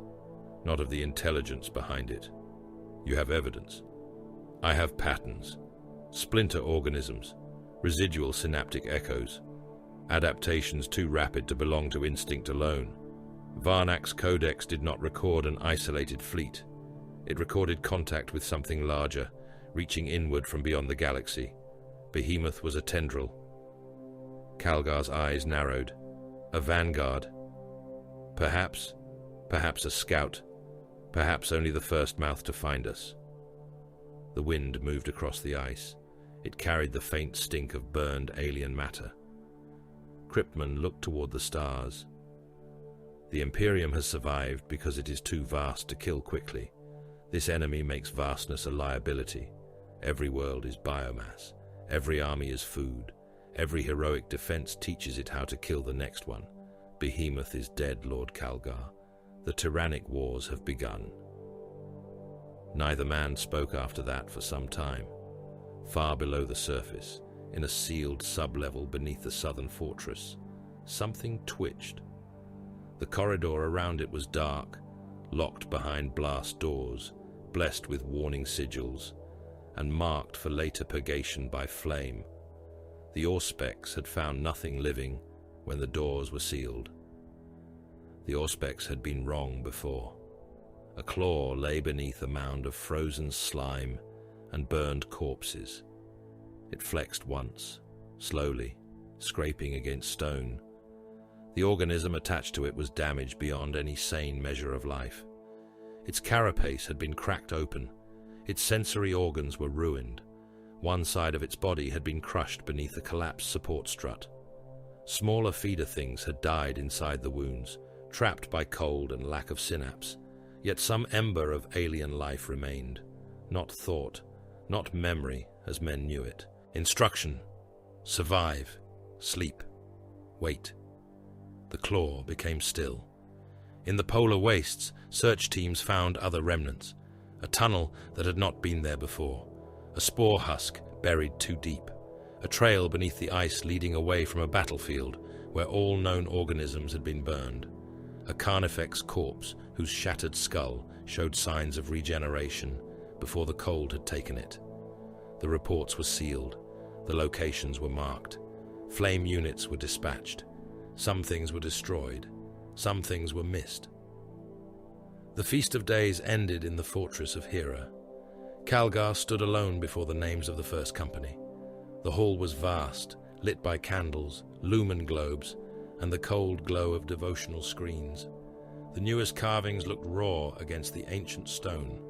not of the intelligence behind it. You have evidence. I have patterns, splinter organisms, residual synaptic echoes, adaptations too rapid to belong to instinct alone. Varnak's codex did not record an isolated fleet. It recorded contact with something larger, reaching inward from beyond the galaxy. Behemoth was a tendril. Calgar's eyes narrowed. A vanguard. Perhaps a scout. Perhaps only the first mouth to find us. The wind moved across the ice. It carried the faint stink of burned alien matter. Cryptman looked toward the stars. The Imperium has survived because it is too vast to kill quickly. This enemy makes vastness a liability. Every world is biomass. Every army is food. Every heroic defense teaches it how to kill the next one. Behemoth is dead, Lord Calgar. The Tyrannic wars have begun. Neither man spoke after that for some time. Far below the surface, in a sealed sub-level beneath the southern fortress, something twitched. The corridor around it was dark, locked behind blast doors, blessed with warning sigils, and marked for later purgation by flame. The Auspex had found nothing living when the doors were sealed. The Auspex had been wrong before. A claw lay beneath a mound of frozen slime and burned corpses. It flexed once, slowly, scraping against stone. The organism attached to it was damaged beyond any sane measure of life. Its carapace had been cracked open. Its sensory organs were ruined. One side of its body had been crushed beneath a collapsed support strut. Smaller feeder things had died inside the wounds, trapped by cold and lack of synapse. Yet some ember of alien life remained. Not thought, not memory as men knew it. Instruction: survive, sleep, wait. The claw became still. In the polar wastes, search teams found other remnants. A tunnel that had not been there before. A spore husk buried too deep. A trail beneath the ice leading away from a battlefield where all known organisms had been burned. A carnifex corpse whose shattered skull showed signs of regeneration before the cold had taken it. The reports were sealed. The locations were marked. Flame units were dispatched. Some things were destroyed. Some things were missed. The Feast of Days ended in the fortress of Hera. Calgar stood alone before the names of the first company. The hall was vast, lit by candles, lumen globes, and the cold glow of devotional screens. The newest carvings looked raw against the ancient stone.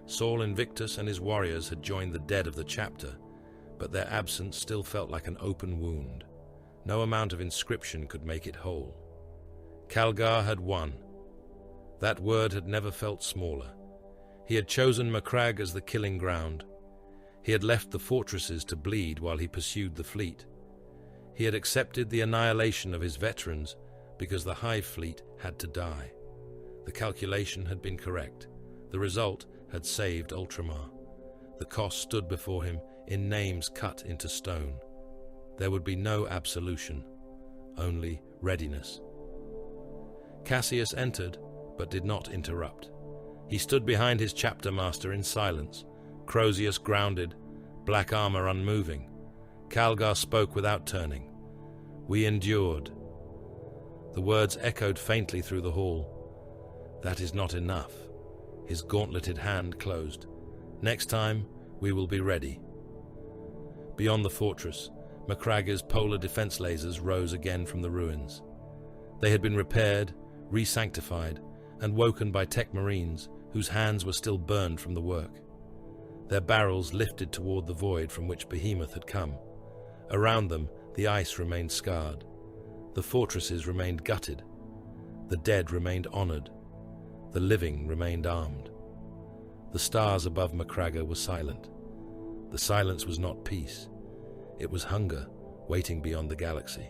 Saul Invictus and his warriors had joined the dead of the chapter, but their absence still felt like an open wound. No amount of inscription could make it whole. Calgar had won. That word had never felt smaller. He had chosen Macragge as the killing ground. He had left the fortresses to bleed while he pursued the fleet. He had accepted the annihilation of his veterans because the Hive fleet had to die. The calculation had been correct. The result had saved Ultramar. The cost stood before him in names cut into stone. There would be no absolution, only readiness. Cassius entered, but did not interrupt. He stood behind his chapter master in silence, Crozius grounded, black armor unmoving. Calgar spoke without turning. "We endured." The words echoed faintly through the hall. "That is not enough." His gauntleted hand closed. "Next time, we will be ready." Beyond the fortress, Macragge's polar defense lasers rose again from the ruins. They had been repaired, re-sanctified, and woken by tech marines whose hands were still burned from the work. Their barrels lifted toward the void from which Behemoth had come. Around them, the ice remained scarred. The fortresses remained gutted. The dead remained honored. The living remained armed. The stars above Macragge were silent. The silence was not peace. It was hunger waiting beyond the galaxy.